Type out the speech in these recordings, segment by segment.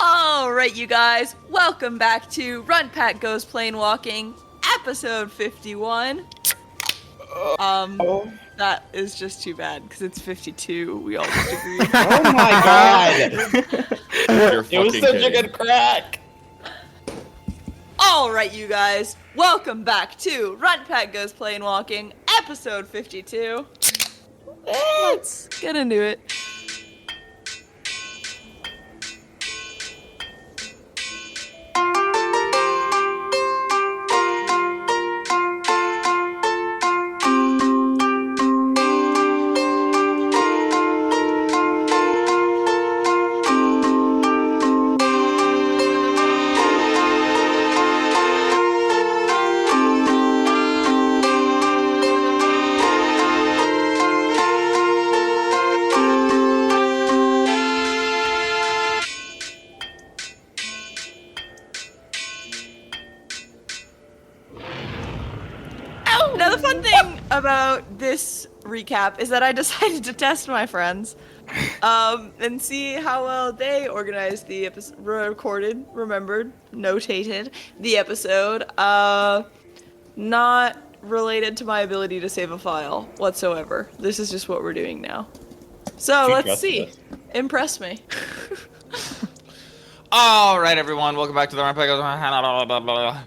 Alright, you guys, welcome back to Run Pack Goes Planewalking, episode 51. That is just too bad, because it's 52, we all just agreed. Oh my god! It was such a good crack! Alright, you guys, welcome back to Run Pack Goes Planewalking, episode 52. Let's get into it. Now, the fun thing about this recap is that I decided to test my friends and see how well they organized the episode, recorded, remembered, notated the episode, not related to my ability to save a file whatsoever. This is just what we're doing now. So, let's see. Impress me. Alright, everyone, welcome back to the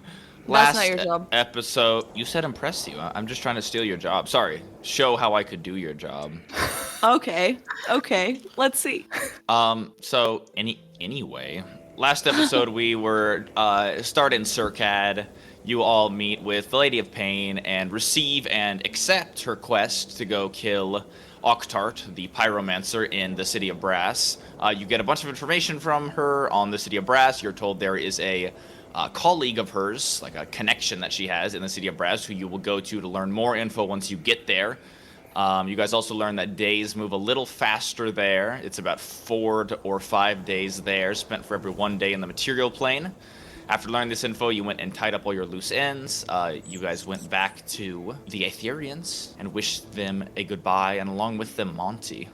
Runts. That's not your job. Episode, you said impress you. I'm just trying to steal your job. Sorry. Show how I could do your job. Okay, let's see. Anyway, last episode we were start in Circad. You all meet with the Lady of Pain and receive and accept her quest to go kill Octart, the pyromancer in the City of Brass. You get a bunch of information from her on the City of Brass. You're told there is a colleague of hers, like a connection that she has in the City of Brass, who you will go to learn more info once you get there. You guys also learn that days move a little faster there. It's about 4 or 5 days there, spent for every 1 day in the material plane. After learning this info, you went and tied up all your loose ends. You guys went back to the Aetherians and wished them a goodbye, and along with them, Monty.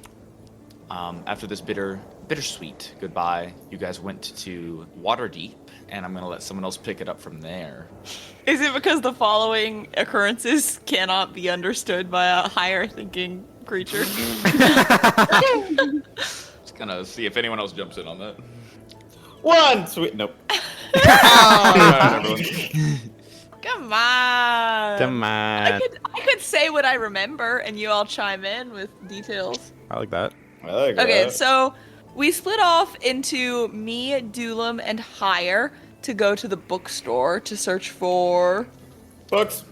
After this bittersweet goodbye, you guys went to Waterdeep, and I'm going to let someone else pick it up from there. Is it because the following occurrences cannot be understood by a higher thinking creature? Just gonna see if anyone else jumps in on that. One! Sweet. Nope. Alright, everyone. Come on. Come on. I could say what I remember, and you all chime in with details. I like that. I like Okay, that. so we split off into me, Doolam, and Hire to go to the bookstore to search for Books.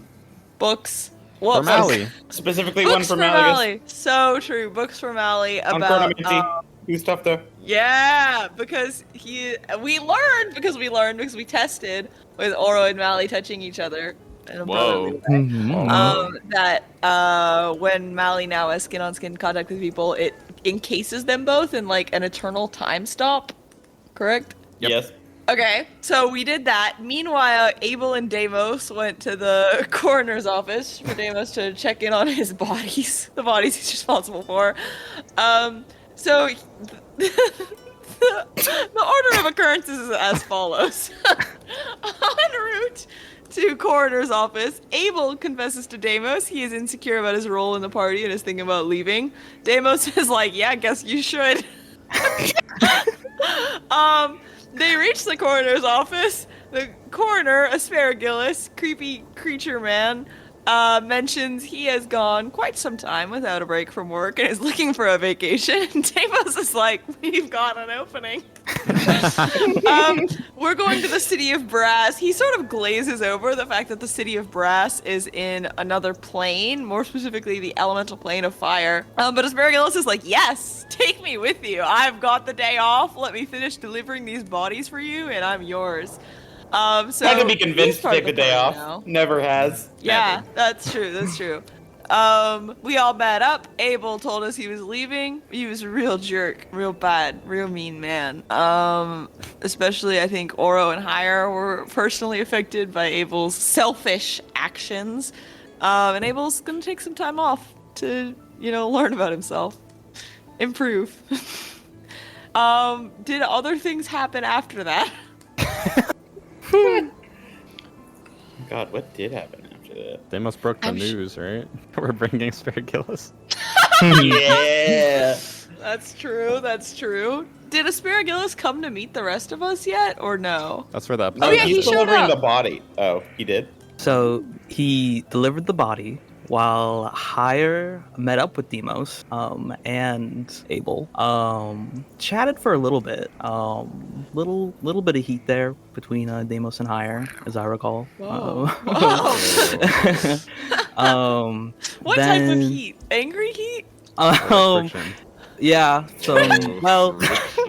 books. What For Mally. Specifically Books one for for Malleus. Mally. So true. Books for Mally On about. Chronomancy. Who's tough though? Yeah, because we learned because we tested with Oro and Mally touching each other. In a brotherly way. That when Mally now has skin-on-skin contact with people, it encases them both in like an eternal time stop. Correct? Yep. Yes. Okay, so we did that. Meanwhile, Abel and Deimos went to the coroner's office for Deimos to check in on his bodies, the bodies he's responsible for. So the order of occurrences is as follows. En route to coroner's office, Abel confesses to Deimos he is insecure about his role in the party and is thinking about leaving. Deimos is like, yeah, I guess you should. They reach the coroner's office. The coroner, Asparagus, creepy creature man, mentions he has gone quite some time without a break from work and is looking for a vacation. And Deimos is like, we've got an opening. We're going to the City of Brass. He sort of glazes over the fact that the City of Brass is in another plane, more specifically the elemental plane of fire. But Asparagus is like, yes, take me with you. I've got the day off. Let me finish delivering these bodies for you, and I'm yours. So Had to be convinced he's to part take of the day party off. now. Never has. Yeah, Never. that's true. That's true. We all met up. Abel told us he was leaving. He was a real jerk, real bad, real mean man. Especially I think Oro and Hire were personally affected by Abel's selfish actions. And Abel's gonna take some time off to, learn about himself, improve. Did other things happen after that? God, what did happen after that? They must broke the news, right? We're bringing Asparagus. Yeah. That's true. That's true. Did Asparagus come to meet the rest of us yet, or no? That's where the episode Oh, yeah, he he's showed delivering up. the body. Oh, he did? So he delivered the body while Hire met up with Demos and Abel. Chatted for a little bit. Little bit of heat there between Demos and Hire, as I recall. Whoa. What type of then- heat? Angry heat? friction. Yeah. So well.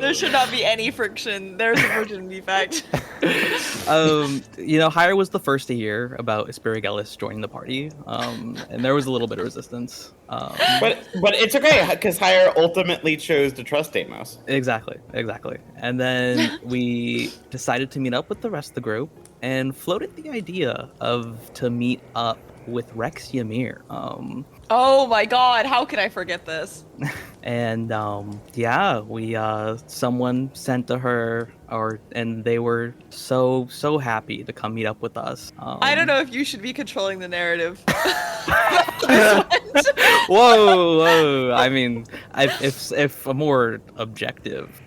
There should not be any friction. There's a virgin defect. Hire was the first to hear about Asparagus joining the party, and there was a little bit of resistance. But it's okay, because Hire ultimately chose to trust Amos. Exactly. And then we decided to meet up with the rest of the group and floated the idea to meet up with Rex Ymir. Oh my god, how can I forget this? And we someone sent to her, and they were so happy to come meet up with us. I don't know if you should be controlling the narrative. Whoa! I mean, if a more objective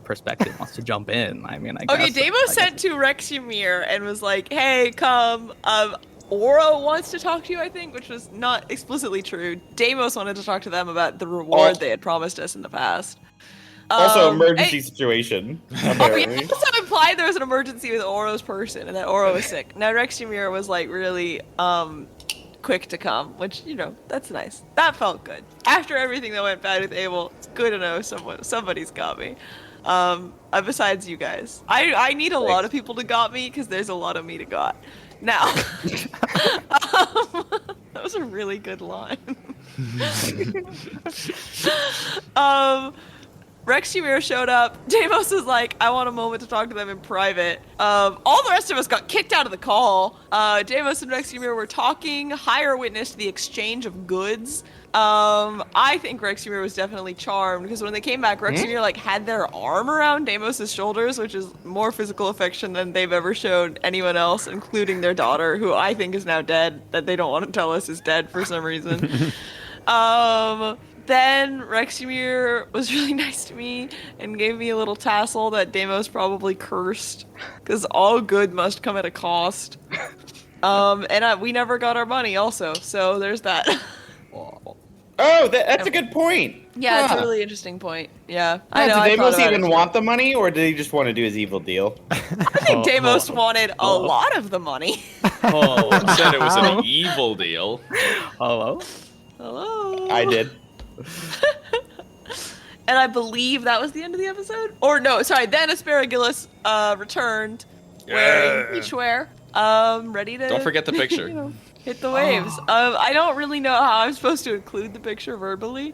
perspective wants to jump in, I mean, I guess. Okay, Davo sent to Rex Ymir and was like, "Hey, come. Oro wants to talk to you, I think," which was not explicitly true. Deimos wanted to talk to them about the reward they had promised us in the past. Also, emergency situation, We apparently. also implied there was an emergency with Oro's person and that Oro was sick. Now, Rex Ymir was like really quick to come, which, that's nice. That felt good. After everything that went bad with Abel, it's good to know somebody's got me. Besides you guys. I need a lot of people to got me because there's a lot of me to got. Now, that was a really good line. Rex Ymir showed up. Deimos was like, "I want a moment to talk to them in private." All the rest of us got kicked out of the call. Deimos and Rex Ymir were talking. Hire witnessed the exchange of goods. I think Rex Ymir was definitely charmed because when they came back, Rex Ymir had their arm around Deimos' shoulders, which is more physical affection than they've ever showed anyone else, including their daughter, who I think is now dead, that they don't want to tell us is dead for some reason. Then Rex Ymir was really nice to me and gave me a little tassel that Deimos probably cursed, because all good must come at a cost. We never got our money also, so there's that. Oh, that's a good point. Yeah, it's Huh. a really interesting point. Yeah, Did Deimos even it. want the money, or did he just want to do his evil deal? I think Deimos wanted a lot of the money. Said it was an evil deal. Hello. I did. And I believe that was the end of the episode. Or no, sorry. Then Asparagus returned wearing beachwear, ready to. Don't forget the picture. Hit the waves. I don't really know how I'm supposed to include the picture verbally.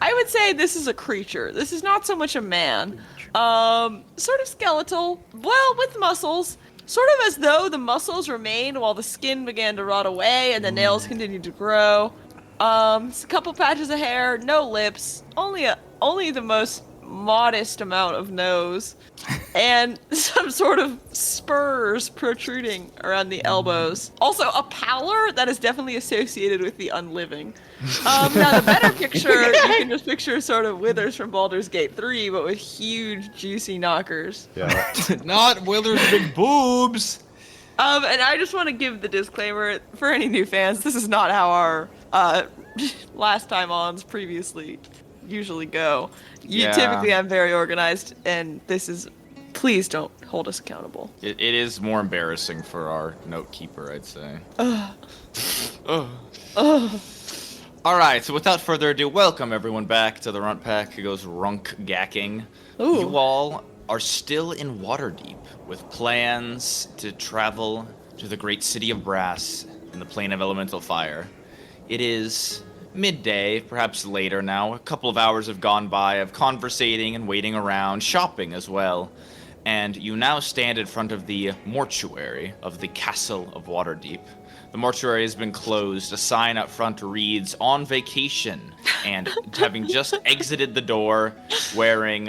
I would say this is a creature. This is not so much a man. Sort of skeletal. Well, with muscles. Sort of as though the muscles remained while the skin began to rot away and the nails continued to grow. A couple patches of hair, no lips, only the most modest amount of nose, and some sort of spurs protruding around the elbows. Also, a pallor that is definitely associated with the unliving. Now, the better picture, you can just picture sort of Withers from Baldur's Gate 3, but with huge, juicy knockers. Yeah. Not Willer's big boobs. And I just want to give the disclaimer for any new fans, this is not how our last time ons previously usually go. Typically I'm very organized, and this is, please don't hold us accountable. It is more embarrassing for our note keeper, I'd say. All right, so without further ado, welcome everyone back to the Runt Pack who goes runk gacking. Ooh. You all are still in Waterdeep with plans to travel to the great city of Brass in the plane of elemental fire. It is midday, perhaps later now. A couple of hours have gone by of conversating and waiting around, shopping as well. And you now stand in front of the mortuary of the Castle of Waterdeep. The mortuary has been closed. A sign up front reads, "On vacation." And having just exited the door, wearing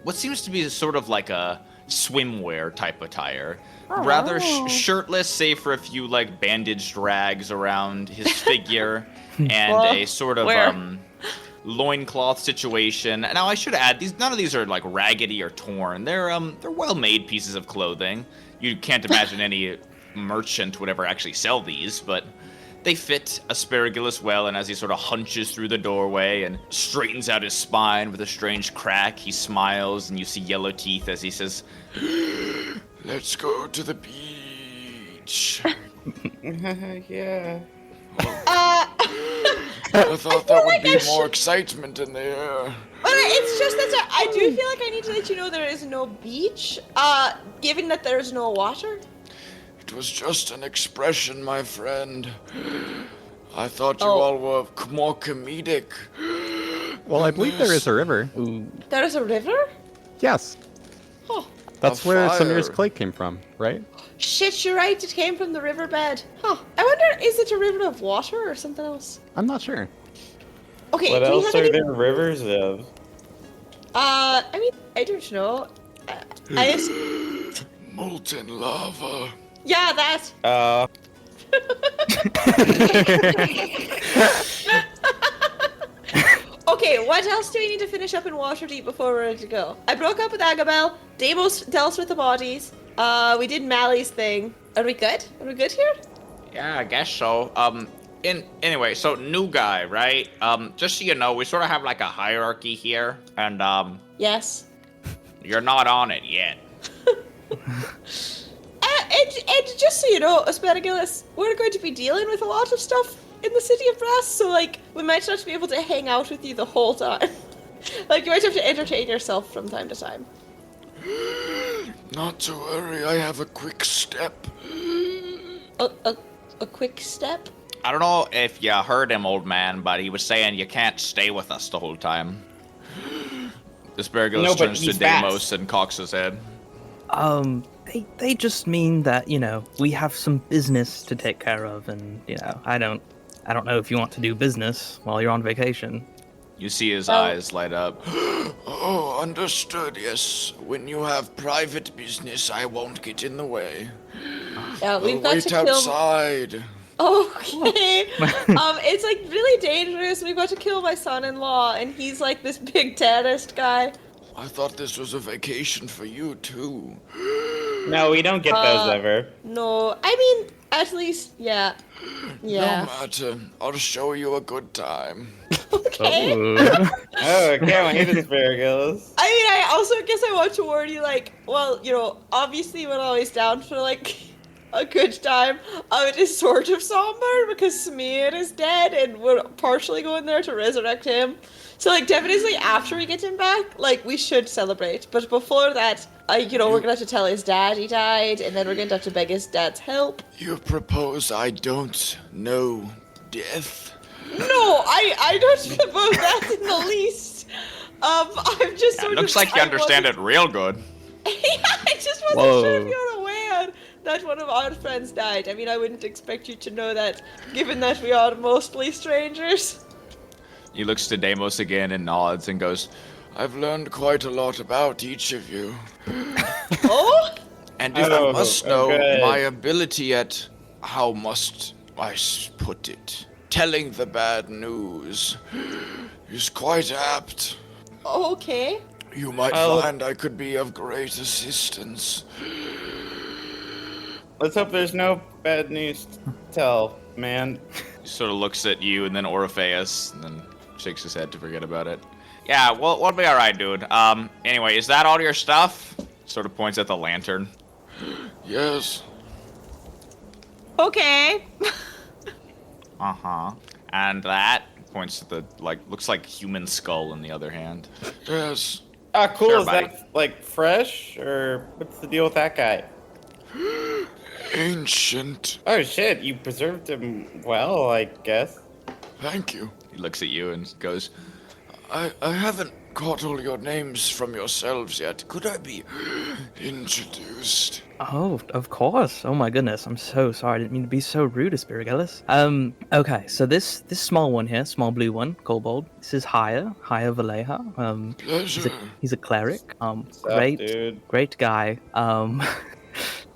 what seems to be sort of like a swimwear type attire. Rather shirtless, save for a few like bandaged rags around his figure, and Well, a sort of where? loincloth situation. Now I should add, none of these are like raggedy or torn. They're well-made pieces of clothing. You can't imagine any merchant would ever actually sell these, but they fit Asparagus well, and as he sort of hunches through the doorway and straightens out his spine with a strange crack, he smiles, and you see yellow teeth as he says, Let's go to the beach. Yeah. I thought that would be more excitement in the air. But it's just that I do feel like I need to let you know there is no beach, given that there is no water. It was just an expression, my friend. I thought you all were more comedic. Well, I believe there is a river. There is a river? Yes. Oh. That's A where fire. Samir's clay came from, right? Shit, you're right, it came from the riverbed. Huh. I wonder, is it a river of water or something else? I'm not sure. Okay, What do we else have are any... there rivers of? I mean, I don't know. Molten lava. Yeah, that. Okay, what else do we need to finish up in Waterdeep before we're ready to go? I broke up with Agabel. Deimos dealt with the bodies. We did Mally's thing. Are we good? Are we good here? "Yeah, I guess so. Anyway, so new guy, right? Just so you know, we sort of have like a hierarchy here, and Yes. you're not on it yet." And just so you know, Asparagus, we're going to be dealing with a lot of stuff in the City of Brass, so like, we might not be able to hang out with you the whole time. Like, you might have to entertain yourself from time to time. Not to worry, I have a quick step. A quick step? I don't know if you heard him, old man, but he was saying you can't stay with us the whole time. Asparagus No, but turns to he's Deimos fast. and cocks his head. They just mean that, we have some business to take care of, and, I don't know if you want to do business while you're on vacation. You see his Well- eyes light up. Oh, understood, yes. When you have private business, I won't get in the way. Yeah, we've I'll got wait to kill... outside. Okay. It's like really dangerous. We've got to kill my son-in-law, and he's like this big terrorist guy. I thought this was a vacation for you, too. No, we don't get those ever. No, I mean, at least, yeah. No matter. I'll show you a good time. Okay. Oh, I can't wait, Asparagus. I mean, I also guess I want to warn you, like, well, obviously we're always down for, like, a good time. It is sort of somber because Samir is dead and we're partially going there to resurrect him. So, like, definitely after we get him back, like, we should celebrate. But before that, we're gonna have to tell his dad he died, and then we're gonna have to beg his dad's help. You propose I don't know death? No, I don't suppose that in the least. I'm just sort Looks of... like you understand it real good. Yeah, I just wasn't Whoa. sure if you're aware that one of our friends died. I mean, I wouldn't expect you to know that, given that we are mostly strangers. He looks to Deimos again and nods and goes, I've learned quite a lot about each of you. Oh? And if Oh, you must know, okay. my ability at, how must I put it, telling the bad news is quite apt. Okay. You might Oh. find I could be of great assistance. Let's hope there's no bad news to tell, man. He sort of looks at you and then Orpheus and then shakes his head to forget about it. "Yeah, well, we'll be alright, dude. Anyway, is that all your stuff?" Sort of points at the lantern. Yes. Okay. Uh-huh. And that points to the, looks like human skull in the other hand. Yes. Ah, cool. Sure, Is that, like, fresh? Or what's the deal with that guy? Ancient. Oh, shit. You preserved him well, I guess. Thank you. He looks at you and goes, I haven't caught all your names from yourselves yet. Could I be introduced? Oh, of course. Oh my goodness. I'm so sorry. I didn't mean to be so rude, Asparagus. Okay, so this small one here, small blue one, Kobold. This is Haya Valeha. Pleasure. He's a cleric. What's up, Great, dude? great guy.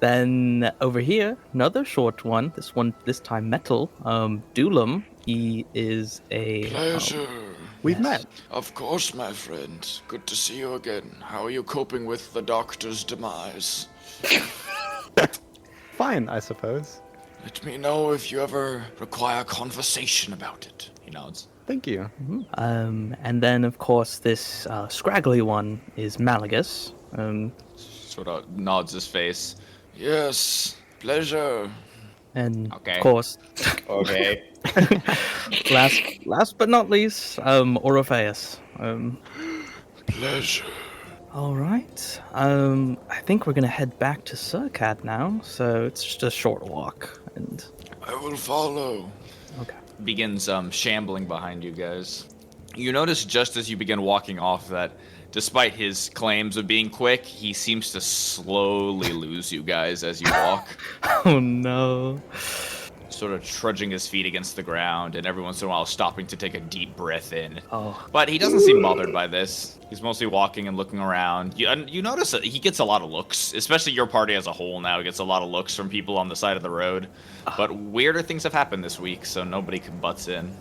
Then over here, another short one. This time metal. Dulam. He is a. Pleasure. We've met. Of course, my friend. Good to see you again. How are you coping with the doctor's demise? Fine, I suppose. Let me know if you ever require conversation about it. He nods. Thank you. And then of course this scraggly one is Malagus. Sort of nods his face. Yes, pleasure. And Okay. of course, Okay. last but not least, Orpheus. Pleasure. All right. I think we're gonna head back to Surcad now, so it's just a short walk. And I will follow. okay. Begins shambling behind you guys. You notice just as you begin walking off that despite his claims of being quick, he seems to slowly lose you guys as you walk. Oh no. Sort of trudging his feet against the ground and every once in a while stopping to take a deep breath in. Oh. But he doesn't seem bothered by this. He's mostly walking and looking around. You notice that he gets a lot of looks, especially your party as a whole now gets a lot of looks from people on the side of the road. But weirder things have happened this week, so nobody can butts in.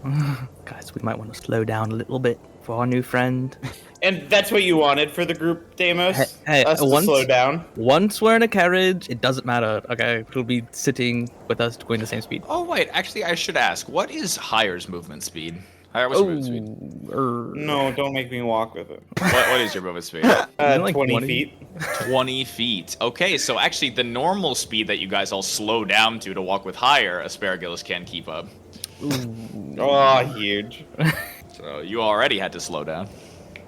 Guys, we might want to slow down a little bit for our new friend. And that's what you wanted for the group, Deimos? Hey, Us to once- slow down? Once we're in a carriage, it doesn't matter. Okay, he'll be sitting with us going the same speed. Oh wait, actually I should ask, what is Hire's movement speed? Hire, what's your movement speed? No, don't make me walk with it. What is your movement speed? Like 20 20? feet. 20 feet. Okay, so actually the normal speed that you guys all slow down to walk with Hire, Asparagus can keep up. Oh, huge. So you already had to slow down.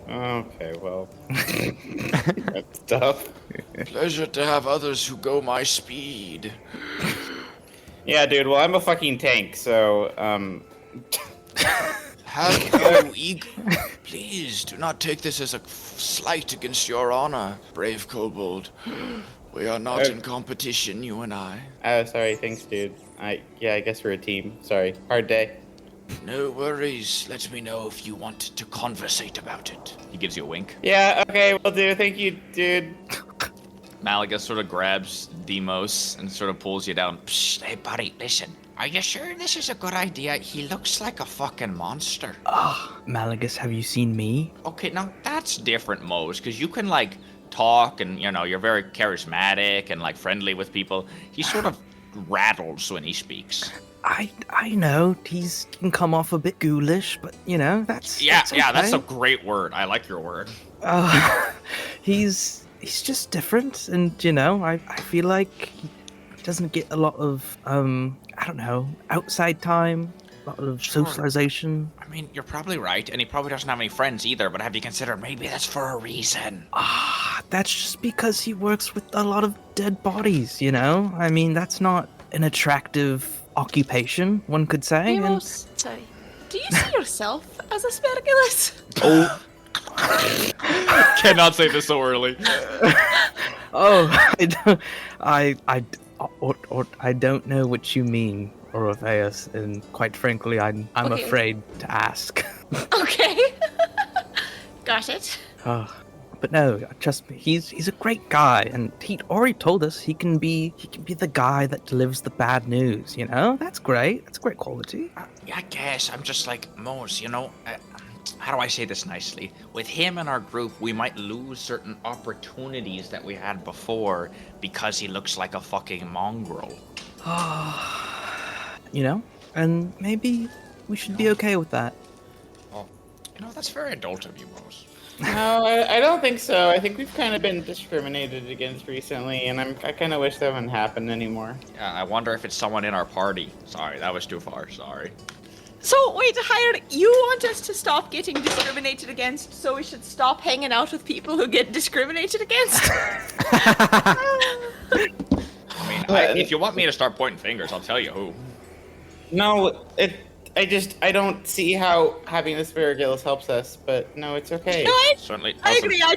Okay, well. That's tough. Pleasure to have others who go my speed. Yeah, dude, well, I'm a fucking tank, so, Have no ego. Please do not take this as a slight against your honor, brave kobold. We are not in competition, you and I. Oh, sorry, thanks, dude. I guess we're a team. Sorry, hard day. No worries. Let me know if you want to conversate about it. He gives you a wink. Yeah, okay, will do. Thank you, dude. Malaga sort of grabs Demos and sort of pulls you down. Psst, hey buddy, listen. Are you sure this is a good idea? He looks like a fucking monster. Malagus, have you seen me? Okay, now that's different, Mose, because you can like talk and you're very charismatic and like friendly with people. He sort of rattles when he speaks. I know he can come off a bit ghoulish, but that's That's okay. a great word. I like your word. He's just different, and I feel like he doesn't get a lot of I don't know, outside time, a lot of Sure. socialization. I mean, you're probably right, and he probably doesn't have any friends either, but have you considered maybe that's for a reason? That's just because he works with a lot of dead bodies. I mean, that's not an attractive occupation, one could say. Amos, sorry. Do you see yourself as Asparagus? Oh. Cannot say this so early. I don't know what you mean, Orpheus, and quite frankly, I'm Okay. afraid to ask. Okay. Got it. But no, trust me, he's a great guy, and he already told us he can be the guy that delivers the bad news. That's great. That's a great quality. I guess I'm just like Mose, how do I say this nicely? With him in our group, we might lose certain opportunities that we had before because he looks like a fucking mongrel. And maybe we should be okay with that. That's very adult of you, Mose. No, I don't think so. I think we've kind of been discriminated against recently, and I kind of wish that wouldn't happen anymore. Yeah, I wonder if it's someone in our party. Sorry, that was too far. Sorry. So, wait, Hired, you want us to stop getting discriminated against, so we should stop hanging out with people who get discriminated against? I mean, if you want me to start pointing fingers, I'll tell you who. No, I don't see how having asparagus helps us, but no, it's okay. No, Certainly. I Awesome. agree. I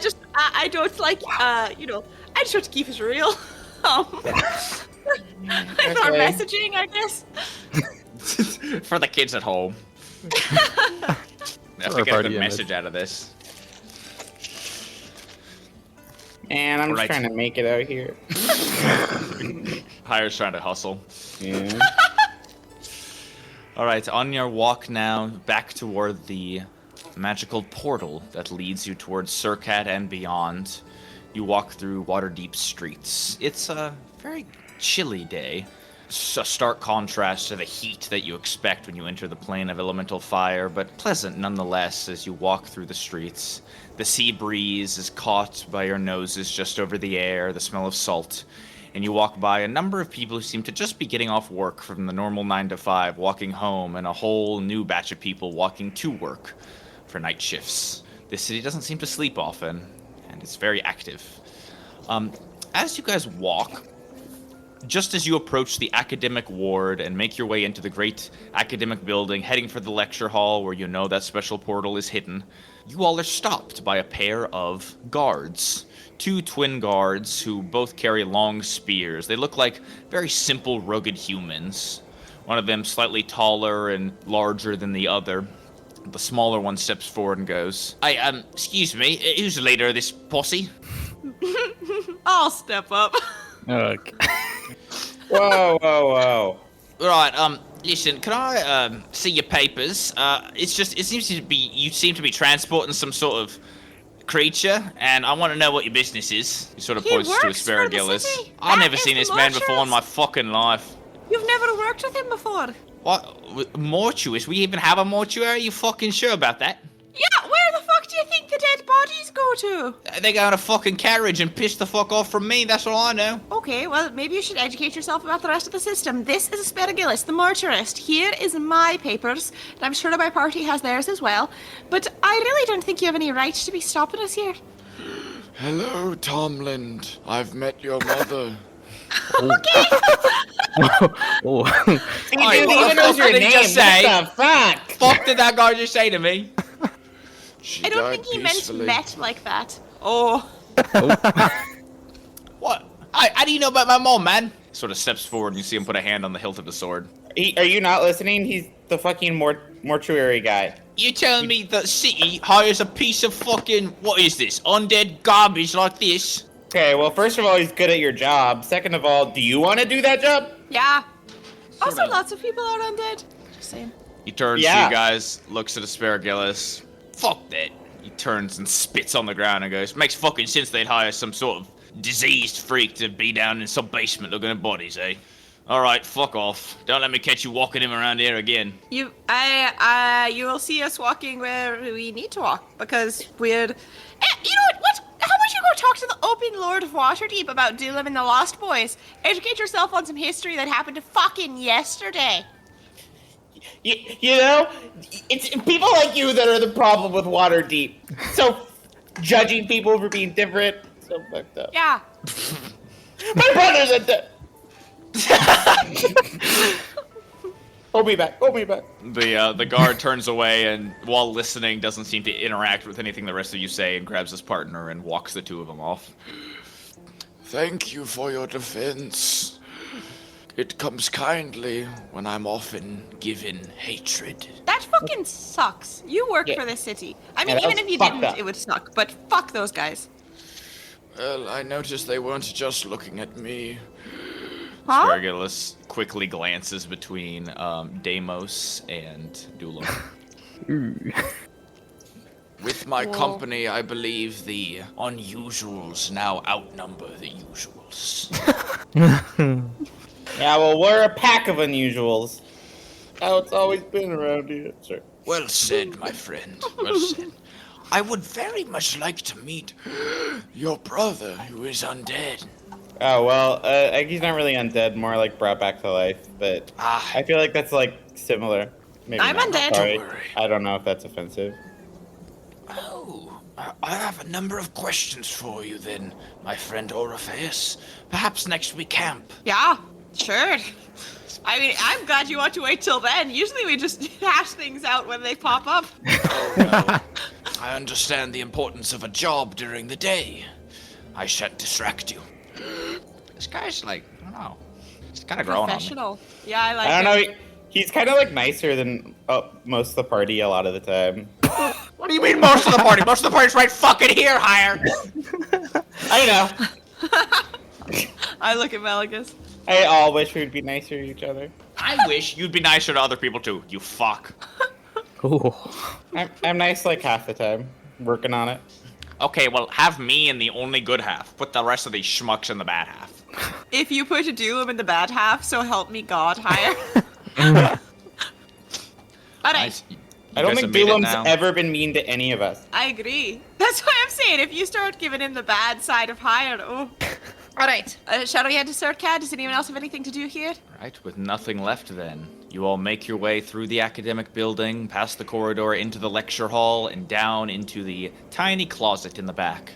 don't like, I just want to keep it real. For our Okay. messaging, I guess. For the kids at home. I have to our get a party good image. message out of this. And I'm just Right. trying to make it out here. Hire's trying to hustle. Yeah. All right, on your walk now, back toward the magical portal that leads you towards Surcat and beyond. You walk through Waterdeep streets. It's a very chilly day. It's a stark contrast to the heat that you expect when you enter the plane of elemental fire, but pleasant nonetheless as you walk through the streets. The sea breeze is caught by your noses just over the air, the smell of salt, and you walk by a number of people who seem to just be getting off work from the normal 9 to 5, walking home, and a whole new batch of people walking to work for night shifts. This city doesn't seem to sleep often, and it's very active. As you guys walk, just as you approach the academic ward and make your way into the great academic building, heading for the lecture hall where you know that special portal is hidden, you all are stopped by a pair of guards. 2 twin guards who both carry long spears. They look like very simple, rugged humans. One of them slightly taller and larger than the other. The smaller one steps forward and goes, excuse me, who's the leader of this posse? I'll step up. Okay. Whoa. Right, listen, can I, see your papers? It seems to be, you seem to be transporting some sort of creature, and I want to know what your business is. He sort of He points to works for the Asparagus. city. I've That never is seen the this man before in Mortuus. my fucking life. You've never worked with him before. What? Mortuous? We even have a mortuary? You fucking sure about that? Yeah, where the fuck do you think the dead bodies go to? They go in a fucking carriage and piss the fuck off from me, that's all I know. Okay, well, maybe you should educate yourself about the rest of the system. This is Asparagus, the mortuarist. Here is my papers, and I'm sure my party has theirs as well. But I really don't think you have any right to be stopping us here. Hello, Tomland. I've met your mother. Oh. He Alright, didn't what even the know fuck your did he name. just say? What the fuck? Fuck did that guy just say to me? She I don't died think he peacefully. meant met like that. Oh. What? How do you know about my mom, man? Sort of steps forward and you see him put a hand on the hilt of the sword. Are you not listening? He's the fucking mortuary guy. You telling me that city hires a piece of fucking, what is this, undead garbage like this? Okay, well, first of all, he's good at your job. Second of all, do you want to do that job? Yeah. Also, Sorta. lots of people are undead. Just saying. He turns to Yeah. you guys, looks at Asparagus. Fuck that. He turns and spits on the ground and goes, makes fucking sense they'd hire some sort of diseased freak to be down in some basement looking at bodies, eh? Alright, fuck off. Don't let me catch you walking him around here again. You will see us walking where we need to walk because we're. You know what? How about you go talk to the Open Lord of Waterdeep about Dylan and the Lost Boys? Educate yourself on some history that happened fucking yesterday. You know, it's people like you that are the problem with Waterdeep. So, judging people for being different, so fucked up. Yeah. My brother's a Hold me back. The guard turns away and, while listening, doesn't seem to interact with anything the rest of you say and grabs his partner and walks the 2 of them off. Thank you for your defense. It comes kindly when I'm often given hatred. That fucking sucks. You work Yeah. for this city. I mean, Yeah, that even was if you fucked didn't, up. it would suck. But fuck those guys. Well, I noticed they weren't just looking at me. Huh? Asparagus quickly glances between Deimos and Dula. With my Whoa. company, I believe the unusuals now outnumber the usuals. Yeah, well, we're a pack of unusuals. How it's always been around here, sir. Well said, my friend. Well said. I would very much like to meet your brother, who is undead. Oh, well, he's not really undead, more like brought back to life, but I feel like that's, like, similar. Maybe I'm not. undead. Sorry. Don't worry. I don't know if that's offensive. Oh, I have a number of questions for you then, my friend Orpheus. Perhaps next we camp. Yeah, sure. I mean, I'm glad you want to wait till then. Usually we just hash things out when they pop up. Oh, no. I understand the importance of a job during the day. I shan't distract you. This guy's like, I don't know. He's kind of growing on me. Professional. Yeah, I like I don't him. know. He's kind of like nicer than most of the party a lot of the time. What do you mean most of the party? Most of the party's right fucking here, Hire. I know. I look at Malagus. I all wish we'd be nicer to each other. I wish you'd be nicer to other people too, you fuck. Ooh. I'm nice like half the time. Working on it. Okay, well, have me in the only good half. Put the rest of these schmucks in the bad half. If you put a Doolum in the bad half, so help me God, Hire. Alright, Nice. I don't guys think have made it Doolum's now. ever been mean to any of us. I agree. That's why I'm saying, if you start giving him the bad side of Hire, oh. Alright, shall we head to Surcad? Does anyone else have anything to do here? Right, with nothing left then, you all make your way through the academic building, past the corridor, into the lecture hall, and down into the tiny closet in the back.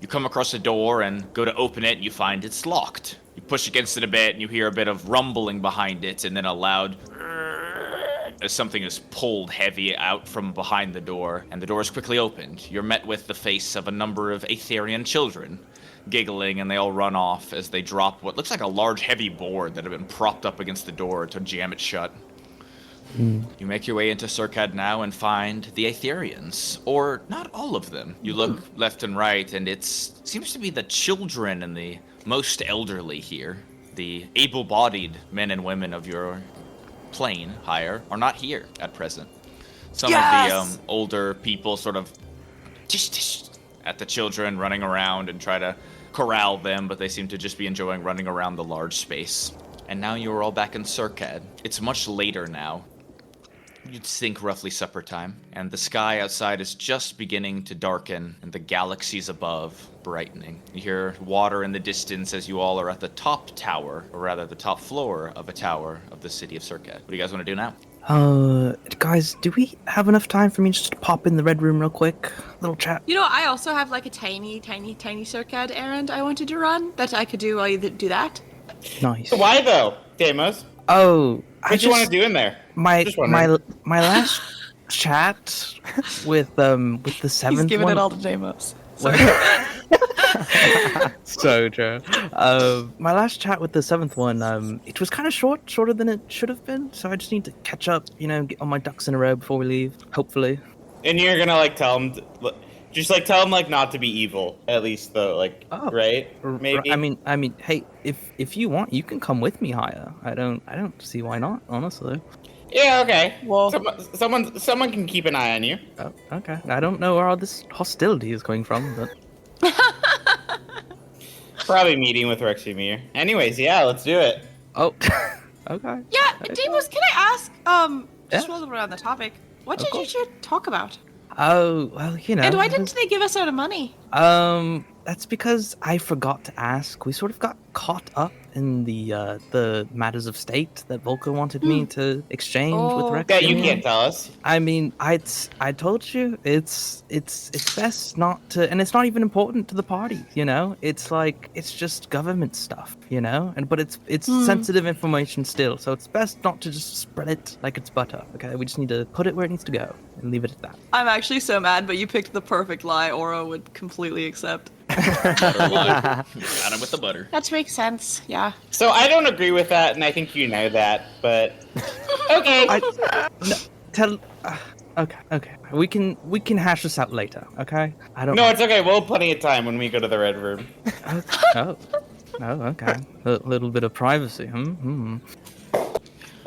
You come across a door and go to open it, and you find it's locked. You push against it a bit, and you hear a bit of rumbling behind it, and then a loud as something is pulled heavy out from behind the door, and the door is quickly opened. You're met with the face of a number of Aetherian children, giggling, and they all run off as they drop what looks like a large heavy board that had been propped up against the door to jam it shut. You make your way into Surcad now and find the Aetherians, or not all of them. You look left and right, and it seems to be the children and the most elderly here. The able-bodied men and women of your plane, Hire, are not here at present. Some of the older people sort of at the children, running around and try to corral them, but they seem to just be enjoying running around the large space. And now you're all back in Surcad. It's much later now. You'd think roughly supper time, and the sky outside is just beginning to darken, and the galaxies above brightening. You hear water in the distance as you all are at the top tower, or rather the top floor of a tower of the city of Surcad. What do you guys want to do now? Guys, do we have enough time for me just to pop in the red room real quick? Little chat. You know, I also have like a tiny Surcad errand I wanted to run that I could do while you do that. Nice. Why though, Deimos? Oh, What do you want to do in there? My Just wondering. last chat with the seventh one. to Jamos. So true. My last chat with the seventh one, it was kind of shorter than it should have been. So I just need to catch up, get all my ducks in a row before we leave. Hopefully. And you're gonna like tell him, tell him like not to be evil, at least though, like right? Maybe. I mean, hey, if you want, you can come with me, Hire. I don't see why not, honestly. Yeah. Okay. Well- someone can keep an eye on you. Oh, okay. I don't know where all this hostility is coming from, but Probably meeting with Reximir. Anyways, yeah, let's do it. oh, okay. Yeah, Deimos, can I ask, just Yeah. while we're on the topic, what Of did you course. two talk about? Oh, well, And why didn't they give us all the money? That's because I forgot to ask. We sort of got caught up in the matters of state that Volker wanted me to exchange with Oh. Rex. Yeah, you can't tell us. I mean, I told you it's best not to, and it's not even important to the party. It's like it's just government stuff, but it's sensitive information still, so it's best not to just spread it like it's butter. Okay, we just need to put it where it needs to go and leave it at that. I'm actually so mad, but you picked the perfect lie Oro would completely accept. Got him with the butter. That makes sense, yeah. So I don't agree with that, and I think you know that. But okay. Okay. We can hash this out later. Okay. I don't. No, it's okay. We'll have plenty of time when we go to the red room. Oh, okay. A little bit of privacy.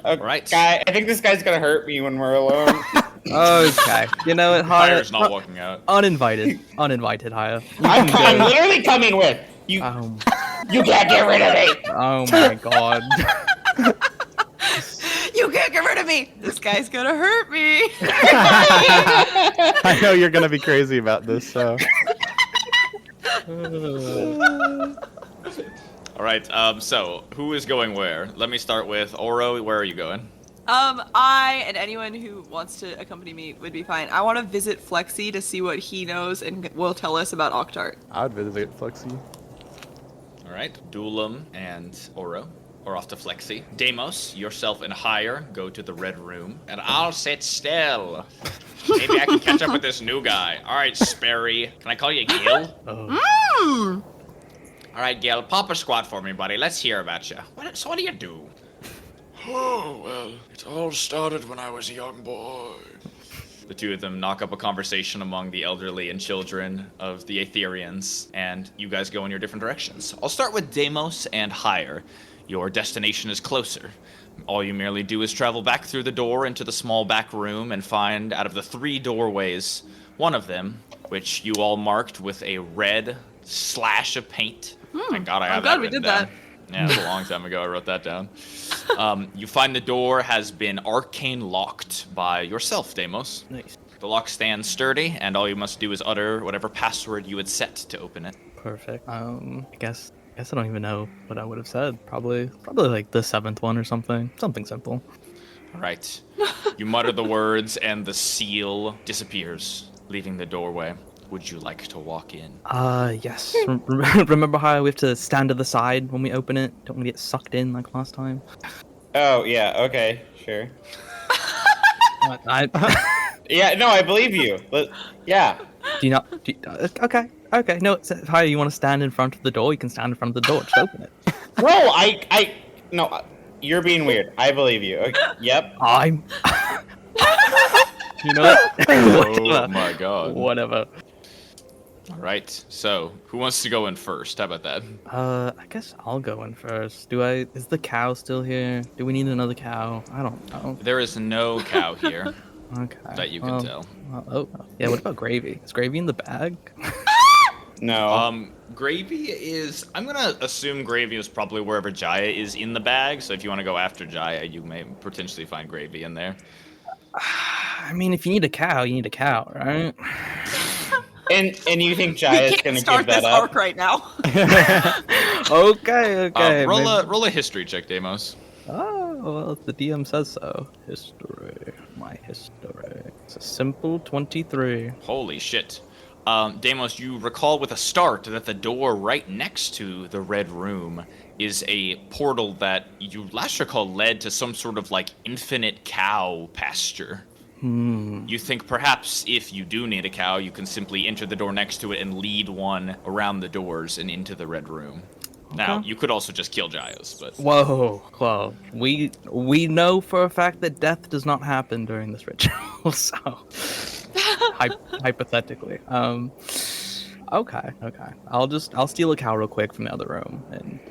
Okay, Right. Guy, I think this guy's gonna hurt me when we're alone. Okay. You know what? Hire's not walking out. Uninvited, Hire. I'm literally coming with you. You can't get rid of me. Oh my god. You can't get rid of me! This guy's gonna hurt me! I know you're gonna be crazy about this, so. All right. So who is going where? Let me start with Oro. Where are you going? I and anyone who wants to accompany me would be fine. I want to visit Flexi to see what he knows and will tell us about Octart. I'd visit Flexi. All right. Dulam and Oro. or off to Flexi. Deimos, yourself and Higher go to the red room, and I'll sit still. Maybe I can catch up with this new guy. All right, Sperry. Can I call you Gil? Oh. All right, Gil, pop a squat for me, buddy. Let's hear about you. So what do you do? Oh, well, it all started when I was a young boy. The two of them knock up a conversation among the elderly and children of the Aetherians, and you guys go in your different directions. I'll start with Deimos and Higher. Your destination is closer. All you merely do is travel back through the door into the small back room and find, out of the 3 doorways, one of them, which you all marked with a red slash of paint. Thank God I have that written down. Yeah, it was a long time ago I wrote that down. You find the door has been arcane locked by yourself, Deimos. Nice. The lock stands sturdy, and all you must do is utter whatever password you had set to open it. Perfect. I guess I don't even know what I would have said. Probably like the 7th one or something. Something simple. All right. You mutter the words, and the seal disappears, leaving the doorway. Would you like to walk in? Yes. Remember how we have to stand to the side when we open it? Don't want to get sucked in like last time. Oh, yeah, okay, sure. Yeah, no, I believe you. But, yeah. Okay. No, how you want to stand in front of the door? You can stand in front of the door. Just open it. No, no, you're being weird. I believe you. Okay, yep. I'm. You know what? Oh my God. Whatever. All right. So, who wants to go in first? How about that? I guess I'll go in first. Is the cow still here? Do we need another cow? I don't know. There is no cow here Okay. that you can tell. Yeah. What about gravy? Is gravy in the bag? No. Gravy is. I'm gonna assume gravy is probably wherever Jaya is in the bag. So if you want to go after Jaya, you may potentially find gravy in there. I mean, if you need a cow, you need a cow, right? And you think Jaya's We gonna can't start give that this up? arc right now. Okay. Roll a history check, Deimos. Oh, well, the DM says so. History. My history. It's a simple 23. Holy shit. Deimos, you recall with a start that the door right next to the red room is a portal that you last recall led to some sort of like infinite cow pasture. You think perhaps if you do need a cow, you can simply enter the door next to it and lead one around the doors and into the red room. Now, you could also just kill Giles, but... Whoa. We know for a fact that death does not happen during this ritual, so... hypothetically. Okay. I'll steal a cow real quick from the other room,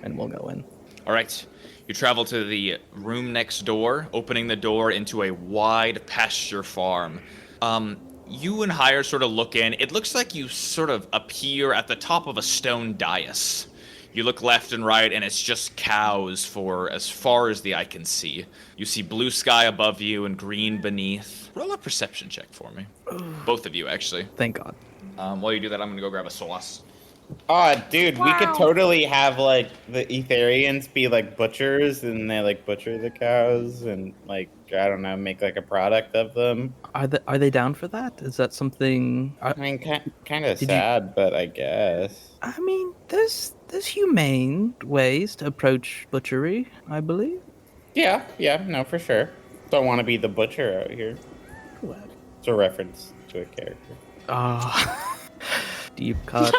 and we'll go in. All right. You travel to the room next door, opening the door into a wide pasture farm. You and Hire sort of look in. It looks like you sort of appear at the top of a stone dais. You look left and right, and it's just cows for as far as the eye can see. You see blue sky above you and green beneath. Roll a perception check for me. Both of you, actually. Thank God. While you do that, I'm going to go grab a sauce. Oh, dude, we could totally have, like, the Aetherians be, like, butchers, and they, like, butcher the cows, and, like, I don't know, make, like, a product of them. Are they down for that? Is that something... I mean, kind of sad, but I guess. I mean, there's humane ways to approach butchery, I believe. Yeah, no, for sure. Don't want to be the butcher out here. What? It's a reference to a character. Deep cut.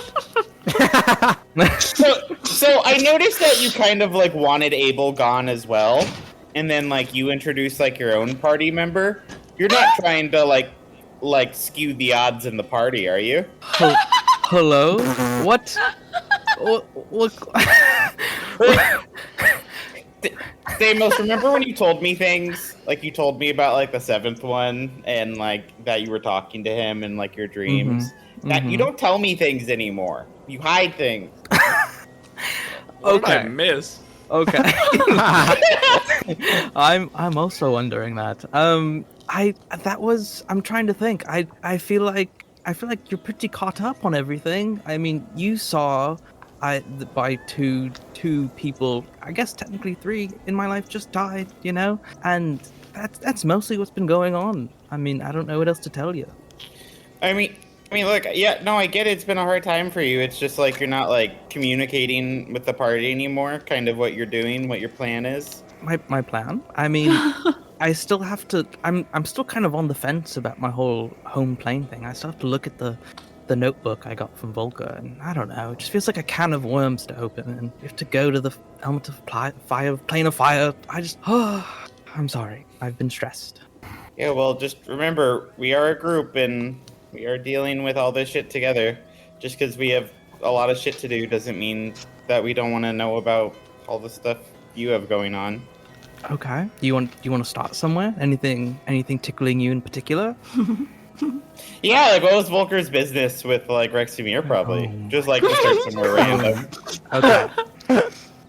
So I noticed that you kind of like wanted Abel gone as well, and then like you introduced like your own party member. You're not trying to like skew the odds in the party, are you? Hello? What? Deimos, remember when you told me things? Like you told me about like the 7th one, and like that you were talking to him in like your dreams. That you don't tell me things anymore. You hide things. What did I miss? Okay. I'm also wondering that. I'm trying to think. I feel like you're pretty caught up on everything. I mean, you saw by two people, I guess technically 3 in my life just died, you know? And that's mostly what's been going on. I mean, I don't know what else to tell you. I mean, I mean, look, yeah, no, I get it. It's been a hard time for you. It's just like you're not like communicating with the party anymore. Kind of what you're doing, what your plan is. My plan? I mean, I still have to. I'm still kind of on the fence about my whole home plane thing. I still have to look at the notebook I got from Volker, and I don't know. It just feels like a can of worms to open, and you have to go to the element of fire, plane of fire. I just. I'm sorry. I've been stressed. Yeah, well, just remember, we are a group, and we are dealing with all this shit together. Just because we have a lot of shit to do doesn't mean that we don't want to know about all the stuff you have going on. Okay. Do you want to start somewhere? Anything tickling you in particular? Yeah, like what was Volker's business with like Reximir? Probably just like to start somewhere random. Okay.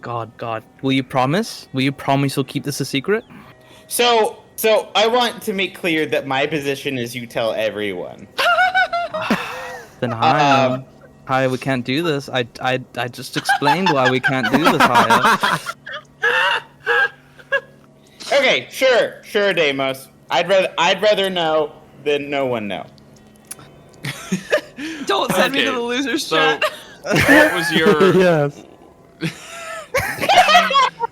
God. Will you promise? Will you promise you'll keep this a secret? So I want to make clear that my position is you tell everyone. Then Haya, we can't do this. I just explained why we can't do this, Haya. Okay, sure, Deimos. I'd rather know than no one know. Don't send me to the losers chat. What was your? Yes.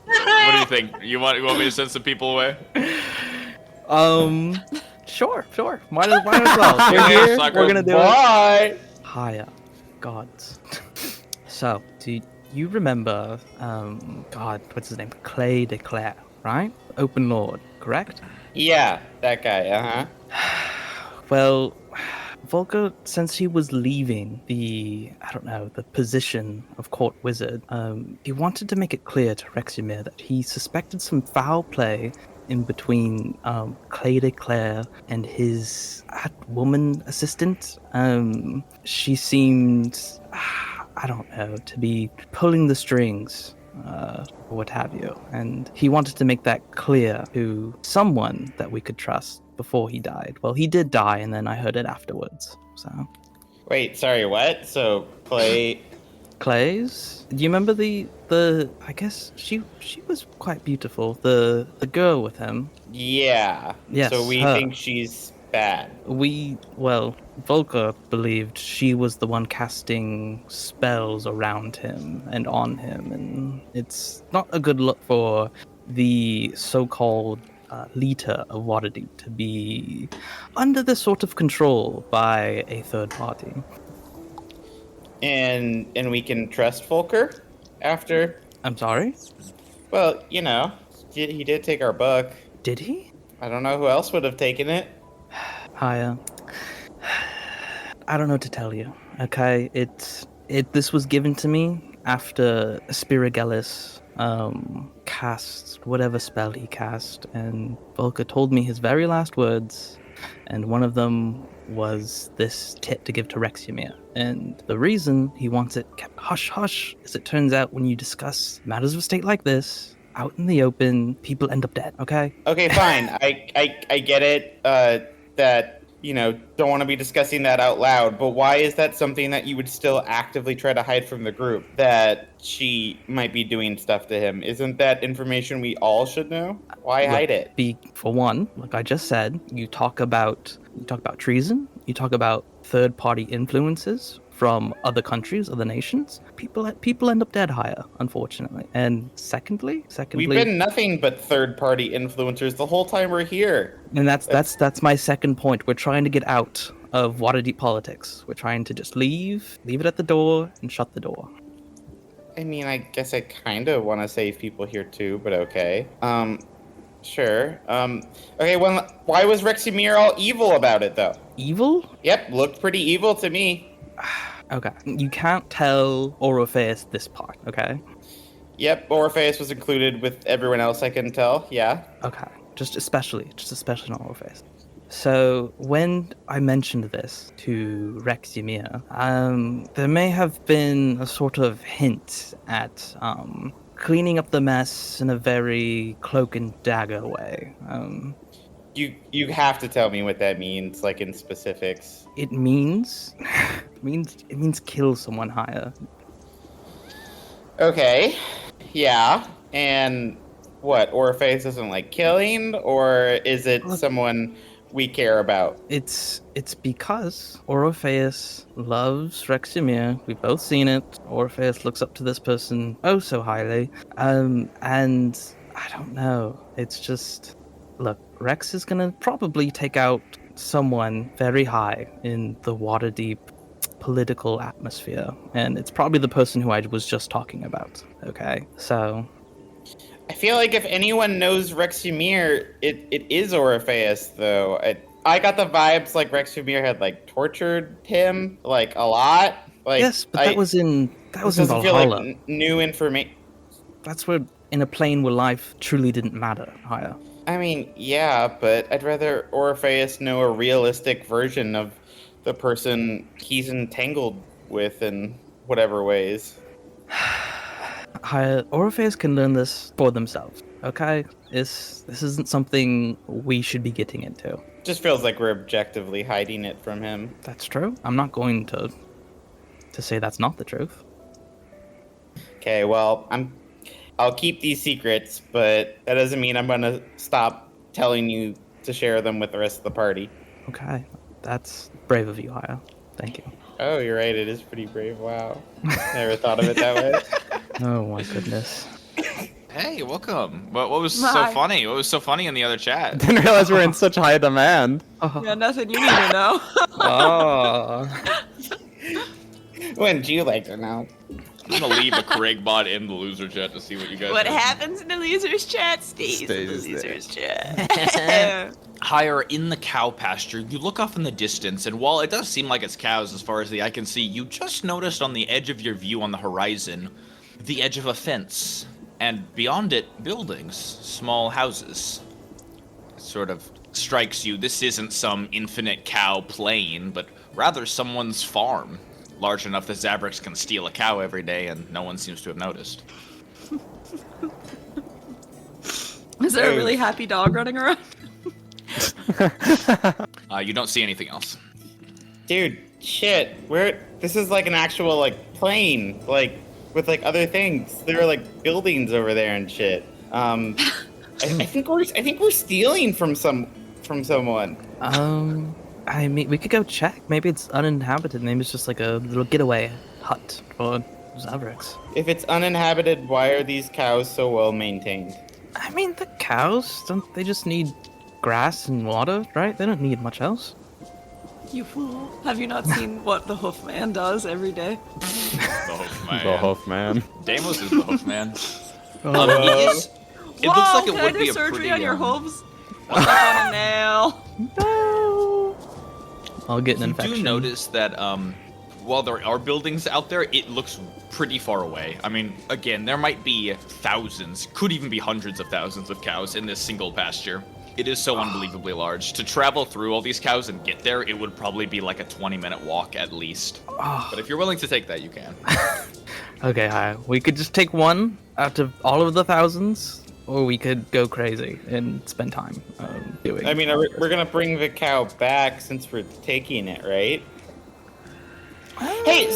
What do you think? You want me to send some people away? Sure. Might as well. We're here. Sucker. We're gonna do it. Bye. Haya, gods. So, do you remember? God, what's his name? Clay de Clare, right? Open Lord, correct? Yeah, that guy. Well, Volker, since he was leaving the position of court wizard, he wanted to make it clear to Reximir that he suspected some foul play in between Clay de Clare and his woman assistant. She seemed, I don't know, to be pulling the strings, or what have you. And he wanted to make that clear to someone that we could trust before he died. Well, he did die, and then I heard it afterwards. So. Wait, sorry, what? So Clay's? Do you remember the I guess she was quite beautiful. The girl with him. Yeah. Yes, So we her. think she's bad. Volker believed she was the one casting spells around him and on him, and it's not a good look for the so-called leader of Waterdeep to be under this sort of control by a third party. And we can trust Volker after. I'm sorry? Well, you know, he did take our book. Did he? I don't know who else would have taken it. Haya. I don't know what to tell you. Okay, this was given to me after Spirigellis cast whatever spell he cast, and Volker told me his very last words, and one of them was this tip to give to Reximir. And the reason he wants it kept hush hush is it turns out when you discuss matters of state like this out in the open, people end up dead. Okay. Okay, fine. I get it. That don't want to be discussing that out loud. But why is that something that you would still actively try to hide from the group? That she might be doing stuff to him. Isn't that information we all should know? Why hide it? For one, like I just said, you talk about treason. You talk about third-party influences from other countries, other nations. People end up dead higher, unfortunately. And secondly, we've been nothing but third-party influencers the whole time we're here. And that's my second point. We're trying to get out of Waterdeep politics. We're trying to just leave it at the door, and shut the door. I mean, I guess I kind of want to save people here too, but okay. Sure. Okay, why was Reximir all evil about it, though? Evil? Yep, looked pretty evil to me. Okay. You can't tell Orpheus this part, okay? Yep, Orpheus was included with everyone else, I can tell, yeah. Okay. Just especially not Orpheus. So, when I mentioned this to Reximir, there may have been a sort of hint at, cleaning up the mess in a very cloak and dagger way. You have to tell me what that means, like in specifics. It means kill someone higher. Okay, yeah, and what? Orpheus doesn't like killing, or is it someone we care about? It's because Orpheus loves Reximir. We've both seen it. Orpheus looks up to this person oh so highly. And I don't know. It's just look, Rex is gonna probably take out someone very high in the Waterdeep political atmosphere, and it's probably the person who I was just talking about. Okay, so I feel like if anyone knows Rexumir, it is Orpheus, though. I got the vibes like Rexumir had like tortured him like a lot. Like yes, but that was in doesn't feel Valhalla. like new information. That's where in a plane where life truly didn't matter. Higher. I mean, yeah, but I'd rather Orpheus know a realistic version of the person he's entangled with in whatever ways. Orpheus can learn this for themselves. Okay, this isn't something we should be getting into. Just feels like we're objectively hiding it from him. That's true. I'm not going to say that's not the truth. Okay, well, I'll keep these secrets, but that doesn't mean I'm gonna stop telling you to share them with the rest of the party. Okay, that's brave of you, Haya. Thank you. Oh, you're right. It is pretty brave. Wow. Never thought of it that way. Oh my goodness. Hey, welcome. What was so Hi. funny? What was so funny in the other chat? Didn't realize we're in such high demand. Yeah, nothing you need to know. Oh. Wouldn't you like to know? I'm gonna leave a Craig bot in the loser chat to see what you guys. What have. happens in the losers chat stays in the Stays there. losers chat. Higher in the cow pasture, you look off in the distance, and while it does seem like it's cows as far as the eye can see, you just noticed on the edge of your view on the horizon, the edge of a fence, and beyond it, buildings, small houses. It sort of strikes you, this isn't some infinite cow plain, but rather someone's farm. Large enough that Zabrix can steal a cow every day, and no one seems to have noticed. Is there a really happy dog running around? You don't see anything else. Dude, shit. This is like an actual like plane, like with like other things. There are like buildings over there and shit. I think we're stealing from someone. I mean, we could go check. Maybe it's uninhabited. Maybe it's just like a little getaway hut for Zavrix. If it's uninhabited, why are these cows so well maintained? I mean, the cows, don't they just need grass and water, right? They don't need much else. You fool. Have you not seen what the Hoofman does every day? The Hoofman. The Hoofman. Deimos is the Hoofman. It Whoa, looks like it can would I do be a surgery pretty, on your um, hooves? What's up on a nail? No! I'll get an You infection. do notice that while there are buildings out there, it looks pretty far away. I mean, again, there might be thousands, could even be hundreds of thousands of cows in this single pasture. It is so unbelievably large. To travel through all these cows and get there, it would probably be like a 20-minute walk at least. But if you're willing to take that, you can. Okay, hi. We could just take one out of all of the thousands, or we could go crazy and spend time doing. I mean, we're gonna bring the cow back since we're taking it, right? Hey,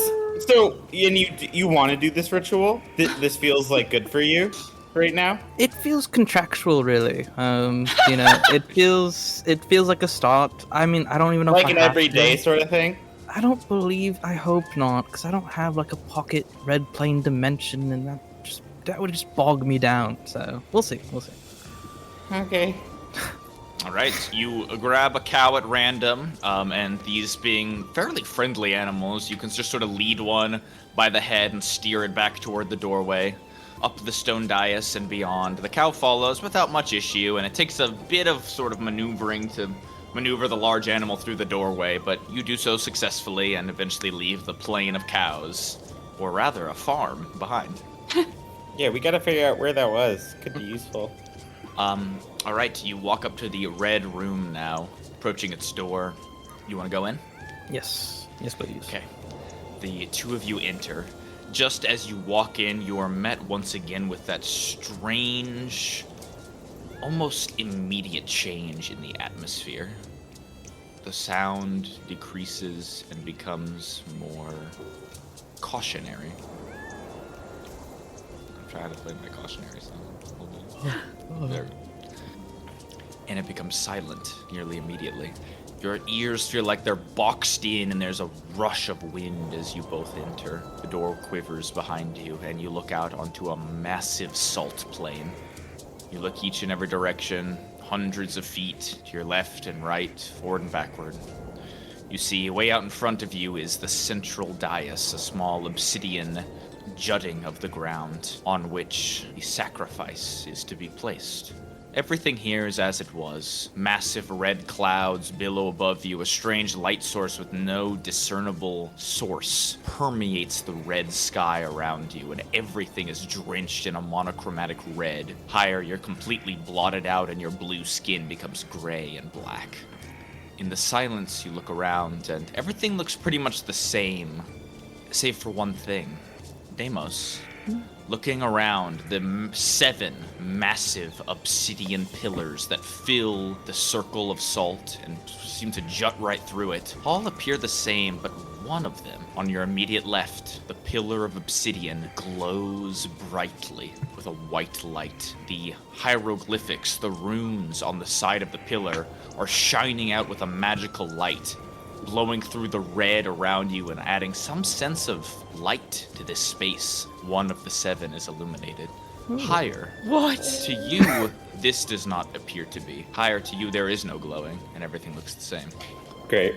so and you want to do this ritual? This feels like good for you right now. It feels contractual, really. You know, it feels like a start. I mean, I don't even know. Like if an I have everyday to. sort of thing. I hope not, because I don't have like a pocket red plane dimension, and that would just bog me down. So we'll see. Okay. All right, you grab a cow at random, and these being fairly friendly animals, you can just sort of lead one by the head and steer it back toward the doorway, up the stone dais and beyond. The cow follows without much issue, and it takes a bit of sort of maneuvering to maneuver the large animal through the doorway, but you do so successfully and eventually leave the plain of cows, or rather a farm, behind. Yeah, we gotta figure out where that was. Could be useful. All right, you walk up to the red room now, approaching its door. You want to go in? Yes, please. Okay. The two of you enter. Just as you walk in, you are met once again with that strange, almost immediate change in the atmosphere. The sound decreases and becomes more cautionary. I'm trying to play my cautionary sound. Hold on. There. and it becomes silent nearly immediately. Your ears feel like they're boxed in, and there's a rush of wind as you both enter. The door quivers behind you, and you look out onto a massive salt plain. You look each and every direction, hundreds of feet to your left and right, forward and backward. You see, way out in front of you is the central dais, a small obsidian jutting of the ground on which the sacrifice is to be placed. Everything here is as it was. Massive red clouds billow above you. A strange light source with no discernible source permeates the red sky around you, and everything is drenched in a monochromatic red. Higher, you're completely blotted out, and your blue skin becomes gray and black. In the silence, you look around, and everything looks pretty much the same, save for one thing. Deimos. Looking around, the 7 massive obsidian pillars that fill the circle of salt and seem to jut right through it all appear the same, but one of them, on your immediate left, the pillar of obsidian, glows brightly with a white light. The hieroglyphics, the runes on the side of the pillar, are shining out with a magical light, blowing through the red around you and adding some sense of light to this space. One of the 7 is illuminated. Higher. What? To you, this does not appear to be. Higher to you, there is no glowing, and everything looks the same. Great.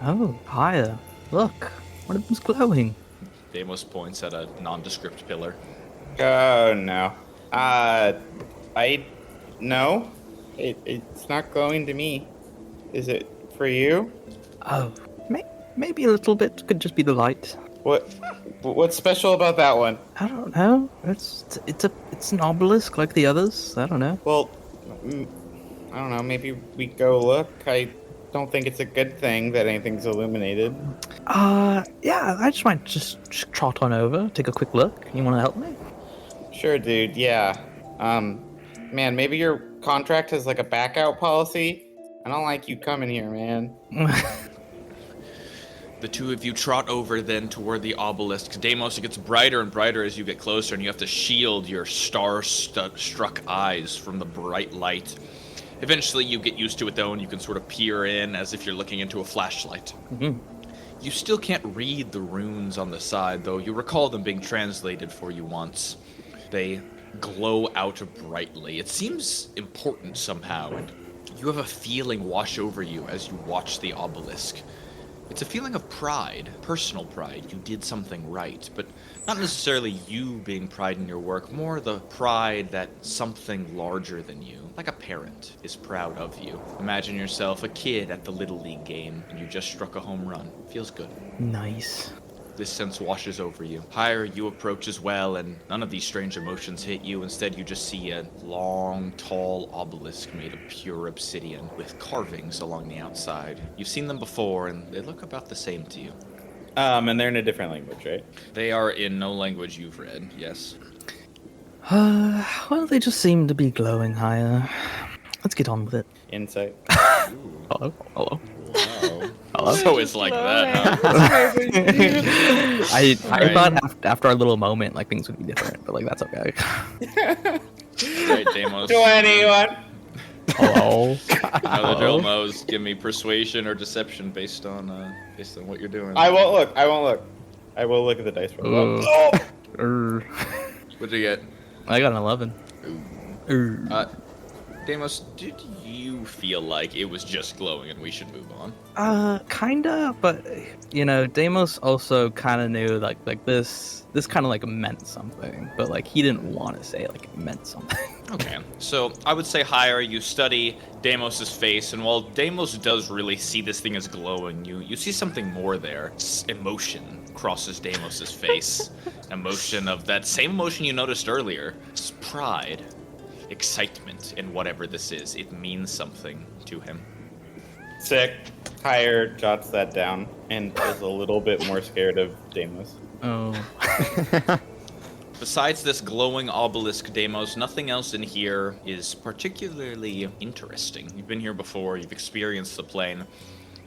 Oh, higher. Look, one of them's glowing. Deimos points at a nondescript pillar. Oh no. No. It's not glowing to me. Is it for you? Oh, maybe a little bit. Could just be the light. What's special about that one? I don't know. It's an obelisk like the others. I don't know. Well, I don't know. Maybe we go look. I don't think it's a good thing that anything's illuminated. Yeah. I just might just trot on over, take a quick look. You want to help me? Sure, dude. Yeah. Man, maybe your contract has like a back out policy. I don't like you coming here, man. The two of you trot over then toward the obelisk. Deimos, it gets brighter and brighter as you get closer, and you have to shield your star-struck eyes from the bright light. Eventually, you get used to it, though, and you can sort of peer in as if you're looking into a flashlight. Mm-hmm. You still can't read the runes on the side, though. You recall them being translated for you once. They glow out brightly. It seems important somehow, and you have a feeling wash over you as you watch the obelisk. It's a feeling of pride, personal pride. You did something right, but not necessarily you being pride in your work, more the pride that something larger than you, like a parent, is proud of you. Imagine yourself a kid at the Little League game, and you just struck a home run. Feels good. Nice. This sense washes over you. Higher, you approach as well, and none of these strange emotions hit you. Instead, you just see a long, tall obelisk made of pure obsidian with carvings along the outside. You've seen them before, and they look about the same to you. And they're in a different language, right? They are in no language you've read, yes. Well, they just seem to be glowing higher. Let's get on with it. Insight. Hello? Wow. Hello? So it's like that, huh? I Right. thought after our little moment, like, things would be different, but, like, that's okay. Right, Deimos. 21. Hello? Now the drill knows. Give me persuasion or deception based on what you're doing. I won't look. I will look at the dice roll. What'd you get? I got an 11. Deimos, did you feel like it was just glowing and we should move on? Kinda, but, you know, Deimos also kinda knew, like this kinda, like, meant something, but, like, he didn't want to say, like, it meant something. Okay, so I would say higher, you study Deimos' face, and while Deimos does really see this thing as glowing, you see something more there. Emotion crosses Deimos' face. Emotion of that same emotion you noticed earlier. It's pride. Excitement in whatever this is. It means something to him. Sick. Higher jots that down and is a little bit more scared of Deimos. Oh. Besides this glowing obelisk, Deimos, nothing else in here is particularly interesting. You've been here before, you've experienced the plane.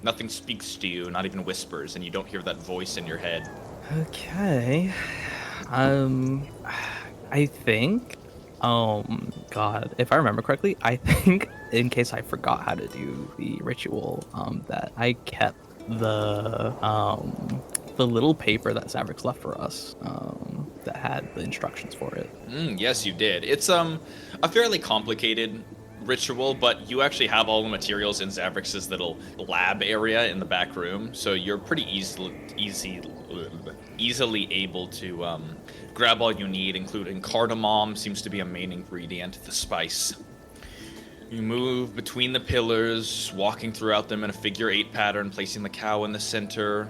Nothing speaks to you, not even whispers, and you don't hear that voice in your head. Okay. I think God, if I remember correctly, I think in case I forgot how to do the ritual, that I kept the little paper that Zavrix left for us, that had the instructions for it. Yes, you did. It's a fairly complicated ritual, but you actually have all the materials in Zavrix's little lab area in the back room, so you're pretty easily able to grab all you need, including cardamom seems to be a main ingredient, the spice. You move between the pillars, walking throughout them in a figure 8 pattern, placing the cow in the center.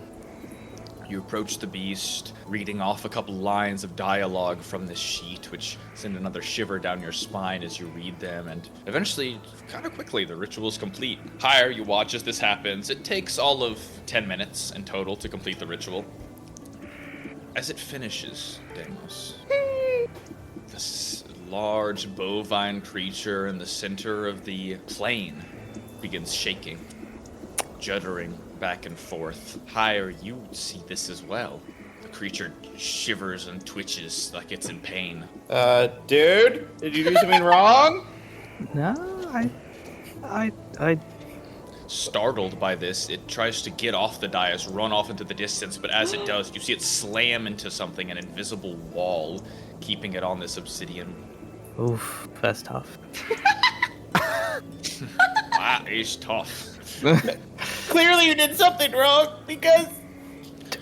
You approach the beast, reading off a couple lines of dialogue from this sheet, which send another shiver down your spine as you read them, and eventually, kind of quickly, the ritual is complete. Higher, you watch as this happens. It takes all of 10 minutes in total to complete the ritual. As it finishes, Deimos, this large bovine creature in the center of the plain begins shaking, juddering back and forth. Higher, you see this as well. The creature shivers and twitches like it's in pain. Dude, did you do something wrong? No, I Startled by this, it tries to get off the dais, run off into the distance, but as it does, you see it slam into something, an invisible wall, keeping it on this obsidian. Oof, that's tough. That is tough. Clearly you did something wrong, because...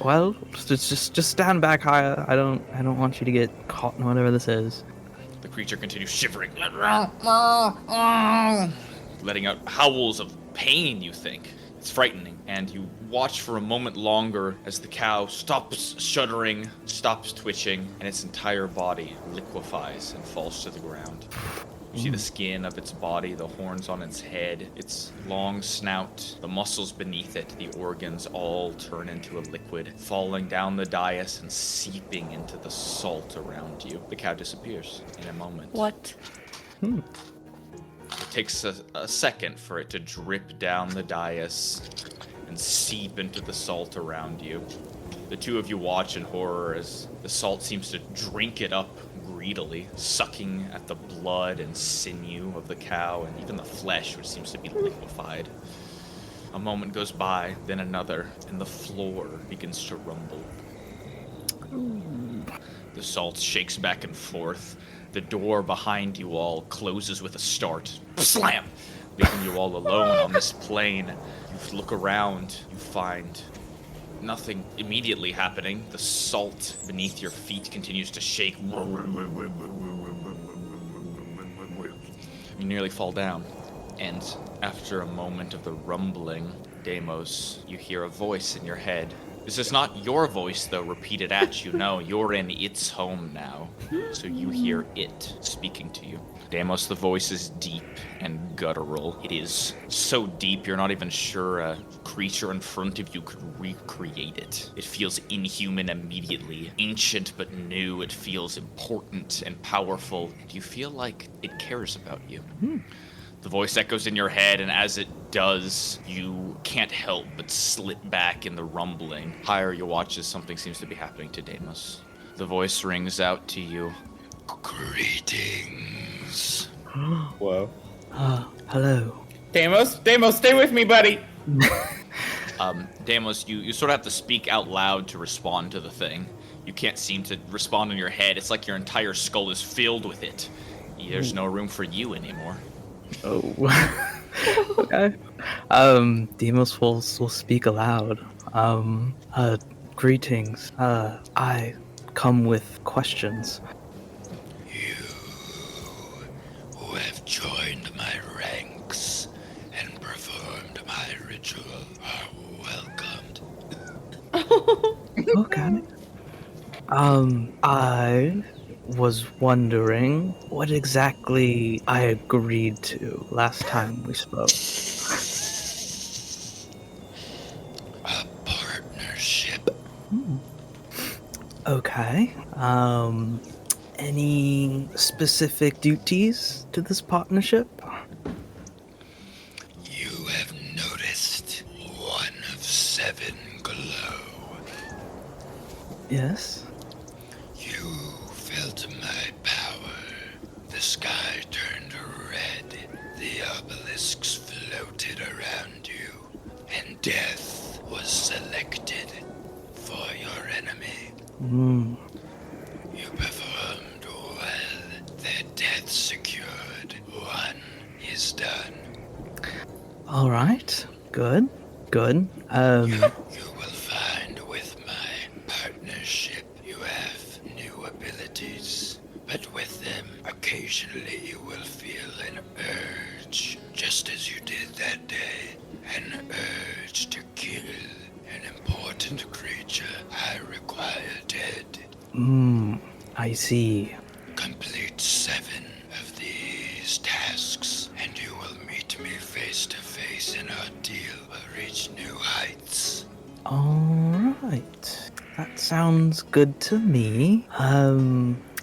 Well, just stand back higher. I don't want you to get caught in whatever this is. The creature continues shivering, letting out howls of pain, you think. It's frightening, and you watch for a moment longer as the cow stops shuddering, stops twitching, and its entire body liquefies and falls to the ground. You see the skin of its body, the horns on its head, its long snout, the muscles beneath it, the organs all turn into a liquid, falling down the dais and seeping into the salt around you. The cow disappears in a moment. What? It takes a second for it to drip down the dais and seep into the salt around you. The two of you watch in horror as the salt seems to drink it up greedily, sucking at the blood and sinew of the cow and even the flesh, which seems to be liquefied. A moment goes by, then another, and the floor begins to rumble. The salt shakes back and forth. The door behind you all closes with a start. Slam! Leaving you all alone on this plain. You look around, you find nothing immediately happening. The salt beneath your feet continues to shake. You nearly fall down. And after a moment of the rumbling, Deimos, you hear a voice in your head. This is not your voice, though, repeated at you. No, you're in its home now. So you hear it speaking to you. Deimos, the voice is deep and guttural. It is so deep you're not even sure a creature in front of you could recreate it. It feels inhuman immediately, ancient but new. It feels important and powerful, and you feel like it cares about you. The voice echoes in your head, and as it does, you can't help but slip back in the rumbling. Higher you watch as something seems to be happening to Deimos. The voice rings out to you. Greetings. Whoa. Hello. Deimos, stay with me, buddy! Deimos, you sort of have to speak out loud to respond to the thing. You can't seem to respond in your head. It's like your entire skull is filled with it. There's no room for you anymore. Oh. Okay. Deimos will speak aloud. Greetings. I come with questions. You who have joined my ranks and performed my ritual are welcomed. Okay. I was wondering what exactly I agreed to last time we spoke. A partnership. Okay. Any specific duties to this partnership? You have noticed one of 7 glow. Yes. You felt my power. The sky turned red, the obelisks floated around you, and death was selected for your enemy. You performed well. Their death secured. One is done. All right. Good. Good. You will find with my partnership you have new abilities, but with them, occasionally you will feel an urge, just as you did that day, an urge to kill an important creature I require dead. I see. Complete 7 of these tasks, and you will meet me face to face, and our deal will reach new heights. All right. That sounds good to me.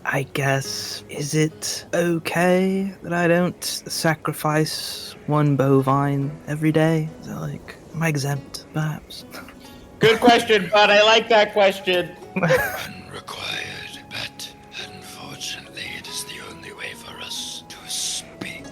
I guess, is it okay that I don't sacrifice one bovine every day? Is that like, am I exempt, perhaps? Good question, bud. I like that question. Unrequired, but unfortunately it is the only way for us to speak.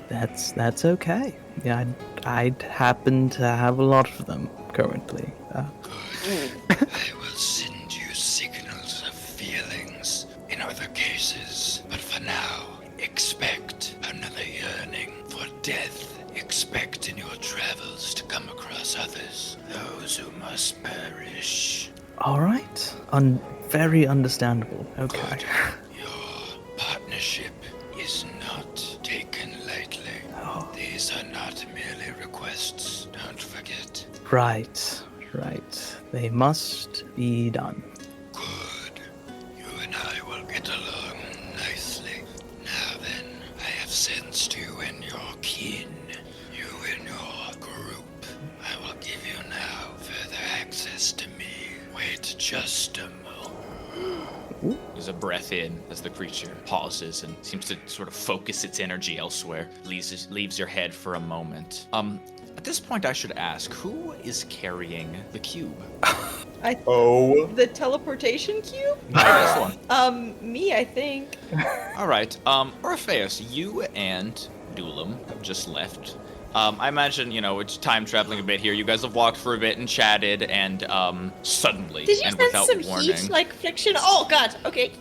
That's okay. Yeah, I'd happen to have a lot of them currently. Good. I will send you signals of feelings in other cases, but for now, expect another yearning for death. Expect in your travels to come across others, those who must perish. All right. Very understandable. Okay. Good. Your partnership is not taken lightly. These are not merely requests, don't forget. Right. They must be done. Good. You and I will get along nicely. Now then, I have sensed you and your kin. You and your group. I will give you now further access to me. Wait just a moment. There's a breath in as the creature pauses and seems to sort of focus its energy elsewhere. Leaves your head for a moment. At this point, I should ask, who is carrying the cube? The teleportation cube? This one. Me, I think. All right. Orpheus, you and Dulam have just left. I imagine, it's time traveling a bit here. You guys have walked for a bit and chatted, and suddenly, Did you and sense without some warning, heat, like friction? Oh god. Okay.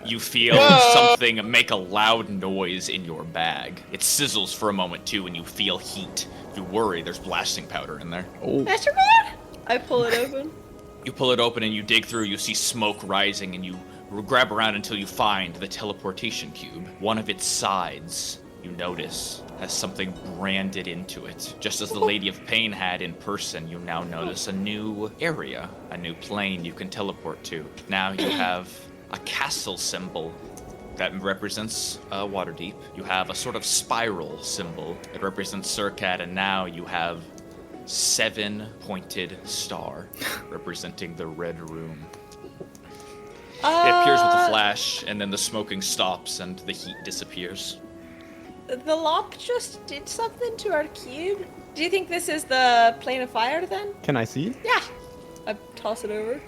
you feel something make a loud noise in your bag. It sizzles for a moment too, and you feel heat. If you worry, there's blasting powder in there. Mastermind? I pull it open. You pull it open and you dig through. You see smoke rising, and you grab around until you find the teleportation cube. One of its sides, you notice, has something branded into it. Just as the Lady of Pain had in person, you now notice a new area, a new plane you can teleport to. Now you have a castle symbol that represents Waterdeep. You have a sort of spiral symbol that represents Surkat, and now you have 7-pointed star representing the Red Room. It appears with a flash, and then the smoking stops and the heat disappears. The lock just did something to our cube. Do you think this is the plane of fire then? Can I see? Yeah. I toss it over.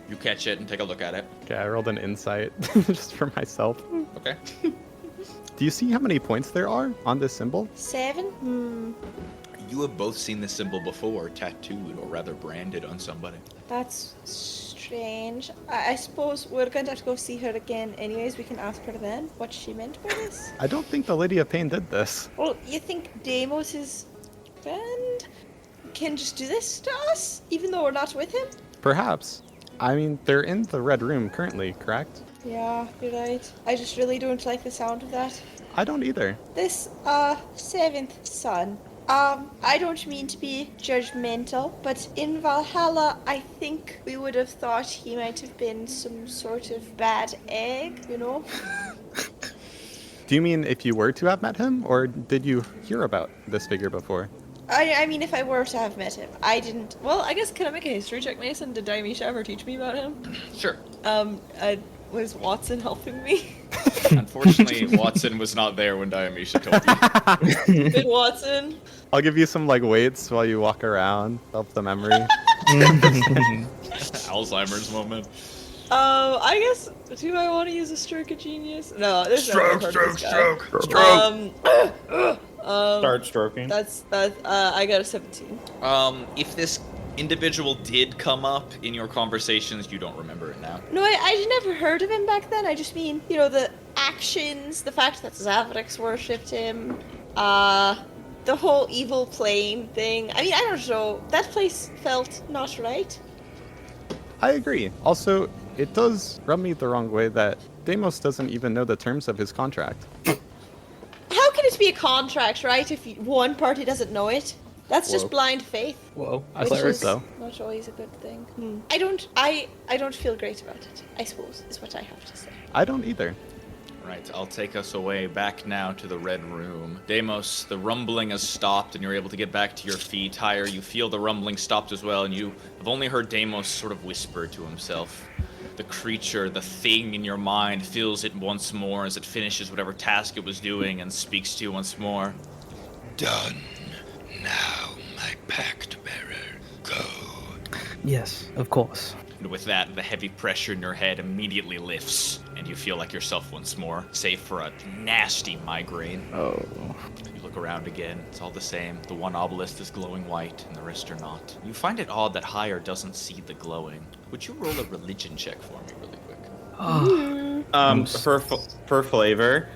You catch it and take a look at it. Okay, I rolled an insight just for myself. Okay. Do you see how many points there are on this symbol? 7? You have both seen this symbol before, tattooed, or rather branded on somebody. That's strange. I suppose we're going to have to go see her again anyways. We can ask her then what she meant by this. I don't think the Lady of Pain did this. Well, you think Deimos' friend can just do this to us, even though we're not with him? Perhaps. I mean, they're in the Red Room currently, correct? Yeah, you're right. I just really don't like the sound of that. I don't either. This, 7th son. I don't mean to be judgmental, but in Valhalla, I think we would have thought he might have been some sort of bad egg, you know? Do you mean if you were to have met him, or did you hear about this figure before? I mean, if I were to have met him. I didn't. Well, I guess, can I make a history check, Mason? Did Diamisha ever teach me about him? Sure. Was Watson helping me? Unfortunately, Watson was not there when Diamisha told you. Good Watson. I'll give you some, weights while you walk around, help the memory. Alzheimer's moment. I guess, do I want to use a stroke of genius? No, there's Stroke, no stroke, stroke. stroke. Start stroking. That's I got a 17. If this individual did come up in your conversations, you don't remember it now. No, I never heard of him back then. I just mean, the actions, the fact that Zavrix worshipped him, the whole evil plane thing. I mean, I don't know. That place felt not right. I agree. Also, it does rub me the wrong way that Deimos doesn't even know the terms of his contract. How can it be a contract, right, if one party doesn't know it? That's Whoa. just blind faith. Whoa, I Which thought is so. not always a good thing. I don't feel great about it, I suppose, is what I have to say. I don't either. Right, I'll take us away back now to the Red Room. Deimos, the rumbling has stopped and you're able to get back to your feet. Higher, you feel the rumbling stopped as well, and you have only heard Deimos sort of whisper to himself. The creature, the thing in your mind, feels it once more as it finishes whatever task it was doing and speaks to you once more. Done. Now, my pact bearer, go. Yes, of course. And with that, the heavy pressure in your head immediately lifts, and you feel like yourself once more, save for a nasty migraine. Oh. You look around again, it's all the same. The one obelisk is glowing white, and the rest are not. You find it odd that Higher doesn't see the glowing. Would you roll a religion check for me really quick? For flavor,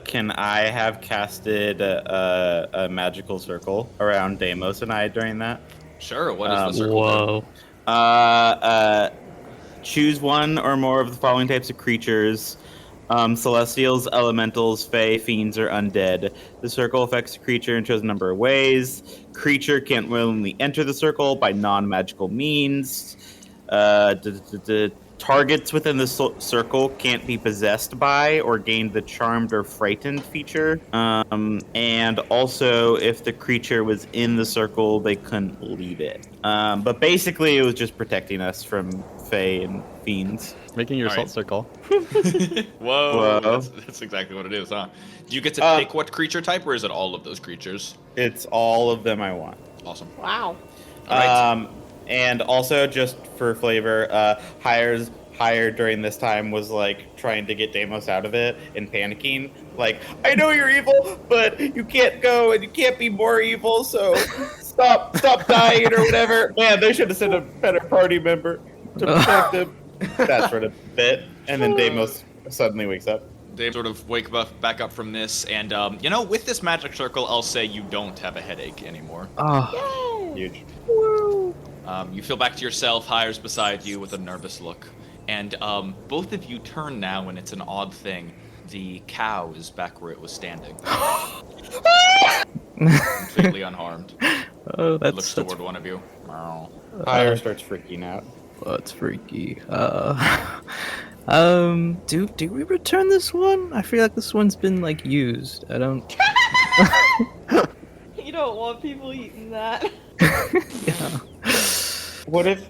can I have casted a magical circle around Deimos and I during that? Sure, what is the circle? Whoa. Choose one or more of the following types of creatures. Celestials, elementals, fae, fiends, or undead. The circle affects the creature in a chosen number of ways. Creature can't willingly enter the circle by non-magical means. Targets within the circle can't be possessed by or gain the charmed or frightened feature. And also, if the creature was in the circle, they couldn't leave it. But basically, it was just protecting us from fae and fiends. Making your All salt right. circle. Whoa, Whoa. that's exactly what it is, huh? Do you get to pick what creature type, or is it all of those creatures? It's all of them I want. Awesome. Wow. All right. And also, just for flavor, Higher during this time was like trying to get Deimos out of it and panicking. Like, I know you're evil, but you can't go and you can't be more evil, so stop dying or whatever. Man, they should have sent a better party member to protect him. That sort of bit. And then Deimos suddenly wakes up. They sort of wake back up from this, and with this magic circle, I'll say you don't have a headache anymore. Oh. Huge. You feel back to yourself. Hire's beside you with a nervous look, and both of you turn now, and it's an odd thing. The cow is back where it was standing, completely unharmed. Oh, It looks that's toward one of you. Meow. Higher starts freaking out. that's freaky. Do we return this one? I feel like this one's been like used. I don't. You don't want people eating that. Yeah. What if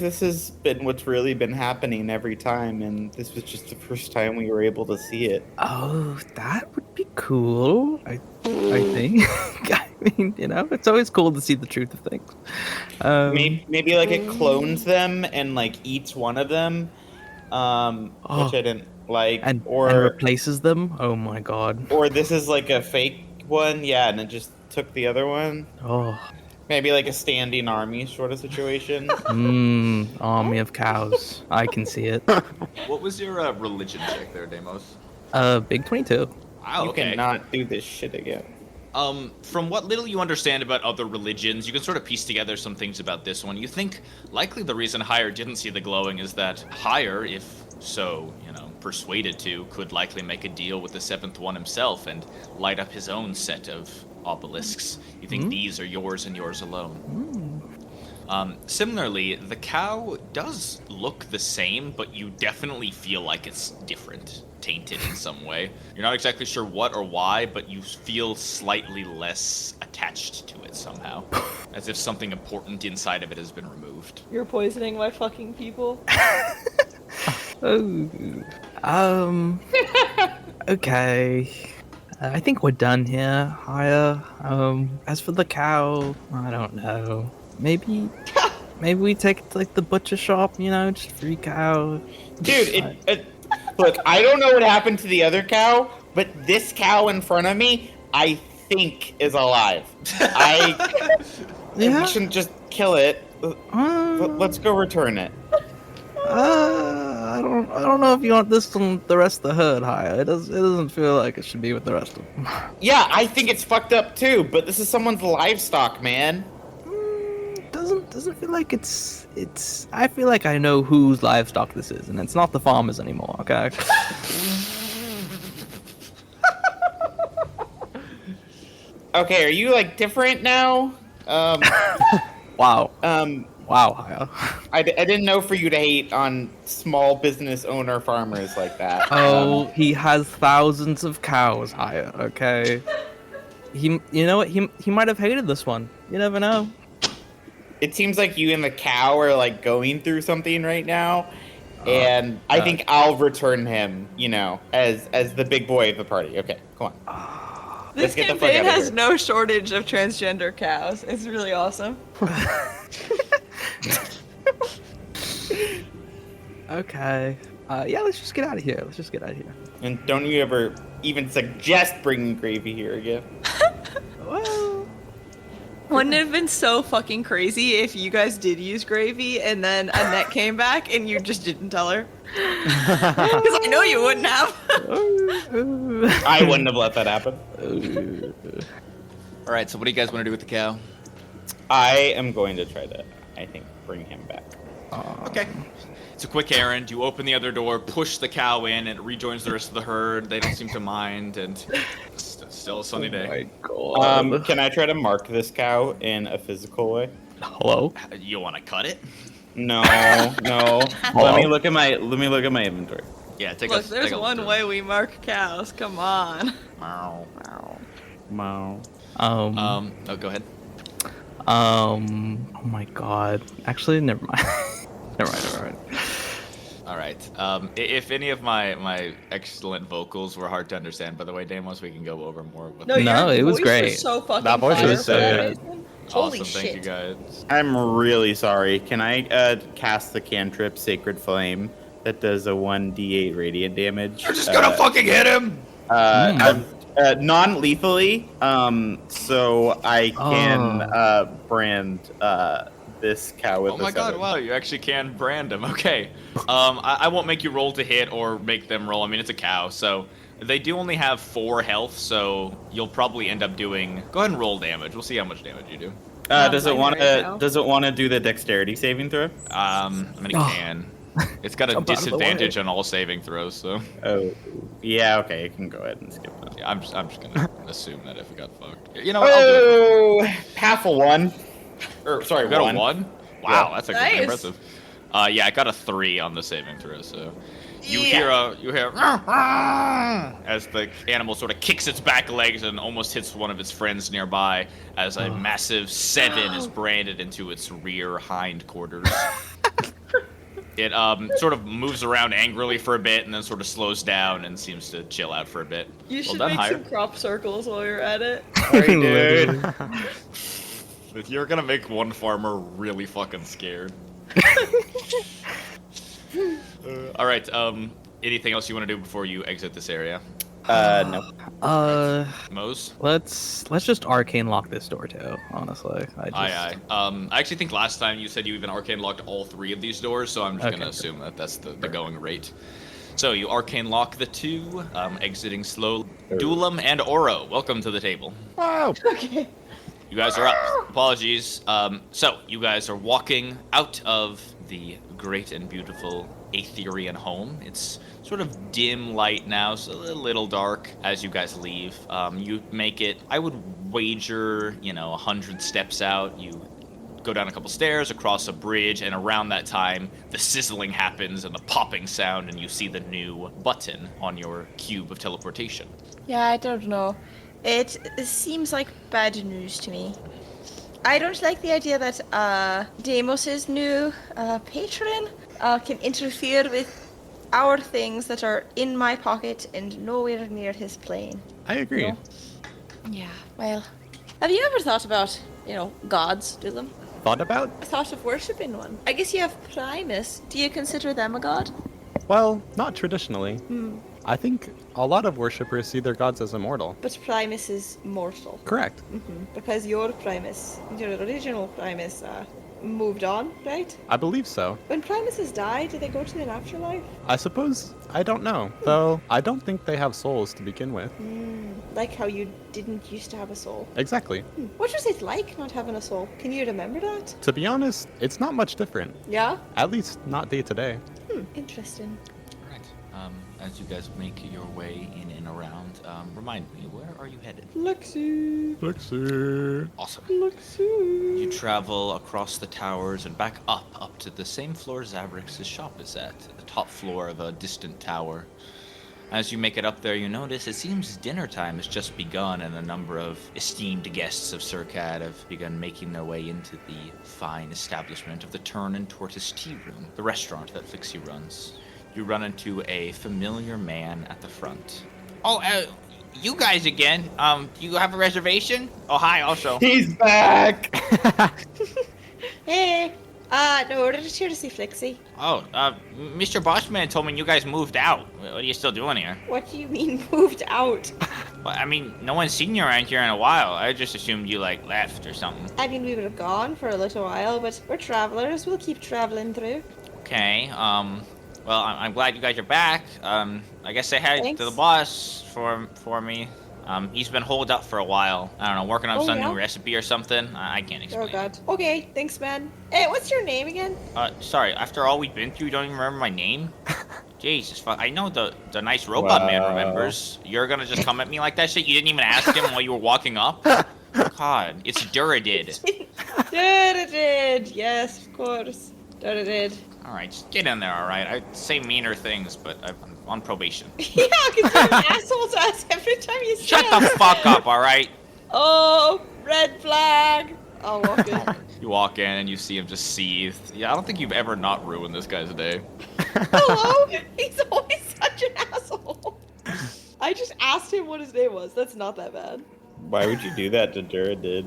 this has been what's really been happening every time, and this was just the first time we were able to see it? Oh, that would be cool. I think. I mean, it's always cool to see the truth of things. Maybe like it clones them and like eats one of them, which I didn't like, and or replaces them. Oh my god. or this is like a fake one, yeah, and it just took the other one. Oh. Maybe like a standing army sort of situation. Army of cows. I can see it. What was your religion check there, Deimos? Big 22. Wow, You okay. cannot do this shit again. From what little you understand about other religions, you can sort of piece together some things about this one. You think likely the reason Higher didn't see the glowing is that Higher, if so, persuaded to, could likely make a deal with the seventh one himself and light up his own set of obelisks. You think these are yours and yours alone. Similarly, the cow does look the same, but you definitely feel like it's different, tainted in some way. You're not exactly sure what or why, but you feel slightly less attached to it somehow, as if something important inside of it has been removed. You're poisoning my fucking people. Oh. Okay. I think we're done here, Higher. As for the cow, I don't know. Maybe maybe we take it to like the butcher shop, just freak out. Dude, look, I don't know what happened to the other cow, but this cow in front of me, I think is alive. We shouldn't just kill it. Let's go return it. I don't know if you want this from the rest of the herd, Haya. It doesn't feel like it should be with the rest of them. Yeah, I think it's fucked up too, but this is someone's livestock, man. Doesn't feel like it's. I feel like I know whose livestock this is, and it's not the farmers anymore. Okay. Okay, are you like different now? Wow. Wow, Haya. I didn't know for you to hate on small business owner farmers like that. Oh, he has thousands of cows, Haya. Okay. You know what? He might have hated this one. You never know. It seems like you and the cow are like going through something right now, and I think I'll return him. As the big boy of the party. Okay, come on. This get the fuck campaign outta has here. no shortage of transgender cows. It's really awesome. Okay. Yeah, let's just get out of here. And don't you ever even suggest bringing gravy here again? Well, Wouldn't it have been so fucking crazy if you guys did use gravy and then Annette came back and you just didn't tell her? Because I know you wouldn't have. I wouldn't have let that happen. All right, so what do you guys want to do with the cow? I am going to try to, I think, bring him back. Okay. It's a quick errand. You open the other door, push the cow in, and it rejoins the rest of the herd. They don't seem to mind, and it's still a sunny day. God. Can I try to mark this cow in a physical way? Hello? You want to cut it? No. Let me look at my inventory. Yeah, take Look, a there's take a look one through. way we mark cows. Come on. Meow. Wow. Oh, go ahead. Oh my God. Actually, never mind. Never mind. All right. If any of my excellent vocals were hard to understand, by the way, Deimos, we can go over more with No, your it was voice great. so fucking That voice fire was for so some good. reason. Holy Awesome, shit. thank you guys. I'm really sorry. Can I cast the cantrip Sacred Flame that does a 1d8 radiant damage? You're just gonna fucking hit him! Non-lethally, so I can brand this cow with Oh my god, wow, you actually can brand him. Okay. I won't make you roll to hit or make them roll. I mean, it's a cow, so they do only have 4 health, so you'll probably end up doing... Go ahead and roll damage. We'll see how much damage you do. Does it want binary to? cow. Does it want to do the dexterity saving throw? I mean, it can. It's got a Jump out of the disadvantage way. on all saving throws, so... Oh, yeah. Okay, you can go ahead and skip that. Yeah, I'm just gonna assume that if it got fucked. You know what, I'll do it. Oh, half a 1. Or sorry, You got 1. a 1? Wow, Yeah. that's actually Nice. impressive. Yeah, I got a 3 on the saving throw, so... You Yeah. hear as the animal sort of kicks its back legs and almost hits one of its friends nearby as a massive 7 is branded into its rear hindquarters. It sort of moves around angrily for a bit and then sort of slows down and seems to chill out for a bit. You should done, make Hire. some crop circles while you're at it. Sorry, dude. You're gonna make one farmer really fucking scared. All right. Anything else you want to do before you exit this area? No. Mose? Let's just arcane lock this door too. Honestly, Aye. I actually think last time you said you even arcane locked all 3 of these doors, so I'm just Okay, gonna assume that that's the going rate. So you arcane lock the 2, exiting slowly. Dulam and Oro, welcome to the table. Wow. Okay. You guys are up. Apologies. So you guys are walking out of the great and beautiful Aetherian home. It's sort of dim light now, so a little dark as you guys leave. You make it, I would wager, 100 steps out. You go down a couple stairs, across a bridge, and around that time, the sizzling happens and the popping sound, and you see the new button on your cube of teleportation. Yeah, I don't know. It seems like bad news to me. I don't like the idea that Deimos' new patron can interfere with our things that are in my pocket and nowhere near his plane. I agree. Yeah, well, have you ever thought about, gods, do them? thought about. I thought of worshipping one. I guess you have Primus. Do you consider them a god? Well, not traditionally. I think a lot of worshippers see their gods as immortal. But Primus is mortal. Correct. Because your Primus, your original Primus, moved on, right? I believe so. When Primuses die, do they go to the afterlife? I suppose, I don't know. Though, I don't think they have souls to begin with. Like how you didn't used to have a soul. Exactly. What was it like not having a soul? Can you remember that? To be honest, it's not much different. Yeah? At least not day to day. Interesting. Right. As you guys make your way in and around, remind me, where are you headed? Lexi. Awesome. Lexi. You travel across the towers and back up to the same floor Zabrix's shop is at the top floor of a distant tower. As you make it up there, you notice it seems dinner time has just begun, and a number of esteemed guests of Circad have begun making their way into the fine establishment of the Turn and Tortoise Tea Room, the restaurant that Flixie runs. You run into a familiar man at the front. Oh, you guys again. Do you have a reservation? Oh, hi, also. He's back! Hey. No, we're just here to see Flixie. Oh, Mr. Bossman told me you guys moved out. What are you still doing here? What do you mean moved out? Well, I mean, no one's seen you around here in a while. I just assumed you, like, left or something. I mean, we would have gone for a little while, but we're travelers. We'll keep traveling through. Okay, well, I'm glad you guys are back. I guess say hi Thanks. to the boss for me. He's been holed up for a while. I don't know, working on some new recipe or something. I can't explain. Oh, God. Okay, thanks, man. Hey, what's your name again? Sorry, after all we've been through, you don't even remember my name? Jesus, fuck. I know the nice robot man remembers. You're gonna just come at me like that shit? You didn't even ask him while you were walking up? God, it's Duradid. Duradid. Yes, of course. Duradid. Alright, just get in there, alright? I say meaner things, but I'm on probation. Yeah, because you're an asshole to us every time you say Shut the fuck up, alright? Oh, red flag. I'll walk in. You walk in and you see him just seethe. Yeah, I don't think you've ever not ruined this guy's day. Hello? He's always such an asshole. I just asked him what his name was. That's not that bad. Why would you do that to Duradid?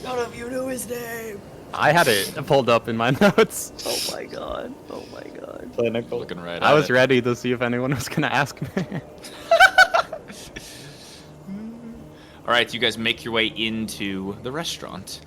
None of you knew his name. I had it pulled up in my notes. Oh my god. Oh my god. Clinical. Looking right I at was it. ready to see if anyone was gonna ask me. Alright, you guys make your way into the restaurant.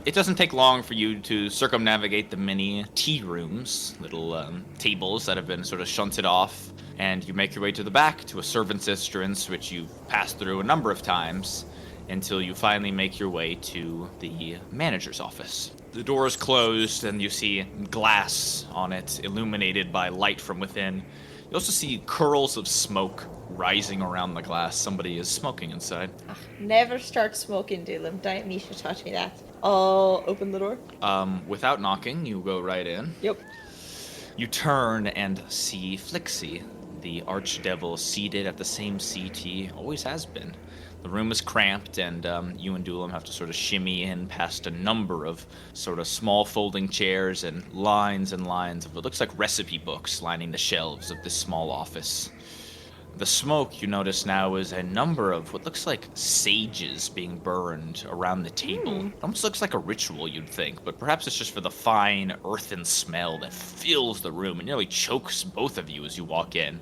It doesn't take long for you to circumnavigate the many tea rooms, little tables that have been sort of shunted off, and you make your way to the back to a servant's entrance, which you've passed through a number of times, until you finally make your way to the manager's office. The door is closed, and you see glass on it, illuminated by light from within. You also see curls of smoke rising around the glass. Somebody is smoking inside. Never start smoking, Dylan. Don't need to touch me that. I'll open the door. Without knocking, you go right in. Yep. You turn and see Flixie, the archdevil, seated at the same seat he always has been. The room is cramped, and you and Dulam have to sort of shimmy in past a number of sort of small folding chairs and lines of what looks like recipe books lining the shelves of this small office. The smoke, you notice now, is a number of what looks like sages being burned around the table. It almost looks like a ritual, you'd think, but perhaps it's just for the fine earthen smell that fills the room and nearly chokes both of you as you walk in.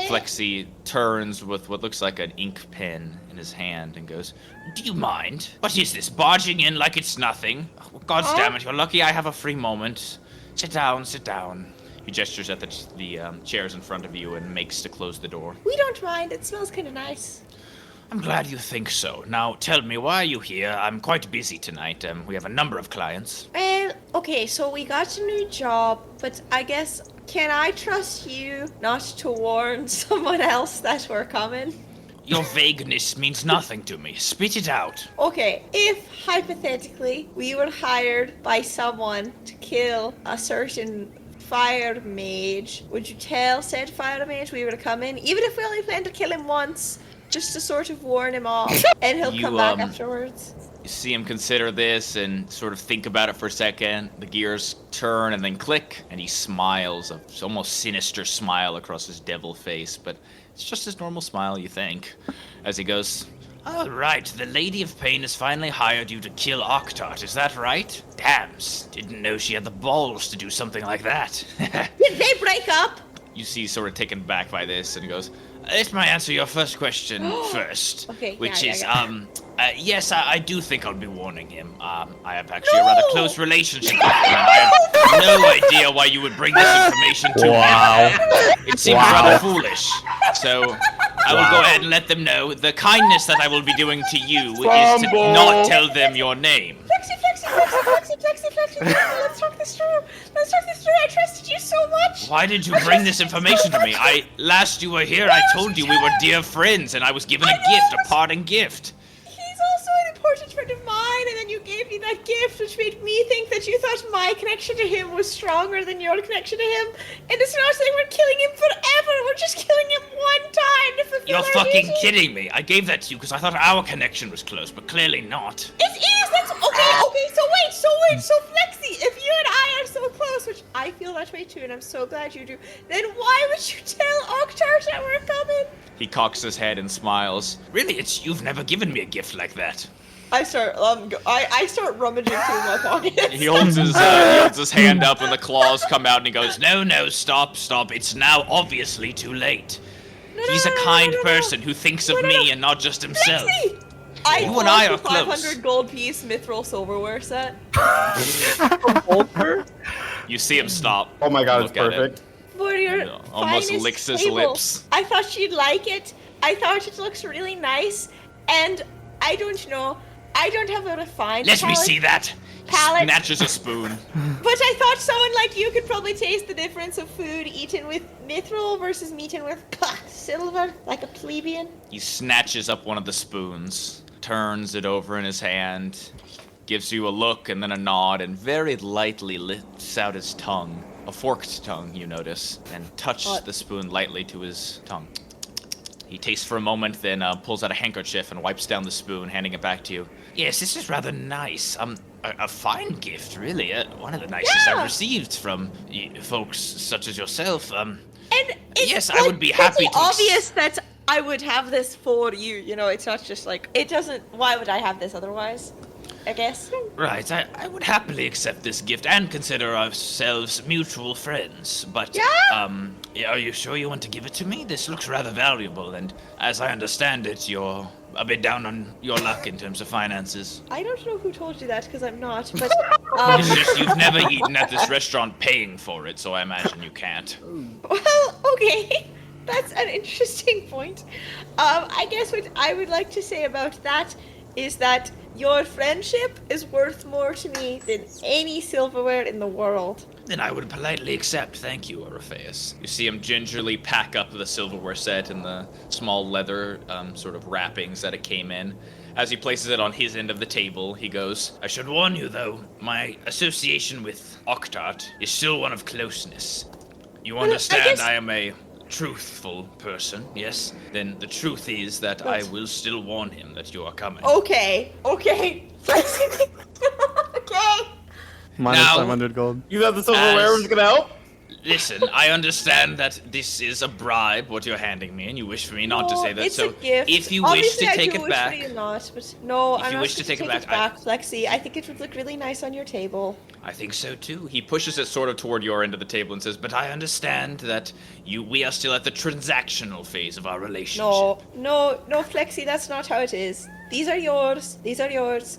Flexi turns with what looks like an ink pen in his hand and goes, "Do you mind? What is this, barging in like it's nothing? Oh, God damn it, you're lucky I have a free moment. Sit down, sit down." He gestures at the chairs in front of you and makes to close the door. We don't mind. It smells kind of nice. I'm glad you think so. Now, tell me, why are you here? I'm quite busy tonight. We have a number of clients. Well, okay, so we got a new job, but I guess, can I trust you not to warn someone else that we're coming? Your vagueness means nothing to me. Spit it out. Okay, if hypothetically we were hired by someone to kill a certain fire mage, would you tell said fire mage we were to come in, even if we only plan to kill him once, just to sort of warn him off, and he'll come back afterwards? You see him consider this and sort of think about it for a second. The gears turn and then click, and he smiles, a almost sinister smile across his devil face, but it's just his normal smile, you think, as he goes, All right, the Lady of Pain has finally hired you to kill Octart, is that right? Damn, didn't know she had the balls to do something like that. Did they break up? You see sort of taken back by this, and he goes, let me answer your first question first. Okay, which yeah, is, yeah. yes, I do think I'll be warning him. I have actually a rather close relationship with him, and I have no idea why you would bring this information to me. It seems rather foolish. So, I will go ahead and let them know the kindness that I will be doing to you is to not tell them your name. Flexi, let's talk this through. I trusted you so much. Why did you bring this information to me? Last you were here, I told you we were dear friends, and I was given a gift, a parting gift. He's also an important friend of mine, and then you gave me that gift, which made me think that you thought my connection to him was stronger than your connection to him. And it's not saying we're killing him forever. We're just killing him one time to fulfill You're our fucking duty. kidding me. I gave that to you because I thought our connection was close, but clearly not. It is. That's okay. So Flexi, if you and I are so close, which I feel that way too, and I'm so glad you do, then why would you tell Octart that we're coming? He cocks his head and smiles. Really, you've never given me a gift like that. I start rummaging through my pockets. He holds his hand up and the claws come out and he goes, no, stop. It's now obviously too late. He's a kind person who thinks of me and not just himself. Flexi! You and I are a close. 500 gold piece mithril silverware set. You see him stop. Oh my god, Look it's at it. perfect. For your Almost finest licks his table. lips. I thought you'd like it. I thought it looks really nice. And I don't know. I don't have a refined Let me palate. see that. Palate. Snatches a spoon. But I thought someone like you could probably taste the difference of food eaten with mithril versus eaten with silver, like a plebeian. He snatches up one of the spoons, turns it over in his hand, gives you a look and then a nod, and very lightly lifts out his tongue. A forked tongue, you notice, and touches the spoon lightly to his tongue. He tastes for a moment, then pulls out a handkerchief and wipes down the spoon, handing it back to you. Yes, this is rather nice. A fine gift, really. One of the nicest I've received from folks such as yourself. And it's yes, I would be happy to. obvious that I would have this for you. You know, it's not just like it doesn't. Why would I have this otherwise? I guess. Right, I would happily accept this gift and consider ourselves mutual friends. But are you sure you want to give it to me? This looks rather valuable, and as I understand it, you're a bit down on your luck in terms of finances. I don't know who told you that because I'm not. But It's just you've never eaten at this restaurant paying for it, so I imagine you can't. well, okay. That's an interesting point. I guess what I would like to say about that is that your friendship is worth more to me than any silverware in the world. Then I would politely accept, thank you, Orpheus. You see him gingerly pack up the silverware set in the small leather sort of wrappings that it came in. As he places it on his end of the table, he goes, I should warn you, though, my association with Octart is still one of closeness. You understand I am a truthful person, yes? Then the truth is that I will still warn him that you are coming. Okay. Okay. Minus Now- 500 gold. You thought the silverware was gonna help? Listen, I understand that this is a bribe, what you're handing me, and you wish for me not to say that. It's So a gift. if you Obviously, wish to take I do it wish back, for you not, but no, If I'm you not wish to going take it back, Flexi. I think it would look really nice on your table. I think so too. He pushes it sort of toward your end of the table and says, but I understand that we are still at the transactional phase of our relationship. No, Flexi, that's not how it is. These are yours.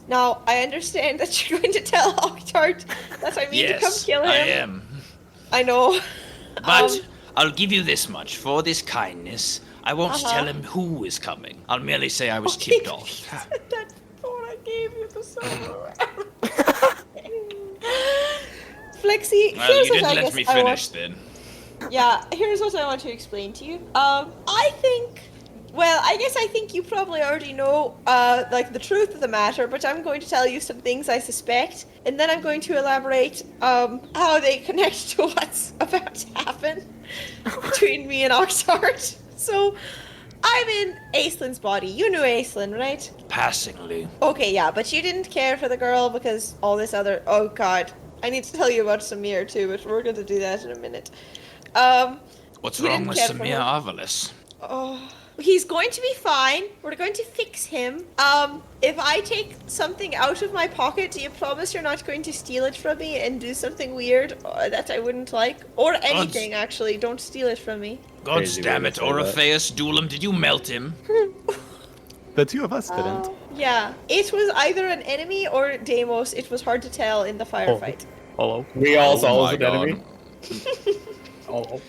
Now, I understand that you're going to tell Octart that I mean to come Yes, kill him. I am. I know. But I'll give you this much. For this kindness, I won't tell him who is coming. I'll merely say I was tipped off. Said that before I gave you the silverware. Flexi, Well, here's you what didn't I let guess me I want. finish then. Yeah, here's what I want to explain to you. I guess I think you probably already know, like, the truth of the matter, but I'm going to tell you some things I suspect, and then I'm going to elaborate, how they connect to what's about to happen between me and Oxart. So, I'm in Aislin's body. You knew Aislinn, right? Passingly. Okay, yeah, but you didn't care for the girl because all this other... Oh, God. I need to tell you about Samir, too, but we're going to do that in a minute. What's You wrong didn't with care for Samir her. Arvalis? Oh, He's going to be fine. We're going to fix him. If I take something out of my pocket, do you promise you're not going to steal it from me and do something weird that I wouldn't like? Or anything, actually. Don't steal it from me. God Crazy damn way it, to say that. Orpheus, Duelam, did you melt him? The two of us didn't. Yeah. It was either an enemy or Deimos. It was hard to tell in the firefight. Hello. We all Oh saw my an enemy. Oh.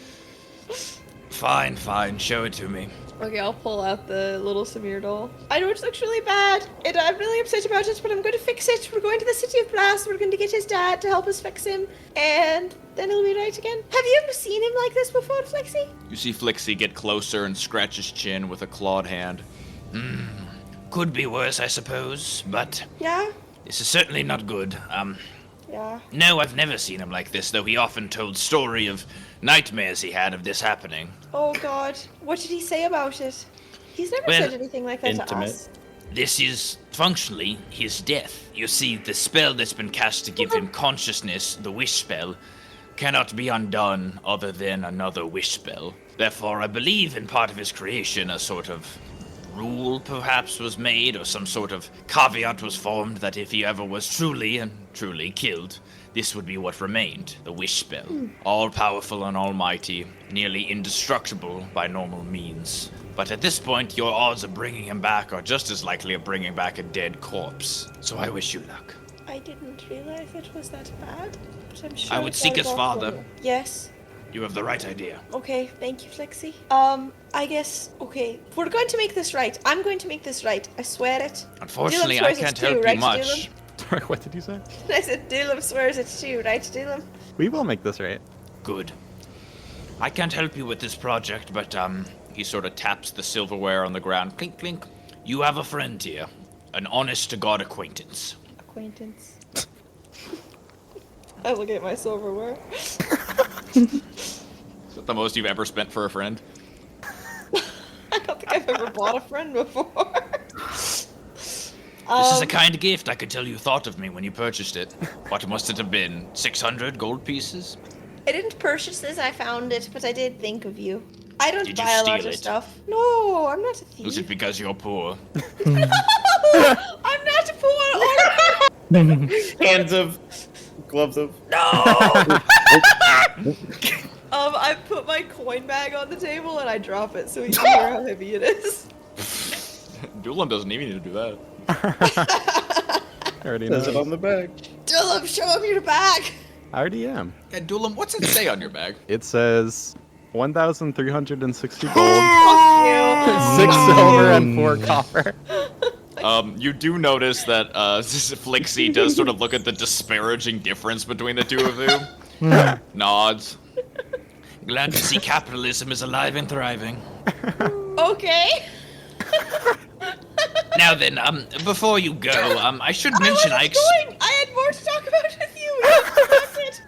Fine, show it to me. Okay, I'll pull out the little Samir doll. I know it looks really bad, and I'm really upset about it, but I'm going to fix it. We're going to the City of Brass. We're going to get his dad to help us fix him, and then it'll be right again. Have you ever seen him like this before, Flexi? You see Flixie get closer and scratch his chin with a clawed hand. Could be worse, I suppose, but Yeah? this is certainly not good. Yeah. No, I've never seen him like this, though he often told story of nightmares he had of this happening. Oh, God. What did he say about it? He's never Well, said anything like that to intimate. us. This is functionally his death. You see, the spell that's been cast to give him consciousness, the wish spell, cannot be undone other than another wish spell. Therefore, I believe in part of his creation a sort of rule perhaps was made, or some sort of caveat was formed that if he ever was truly killed, this would be what remained, the wish spell. All-powerful and almighty, nearly indestructible by normal means. But at this point, your odds of bringing him back are just as likely of bringing back a dead corpse. So I wish you luck. I didn't realize it was that bad, but I'm sure I would it's seek all his about father. Paul. Yes. You have the right idea. Okay, thank you, Flexi. I guess, okay, we're going to make this right. I'm going to make this right. I swear it. Unfortunately, Dylan I swears can't it's two, help you right, much. Sorry, what did you say? Dylan? I said Dylan swears it's two, right, Dylan? We will make this right. Good. I can't help you with this project, but, he sort of taps the silverware on the ground. Clink, clink. You have a friend here. An honest-to-God acquaintance. Acquaintance. I look at my silverware. Is that the most you've ever spent for a friend? I don't think I've ever bought a friend before. This is a kind gift. I could tell you thought of me when you purchased it. What must it have been? 600 gold pieces? I didn't purchase this, I found it, but I did think of you. I don't Did you buy a lot steal of it? stuff. No, I'm not a thief. Was it because you're poor? I'm not a poor Hands of, gloves of. I put my coin bag on the table and I drop it so you can hear how heavy it is. Duelam doesn't even need to do that. I already know. Says it on the bag. Dylan, show him your bag. I already am. Yeah, Duelam, what's it say on your bag? It says 1,360 gold, Fuck you. 6 silver, and 4 copper. You do notice that Flixie does sort of look at the disparaging difference between the two of you. Nods. Glad to see capitalism is alive and thriving. Okay. Now then, before you go, I should I mention wasn't going. I had more to talk about with you.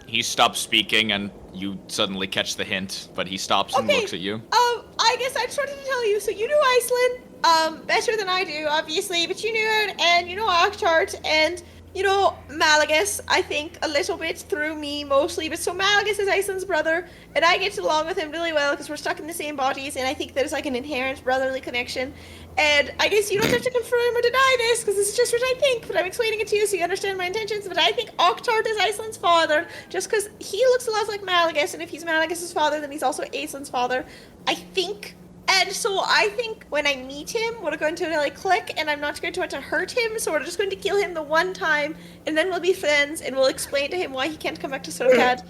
He stops speaking, and you suddenly catch the hint, but he stops and Okay. looks at you. I guess I just wanted to tell you. So you knew Iceland, better than I do, obviously, but you knew it, and you know Octart, and you know Malagus. I think a little bit through me mostly, but so Malagus is Iceland's brother, and I get along with him really well because we're stuck in the same bodies, and I think there's like an inherent brotherly connection. And I guess you don't have to confirm or deny this because this is just what I think, but I'm explaining it to you so you understand my intentions. But I think Octart is Iceland's father just because he looks a lot like Malagus, and if he's Malagus's father, then he's also Iceland's father. I think. And so I think when I meet him, we're going to really click, and I'm not going to want to hurt him, so we're just going to kill him the one time, and then we'll be friends, and we'll explain to him why he can't come back to Surkad,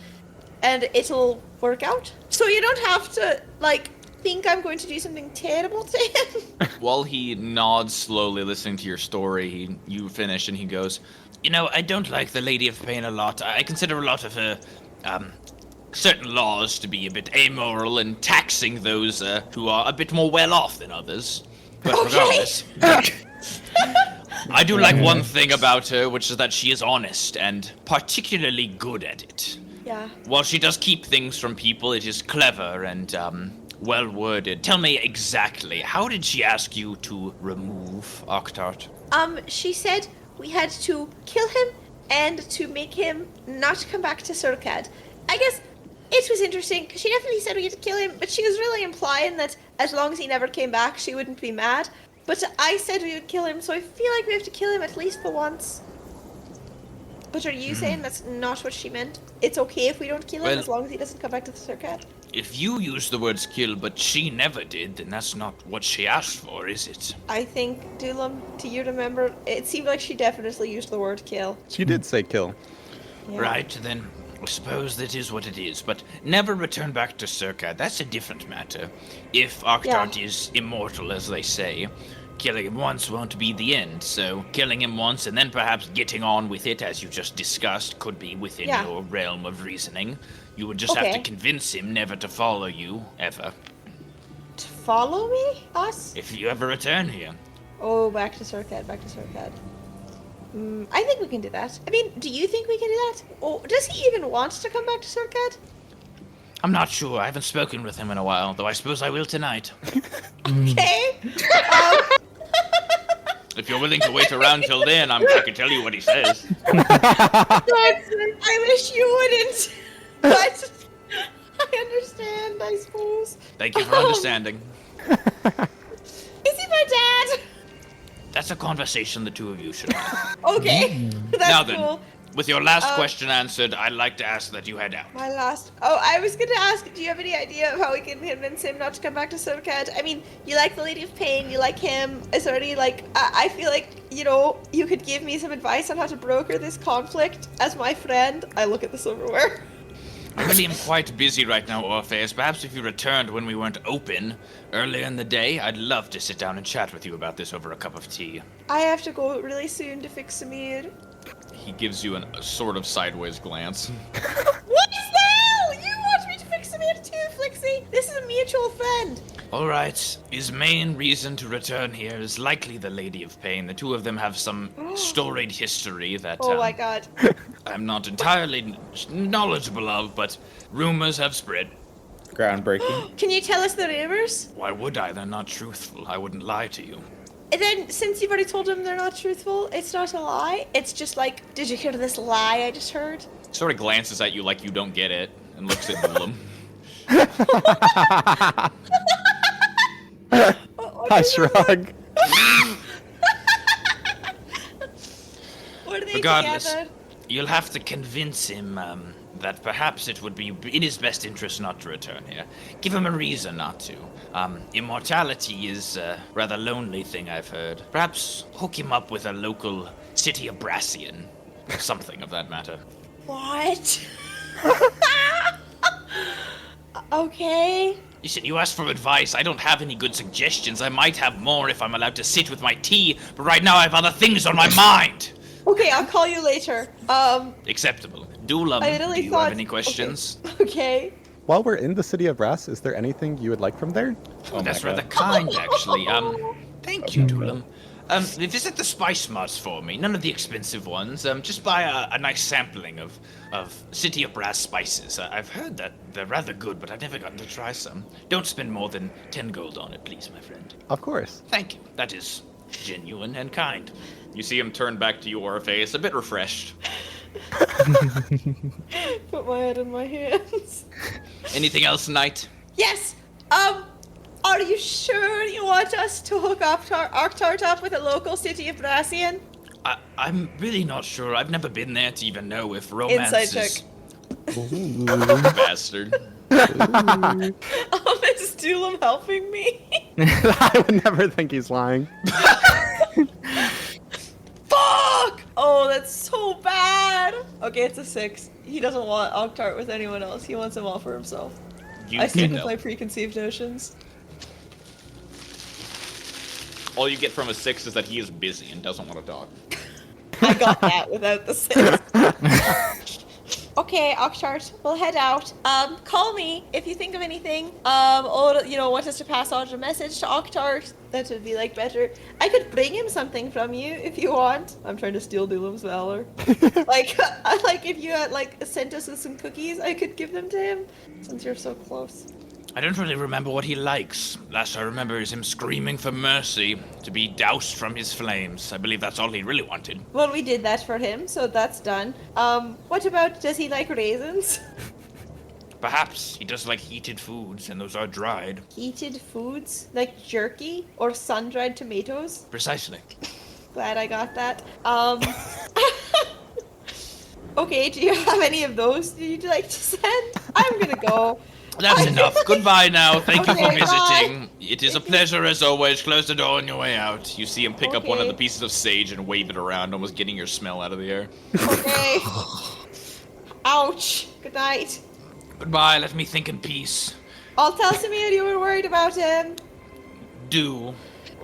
and it'll work out. So you don't have to, like, think I'm going to do something terrible to him. While he nods slowly, listening to your story, you finish, and he goes, "You know, I don't like the Lady of Pain a lot. I consider a lot of her, certain laws to be a bit amoral and taxing those who are a bit more well-off than others. But regardless, I do like one thing about her, which is that she is honest and particularly good at it. Yeah. While she does keep things from people, it is clever and well-worded. Tell me exactly, how did she ask you to remove Octart? She said we had to kill him and to make him not come back to Surkad. I guess it was interesting, because she definitely said we had to kill him, but she was really implying that as long as he never came back, she wouldn't be mad. But I said we would kill him, so I feel like we have to kill him at least for once. But are you saying that's not what she meant? It's okay if we don't kill him as long as he doesn't come back to the circuit? If you use the words kill, but she never did, then that's not what she asked for, is it? I think, Dulam, do you remember? It seemed like she definitely used the word kill. She did say kill. Yeah. Right, then I suppose that is what it is, but never return back to Circa. That's a different matter. If Octart is immortal, as they say, killing him once won't be the end, so killing him once and then perhaps getting on with it, as you just discussed, could be within your realm of reasoning. You would just have to convince him never to follow you, ever. To follow me? Us? If you ever return here. Oh, back to Circuit, back to Circuit. I think we can do that. I mean, do you think we can do that? Oh, does he even want to come back to Circuit? I'm not sure. I haven't spoken with him in a while, though I suppose I will tonight. Okay. If you're willing to wait around till then, I can tell you what he says. I wish you wouldn't. But I understand, I suppose. Thank you for understanding. Is he my dad? That's a conversation the two of you should have. Okay, that's Now then, cool. with your last question answered, I'd like to ask that you head out. My last... Oh, I was going to ask, do you have any idea of how we can convince him not to come back to Circuit? I mean, you like the Lady of Pain, you like him. Is there any, like... I feel like, you know, you could give me some advice on how to broker this conflict. As my friend, I look at the silverware. I really am quite busy right now, Orpheus. Perhaps if you returned when we weren't open earlier in the day, I'd love to sit down and chat with you about this over a cup of tea. I have to go really soon to fix Samir. He gives you a sort of sideways glance. What is that? You want me to fix Samir too, Flixie? This is a mutual friend. All right. His main reason to return here is likely the Lady of Pain. The two of them have some storied history that Oh my god. I'm not entirely knowledgeable of, but rumors have spread. Groundbreaking. Can you tell us the rumors? Why would I? They're not truthful. I wouldn't lie to you. And then, since you've already told them they're not truthful, it's not a lie. It's just like, did you hear this lie I just heard? Sort of glances at you like you don't get it and looks at Willem. I shrug. What are they Regardless, together? you'll have to convince him that perhaps it would be in his best interest not to return here. Give him a reason not to. Immortality is a rather lonely thing, I've heard. Perhaps hook him up with a local city of Brassian. Or something of that matter. What? Okay. Listen, you asked for advice. I don't have any good suggestions. I might have more if I'm allowed to sit with my tea, but right now I have other things on my mind. Okay, I'll call you later. Acceptable. Dulam, I really do you thought... have any questions? Okay. While we're in the city of Brass, is there anything you would like from there? Oh, that's rather kind, actually. Thank you, Dulam. Visit the spice marts for me. None of the expensive ones. Just buy a nice sampling of City of Brass spices. I've heard that they're rather good, but I've never gotten to try some. Don't spend more than 10 gold on it, please, my friend. Of course. Thank you. That is genuine and kind. You see him turn back to you, Orpheus, a bit refreshed. Put my head in my hands. Anything else, Knight? Yes. Are you sure you want us to hook up Octart up with a local city of Brassian? I'm really not sure. I've never been there to even know if romance Inside is... Bastard. Is Dulam helping me? I would never think he's lying. Fuck! Oh, that's so bad. Okay, it's a 6. He doesn't want Octart with anyone else. He wants him all for himself. I stick with my preconceived notions. All you get from a 6 is that he is busy and doesn't want to talk. I got that without the 6. Okay, Octart, we'll head out. Call me if you think of anything. Or, you know, want us to pass on a message to Octart. That would be, like, better. I could bring him something from you if you want. I'm trying to steal Dulam's valor. like, if you had, like, sent us some cookies, I could give them to him. Since you're so close. I don't really remember what he likes. Last I remember is him screaming for mercy, to be doused from his flames. I believe that's all he really wanted. Well, we did that for him, so that's done. What about, does he like raisins? Perhaps he does like heated foods, and those are dried. Heated foods like jerky or sun-dried tomatoes. Precisely. Glad I got that. Okay, do you have any of those you'd like to send? I'm gonna go. That's enough. Goodbye now. Thank you for Okay, visiting. It is a pleasure as always. Close the door on your way out. You see him pick up one of Okay. the pieces of sage and wave it around, almost getting your smell out of the air. Okay. Ouch. Good night. Goodbye. Let me think in peace. I'll tell Samir you were worried about him. Do.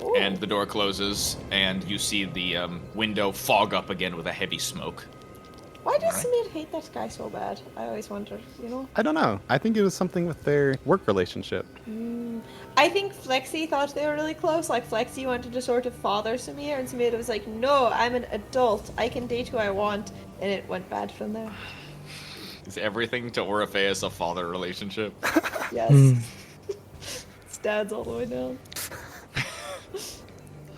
Ooh. And the door closes, and you see the window fog up again with a heavy smoke. Why does Alright. Samir hate that guy so bad? I always wondered, you know? I don't know. I think it was something with their work relationship. I think Flexi thought they were really close. Like, Flexi wanted to sort of father Samir, and Samir was like, no, I'm an adult. I can date who I want. And it went bad from there. Is everything to Orpheus a father relationship? Yes. It's dad's all the way down.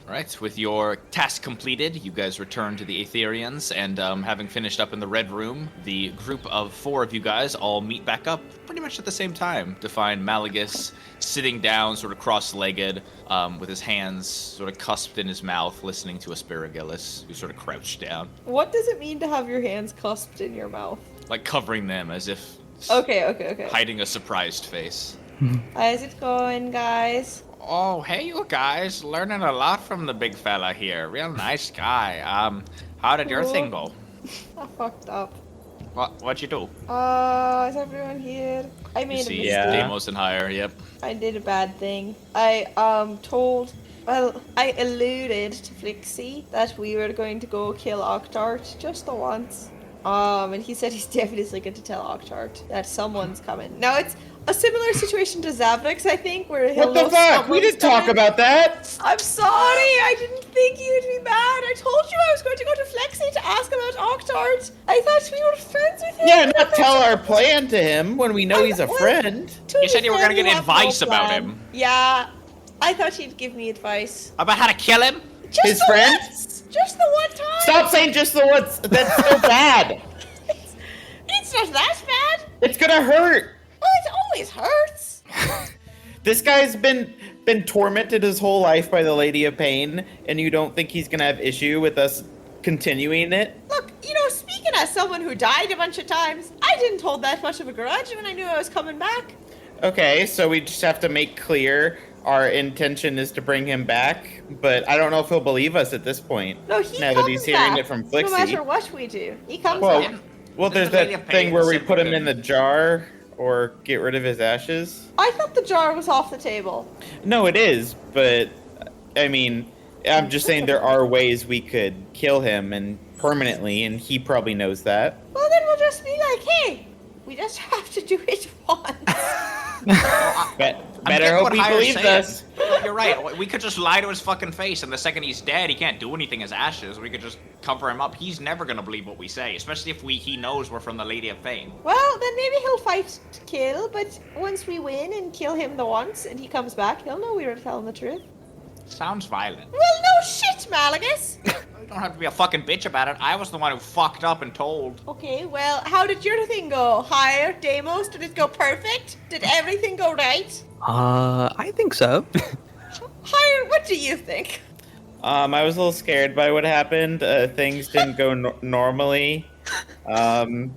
Alright, with your task completed, you guys return to the Aetherians, and having finished up in the Red Room, the group of 4 of you guys all meet back up pretty much at the same time to find Malagus sitting down, sort of cross-legged, with his hands sort of cusped in his mouth, listening to Asparagus, who's sort of crouched down, What does it mean to have your hands cusped in your mouth? like covering them as if Okay. hiding a surprised face. How's it going, guys? Oh, hey you guys, learning a lot from the big fella here. Real nice guy. How did your thing go? I fucked up. What'd you do? Is everyone here? I made a See, mistake. Yeah. Deimos and Higher, yep. I did a bad thing. I alluded to Flixie that we were going to go kill Octart just the once. And he said he's definitely going to tell Octart that someone's coming. Now it's a similar situation to Zavrix, I think, where he'll What the know fuck? We someone's didn't talk coming. about that. I'm sorry, I didn't think you'd be mad. I told you I was going to go to Flexi to ask about Octart. I thought we were friends with him. Yeah, not tell our plan to him when we know he's a friend. You said you were gonna get advice about him. Yeah, I thought you'd give me advice. About how to kill him? Just His the friend? once. Just the one time. Stop saying just the once. That's so bad. It's not that bad. It's gonna hurt. Well, it always hurts. This guy's been tormented his whole life by the Lady of Pain, and you don't think he's gonna have issue with us continuing it? Look, you know, speaking as someone who died a bunch of times, I didn't hold that much of a grudge when I knew I was coming back. Okay, so we just have to make clear our intention is to bring him back, but I don't know if he'll believe us at this point. No, he now comes that he's hearing back, it from no Flixie. matter what we do. He comes Well, back. well, there's The Lady that of thing Pain where we said put we him in the couldn't. jar or get rid of his ashes. I thought the jar was off the table. No, it is, but I mean, I'm just saying there are ways we could kill him and permanently, and he probably knows that. Well, then we'll just be like, hey, we just have to do it once. Better hope he believes us. You're right. We could just lie to his fucking face, and the second he's dead, he can't do anything as ashes. We could just cover him up. He's never gonna believe what we say, especially if he knows we're from the Lady of Pain. Well, then maybe he'll fight to kill, but once we win and kill him the once and he comes back, he'll know we were telling the truth. Sounds violent. Well, no shit, Malagus. You don't have to be a fucking bitch about it. I was the one who fucked up and told. Okay, well, how did your thing go? Higher, Deimos? Did it go perfect? Did everything go right? I think so. Higher, what do you think? I was a little scared by what happened. Things didn't go normally. The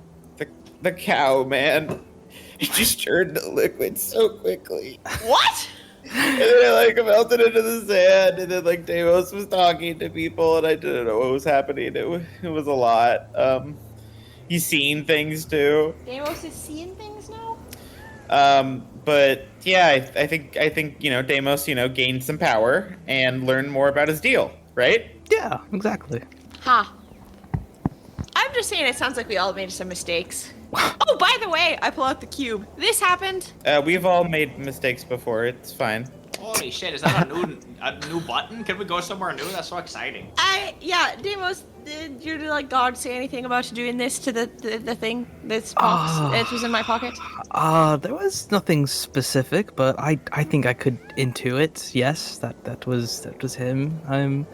cow, man, it just turned to liquid so quickly. What? And then it melted into the sand, and then Deimos was talking to people, and I didn't know what was happening. It was a lot. He's seen things too. Deimos is seeing things now? But yeah, I think Deimos gained some power and learned more about his deal, right? Yeah, exactly. Ha. I'm just saying it sounds like we all made some mistakes. Oh, by the way, I pull out the cube. This happened. We've all made mistakes before. It's fine. Holy shit, is that a new button? Can we go somewhere new? That's so exciting. Yeah, Demos, did your like God say anything about doing this to the thing that's box? It was in my pocket. There was nothing specific, but I think I could intuit. Yes, that was him.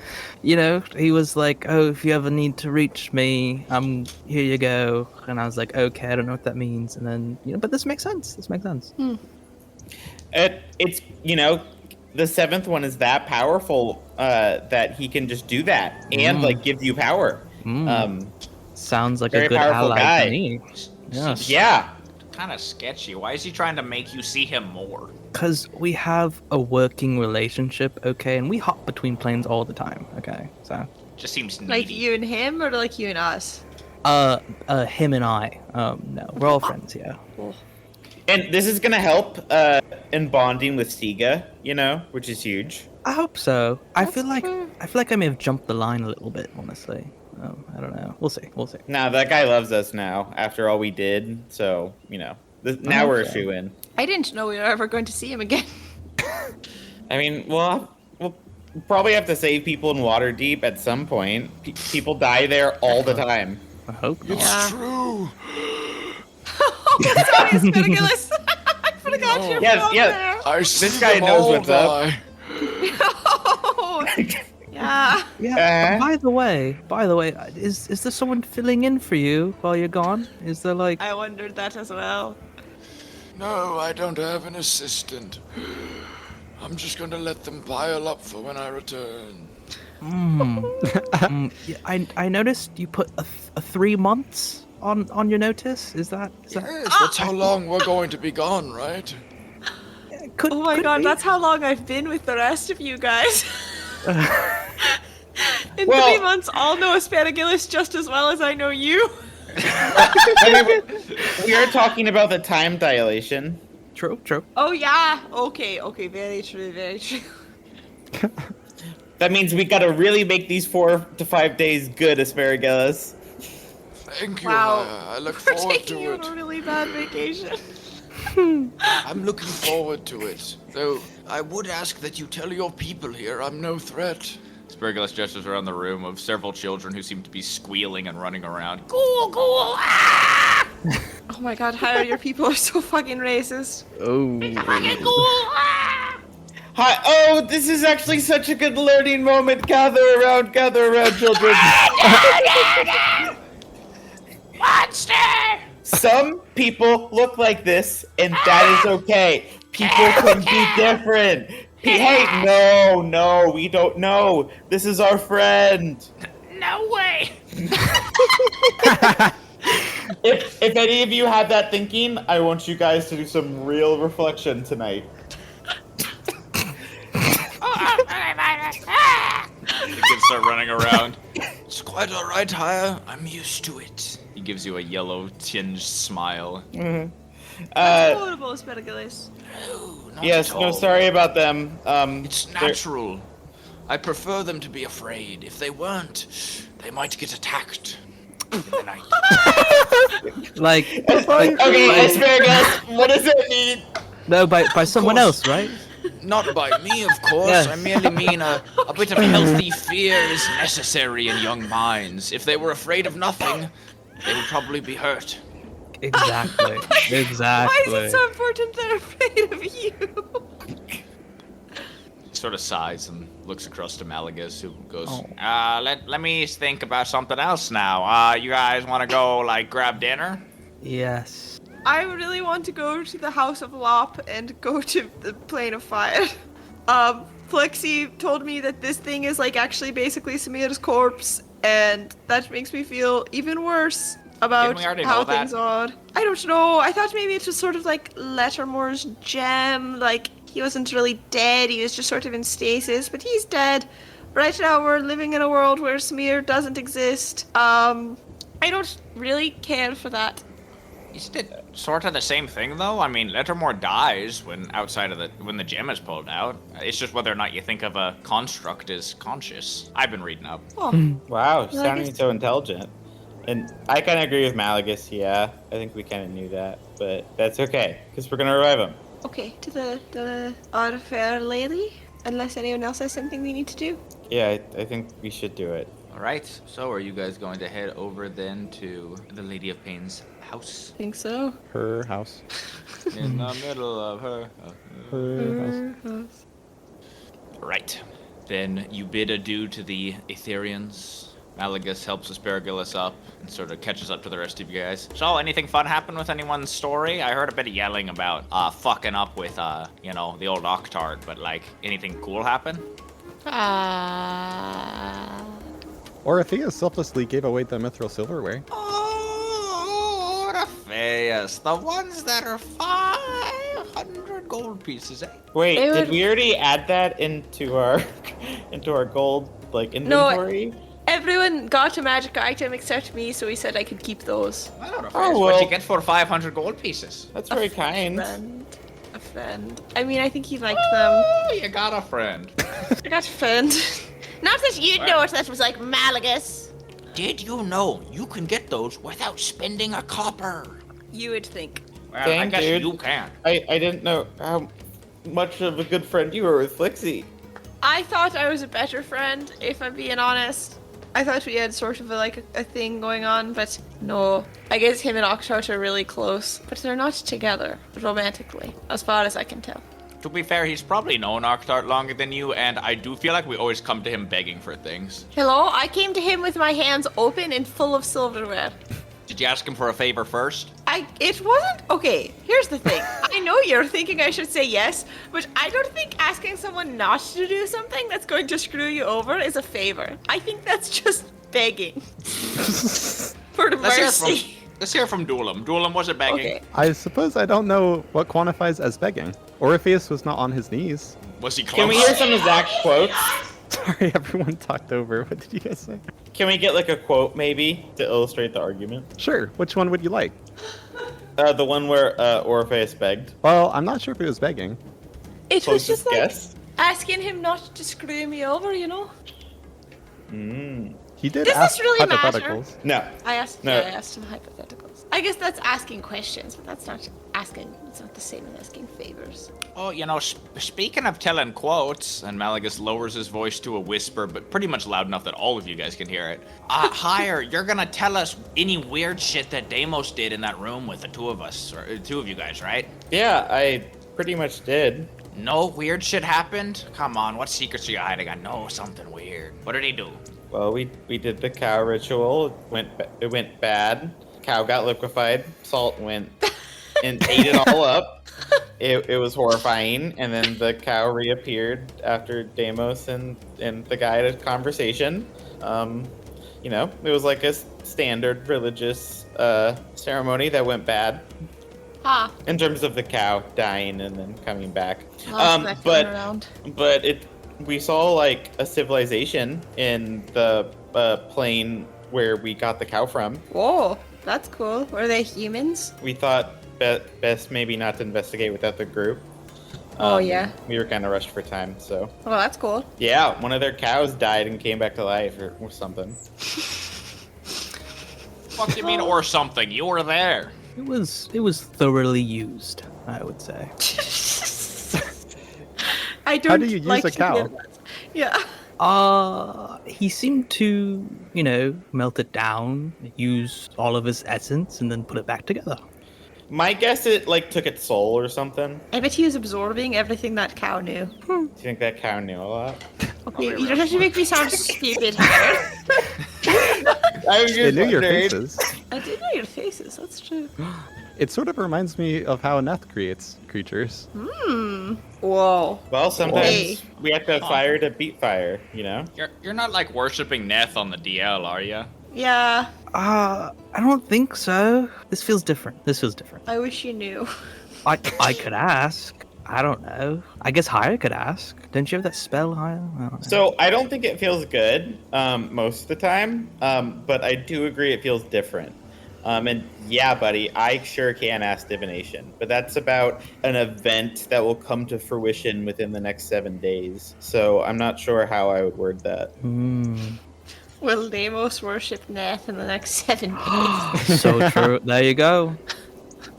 He was like, "Oh, if you ever need to reach me, here you go." And I was like, "Okay, I don't know what that means." And then, but this makes sense. This makes sense. It's the seventh one is that powerful that he can just do that and like give you power. Sounds like a very good powerful ally guy. to me. Yes. Yeah. Kind of sketchy. Why is he trying to make you see him more? Because we have a working relationship, okay, and we hop between planes all the time, okay. So, Just seems needy. Like you and him, or like you and us? him and I, no, we're all friends, yeah. Cool. And this is gonna help in bonding with Siga, which is huge. I hope so. I That's feel like true. I may have jumped the line a little bit, honestly. I don't know. We'll see. Now that guy loves us now after all we did. So now we're a Okay. shoe-in. I didn't know we were ever going to see him again. I mean, we'll probably have to save people in Waterdeep at some point. People die there all the time. I hope not. Yeah. True. Sorry, Spitaculus. I forgot you're Yes, from yes. I see This guy them knows all what's up. die. there. Oh, yeah. Yeah. Uh-huh. By the way, is there someone filling in for you while you're gone? Is there like? I wondered that as well. No, I don't have an assistant. I'm just gonna let them pile up for when I return. Yeah, I noticed you put a 3 months on your notice. Is that? Yes, that's how long we're going to be gone, right? Could, Oh my could god, be. that's how long I've been with the rest of you guys. In Well- 3 months, I'll know Asparagus just as well as I know you. I mean, we are talking about the time dilation. True. Oh yeah. Okay. Very true. Very true. That means we gotta really make these 4 to 5 days good, Asparagus. Thank you. Wow. I look For forward taking to you on it. a really bad vacation. I'm looking forward to it. Though I would ask that you tell your people here I'm no threat. Spirigless gestures around the room of several children who seem to be squealing and running around. Cool. Ah! Oh my god, Hire, your people are so fucking racist. Oh. Fucking cool. Ah! Hi. Oh, this is actually such a good learning moment. Gather around, children. Monster! Some people look like this, and that is okay. People can be different. Hey, no, we don't know. This is our friend. No way. If any of you had that thinking, I want you guys to do some real reflection tonight. The kids start running around. It's quite alright, Hire. I'm used to it. He gives you a yellow tinged smile. Horrible, Asparagus. No, not Yes, at no, all. sorry about them. It's they're- natural. I prefer them to be afraid. If they weren't, they might get attacked in the night. Like Okay, Asparagus, what does it mean? no, by someone course. else, right? Not by me, of course. Yes. I merely mean a bit of healthy fear is necessary in young minds. If they were afraid of nothing, they would probably be hurt. Exactly. Why is it so important they're afraid of you? He sort of sighs and looks across to Malagus, who goes, Oh. let me think about something else now. You guys want to go, like, grab dinner? Yes. I really want to go to the House of Lop and go to the Plane of Fire. Flexi told me that this thing is like actually basically Samir's corpse, and that makes me feel even worse about Didn't we already how know that? things are. I don't know. I thought maybe it was sort of like Lettermore's gem. Like he wasn't really dead. He was just sort of in stasis, but he's dead. Right now we're living in a world where Samir doesn't exist. I don't really care for that. Isn't it sort of the same thing, though? I mean, Lettermore dies when the gem is pulled out. It's just whether or not you think of a construct as conscious. I've been reading up. Oh, Wow, Malagus. sounding so intelligent. And I kind of agree with Malagus, yeah. I think we kind of knew that, but that's okay, because we're going to revive him. Okay, to the our fair lady. Unless anyone else has something we need to do. Yeah, I think we should do it. All right. So, are you guys going to head over then to the Lady of Pain's house? Think so. Her house. In the middle of her. Her house. Right. Then you bid adieu to the Aetherians. Malagus helps Asparagus up and sort of catches up to the rest of you guys. So, anything fun happen with anyone's story? I heard a bit of yelling about fucking up with, the old Octart, but, like, anything cool happen? Orpheus selflessly gave away the mithril silverware. Oh, Orpheus, the ones that are 500 gold pieces, eh? Wait, They did would- we already add that into our gold inventory? Everyone got a magic item except me, so he said I could keep those. Well, Orpheus, Oh, what'd well. you get for 500 gold pieces? That's very kind. A friend. I mean, I think he liked them. Oh, you got a friend. I got a friend. Not that you'd know it, that was like Malagus. Did you know you can get those without spending a copper? You would think. Well, I Dang, guess dude. you can. I didn't know how much of a good friend you were with Flixie. I thought I was a better friend, if I'm being honest. I thought we had sort of a thing going on, but no. I guess him and Octart are really close, but they're not together romantically, as far as I can tell. To be fair, he's probably known Octart longer than you, and I do feel like we always come to him begging for things. Hello, I came to him with my hands open and full of silverware. Did you ask him for a favor first? It wasn't okay. Here's the thing. I know you're thinking I should say yes, but I don't think asking someone not to do something that's going to screw you over is a favor. I think that's just begging for the mercy. Let's hear from Duelam. Duelam, was it begging? Okay. I suppose I don't know what quantifies as begging. Orpheus was not on his knees. Was he close? Can we hear some exact quotes? Sorry, everyone talked over. What did you guys say? Can we get like a quote maybe to illustrate the argument? Sure. Which one would you like? The one where Orpheus begged. Well, I'm not sure if it was begging. It was Closest just like guess. asking him not to screw me over, you know? He did Does ask this really matter? hypotheticals. No. I asked him hypotheticals. I guess that's asking questions, but that's not asking. It's not the same as asking favors. Oh, speaking of telling quotes, and Malagus lowers his voice to a whisper, but pretty much loud enough that all of you guys can hear it. Higher, you're gonna tell us any weird shit that Deimos did in that room with the two of us, or two of you guys, right? Yeah, I pretty much did. No weird shit happened? Come on, what secrets are you hiding? I know something weird. What did he do? Well, we did the cow ritual. It went bad. Cow got liquefied. Salt went and ate it all up. It was horrifying. And then the cow reappeared after Deimos and the guy had a conversation. It was like a standard religious ceremony that went bad. Ha. In terms of the cow dying and then coming back. Around. But we saw like a civilization in the plane where we got the cow from. Whoa, that's cool. Were they humans? We thought best maybe not to investigate without the group. Oh, yeah. We were kind of rushed for time, so. Oh, that's cool. Yeah, one of their cows died and came back to life or something. Fuck you mean or something? You were there. It was thoroughly used, I would say. I don't How do you use like a to cow? hear that. Yeah. He seemed to, melt it down, use all of his essence, and then put it back together. My guess it like took its soul or something. I bet he was absorbing everything that cow knew. Do you think that cow knew a lot? Okay, you don't have to make me sound stupid here. I was They just knew your wondering. faces. I do know your faces, that's true. It sort of reminds me of how Neth creates creatures. Whoa. Well, sometimes Hey. we have to have fire to beat fire, you know? You're not like worshiping Neth on the DL, are you? Yeah, I don't think so. This feels different. I wish you knew. I could ask. I don't know. I guess Haya could ask. Don't you have that spell, Haya? I don't know. So I don't think it feels good most of the time, but I do agree it feels different. And yeah, buddy, I sure can ask divination, but that's about an event that will come to fruition within the next 7 days. So I'm not sure how I would word that. Will Deimos worship Neth in the next 7 days? So true. There you go.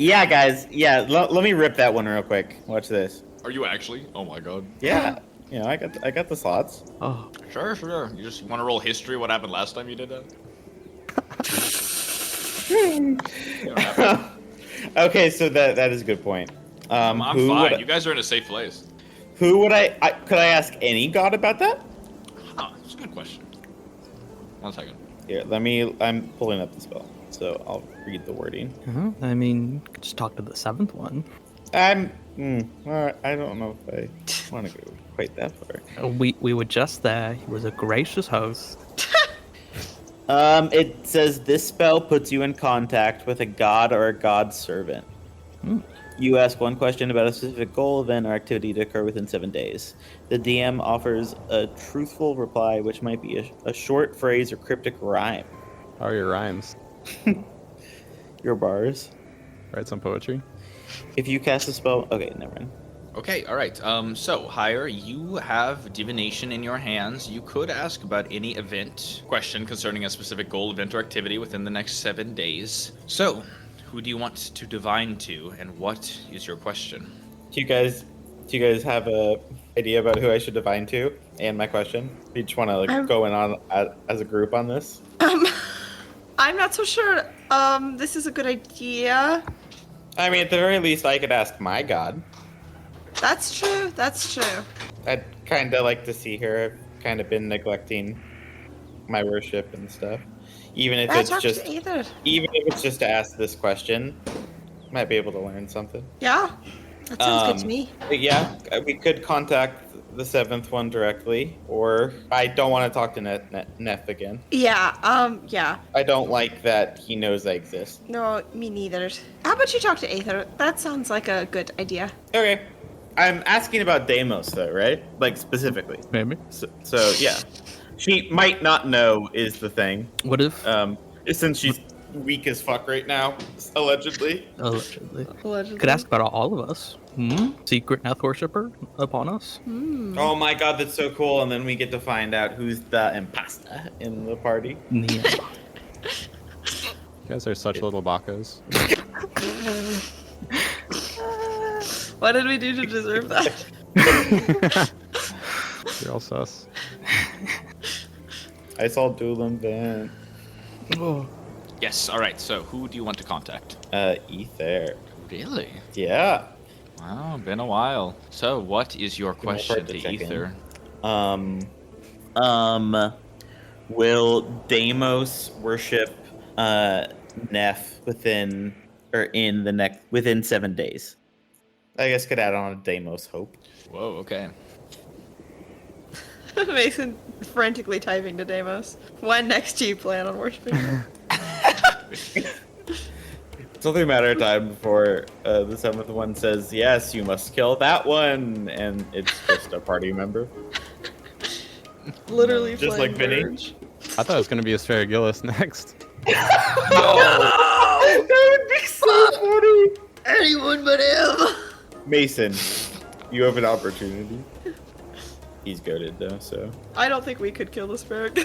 Yeah, guys. Yeah, let me rip that one real quick. Watch this. Are you actually? Oh my god. Yeah, I got the slots. Oh, Sure. You just want to roll history? What happened last time you did that? You don't have to. Okay, so that is a good point. I'm who fine. would You guys are in a safe place. who would could I ask any god about that? Huh, that's a good question. 1 second. Here, I'm pulling up the spell, so I'll read the wording. I mean, just talk to the 7th one. All right, I don't know if I want to go quite that far. We were just there. He was a gracious host. It says this spell puts you in contact with a god or a god servant. You ask one question about a specific goal, event, or activity to occur within 7 days. The DM offers a truthful reply, which might be a short phrase or cryptic rhyme. How are your rhymes? Your bars. Write some poetry. If you cast a spell, okay, never mind. Okay, all right. So, Hire, you have divination in your hands. You could ask about any event, question concerning a specific goal, event, or activity within the next 7 days. So, who do you want to divine to, and what is your question? Do you guys have a idea about who I should divine to, and my question? Do you just want to go in on as a group on this? I'm not so sure. This is a good idea. I mean, at the very least, I could ask my god. That's true. That's true. I'd kind of like to see her. I've kind of been neglecting my worship and stuff. Even if it's just to ask this question, might be able to learn something. Yeah, that sounds good to me. But yeah, we could contact the 7th one directly, or I don't want to talk to Neff again. Yeah. Yeah. I don't like that he knows I exist. No, me neither. How about you talk to Aether? That sounds like a good idea. Okay. I'm asking about Deimos, though, right? Like, specifically. Maybe. So yeah. She might not know is the thing. What if? Since she's weak as fuck right now, allegedly. Allegedly. Allegedly. Could ask about all of us. Secret Neth worshipper upon us. Oh my god, that's so cool. And then we get to find out who's the imposter in the party. Yeah. You guys are such little bacos. What did we do to deserve that? You're all sus. I saw Doolin Van. Yes, all right. So, who do you want to contact? Ether. Really? Yeah. Wow, been a while. So, what is your Give me a question part to to check in. Ether? Will Deimos worship Neff within 7 days? I guess could add on a Deimos hope. Whoa, okay. Mason frantically typing to Deimos. When next do you plan on worshiping her? It's only a matter of time before the 7th one says, yes, you must kill that one, and it's just a party member. Literally Just playing like Vinny. Verge. I thought it was gonna be Asparagus next. That would be so funny! Anyone but him! Mason, you have an opportunity. He's goated though, so. I don't think we could kill the spirit.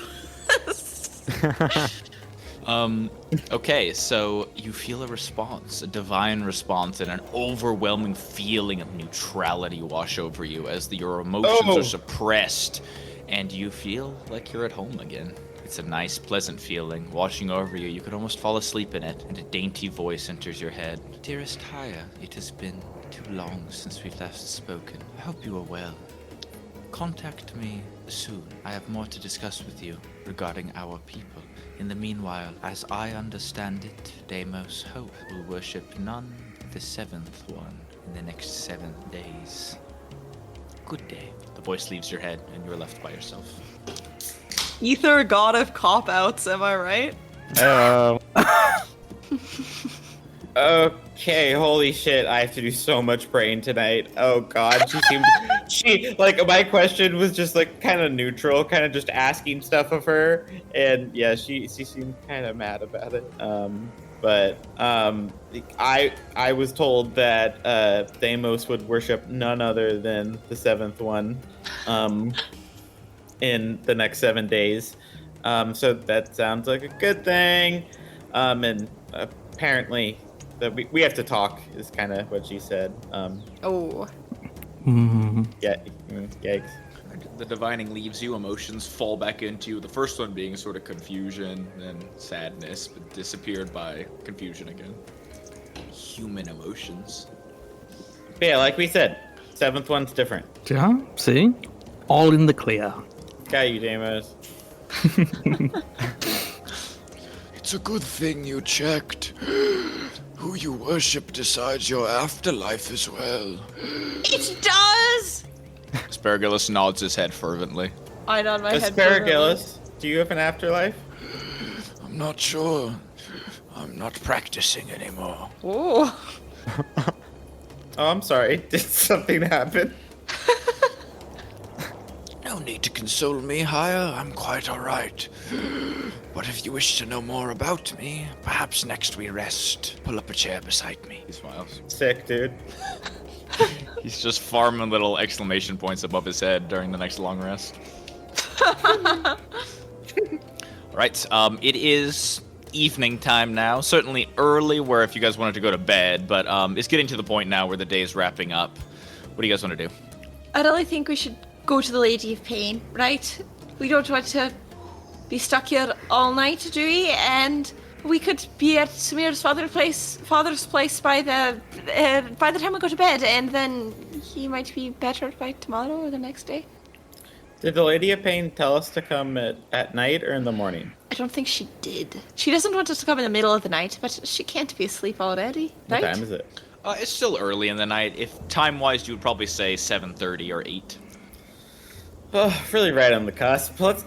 Okay, so you feel a response, a divine response, and an overwhelming feeling of neutrality wash over you as your emotions are suppressed, and you feel like you're at home again. It's a nice, pleasant feeling washing over you. You could almost fall asleep in it, and a dainty voice enters your head. Dearest Haya, it has been too long since we've last spoken. I hope you are well. Contact me soon. I have more to discuss with you regarding our people. In the meanwhile, as I understand it, Deimos Hope will worship none but the 7th one in the next 7 days. Good day. The voice leaves your head, and you're left by yourself. Ether, god of cop-outs, am I right? Okay, holy shit, I have to do so much praying tonight. Oh god, my question was just like kind of neutral, kind of just asking stuff of her, and yeah, she seemed kind of mad about it. I was told that Deimos would worship none other than the 7th one in the next 7 days. So that sounds like a good thing. And apparently that we have to talk is kind of what she said. Oh. Yeah, yikes. The divining leaves you. Emotions fall back into you. The first one being sort of confusion and sadness, but disappeared by confusion again. Human emotions. But yeah, like we said, 7th one's different. Yeah, see? All in the clear. Got you, Damos. It's a good thing you checked. Who you worship decides your afterlife as well. It does! Asparagus nods his head fervently. I nod my head. Asparagus, do you have an afterlife? I'm not sure. I'm not practicing anymore. Oh. Oh, I'm sorry. Did something happen? No need to console me, Haya. I'm quite alright. But if you wish to know more about me, perhaps next we rest. Pull up a chair beside me. He smiles. Sick, dude. He's just farming little exclamation points above his head during the next long rest. Right, it is evening time now. Certainly early, where if you guys wanted to go to bed, but it's getting to the point now where the day is wrapping up. What do you guys want to do? I really think we should go to the Lady of Pain, right? We don't want to be stuck here all night, do we? And we could be at Samir's father's place by the time we go to bed, and then he might be better by tomorrow or the next day. Did the Lady of Pain tell us to come at night or in the morning? I don't think she did. She doesn't want us to come in the middle of the night, but she can't be asleep already, right? What time is it? It's still early in the night. If time-wise, you would probably say 7:30 or 8. Oh, really right on the cusp. Let's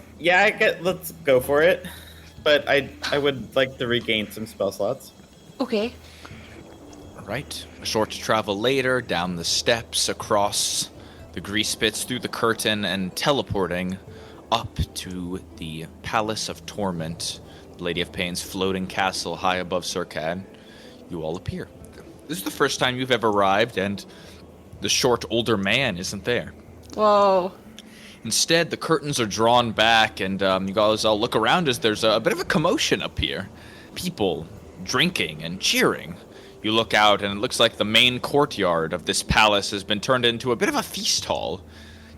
go for it. But I would like to regain some spell slots. Okay. All right. A short travel later, down the steps, across the grease pits, through the curtain, and teleporting up to the Palace of Torment, the Lady of Pain's floating castle high above Surkad, you all appear. This is the first time you've ever arrived, and the short, older man isn't there. Whoa. Instead, the curtains are drawn back, and you guys all look around as there's a bit of a commotion up here. People drinking and cheering. You look out, and it looks like the main courtyard of this palace has been turned into a bit of a feast hall.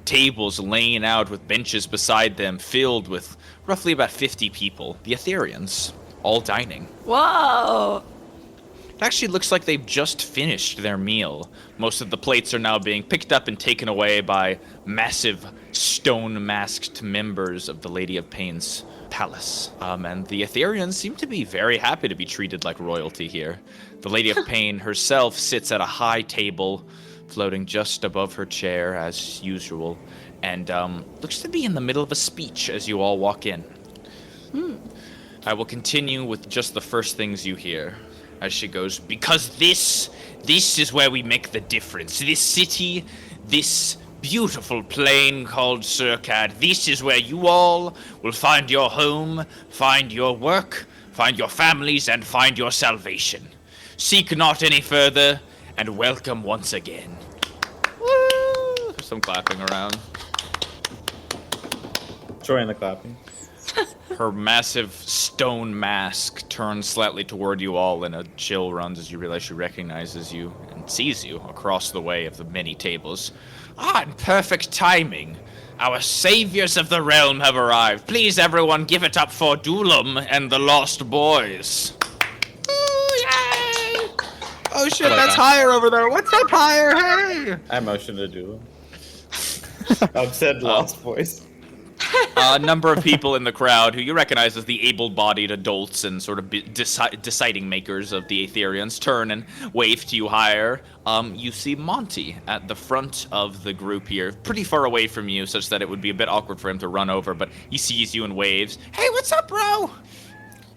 Tables laying out with benches beside them, filled with roughly about 50 people. The Ethereans, all dining. Whoa. It actually looks like they've just finished their meal. Most of the plates are now being picked up and taken away by massive stone-masked members of the Lady of Pain's palace. And the Ethereans seem to be very happy to be treated like royalty here. The Lady of Pain herself sits at a high table, floating just above her chair as usual, and looks to be in the middle of a speech as you all walk in. I will continue with just the first things you hear. As she goes, because this is where we make the difference. This city, this beautiful plain called Surkad, this is where you all will find your home, find your work, find your families, and find your salvation. Seek not any further, and welcome once again. Woo! There's some clapping around. Join the clapping. Her massive stone mask turns slightly toward you all, and a chill runs as you realize she recognizes you and sees you across the way of the many tables. In perfect timing. Our saviors of the realm have arrived. Please, everyone, give it up for Dulam and the Lost Boys. Ooh, yay! Oh shit, that's Higher over there. What's up, Higher? Hey! I motioned to do them. I've said Lost Boys. A number of people in the crowd who you recognize as the able-bodied adults and sort of deciding makers of the Aetherians turn and wave to you higher. You see Monty at the front of the group here, pretty far away from you, such that it would be a bit awkward for him to run over, but he sees you and waves. Hey, what's up, bro?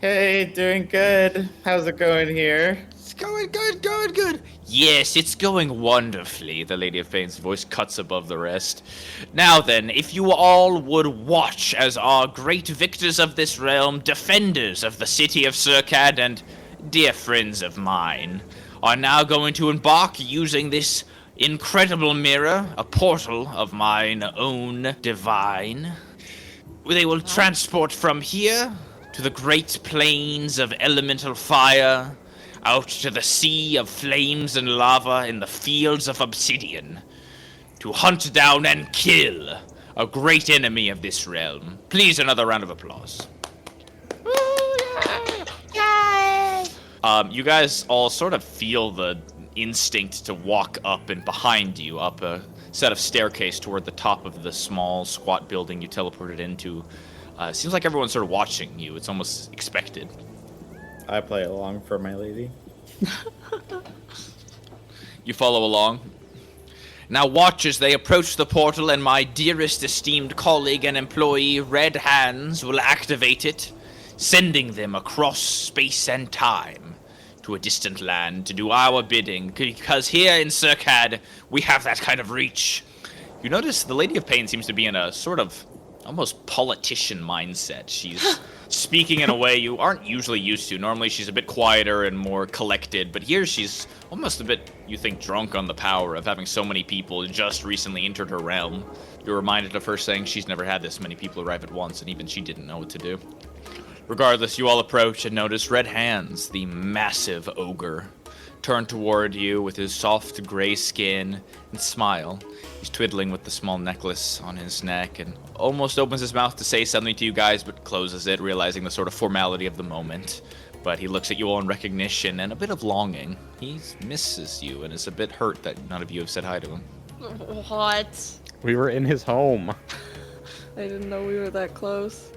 Hey, doing good. How's it going here? It's going good. Yes, it's going wonderfully, the Lady of Pain's voice cuts above the rest. Now then, if you all would watch as our great victors of this realm, defenders of the city of Surkad, and dear friends of mine, are now going to embark using this incredible mirror, a portal of mine own divine. They will transport from here to the great plains of elemental fire, out to the sea of flames and lava in the fields of obsidian, to hunt down and kill a great enemy of this realm. Please, another round of applause. You guys all sort of feel the instinct to walk up and behind you, up a set of staircase toward the top of the small, squat building you teleported into. Seems like everyone's sort of watching you. It's almost expected. I play along for my lady. You follow along. Now watch as they approach the portal, and my dearest esteemed colleague and employee, Red Hands, will activate it, sending them across space and time to a distant land to do our bidding, because here in Circad, we have that kind of reach. You notice the Lady of Pain seems to be in a sort of almost politician mindset. She's speaking in a way you aren't usually used to. Normally she's a bit quieter and more collected, but here she's almost a bit, you think, drunk on the power of having so many people just recently entered her realm. You're reminded of her saying she's never had this many people arrive at once, and even she didn't know what to do. Regardless, you all approach and notice Red Hands, the massive ogre, turn toward you with his soft gray skin and smile. He's twiddling with the small necklace on his neck and almost opens his mouth to say something to you guys, but closes it, realizing the sort of formality of the moment. But he looks at you all in recognition and a bit of longing. He misses you and is a bit hurt that none of you have said hi to him. What? We were in his home. I didn't know we were that close.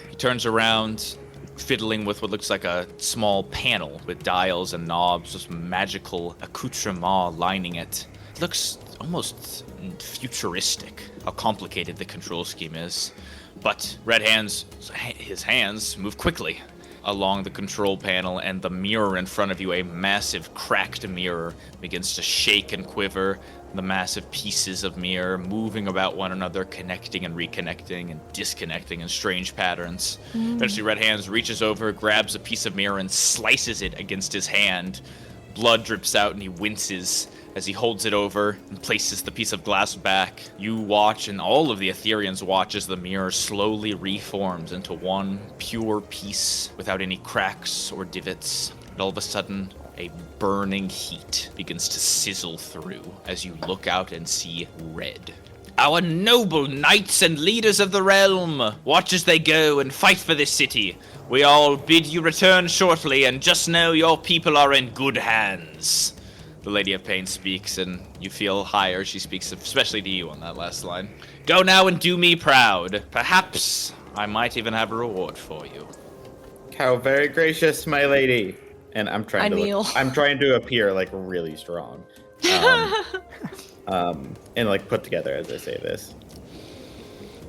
He turns around, fiddling with what looks like a small panel with dials and knobs, with magical accoutrement lining it. It looks almost futuristic, how complicated the control scheme is. But Red Hands, his hands move quickly along the control panel, and the mirror in front of you, a massive cracked mirror, begins to shake and quiver. The massive pieces of mirror moving about one another, connecting and reconnecting and disconnecting in strange patterns. Eventually, Red Hands reaches over, grabs a piece of mirror, and slices it against his hand. Blood drips out, and he winces as he holds it over and places the piece of glass back. You watch, and all of the Ethereans watch as the mirror slowly reforms into one pure piece without any cracks or divots. And all of a sudden, a burning heat begins to sizzle through as you look out and see red. Our noble knights and leaders of the realm, watch as they go and fight for this city. We all bid you return shortly, and just know your people are in good hands. The Lady of Pain speaks, and you feel higher. She speaks especially to you on that last line. Go now and do me proud. Perhaps I might even have a reward for you. How very gracious, my lady. And I'm trying I'm trying to appear like really strong. And like put together as I say this.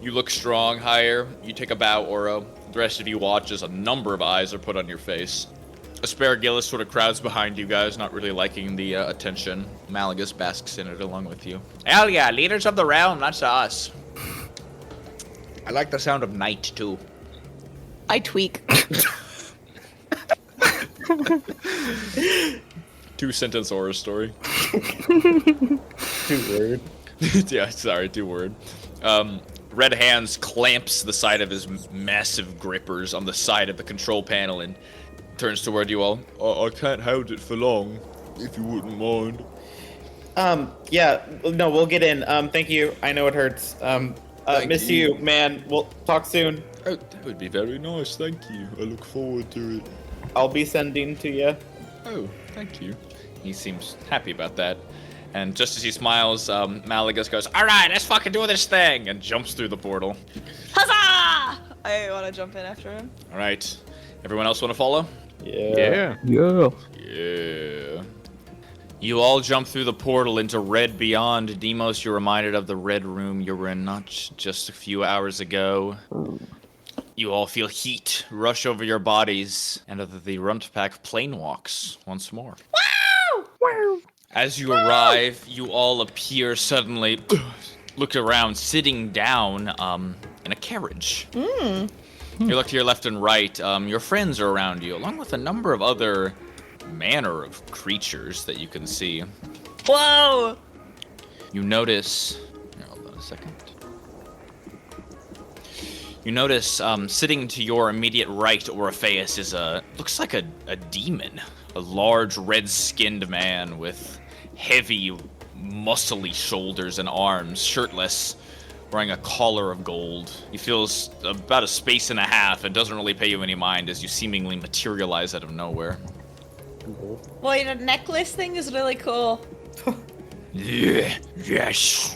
You look strong, higher. You take a bow, Oro. The rest of you watch as a number of eyes are put on your face. Asparagus sort of crowds behind you guys, not really liking the attention. Malagus basks in it along with you. Hell yeah, leaders of the realm, that's us. I like the sound of night, too. I tweak. 2-sentence horror story. 2-word. Yeah, sorry, 2-word. Red Hands clamps the side of his massive grippers on the side of the control panel and turns toward you all. I can't hold it for long, if you wouldn't mind. Yeah, no, we'll get in. Thank you. I know it hurts. Miss you, man. We'll talk soon. Oh, that would be very nice, thank you. I look forward to it. I'll be sending to you. Oh, thank you. He seems happy about that. And just as he smiles, Malagus goes, all right, let's fucking do this thing, and jumps through the portal. Huzzah! I want to jump in after him. All right. Everyone else want to follow? Yeah. Yeah. You all jump through the portal into Red Beyond. Demos, you're reminded of the red room you were in not just a few hours ago. You all feel heat rush over your bodies, and the Runt Pack plane walks once more. Wow! Wow! As you arrive, you all appear suddenly, look around, sitting down in a carriage. You look to your left and right. Your friends are around you, along with a number of other manner of creatures that you can see. Whoa! You notice... Here, hold on a second. You notice, sitting to your immediate right, Orpheus, is looks like a demon. a large red-skinned man with heavy, muscly shoulders and arms, shirtless, wearing a collar of gold. He feels about a space and a half and doesn't really pay you any mind as you seemingly materialize out of nowhere. Well, the necklace thing is really cool. Yes.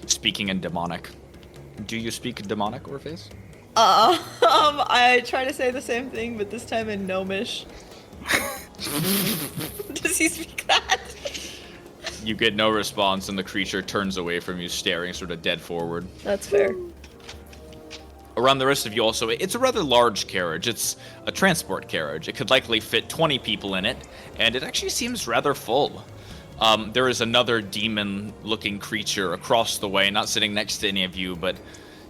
Speaking in demonic. Do you speak demonic, Orpheus? I try to say the same thing, but this time in Gnomish. Does he speak that? You get no response, and the creature turns away from you, staring sort of dead forward. That's fair. Around the rest of you also, it's a rather large carriage. It's a transport carriage. It could likely fit 20 people in it, and it actually seems rather full. There is another demon-looking creature across the way, not sitting next to any of you, but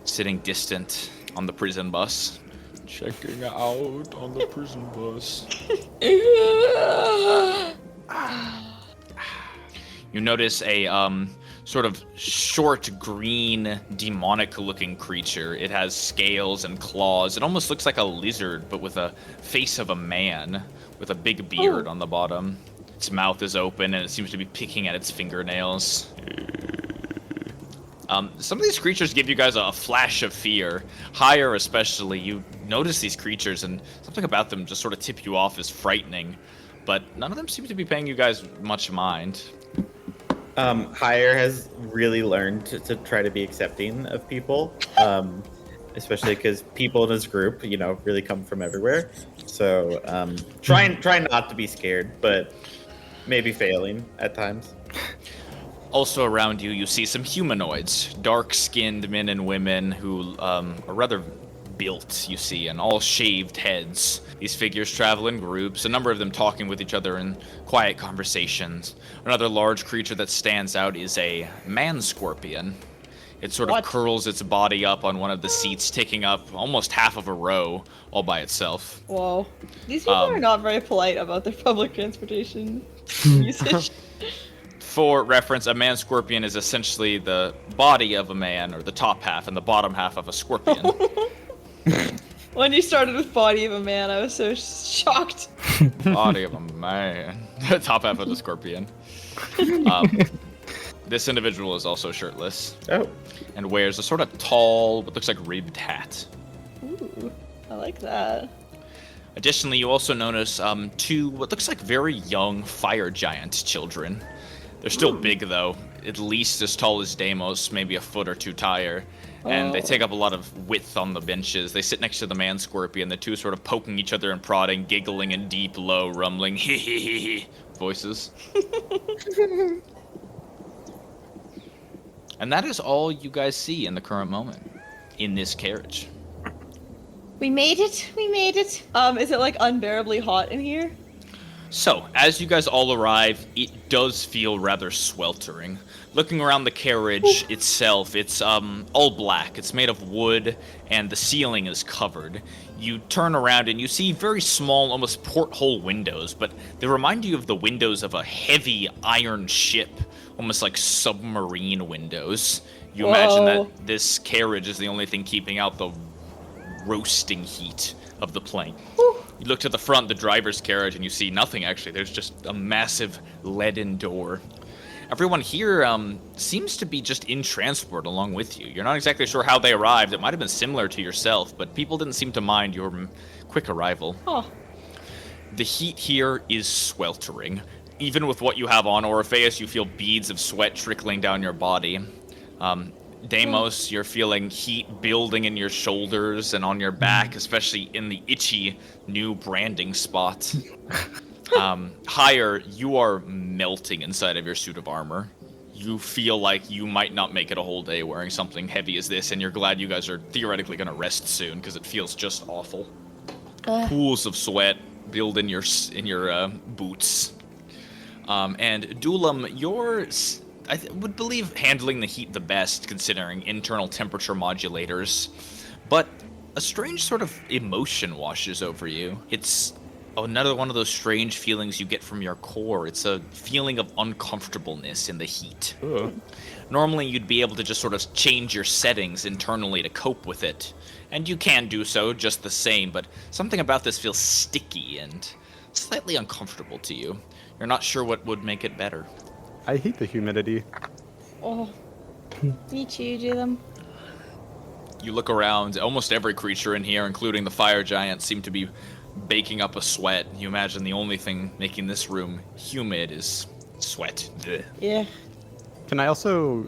sitting distant on the prison bus. Checking out on the prison bus. You notice a sort of short, green, demonic-looking creature. It has scales and claws. It almost looks like a lizard, but with a face of a man, with a big beard on the bottom. Its mouth is open, and it seems to be picking at its fingernails. Some of these creatures give you guys a flash of fear. Higher especially, you notice these creatures, and something about them just sort of tip you off as frightening. But none of them seem to be paying you guys much mind. Higher has really learned to try to be accepting of people, especially because people in his group, really come from everywhere. So try not to be scared, but maybe failing at times. Also around you, you see some humanoids, dark-skinned men and women who are rather built, you see, and all shaved heads. These figures travel in groups, a number of them talking with each other in quiet conversations. Another large creature that stands out is a man-scorpion. It sort of curls its body up on one of the seats, taking up almost half of a row all by itself. Whoa. These people are not very polite about their public transportation usage. For reference, a man-scorpion is essentially the body of a man, or the top half, and the bottom half of a scorpion. When you started with body of a man, I was so shocked. Body of a man. Top half of the scorpion. This individual is also shirtless. Oh. And wears a sort of tall, what looks like ribbed hat. Ooh, I like that. Additionally, you also notice two, what looks like very young fire giant children. They're still big, though. At least as tall as Deimos, maybe a foot or two taller. And they take up a lot of width on the benches. They sit next to the man scorpion, the two sort of poking each other and prodding, giggling in deep, low, rumbling hee voices. And that is all you guys see in the current moment in this carriage. We made it. We made it. Is it like unbearably hot in here? So, as you guys all arrive, it does feel rather sweltering. Looking around the carriage itself, it's all black. It's made of wood, and the ceiling is covered. You turn around and you see very small, almost porthole windows, but they remind you of the windows of a heavy iron ship, almost like submarine windows. You imagine that this carriage is the only thing keeping out the roasting heat of the plane. You look to the front, the driver's carriage, and you see nothing, actually. There's just a massive leaden door. Everyone here seems to be just in transport along with you. You're not exactly sure how they arrived. It might have been similar to yourself, but people didn't seem to mind your quick arrival. Oh. The heat here is sweltering. Even with what you have on, Orpheus, you feel beads of sweat trickling down your body. Deimos, you're feeling heat building in your shoulders and on your back, especially in the itchy new branding spot. Higher, you are melting inside of your suit of armor. You feel like you might not make it a whole day wearing something heavy as this, and you're glad you guys are theoretically going to rest soon, because it feels just awful. Pools of sweat build in your boots. And Dulam, you're... I would believe handling the heat the best, considering internal temperature modulators. But a strange sort of emotion washes over you. It's Oh, another one of those strange feelings you get from your core. It's a feeling of uncomfortableness in the heat. Ooh. Normally, you'd be able to just sort of change your settings internally to cope with it. And you can do so just the same, but something about this feels sticky and slightly uncomfortable to you. You're not sure what would make it better. I hate the humidity. Oh, me too, Jalen. You look around, almost every creature in here, including the fire giant, seem to be baking up a sweat. You imagine the only thing making this room humid is sweat. Ugh. Yeah. Can I also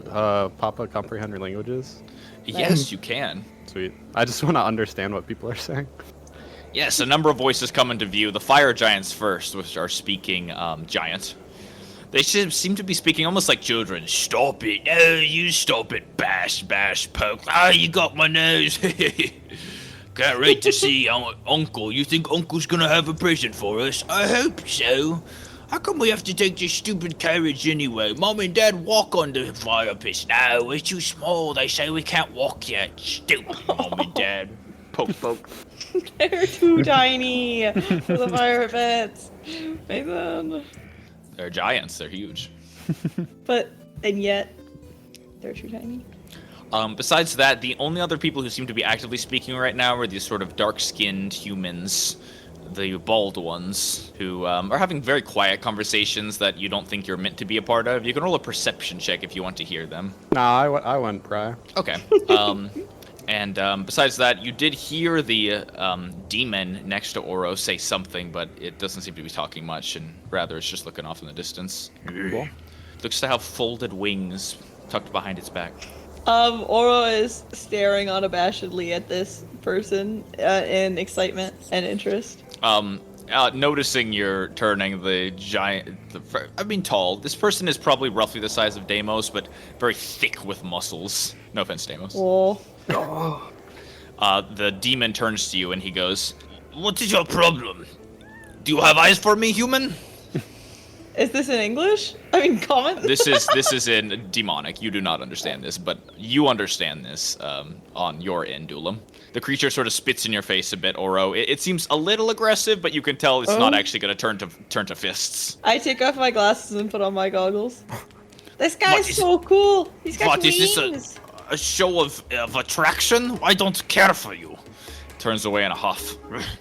pop a comprehend languages? Yes, you can. Sweet. I just want to understand what people are saying. Yes, a number of voices come into view. The fire giants first, which are speaking giant. They seem to be speaking almost like children. Stop it. Oh, you stop it. Bash, bash, poke. Ah, you got my nose. Can't wait to see Uncle. You think Uncle's gonna have a present for us? I hope so. How come we have to take this stupid carriage anyway? Mom and Dad walk on the fire pits. No, we're too small. They say we can't walk yet. Stupid Mom and Dad. Poke, poke. They're too tiny for the fire pits. Nathan. They're giants. They're huge. And yet, they're too tiny. Besides that, the only other people who seem to be actively speaking right now are these sort of dark-skinned humans, the bald ones, who are having very quiet conversations that you don't think you're meant to be a part of. You can roll a perception check if you want to hear them. Nah, I went pry. Okay. And besides that, you did hear the demon next to Oro say something, but it doesn't seem to be talking much, and rather it's just looking off in the distance. Cool. Looks to have folded wings tucked behind its back. Oro is staring unabashedly at this person in excitement and interest. Noticing you're turning the giant, tall. This person is probably roughly the size of Deimos, but very thick with muscles. No offense, Deimos. Oh. The demon turns to you and he goes, "What is your problem? Do you have eyes for me, human?" Is this in English? I mean, common? This is in demonic. You do not understand this, but you understand this on your end, Dulam. The creature sort of spits in your face a bit, Oro. It seems a little aggressive, but you can tell it's not actually going to turn to fists. I take off my glasses and put on my goggles. This guy's so cool. He's got wings. Is this a show of attraction? I don't care for you. Turns away in a huff.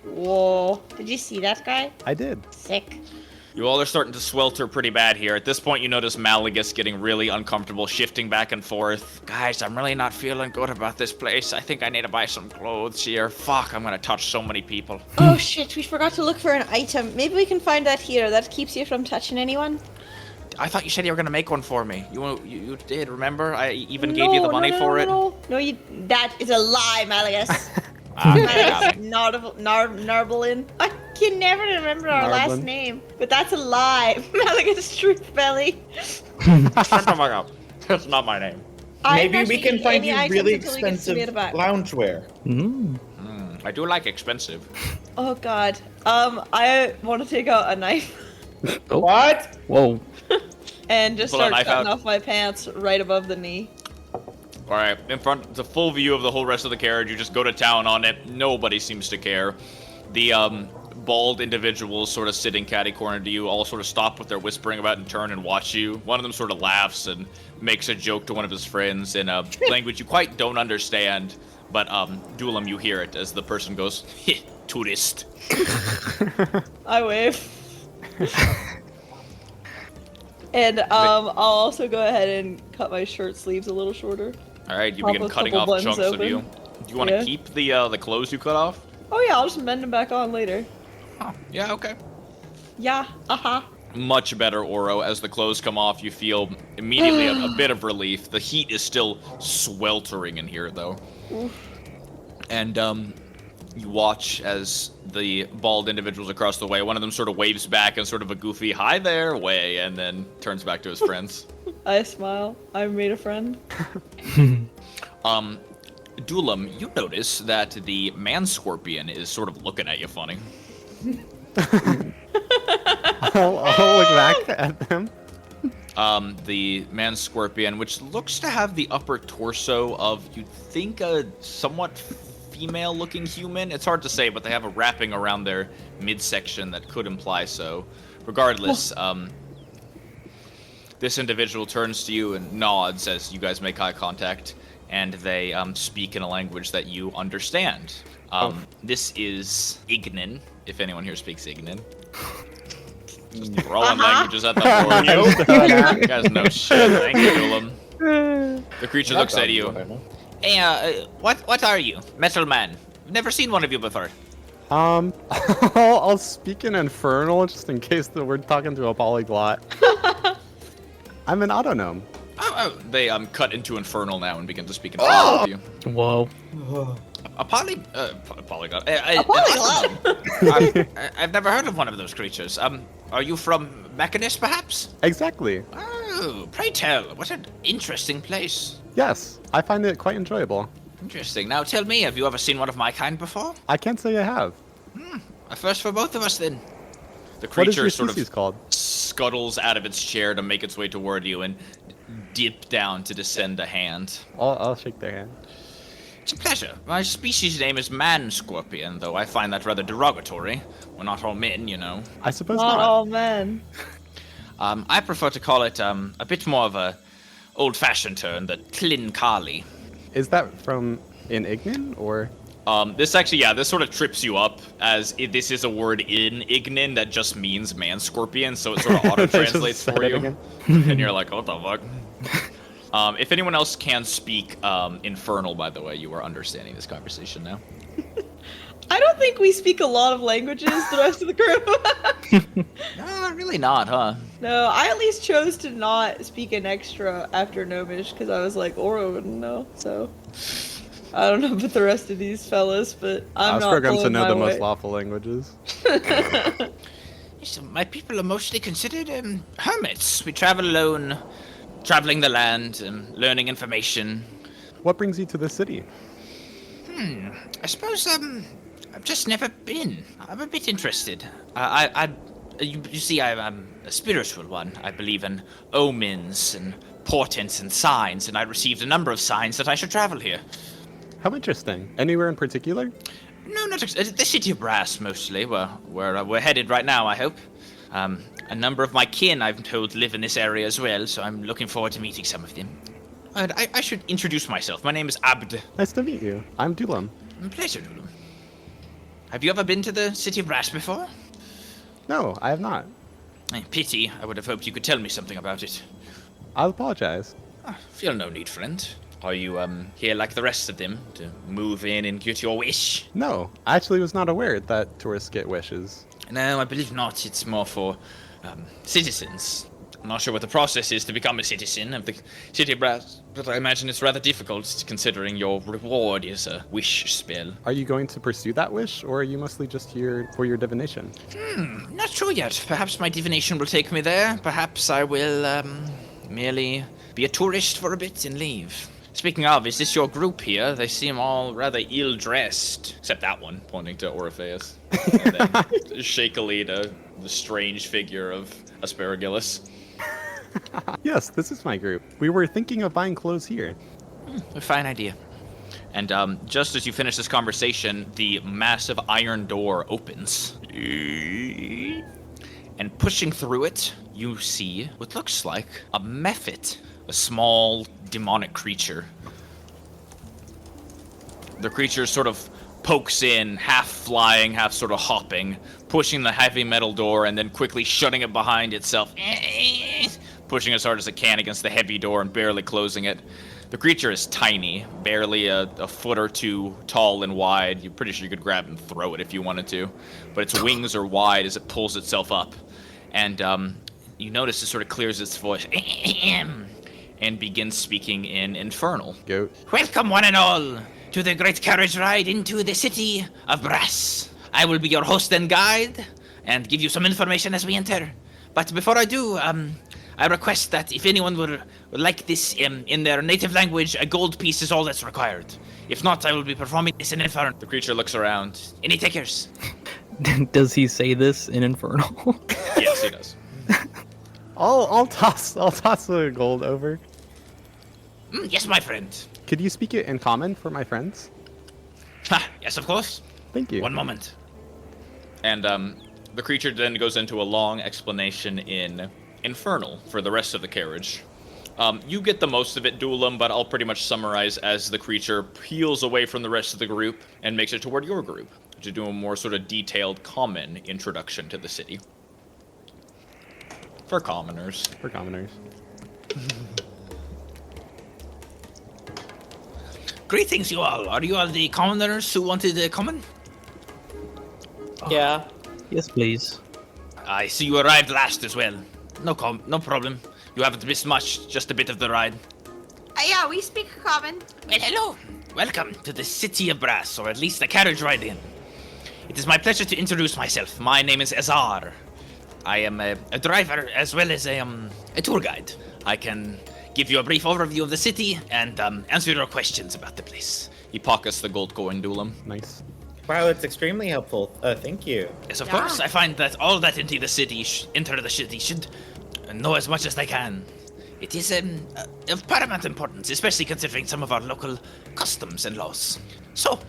Whoa. Did you see that guy? I did. Sick. You all are starting to swelter pretty bad here. At this point, you notice Malagus getting really uncomfortable, shifting back and forth. Guys, I'm really not feeling good about this place. I think I need to buy some clothes here. Fuck, I'm gonna touch so many people. Oh shit, we forgot to look for an item. Maybe we can find that here. That keeps you from touching anyone. I thought you said you were gonna make one for me. You did, remember? I even gave you the money for it. No, that is a lie, Malagus. Narblin. I can never remember our last name, but that's a lie. Malagus Truth Belly. Shut the fuck up. That's not my name. Maybe we can find you really expensive loungewear. I do like expensive. Oh god. I want to take out a knife. Oh. What? Whoa. And just Pull a start knife cutting out. off my pants right above the knee. All right, in front, the full view of the whole rest of the carriage. You just go to town on it. Nobody seems to care. The bald individuals sort of sitting catty-cornered to you all sort of stop what they're whispering about and turn and watch you. One of them sort of laughs and makes a joke to one of his friends in a language you quite don't understand. But Dulam, you hear it as the person goes, "Heh, tourist." I wave. And I'll also go ahead and cut my shirt sleeves a little shorter. All right, you Pop begin a cutting couple off buttons chunks of open. you. Do you want to Yeah. keep the clothes you cut off? Oh yeah, I'll just mend them back on later. Oh, yeah, okay. Yeah, Much better, Oro. As the clothes come off, you feel immediately a bit of relief. The heat is still sweltering in here, though. Oof. And you watch as the bald individuals across the way, one of them sort of waves back in sort of a goofy "hi there" way, and then turns back to his friends. I smile. I've made a friend. Dulam, you notice that the man scorpion is sort of looking at you funny. I'll look back at them. The man scorpion, which looks to have the upper torso of, you'd think, a somewhat female-looking human. It's hard to say, but they have a wrapping around their midsection that could imply so. Regardless, this individual turns to you and nods as you guys make eye contact, and they speak in a language that you understand. This is Ignan, if anyone here speaks Ignan. Just throwing languages at the board. You guys know shit. Thank you, Dulam. The creature looks at you. Hey, what are you? Metal man. I've never seen one of you before. I'll speak in Infernal just in case that we're talking to a polyglot. I'm an autognome. They cut into Infernal now and begin to speak Infernal with you. Whoa. A polyglot. A polyglot? I've never heard of one of those creatures. Are you from Mechanus, perhaps? Exactly. Oh, pray tell. What an interesting place. Yes, I find it quite enjoyable. Interesting. Now tell me, have you ever seen one of my kind before? I can't say I have. A first for both of us, then. The What is creature your sort species of called? scuttles out of its chair to make its way toward you and dip down to descend a hand. I'll shake their hand. It's a pleasure. My species name is man scorpion, though I find that rather derogatory. We're not all men, you know. I suppose Not not. all men. I prefer to call it a bit more of a old-fashioned term, the Tlin Kali. Is that from in Ignan or? This actually, this sort of trips you up, as this is a word in Ignan that just means man scorpion, so it sort of auto-translates Just for said it you. again. And you're like, what the fuck? If anyone else can speak Infernal, by the way, you are understanding this conversation now. I don't think we speak a lot of languages, the rest of the group. No, really not, huh? No, I at least chose to not speak an extra after Gnomish because I was like, Oro wouldn't know, so. I don't know about the rest of these fellas, but I'm not programs to blowing know my the way. most lawful languages. So my people are mostly considered hermits. We travel alone, traveling the land, learning information. What brings you to the city? I suppose I've just never been. I'm a bit interested. You see, I'm a spiritual one. I believe in omens and portents and signs, and I received a number of signs that I should travel here. How interesting. Anywhere in particular? No, not the city of Brass, mostly. Where we're headed right now, I hope. A number of my kin, I've told, live in this area as well, so I'm looking forward to meeting some of them. And I should introduce myself. My name is Abd. Nice to meet you. I'm Dulam. Pleasure, Lulu. Have you ever been to the city of Brass before? No, I have not. Pity. I would have hoped you could tell me something about it. I'll apologize. Feel no need, friend. Are you here like the rest of them to move in and get your wish? No, I actually was not aware that tourists get wishes. No, I believe not. It's more for citizens. I'm not sure what the process is to become a citizen of the city of Brass, but I imagine it's rather difficult considering your reward is a wish spell. Are you going to pursue that wish, or are you mostly just here for your divination? Not sure yet. Perhaps my divination will take me there. Perhaps I will merely be a tourist for a bit and leave. Speaking of, is this your group here? They seem all rather ill-dressed. Except that one, pointing to Orpheus. And then shakily to the strange figure of Asparagillus. Yes, this is my group. We were thinking of buying clothes here. A fine idea. And just as you finish this conversation, the massive iron door opens. And pushing through it, you see what looks like a mephit, a small demonic creature. The creature sort of pokes in, half flying, half sort of hopping, pushing the heavy metal door and then quickly shutting it behind itself, pushing as hard as it can against the heavy door and barely closing it. The creature is tiny, barely a foot or two tall and wide. You're pretty sure you could grab and throw it if you wanted to, but its wings are wide as it pulls itself up. And you notice it sort of clears its voice and begins speaking in Infernal. Goat. Welcome, one and all, to the great carriage ride into the city of Brass. I will be your host and guide, and give you some information as we enter. But before I do, I request that if anyone would like this in their native language, a gold piece is all that's required. If not, I will be performing this in Infernal. The creature looks around. Any takers? Does he say this in Infernal? Yes, he does. I'll toss the gold over. Yes, my friend. Could you speak it in common for my friends? Ha, yes, of course. Thank you. One moment. And the creature then goes into a long explanation in Infernal for the rest of the carriage. You get the most of it, Duelam, but I'll pretty much summarize as the creature peels away from the rest of the group and makes it toward your group to do a more sort of detailed, common introduction to the city. For commoners. For commoners. Greetings, you all. Are you all the commoners who wanted to common? Yeah. Yes, please. I see you arrived last as well. No problem. You haven't missed much, just a bit of the ride. Yeah, we speak common. Well, hello. Welcome to the City of Brass, or at least the carriage ride in. It is my pleasure to introduce myself. My name is Azar. I am a driver as well as a tour guide. I can give you a brief overview of the city and answer your questions about the place. He pockets the gold coin, Duelam. Nice. Wow, that's extremely helpful. Thank you. Yes, of course. I find that all that enter the city should know as much as they can. It is of paramount importance, especially considering some of our local customs and laws. So,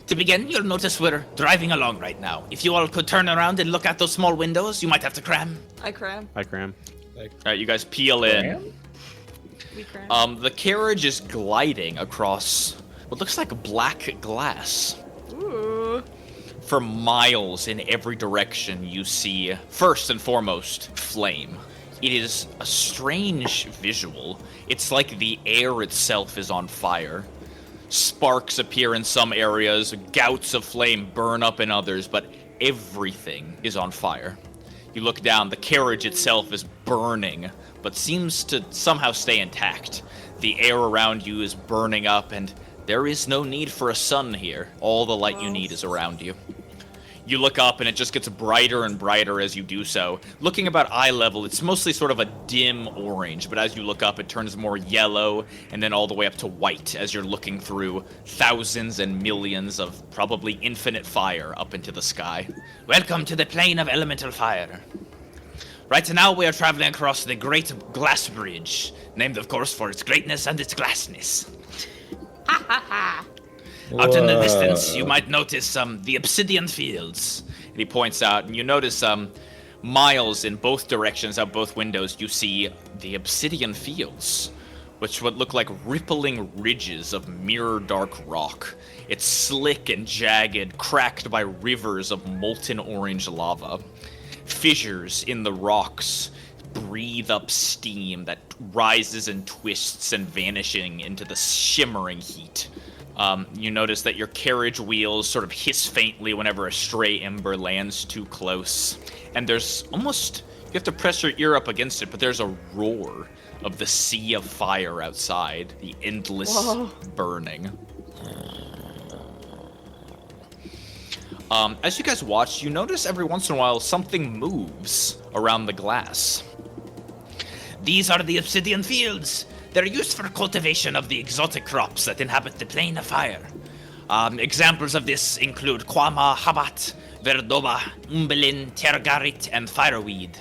to begin, you'll notice we're driving along right now. If you all could turn around and look out those small windows, you might have to cram. I cram. Hi, Graham. Alright, you guys peel in. We cram. The carriage is gliding across what looks like black glass. Ooh. For miles in every direction, you see, first and foremost, flame. It is a strange visual. It's like the air itself is on fire. Sparks appear in some areas, gouts of flame burn up in others, but everything is on fire. You look down, the carriage itself is burning, but seems to somehow stay intact. The air around you is burning up, and there is no need for a sun here. All the light you need is around you. You look up, and it just gets brighter and brighter as you do so. Looking about eye level, it's mostly sort of a dim orange, but as you look up, it turns more yellow, and then all the way up to white as you're looking through thousands and millions of probably infinite fire up into the sky. Welcome to the plane of elemental fire. Right now we are traveling across the Great Glass Bridge, named of course for its greatness and its glassness. Ha ha ha. Out in the distance, you might notice the Obsidian Fields. And he points out, and you notice miles in both directions out both windows, you see the Obsidian Fields, which would look like rippling ridges of mirror dark rock. It's slick and jagged, cracked by rivers of molten orange lava. Fissures in the rocks breathe up steam that rises and twists and vanishing into the shimmering heat. You notice that your carriage wheels sort of hiss faintly whenever a stray ember lands too close. And there's almost, you have to press your ear up against it, but there's a roar of the sea of fire outside, the endless burning. As you guys watch, you notice every once in a while something moves around the glass. These are the Obsidian Fields. They're used for cultivation of the exotic crops that inhabit the plane of fire. Examples of this include Kwama, Habat, Verdoba, Umbelin, Tergarit, and Fireweed.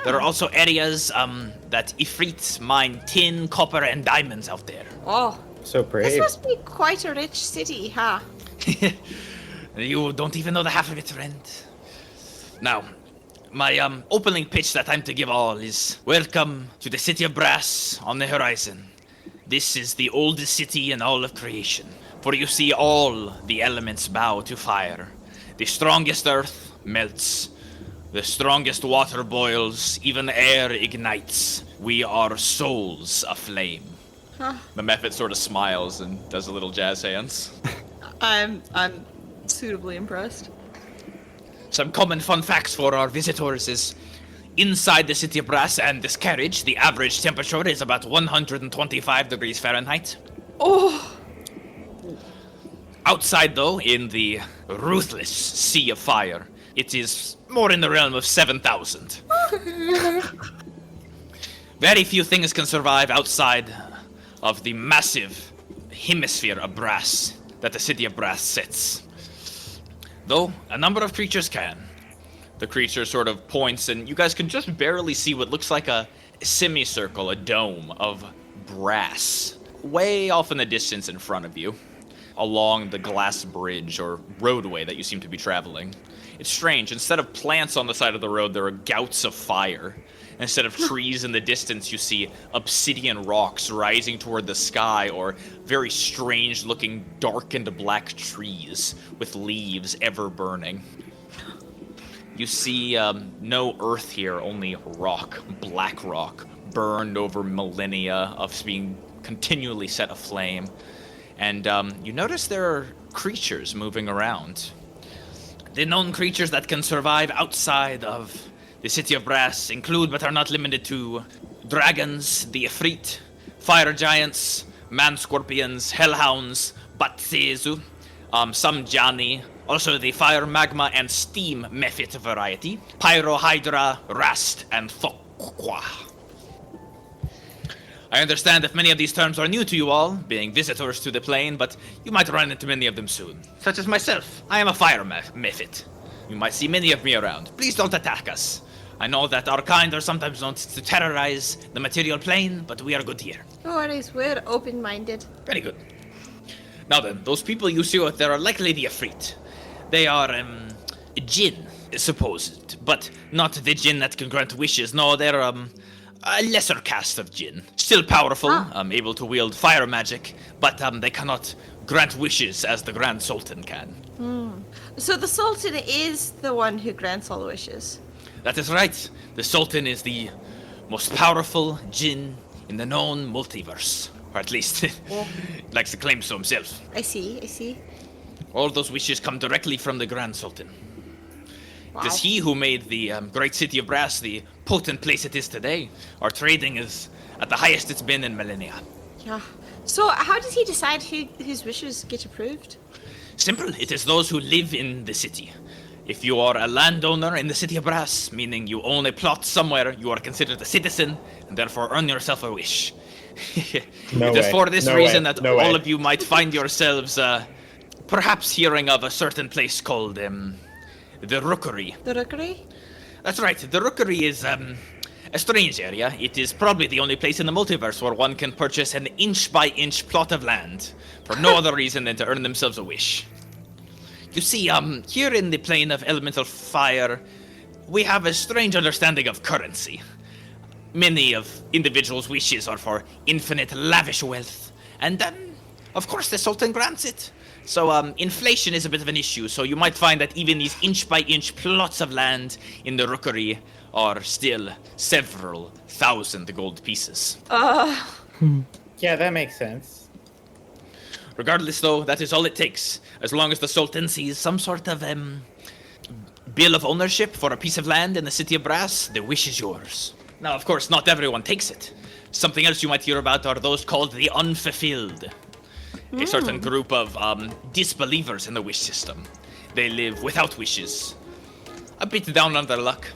There are also areas that Ifrit mine tin, copper, and diamonds out there. Oh, So this brave. must be quite a rich city, huh? You don't even know the half of it, friend. Now, my opening pitch that I'm to give all is welcome to the City of Brass on the horizon. This is the oldest city in all of creation, for you see all the elements bow to fire. The strongest earth melts, the strongest water boils, even air ignites. We are souls aflame. The Mephit sort of smiles and does a little jazz hands. I'm suitably impressed. Some common fun facts for our visitors is inside the City of Brass and this carriage, the average temperature is about 125 degrees Fahrenheit. Oh, Outside, though, in the ruthless sea of fire, it is more in the realm of 7,000. Very few things can survive outside of the massive hemisphere of brass that the City of Brass sits. Though, a number of creatures can. The creature sort of points, and you guys can just barely see what looks like a semicircle, a dome of brass, way off in the distance in front of you. along the glass bridge or roadway that you seem to be traveling. It's strange. Instead of plants on the side of the road, there are gouts of fire. Instead of trees in the distance, you see obsidian rocks rising toward the sky, or very strange-looking darkened black trees with leaves ever burning. You see no earth here, only rock, black rock, burned over millennia of being continually set aflame. And you notice there are creatures moving around. The known creatures that can survive outside of the City of Brass include, but are not limited to, dragons, the Ifrit, fire giants, man-scorpions, hellhounds, batsezu, some Jani, also the fire, magma, and steam mephit variety, pyro, hydra, rast, and thokwa. I understand that many of these terms are new to you all, being visitors to the plane, but you might run into many of them soon. Such as myself. I am a fire mephit. You might see many of me around. Please don't attack us. I know that our kind are sometimes known to terrorize the material plane, but we are good here. No worries, we're open-minded. Very good. Now then, those people you see out there are likely the Ifrit. They are, jinn, supposed, but not the jinn that can grant wishes. No, they're, a lesser caste of jinn. Still powerful, able to wield fire magic, but, they cannot grant wishes as the Grand Sultan can. So the Sultan is the one who grants all wishes? That is right. The Sultan is the most powerful jinn in the known multiverse. Or at least, likes to claim so himself. I see. All those wishes come directly from the Grand Sultan. Wow. It is he who made the great City of Brass the potent place it is today. Our trading is at the highest it's been in millennia. Yeah. So how does he decide whose wishes get approved? Simple. It is those who live in the city. If you are a landowner in the City of Brass, meaning you own a plot somewhere, you are considered a citizen, and therefore earn yourself a wish. It is for this reason that all of you might find yourselves, perhaps hearing of a certain place called, the Rookery. The Rookery? That's right. The Rookery is, a strange area. It is probably the only place in the multiverse where one can purchase an inch-by-inch plot of land for no other reason than to earn themselves a wish. You see, here in the plane of elemental fire, we have a strange understanding of currency. Many of individuals' wishes are for infinite lavish wealth, and of course the Sultan grants it. So, inflation is a bit of an issue, so you might find that even these inch-by-inch plots of land in the Rookery are still several thousand gold pieces. Yeah, that makes sense. Regardless, though, that is all it takes. As long as the Sultan sees some sort of, bill of ownership for a piece of land in the City of Brass, the wish is yours. Now, of course, not everyone takes it. Something else you might hear about are those called the Unfulfilled. A certain group of, disbelievers in the wish system. They live without wishes. A bit down on their luck.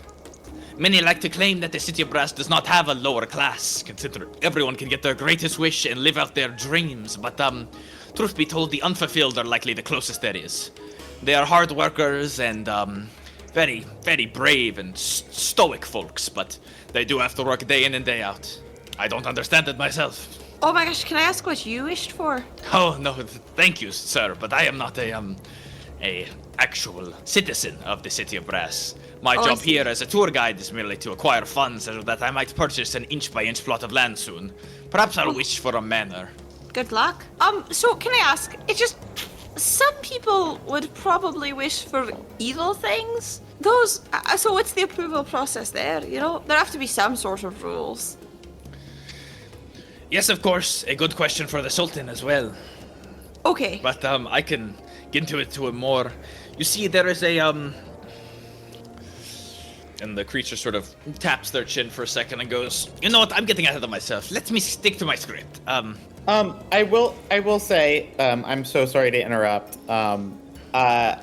Many like to claim that the City of Brass does not have a lower class, considering everyone can get their greatest wish and live out their dreams, but, truth be told, the Unfulfilled are likely the closest there is. They are hard workers and, very, very brave and stoic folks, but they do have to work day in and day out. I don't understand it myself. Oh my gosh, can I ask what you wished for? Oh, no, thank you, sir, but I am not a actual citizen of the City of Brass. My job here as a tour guide is merely to acquire funds so that I might purchase an inch-by-inch plot of land soon. Perhaps I'll wish for a manor. Good luck. So can I ask, it's just, some people would probably wish for evil things. Those, so what's the approval process there, you know? There have to be some sort of rules. Yes, of course, a good question for the Sultan as well. Okay. But, I can get into it more. You see, there is a, And the creature sort of taps their chin for a second and goes, "You know what? I'm getting ahead of myself. Let me stick to my script." I will say, I'm so sorry to interrupt. I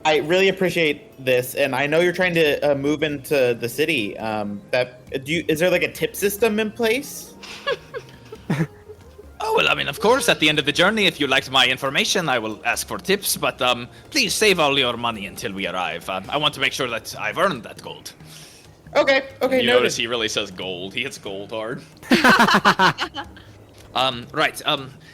really appreciate this, and I know you're trying to move into the city. Is there like a tip system in place? Oh, well, I mean, of course, at the end of the journey, if you liked my information, I will ask for tips, but please save all your money until we arrive. I want to make sure that I've earned that gold. Okay, You notice he really says gold. He hits gold hard. Right.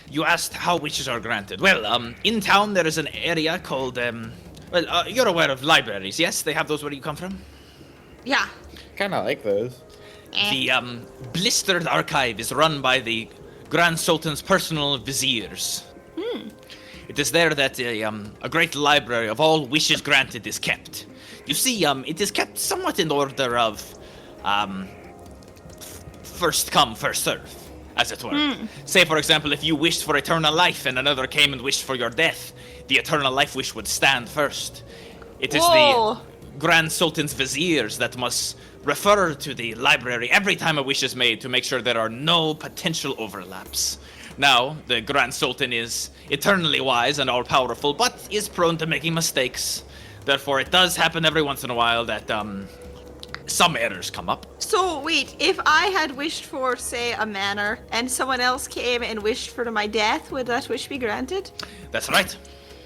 You asked how wishes are granted. Well, in town there is an area called, you're aware of libraries, yes? They have those where you come from? Yeah. Kind of like those. The, blistered archive is run by the Grand Sultan's personal viziers. It is there that a great library of all wishes granted is kept. You see, it is kept somewhat in order of, first come, first serve, as it were. Say, for example, if you wished for eternal life and another came and wished for your death, the eternal life wish would stand first. It is Whoa. the Grand Sultan's viziers that must refer to the library every time a wish is made to make sure there are no potential overlaps. Now, the Grand Sultan is eternally wise and all-powerful, but is prone to making mistakes. Therefore, it does happen every once in a while that, some errors come up. So wait, if I had wished for, say, a manor, and someone else came and wished for my death, would that wish be granted? That's right.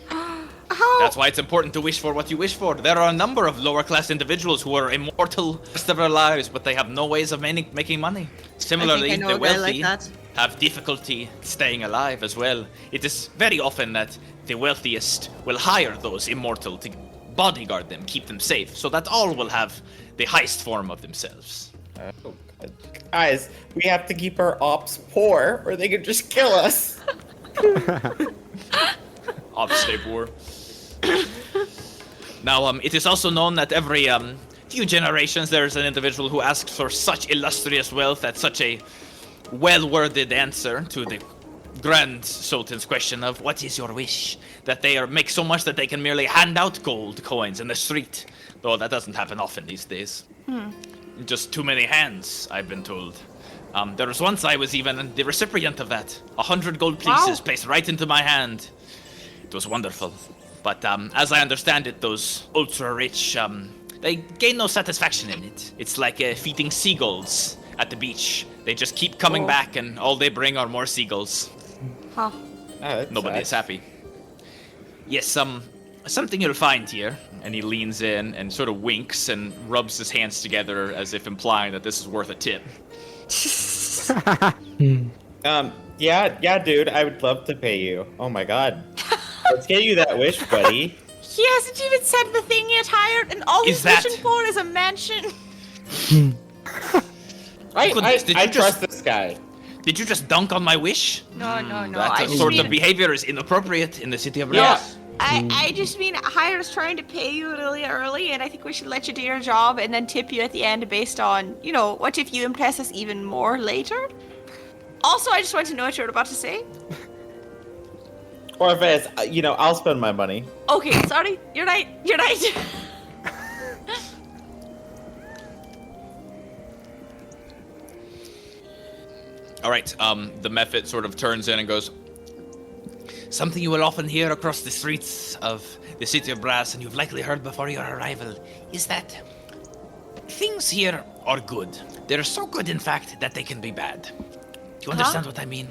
How? That's why it's important to wish for what you wish for. There are a number of lower-class individuals who are immortal the rest of their lives, but they have no ways of making money. Similarly, I know the a guy like wealthy that. have difficulty staying alive as well. It is very often that the wealthiest will hire those immortal to bodyguard them, keep them safe, so that all will have the highest form of themselves. Oh, guys, we have to keep our ops poor, or they could just kill us. Ops stay poor. Now, it is also known that every few generations there is an individual who asks for such illustrious wealth that such a well-worded answer to the Grand Sultan's question of what is your wish, that they make so much that they can merely hand out gold coins in the street, though that doesn't happen often these days. Just too many hands, I've been told. There was once I was even the recipient of that. 100 gold pieces placed right into my hand. It was wonderful. But as I understand it, those ultra-rich, they gain no satisfaction in it. It's like feeding seagulls at the beach. They just keep coming back, and all they bring are more seagulls. Huh. Nobody is happy. Yes, something you'll find here. And he leans in and sort of winks and rubs his hands together as if implying that this is worth a tip. Yeah, dude, I would love to pay you. Oh my god. Let's get you that wish, buddy. He hasn't even said the thing yet, hired, and all he's wishing for is a mansion. I trust this guy. Did you just dunk on my wish? No. That sort of behavior is inappropriate in the city of Runts. I just mean hire's trying to pay you really early, and I think we should let you do your job and then tip you at the end based on, what if you impress us even more later? Also, I just want to know what you're about to say. Or if it's, I'll spend my money. Okay, sorry. You're right. All right, the Mephit sort of turns in and goes, something you will often hear across the streets of the city of Brass, and you've likely heard before your arrival, is that things here are good. They're so good, in fact, that they can be bad. Do you understand what I mean?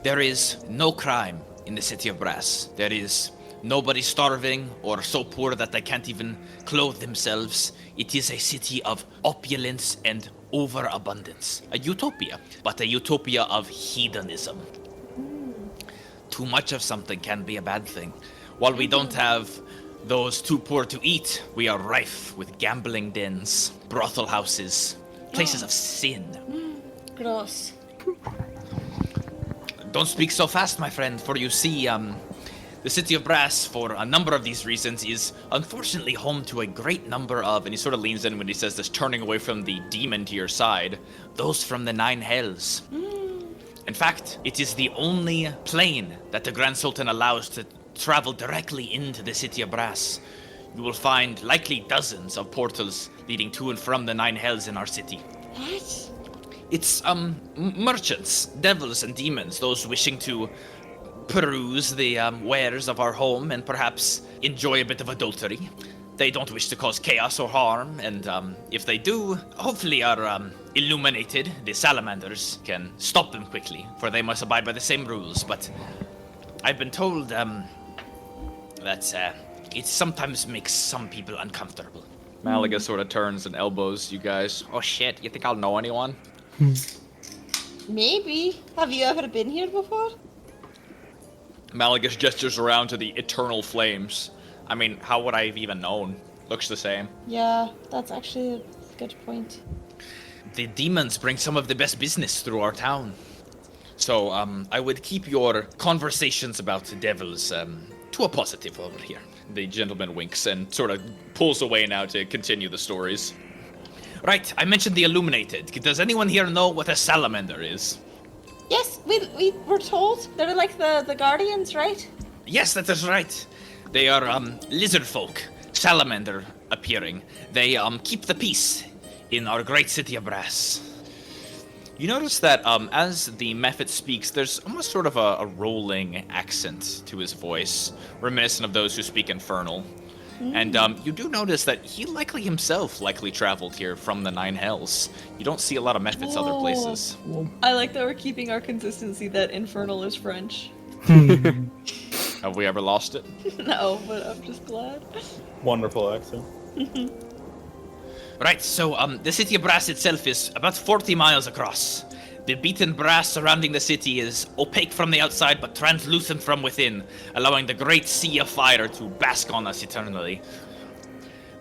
There is no crime in the city of Brass. There is nobody starving or so poor that they can't even clothe themselves. It is a city of opulence and overabundance. A utopia, but a utopia of hedonism. Too much of something can be a bad thing. While we don't have those too poor to eat, we are rife with gambling dens, brothel houses, places of sin. Gross. Don't speak so fast, my friend, for you see, the city of Brass, for a number of these reasons, is unfortunately home to a great number of, and he sort of leans in when he says this, turning away from the demon to your side, those from the Nine Hells. In fact, it is the only plane that the Grand Sultan allows to travel directly into the city of Brass. You will find likely dozens of portals leading to and from the Nine Hells in our city. What? It's, merchants, devils and demons, those wishing to peruse the, wares of our home and perhaps enjoy a bit of adultery. They don't wish to cause chaos or harm, and, if they do, hopefully our, illuminated, the salamanders, can stop them quickly, for they must abide by the same rules, but I've been told, that, it sometimes makes some people uncomfortable. Malaga sort of turns and elbows you guys. Oh shit, you think I'll know anyone? Maybe. Have you ever been here before? Malagus gestures around to the eternal flames. I mean, how would I have even known? Looks the same. Yeah, that's actually a good point. The demons bring some of the best business through our town. So, I would keep your conversations about the devils, to a positive over here. The gentleman winks and sort of pulls away now to continue the stories. Right, I mentioned the Illuminated. Does anyone here know what a salamander is? Yes, we were told. They're like the guardians, right? Yes, that is right. They are, lizard folk, salamander appearing. They, keep the peace in our great city of Brass. You notice that as the Mephit speaks, there's almost sort of a rolling accent to his voice, reminiscent of those who speak Infernal. And you do notice that he himself likely traveled here from the Nine Hells. You don't see a lot of Mephits other places. I like that we're keeping our consistency that Infernal is French. Have we ever lost it? No, but I'm just glad. Wonderful accent. Right, so, the city of Brass itself is about 40 miles across. The beaten brass surrounding the city is opaque from the outside, but translucent from within, allowing the great sea of fire to bask on us eternally.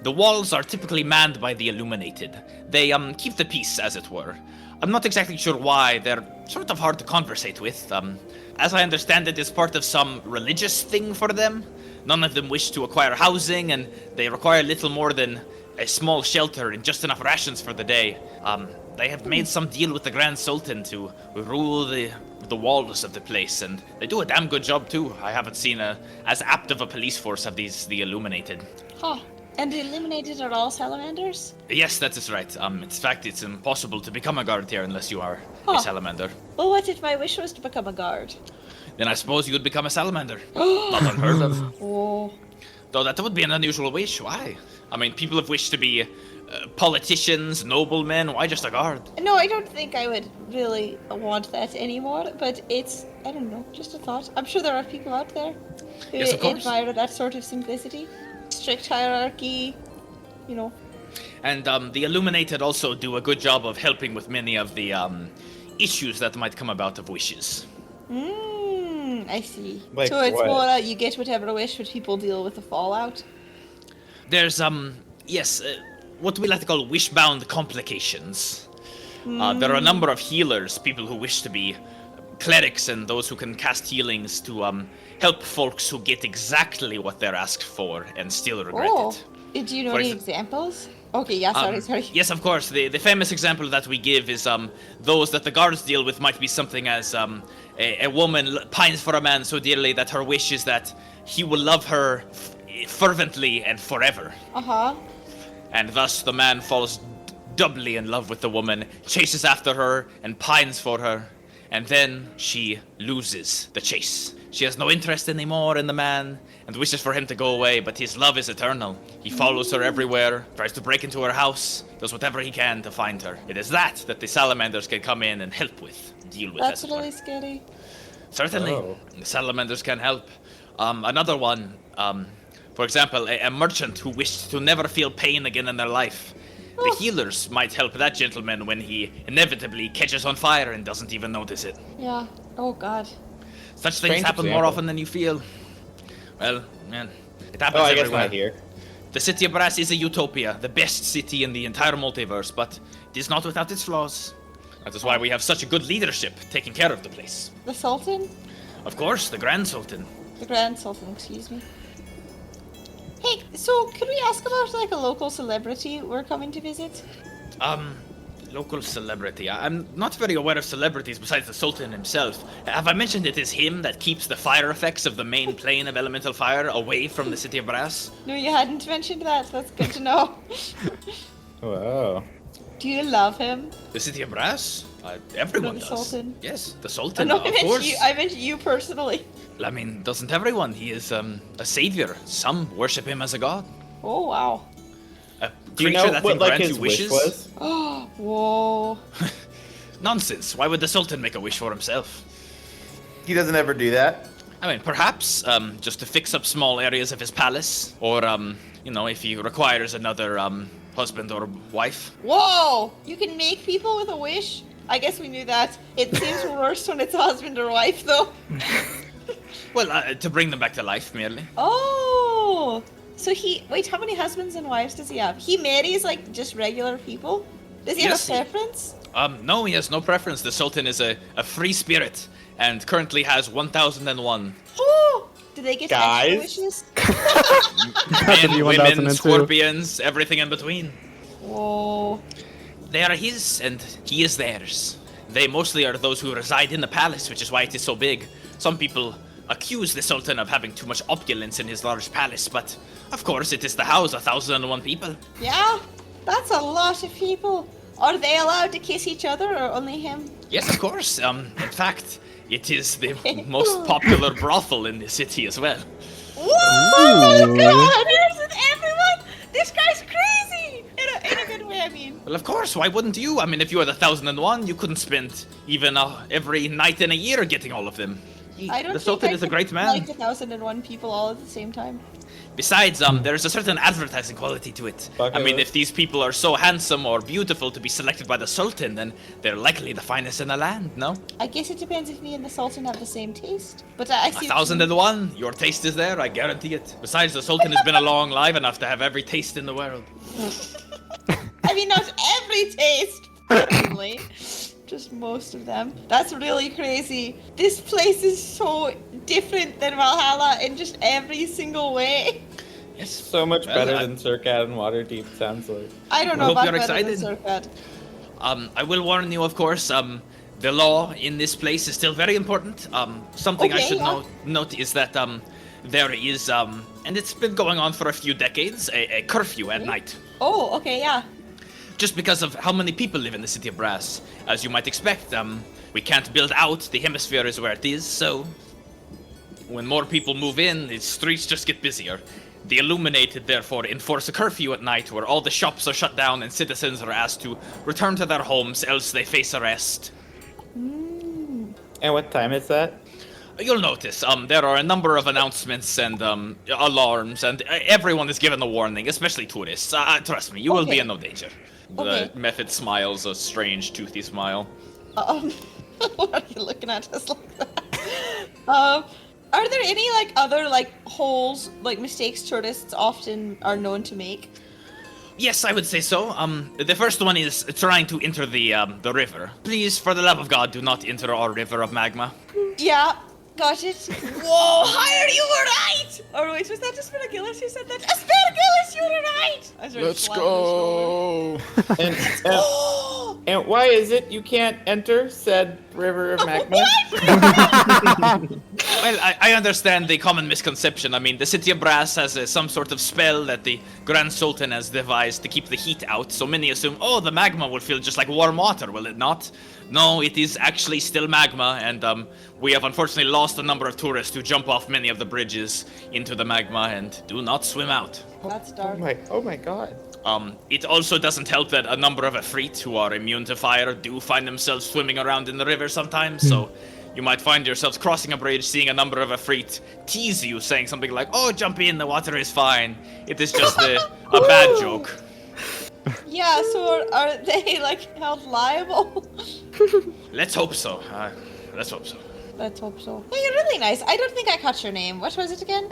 The walls are typically manned by the Illuminated. They, keep the peace, as it were. I'm not exactly sure why. They're sort of hard to conversate with. As I understand it, it's part of some religious thing for them. None of them wish to acquire housing, and they require little more than a small shelter and just enough rations for the day. They have made some deal with the Grand Sultan to rule the walls of the place, and they do a damn good job too. I haven't seen as apt of a police force of the Illuminated. Huh. And the Illuminated are all salamanders? Yes, that is right. In fact, it's impossible to become a guard here unless you are Huh. a salamander. Well, what if my wish was to become a guard? Then I suppose you would become a salamander. Not unheard of. Oh. Though that would be an unusual wish. Why? I mean, people have wished to be politicians, noblemen. Why just a guard? No, I don't think I would really want that anymore, but it's, I don't know, just a thought. I'm sure there are people out there who Yes, of course. admire that sort of simplicity. Strict hierarchy, you know. And the Illuminated also do a good job of helping with many of the issues that might come about of wishes. I see. Like so it's what? more you get whatever wish, but people deal with the fallout. There's, yes, what we like to call wish-bound complications. There are a number of healers, people who wish to be clerics and those who can cast healings to help folks who get exactly what they're asked for and still regret it. Do you know For any exa- examples? Okay, yeah, sorry. Yes, of course. The famous example that we give is those that the guards deal with might be something as a woman pines for a man so dearly that her wish is that he will love her fervently and forever. Uh-huh. And thus the man falls doubly in love with the woman, chases after her, and pines for her, and then she loses the chase. She has no interest anymore in the man, and wishes for him to go away, but his love is eternal. He follows her everywhere, tries to break into her house, does whatever he can to find her. It is that the salamanders can come in and help with, deal with. That's as it were. really scary. Certainly, Oh. the salamanders can help. Another one, for example, a merchant who wished to never feel pain again in their life. The healers might help that gentleman when he inevitably catches on fire and doesn't even notice it. Yeah. Oh, God. Such things Strange happen more example. often than you feel. Well, man, it Oh, happens I guess everywhere. not here. The city of Brass is a utopia, the best city in the entire multiverse, but it is not without its flaws. That is why we have such a good leadership taking care of the place. The Sultan? Of course, the Grand Sultan. The Grand Sultan, excuse me. Hey, so could we ask about like a local celebrity we're coming to visit? Local celebrity. I'm not very aware of celebrities besides the Sultan himself. Have I mentioned it is him that keeps the fire effects of the main plane of elemental fire away from the city of Brass? No, you hadn't mentioned that. That's good to know. Wow. Do you love him? The city of Brass? Everyone The does. Sultan? Yes, the Oh, Sultan, no, of course. I meant you personally. I mean, doesn't everyone? He is a savior. Some worship him as a god. Oh, wow. A Do you creature know that what can like grant his you wish wishes. was? Oh, whoa. Nonsense. Why would the Sultan make a wish for himself? He doesn't ever do that. I mean, perhaps just to fix up small areas of his palace, or you know, if he requires another husband or wife. Whoa! You can make people with a wish? I guess we knew that. It seems worse when it's a husband or wife, though. Well, to bring them back to life, merely. Oh! So wait, how many husbands and wives does he have? He marries, like, just regular people? Does he Yes, have a preference? No, he has no preference. The Sultan is a free spirit and currently has 1001. Oh! Do they get Guys? extra wishes? Men, be women, 1002. scorpions, everything in between. Whoa. They are his, and he is theirs. They mostly are those who reside in the palace, which is why it is so big. Some people accuse the Sultan of having too much opulence in his large palace, but of course it is to house 1001 people. Yeah, that's a lot of people. Are they allowed to kiss each other or only him? Yes, of course. In fact, it is the most popular brothel in the city as well. Whoa! Oh God! Here's with everyone! This guy's crazy! In a good way, I mean. Well, of course, why wouldn't you? I mean, if you had 1001, you couldn't spend even every night in a year getting all of them. I don't The think Sultan I is a could great man. like 1001 people all at the same time. Besides, there's a certain advertising quality to it. Bucket I mean, list. if these people are so handsome or beautiful to be selected by the Sultan, then they're likely the finest in the land, no? I guess it depends if me and the Sultan have the same taste. But I see. 1001, your taste is there, I guarantee it. Besides, the Sultan has been along live enough to have every taste in the world. I mean, not every taste, certainly. Just most of them. That's really crazy. This place is so different than Valhalla in just every single way. Yes. So much Well, better I- than Surkat and Waterdeep, sounds like. I don't I know hope about you're better than excited. Surfat. I will warn you, of course, the law in this place is still very important. Something I Okay, should yeah. note is that there is, and it's been going on for a few decades, a curfew at night. Oh, okay, yeah. Just because of how many people live in the city of Brass. As you might expect, we can't build out, the hemisphere is where it is, so when more people move in, the streets just get busier. The Illuminated, therefore, enforce a curfew at night where all the shops are shut down and citizens are asked to return to their homes, else they face arrest. And what time is that? You'll notice, there are a number of announcements and alarms, and everyone is given a warning, especially tourists. Trust me, you will be Okay. in no danger. Okay. The Method smiles a strange, toothy smile. What are you looking at us like that? Are there any like other like holes, like mistakes tourists often are known to make? Yes, I would say so. The first one is trying to enter the river. Please, for the love of God, do not enter our river of magma. Yeah, got it. Whoa, Hire, you were right! Or wait, was that Asparagus who said that? Asparagus, you were right! I started Let's slapping his shoulder. go. And why is it you can't enter said river of magma? Well, I understand the common misconception. I mean, the city of Brass has some sort of spell that the Grand Sultan has devised to keep the heat out, so many assume, oh, the magma will feel just like warm water, will it not? No, it is actually still magma, and we have unfortunately lost a number of tourists who jump off many of the bridges into the magma and do not swim out. That's dark. Oh my god. It also doesn't help that a number of Efreet who are immune to fire do find themselves swimming around in the river sometimes, so you might find yourselves crossing a bridge, seeing a number of Efreet tease you, saying something like, oh, jump in, the water is fine. It is just a bad joke. Yeah, so are they like held liable? Let's hope so. Let's hope so. Let's hope so. Well, you're really nice. I don't think I caught your name. What was it again?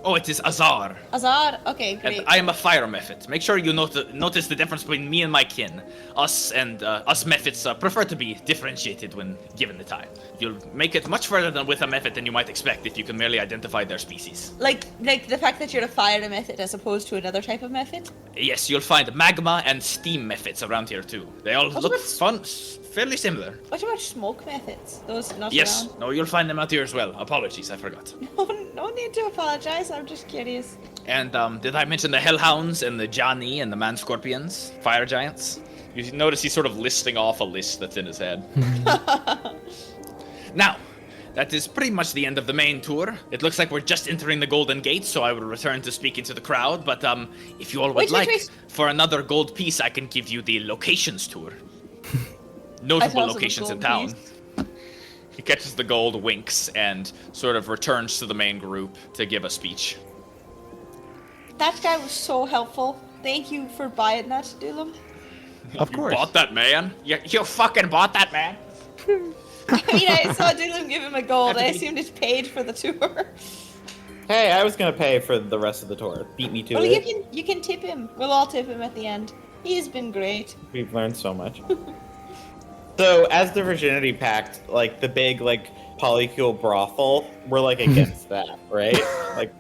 Oh, it is Azar. Azar? Okay, great. And I am a fire Mephit. Make sure you notice the difference between me and my kin. Us Mephits prefer to be differentiated when given the time. You'll make it much further than with a Mephit than you might expect if you can merely identify their species. Like the fact that you're a fire method as opposed to another type of method? Yes, you'll find magma and steam Mephits around here too. They all What look about- fun, fairly similar. What about smoke methods? Those not Yes, around? no, you'll find them out here as well. Apologies, I forgot. No need to apologize. I'm just curious. And did I mention the Hellhounds and the Johnny and the Man Scorpions? Fire Giants? You notice he's sort of listing off a list that's in his head. Now, that is pretty much the end of the main tour. It looks like we're just entering the Golden Gate, so I will return to speaking to the crowd. But if you all would Wait. for another gold piece, I can give you the locations tour. I Notable thought it was locations in gold town. piece. He catches the gold, winks, and sort of returns to the main group to give a speech. That guy was so helpful. Thank you for buying that, Dulum. Of You course. bought that man? You fucking bought that man? I mean, I saw Doolin give him a gold. I assumed it's paid for the tour. Hey, I was gonna pay for the rest of the tour. Beat me to Well, it. you can tip him. We'll all tip him at the end. He's been great. We've learned so much. So, as the Virginity Pact, like the big like polycule brothel, we're like against that, right? Like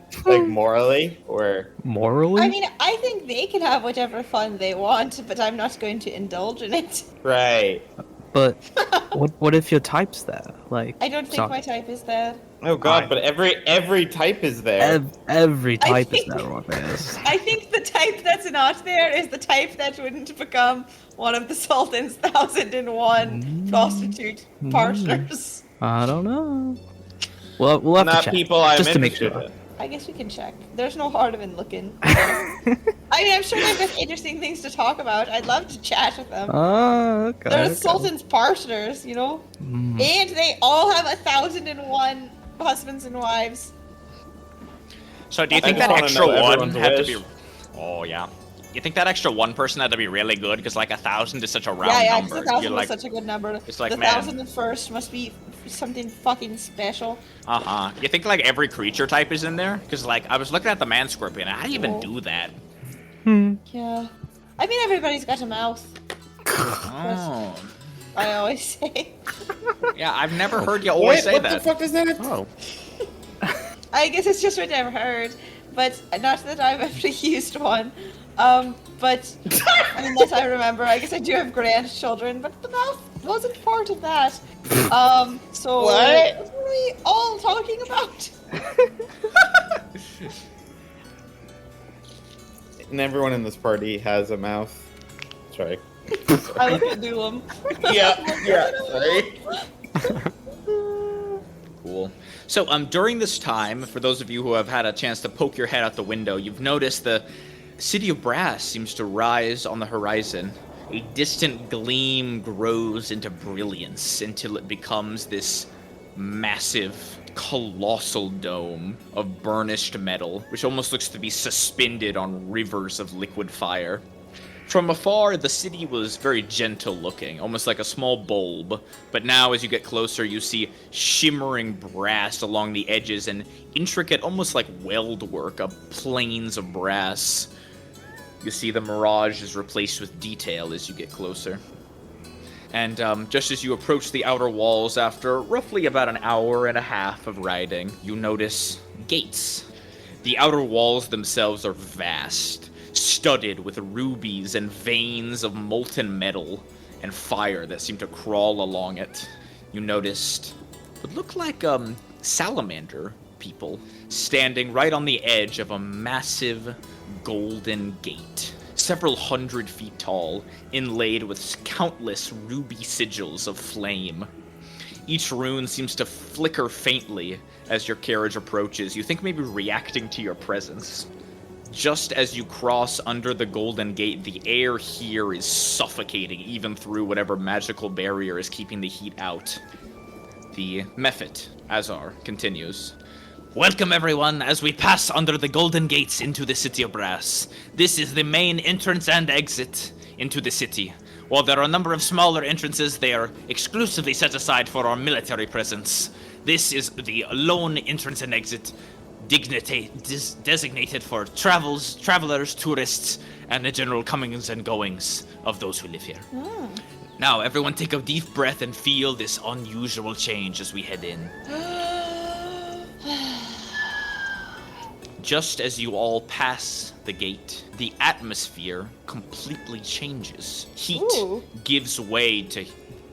morally, or Morally? I mean, I think they can have whatever fun they want, but I'm not going to indulge in it. right? But what if your type's there? Like, I don't think so- my type is there. Oh God! But every type is there. every type is think- there, Morpheus. I think the type that's not there is the type that wouldn't become one of the Sultan's 1001 prostitute partners. I don't know. Well, we'll have Not to check. people I'm just to make interested sure. in. I guess we can check. There's no harm in looking. I mean, I'm sure they've got interesting things to talk about. I'd love to chat with them. Oh, okay. They're the okay. Sultan's partners, you know? And they all have 1001 husbands and wives. So do you I think just that wanna extra know one everyone's had to wish. be? Oh yeah. You think that extra one person had to be really good? Because like 1,000 is such a round Yeah, number. because 1,000 You're was like, such a good number. it's like, the man. 1,001st must be something fucking special. You think like every creature type is in there? Because like I was looking at the man scorpion. How do you even Oh. do that? Yeah. I mean, everybody's got a mouth. Oh. I always say. Yeah, I've never heard you always say what that. the fuck is that? Oh. I guess it's just what I've heard, but not that I've ever used one. But unless I remember, I guess I do have grandchildren, but the mouth wasn't part of that. So What? what were we all talking about? And everyone in this party has a mouth. Sorry. I look at Doolin. yeah. Sorry. Cool. So, during this time, for those of you who have had a chance to poke your head out the window, you've noticed the city of brass seems to rise on the horizon. A distant gleam grows into brilliance until it becomes this massive, colossal dome of burnished metal, which almost looks to be suspended on rivers of liquid fire. From afar, the city was very gentle looking, almost like a small bulb, but now as you get closer, you see shimmering brass along the edges and intricate, almost like weld work of planes of brass. You see the mirage is replaced with detail as you get closer. And just as you approach the outer walls after roughly about an hour and a half of riding, you notice gates. The outer walls themselves are vast, studded with rubies and veins of molten metal and fire that seem to crawl along it. You noticed what looked like salamander people standing right on the edge of a massive golden gate, several 100 feet tall, inlaid with countless ruby sigils of flame. Each rune seems to flicker faintly as your carriage approaches, you think maybe reacting to your presence. Just as you cross under the golden gate, the air here is suffocating, even through whatever magical barrier is keeping the heat out. The Mephit, Azar, continues. Welcome everyone as we pass under the golden gates into the city of brass. This is the main entrance and exit into the city. While there are a number of smaller entrances, they are exclusively set aside for our military presence. This is the lone entrance and exit designated for travelers, tourists, and the general comings and goings of those who live here. Now, everyone take a deep breath and feel this unusual change as we head in. Just as you all pass the gate, the atmosphere completely changes. Heat Ooh. gives way to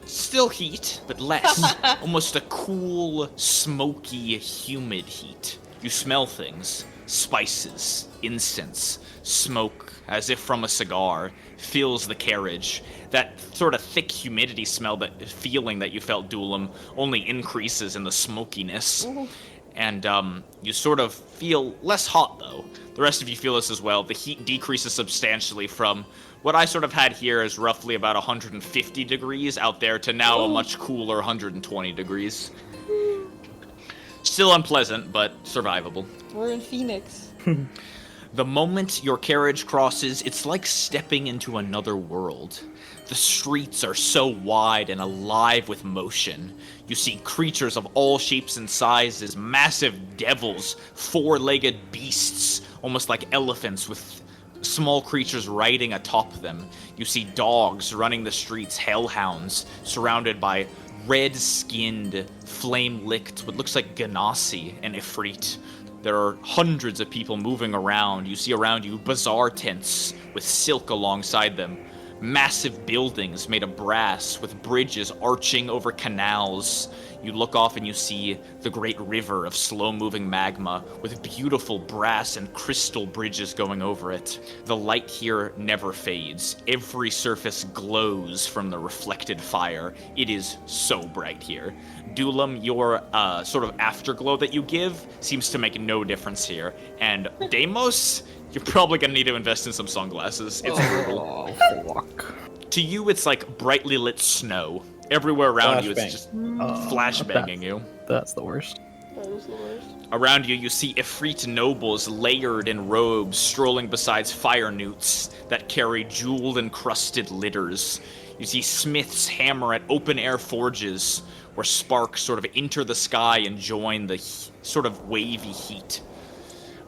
still heat, but less. Almost a cool, smoky, humid heat. You smell things. Spices, incense, smoke, as if from a cigar, fills the carriage. That sort of thick humidity feeling that you felt, Duelam, only increases in the smokiness. And you sort of feel less hot, though. The rest of you feel this as well. The heat decreases substantially from what I sort of had here is roughly about 150 degrees out there to now a much cooler 120 degrees. Still unpleasant, but survivable. We're in Phoenix. The moment your carriage crosses, it's like stepping into another world. The streets are so wide and alive with motion. You see creatures of all shapes and sizes, massive devils, four-legged beasts, almost like elephants with small creatures riding atop them. You see dogs running the streets, hellhounds, surrounded by red-skinned, flame-licked, what looks like Ganassi and Ifrit. There are hundreds of people moving around. You see around you bazaar tents with silk alongside them. Massive buildings made of brass with bridges arching over canals. You look off and you see the great river of slow-moving magma with beautiful brass and crystal bridges going over it. The light here never fades. Every surface glows from the reflected fire. It is so bright here. Dulam, your sort of afterglow that you give seems to make no difference here. And Deimos, you're probably going to need to invest in some sunglasses. It's brutal. Oh, fuck. To you, it's like brightly lit snow. Everywhere around you, it's just flashbanging you. That's the worst. Around you, you see Ifrit nobles layered in robes strolling beside fire newts that carry jewel-encrusted litters. You see smiths hammer at open-air forges where sparks sort of enter the sky and join the sort of wavy heat.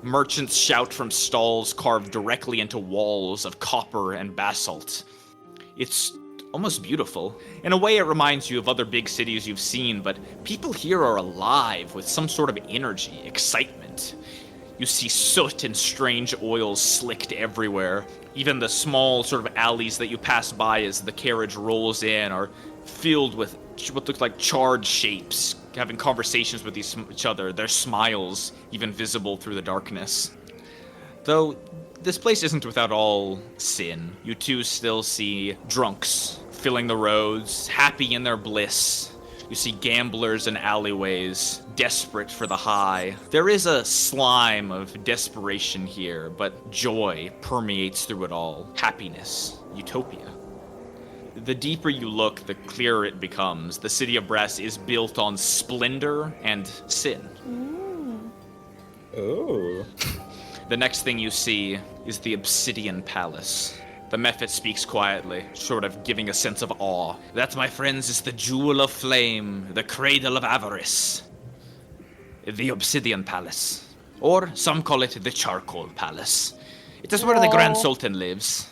Merchants shout from stalls carved directly into walls of copper and basalt. It's almost beautiful. In a way, it reminds you of other big cities you've seen, but people here are alive with some sort of energy, excitement. You see soot and strange oils slicked everywhere. Even the small sort of alleys that you pass by as the carriage rolls in are filled with what looks like charred shapes, having conversations with each other, their smiles even visible through the darkness. Though this place isn't without all sin. You too still see drunks filling the roads, happy in their bliss. You see gamblers in alleyways, desperate for the high. There is a slime of desperation here, but joy permeates through it all. Happiness, utopia. The deeper you look, the clearer it becomes. The city of Brass is built on splendor and sin. Oh. The next thing you see is the Obsidian Palace. The Mephit speaks quietly, sort of giving a sense of awe. That, my friends, is the Jewel of Flame, the Cradle of Avarice. The Obsidian Palace. Or some call it the Charcoal Palace. It is where the Grand Sultan lives.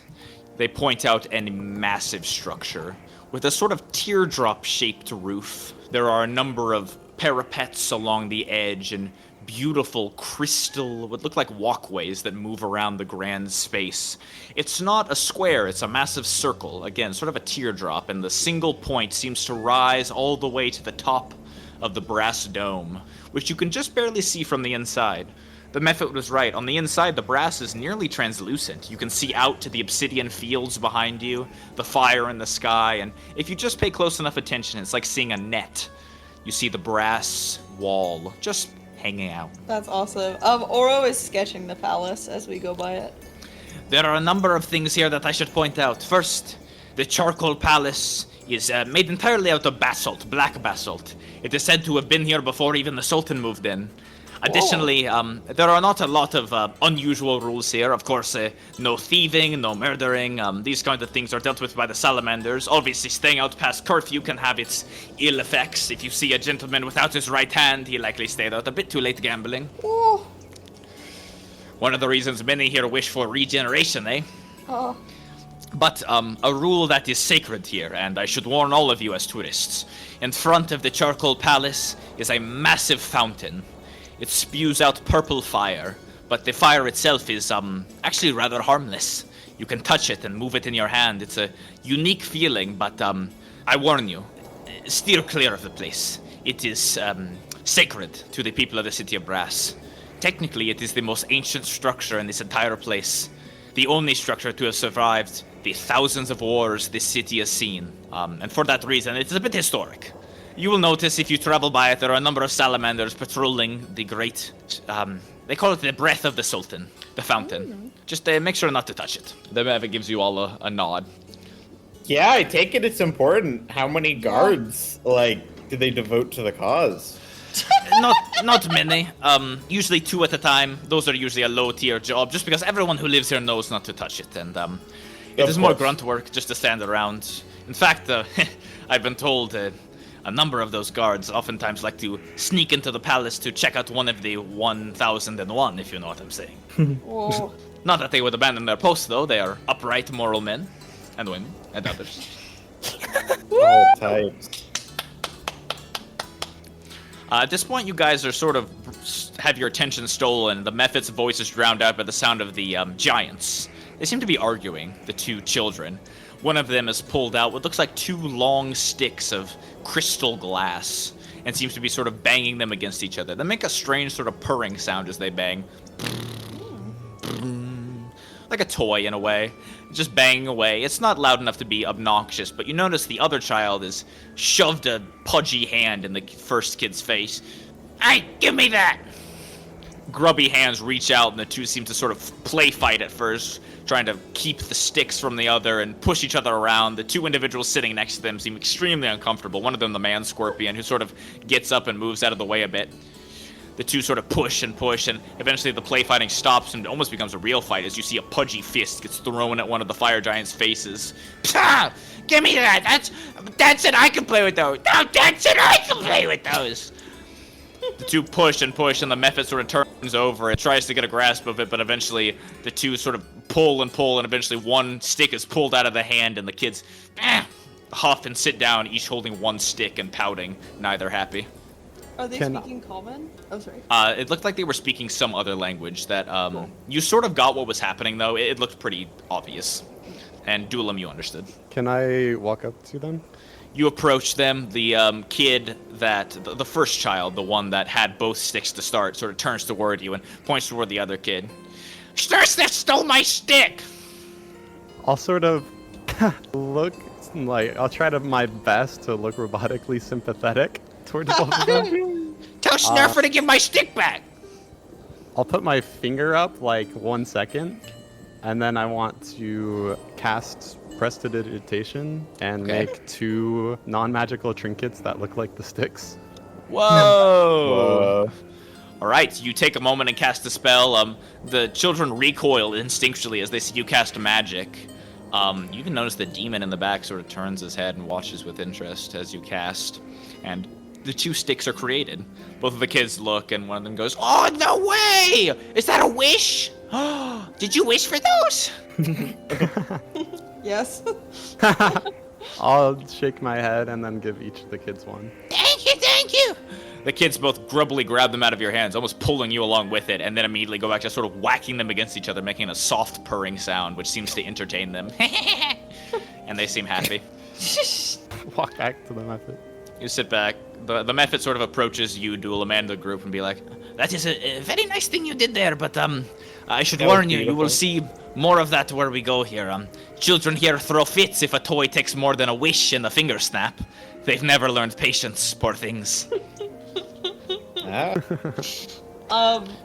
They point out a massive structure with a sort of teardrop-shaped roof. There are a number of parapets along the edge and beautiful crystal, what look like walkways that move around the grand space. It's not a square, it's a massive circle. Again, sort of a teardrop, and the single point seems to rise all the way to the top of the brass dome, which you can just barely see from the inside. The Mephit was right. On the inside, the brass is nearly translucent. You can see out to the obsidian fields behind you, the fire in the sky, and if you just pay close enough attention, it's like seeing a net. You see the brass wall just hanging out. That's awesome. Oro is sketching the palace as we go by it. There are a number of things here that I should point out. First, the Charcoal Palace is made entirely out of basalt, black basalt. It is said to have been here before even the Sultan moved in. Additionally, there are not a lot of unusual rules here. Of course, no thieving, no murdering. These kind of things are dealt with by the salamanders. Obviously, staying out past curfew can have its ill effects. If you see a gentleman without his right hand, he likely stayed out a bit too late gambling. Oh. One of the reasons many here wish for regeneration, eh? Oh. But a rule that is sacred here, and I should warn all of you as tourists. In front of the Charcoal Palace is a massive fountain. It spews out purple fire, but the fire itself is actually rather harmless. You can touch it and move it in your hand. It's a unique feeling, but I warn you, steer clear of the place. It is sacred to the people of the City of Brass. Technically, it is the most ancient structure in this entire place. The only structure to have survived the thousands of wars this city has seen. And for that reason, it is a bit historic. You will notice if you travel by it, there are a number of salamanders patrolling the great, they call it the breath of the Sultan, the fountain. Just make sure not to touch it. The Mephit gives you all a nod. Yeah, I take it it's important. How many guards, do they devote to the cause? Not many. Usually 2 at a time. Those are usually a low tier job, just because everyone who lives here knows not to touch it. And It Of is more course. grunt work just to stand around. In fact, I've been told a number of those guards oftentimes like to sneak into the palace to check out one of the 1001, if you know what I'm saying. Whoa. Not that they would abandon their posts, though. They are upright, moral men and women and others. All types. At this point, you guys are sort of have your attention stolen. The Mephit's voice is drowned out by the sound of the giants. They seem to be arguing, the two children. One of them has pulled out what looks like two long sticks of crystal glass and seems to be sort of banging them against each other. They make a strange sort of purring sound as they bang. Like a toy in a way, just banging away. It's not loud enough to be obnoxious, but you notice the other child has shoved a pudgy hand in the first kid's face. Hey, give me that! Grubby hands reach out, and the two seem to sort of play fight at first, trying to keep the sticks from the other and push each other around. The two individuals sitting next to them seem extremely uncomfortable. One of them, the man scorpion, who sort of gets up and moves out of the way a bit. The two sort of push, and eventually the play fighting stops and almost becomes a real fight as you see a pudgy fist gets thrown at one of the fire giant's faces. Pah! Give me that! That's it, I can play with those! No, that's it, I can play with those! The two push, and the Mephit sort of turns over and tries to get a grasp of it, but eventually the two sort of pull, and eventually one stick is pulled out of the hand, and the kids huff and sit down, each holding one stick and pouting, neither happy. Are they Can- speaking common? Oh, sorry. It looked like they were speaking some other language that, you sort of got what was happening, though. It looked pretty obvious. And Duelam, you understood. Can I walk up to them? You approach them. The kid the first child, the one that had both sticks to start, sort of turns toward you and points toward the other kid. That stole my stick! I'll sort of look like I'll try to my best to look robotically sympathetic towards both of them. Tell Snurfer to give my stick back! I'll put my finger up like 1 second, and then I want to cast Prestidigitation and Okay. make two non-magical trinkets that look like the sticks. Whoa! Alright, you take a moment and cast the spell. The children recoil instinctually as they see you cast magic. You even notice the demon in the back sort of turns his head and watches with interest as you cast. And the two sticks are created. Both of the kids look, and one of them goes, "Oh, no way! Is that a wish? Did you wish for those?" Yes. I'll shake my head and then give each of the kids one. Thank you, thank you! The kids both grubbily grab them out of your hands, almost pulling you along with it, and then immediately go back to sort of whacking them against each other, making a soft purring sound, which seems to entertain them. And they seem happy. Walk back to the method. You sit back. The Mephit sort of approaches you, Duelam, and the group, and be like, "That is a very nice thing you did there, but I should That was warn you, you will beautiful. see more of that where we go here. Children here throw fits if a toy takes more than a wish and a finger snap. They've never learned patience, poor things."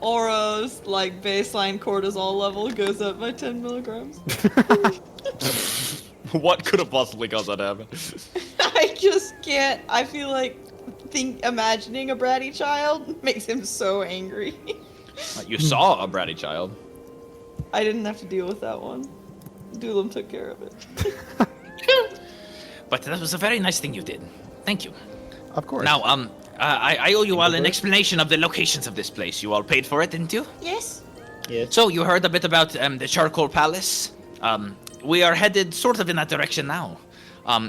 Oro's like baseline cortisol level goes up by 10 milligrams. What could have possibly caused that to happen? I just can't. I feel like imagining a bratty child makes him so angry. You saw a bratty child. I didn't have to deal with that one. Duelam took care of it. But that was a very nice thing you did. Thank you. Of course. Now, I owe you all an explanation of the locations of this place. You all paid for it, didn't you? Yes. So you heard a bit about the Charcoal Palace. We are headed sort of in that direction now.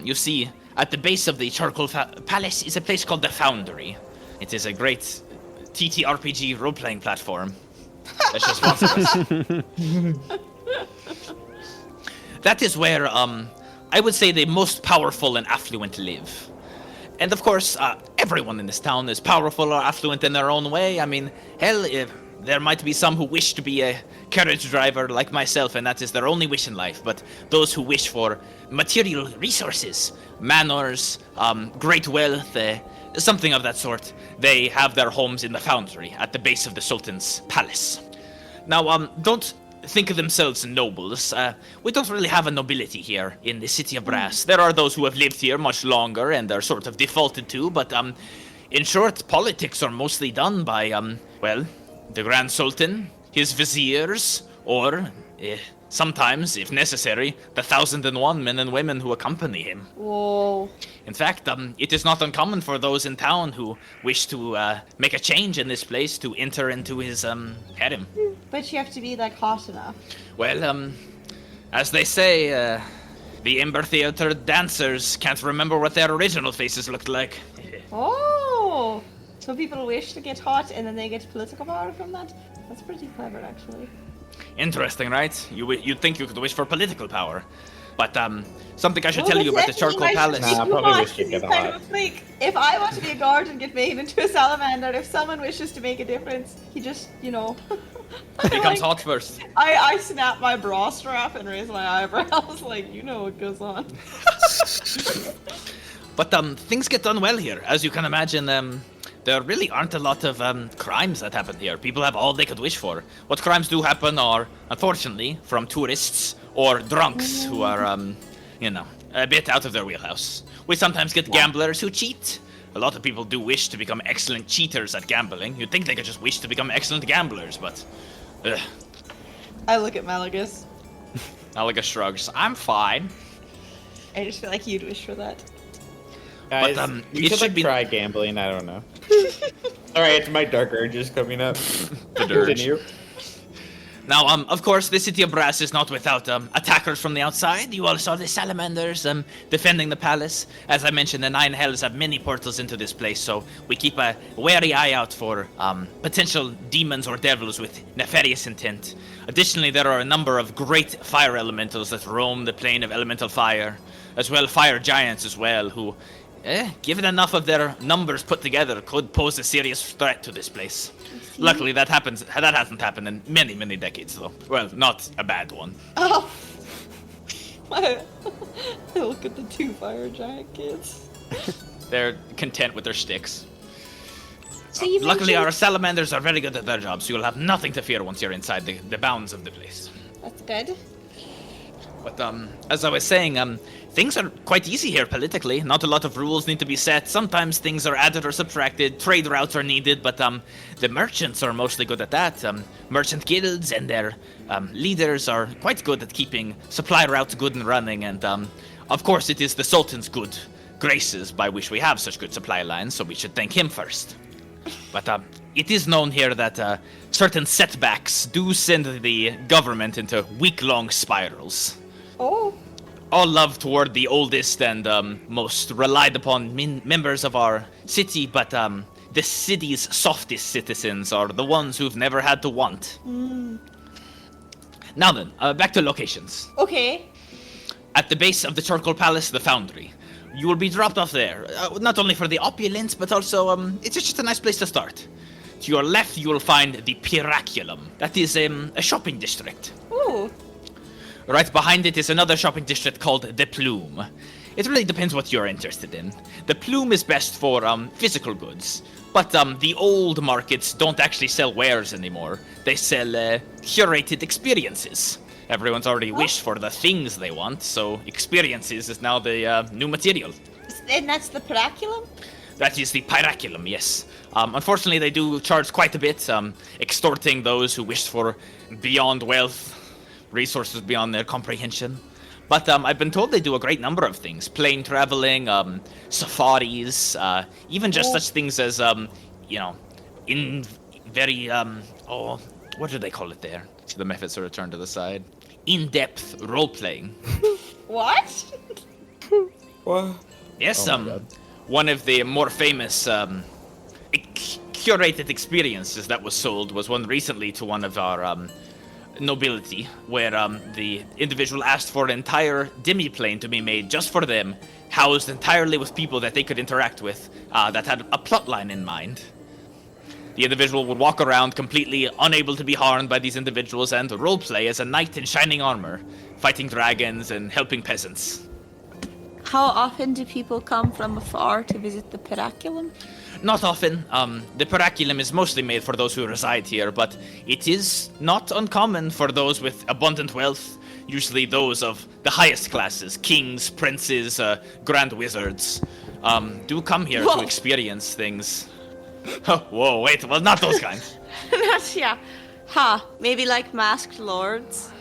You see, at the base of the Charcoal Palace is a place called the Foundry. It is a great TTRPG role-playing platform. That's just one of us. That is where, I would say the most powerful and affluent live. And of course, everyone in this town is powerful or affluent in their own way. I mean, hell, there might be some who wish to be a carriage driver like myself, and that is their only wish in life. But those who wish for material resources, manors, great wealth, something of that sort, they have their homes in the Foundry at the base of the Sultan's palace. Now, don't think of themselves nobles. We don't really have a nobility here in the City of Brass. There are those who have lived here much longer and are sort of defaulted to, but in short, politics are mostly done by, well, the Grand Sultan, his viziers, or sometimes, if necessary, the 1,001 men and women who accompany him. Whoa. In fact, it is not uncommon for those in town who wish to make a change in this place to enter into his harem. But you have to be like hot enough. Well, as they say, the Ember Theater dancers can't remember what their original faces looked like. Oh! So people wish to get hot and then they get political power from that? That's pretty clever, actually. Interesting, right? You'd think you could wish for political power. But, something I should tell you about the Charcoal Palace. Nah, I probably wish you'd get He's kind hot. of a freak. If I want to be a guard and get made into a salamander, if someone wishes to make a difference, he just, Becomes hot first. I snap my bra strap and raise my eyebrows like, you know what goes on. But, things get done well here. As you can imagine, there really aren't a lot of crimes that happen here. People have all they could wish for. What crimes do happen are, unfortunately, from tourists or drunks who are, a bit out of their wheelhouse. We sometimes get gamblers who cheat. A lot of people do wish to become excellent cheaters at gambling. You'd think they could just wish to become excellent gamblers, but... I look at Malagus. Malaga shrugs. I'm fine. I just feel like you'd wish for that. Guys, But, you it should should like be- try gambling. I don't know. Sorry, it's my dark urges coming up. The dirge. Continue. Now, of course, the city of Brass is not without attackers from the outside. You all saw the salamanders defending the palace. As I mentioned, the Nine Hells have many portals into this place, so we keep a wary eye out for potential demons or devils with nefarious intent. Additionally, there are a number of great fire elementals that roam the plane of elemental fire, as well fire giants as well, who, given enough of their numbers put together, could pose a serious threat to this place. Luckily, that hasn't happened in many, many decades, though. Well, not a bad one. Oh! Look at the two fire giant kids. They're content with their sticks. So you Luckily, mentioned- our salamanders are very good at their job, so you'll have nothing to fear once you're inside the bounds of the place. That's good. But as I was saying, things are quite easy here politically. Not a lot of rules need to be set. Sometimes things are added or subtracted. Trade routes are needed, but the merchants are mostly good at that. Merchant guilds and their leaders are quite good at keeping supply routes good and running. And of course, it is the Sultan's good graces by which we have such good supply lines, so we should thank him first. But it is known here that certain setbacks do send the government into week-long spirals. Oh. All love toward the oldest and most relied upon members of our city, but the city's softest citizens are the ones who've never had to want. Now then, back to locations. Okay. At the base of the Charcoal Palace, the Foundry. You will be dropped off there, not only for the opulence, but also it's just a nice place to start. To your left, you will find the Piraculum. That is a shopping district. Ooh. Right behind it is another shopping district called the Plume. It really depends what you're interested in. The Plume is best for physical goods, but the old markets don't actually sell wares anymore. They sell curated experiences. Everyone's already wished for the things they want, so experiences is now the new material. And that's the Piraculum? That is the Piraculum, yes. Unfortunately, they do charge quite a bit, extorting those who wish for beyond wealth, resources beyond their comprehension. But I've been told they do a great number of things. Plane traveling, safaris, even just such things as, in very, what do they call it there? So the methods sort of turn to the side. In-depth role-playing. What? What? Yes, Oh my God. one of the more famous curated experiences that was sold was one recently to one of our nobility, where the individual asked for an entire demi-plane to be made just for them, housed entirely with people that they could interact with, that had a plot line in mind. The individual would walk around completely unable to be harmed by these individuals and roleplay as a knight in shining armor, fighting dragons and helping peasants. How often do people come from afar to visit the Piraculum? Not often. The Piraculum is mostly made for those who reside here, but it is not uncommon for those with abundant wealth, usually those of the highest classes, kings, princes, grand wizards, do come here Whoa. to experience things. Whoa, wait, well, not those kinds. Yeah. Maybe like masked lords?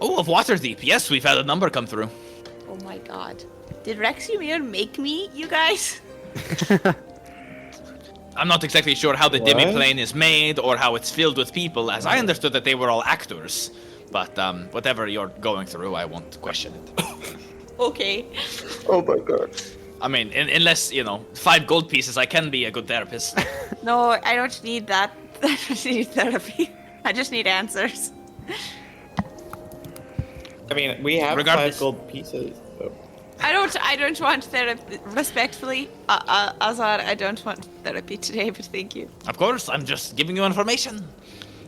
Oh, of Waterdeep. Yes, we've had a number come through. Oh my god. Did Rexumir make me, you guys? I'm not exactly sure how the What? demi-plane is made or how it's filled with people, as I understood that they were all actors. But whatever you're going through, I won't question it. Okay. Oh my god. I mean, unless, 5 gold pieces, I can be a good therapist. No, I don't need that. I don't need therapy. I just need answers. I mean, we have Regardless. 5 gold pieces. So. I don't want therapy. Respectfully, Azar, I don't want therapy today, but thank you. Of course, I'm just giving you information.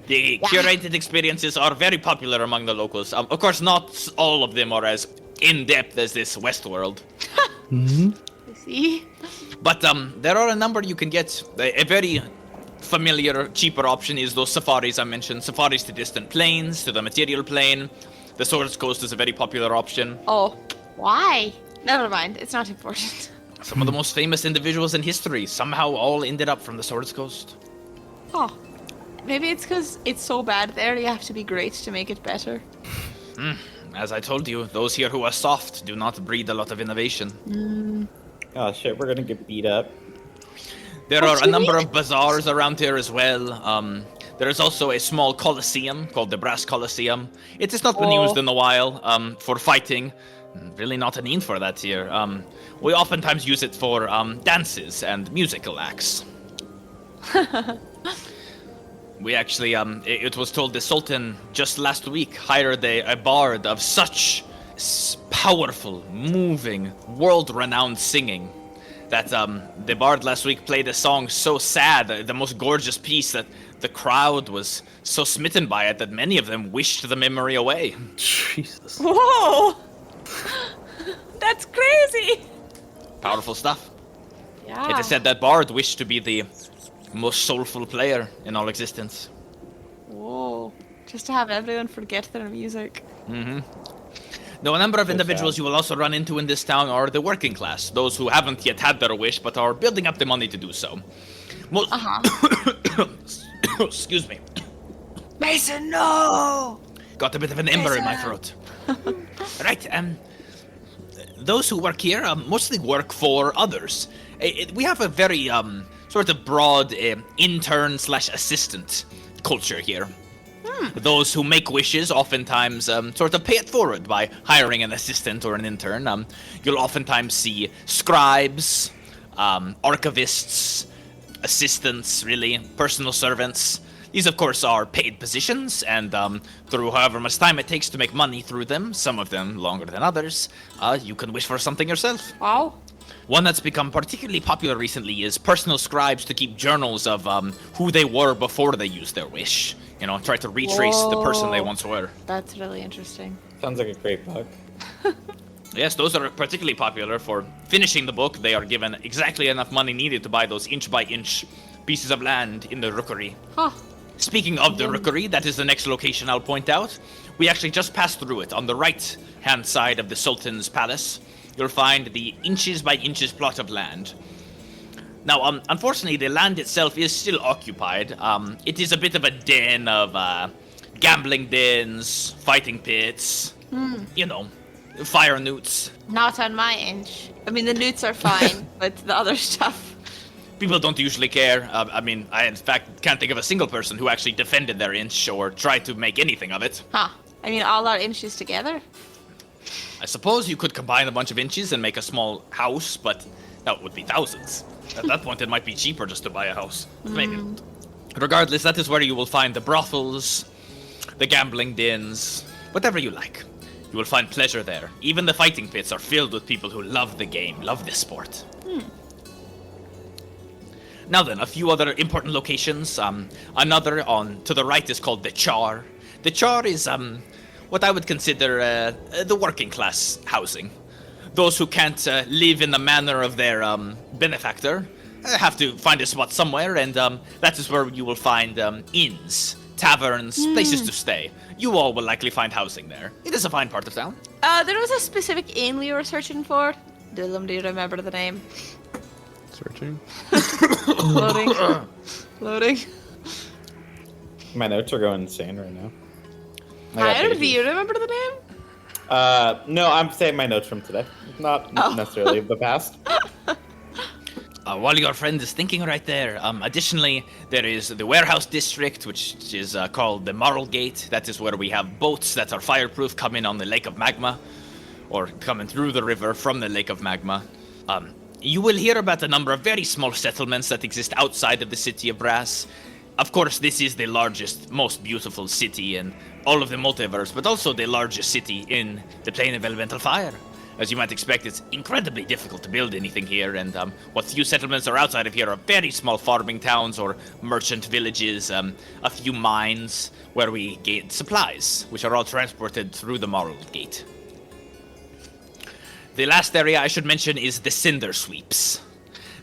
The curated experiences are very popular among the locals. Of course, not all of them are as in-depth as this Westworld. I see. But there are a number you can get. A very familiar, cheaper option is those safaris I mentioned. Safaris to distant planes, to the material plane. The Swords Coast is a very popular option. Oh, why? Never mind. It's not important. Some of the most famous individuals in history somehow all ended up from the Swords Coast. Oh, maybe it's because it's so bad there. You have to be great to make it better. As I told you, those here who are soft do not breed a lot of innovation. Oh shit, we're gonna get beat up. There are a number of bazaars around here as well. There is also a small coliseum called the Brass Coliseum. It has not been used in a while for fighting. Really not a need for that here. We oftentimes use it for dances and musical acts. We actually, it was told the Sultan just last week hired a bard of such powerful, moving, world-renowned singing that the bard last week played a song so sad, the most gorgeous piece, that the crowd was so smitten by it that many of them wished the memory away. Jesus. Whoa! That's crazy! Powerful stuff. Yeah. It is said that bard wished to be the most soulful player in all existence. Whoa. Just to have everyone forget their music. Now, a number of So individuals sad. you will also run into in this town are the working class, those who haven't yet had their wish but are building up the money to do so. Excuse me. Mason, no! Got a bit of an ember in my throat. Right, those who work here mostly work for others. We have a very sort of broad intern/assistant culture here. Those who make wishes oftentimes sort of pay it forward by hiring an assistant or an intern. You'll oftentimes see scribes, archivists, assistants, really, personal servants. These, of course, are paid positions, and through however much time it takes to make money through them, some of them longer than others, you can wish for something yourself. Wow. One that's become particularly popular recently is personal scribes to keep journals of who they were before they used their wish. Try to retrace the person they Whoa. once were. That's really interesting. Sounds like a great book. Yes, those are particularly popular for finishing the book. They are given exactly enough money needed to buy those inch-by-inch pieces of land in the rookery. Huh. Speaking of the rookery, that is the next location I'll point out. We actually just passed through it. On the right-hand side of the Sultan's palace, you'll find the inches-by-inches plot of land. Now, unfortunately, the land itself is still occupied. It is a bit of a den of gambling dens, fighting pits, fire newts. Not on my inch. I mean, the newts are fine, but the other stuff. People don't usually care. I in fact can't think of a single person who actually defended their inch or tried to make anything of it. Huh. I mean, all our inches together? I suppose you could combine a bunch of inches and make a small house, but that would be thousands. At that point, it might be cheaper just to buy a house. Maybe. Regardless, that is where you will find the brothels, the gambling dens, whatever you like. You will find pleasure there. Even the fighting pits are filled with people who love the game, love this sport. Now then, a few other important locations. Another to the right is called the Char. The Char is what I would consider the working class housing. Those who can't live in the manner of their benefactor have to find a spot somewhere, and that is where you will find inns, taverns, places to stay. You all will likely find housing there. It is a fine part of town. There was a specific inn we were searching for. Dylan, do you remember the name? Searching. Loading. Loading. My notes are going insane right now. Hire, do you remember the name? No, I'm saying my notes from today, not necessarily of the past. While your friend is thinking right there, additionally, there is the warehouse district, which is called the Moral Gate. That is where we have boats that are fireproof coming on the Lake of Magma, or coming through the river from the Lake of Magma. You will hear about a number of very small settlements that exist outside of the City of Brass. Of course, this is the largest, most beautiful city in all of the multiverse, but also the largest city in the plane of elemental fire. As you might expect, it's incredibly difficult to build anything here, and what few settlements are outside of here are very small farming towns or merchant villages, a few mines where we get supplies, which are all transported through the Moral Gate. The last area I should mention is the Cinder Sweeps.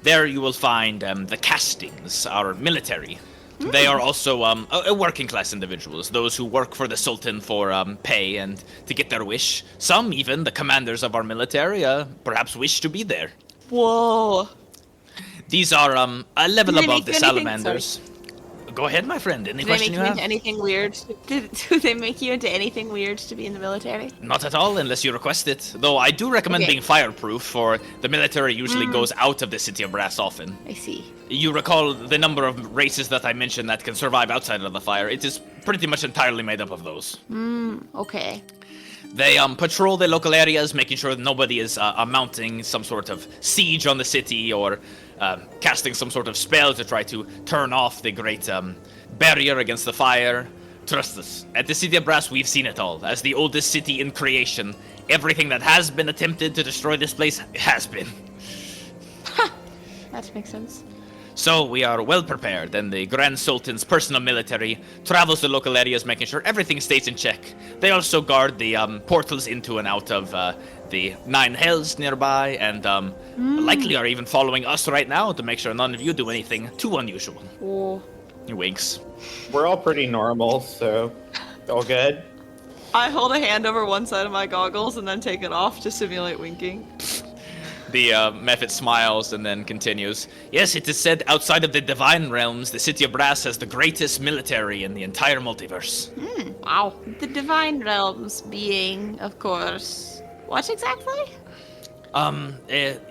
There you will find the castings, our military. They are also working class individuals, those who work for the Sultan for pay and to get their wish. Some, even the commanders of our military, perhaps wish to be there. Whoa. These are a level Do they above make the you anything- salamanders. Go ahead, my friend. Any Do they make question you you have? into anything weird? Do they make you into anything weird to be in the military? Not at all, unless you request it. Though I do recommend Okay. being fireproof, for the military usually goes out of the City of Brass often. I see. You recall the number of races that I mentioned that can survive outside of the fire. It is pretty much entirely made up of those. Okay. They patrol the local areas, making sure that nobody is mounting some sort of siege on the city or casting some sort of spell to try to turn off the great barrier against the fire. Trust us, at the City of Brass, we've seen it all. As the oldest city in creation, everything that has been attempted to destroy this place has been. That makes sense. So we are well prepared, and the Grand Sultan's personal military travels the local areas, making sure everything stays in check. They also guard the portals into and out of the Nine Hells nearby, and likely are even following us right now to make sure none of you do anything too unusual. Oh. He winks. We're all pretty normal, so all good. I hold a hand over one side of my goggles and then take it off to simulate winking. The Mephit smiles and then continues. Yes, it is said outside of the Divine Realms, the City of Brass has the greatest military in the entire multiverse. Wow. The Divine Realms being, of course. What exactly?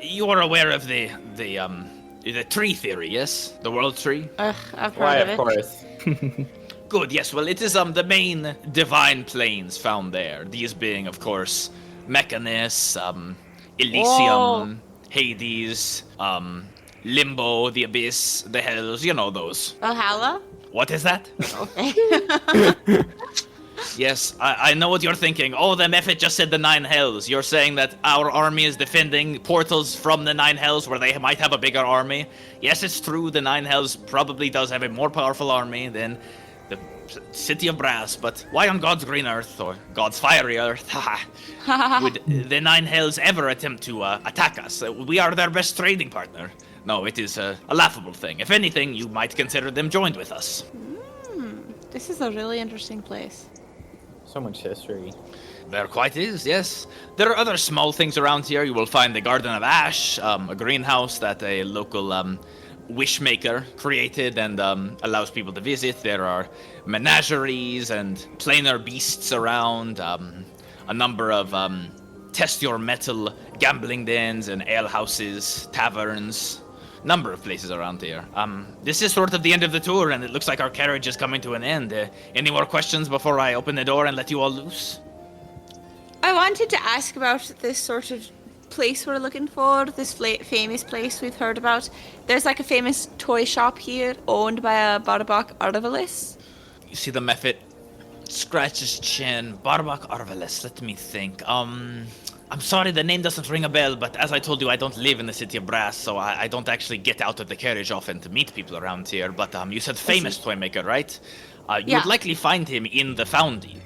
You are aware of the tree theory, yes? The world tree? Ugh, I've heard Why, of of it. course. Good, yes. Well, it is the main divine planes found there. These being, of course, Mechanus, Elysium, Hades, Limbo, the Abyss, the Hells, you know those. Valhalla? What is that? Okay. Yes, I know what you're thinking. Oh, the Mephit just said the Nine Hells. You're saying that our army is defending portals from the Nine Hells where they might have a bigger army. Yes, it's true. The Nine Hells probably does have a more powerful army than the City of Brass, but why on God's green earth, or God's fiery earth, would the Nine Hells ever attempt to attack us? We are their best trading partner. No, it is a laughable thing. If anything, you might consider them joined with us. This is a really interesting place. So much history. There quite is, yes. There are other small things around here. You will find the Garden of Ash, a greenhouse that a local wishmaker created and allows people to visit. There are menageries and planar beasts around, a number of test your metal gambling dens and alehouses, taverns, number of places around here. This is sort of the end of the tour, and it looks like our carriage is coming to an end. Any more questions before I open the door and let you all loose? I wanted to ask about this sort of place we're looking for, this famous place we've heard about. There's like a famous toy shop here owned by a Barbak Arvalis. You see the Mephit scratch his chin. Barbak Arvalis, let me think. I'm sorry, the name doesn't ring a bell, but as I told you, I don't live in the City of Brass, so I don't actually get out of the carriage often to meet people around here. But you said famous toy maker, right? You Yeah. would likely find him in the foundry,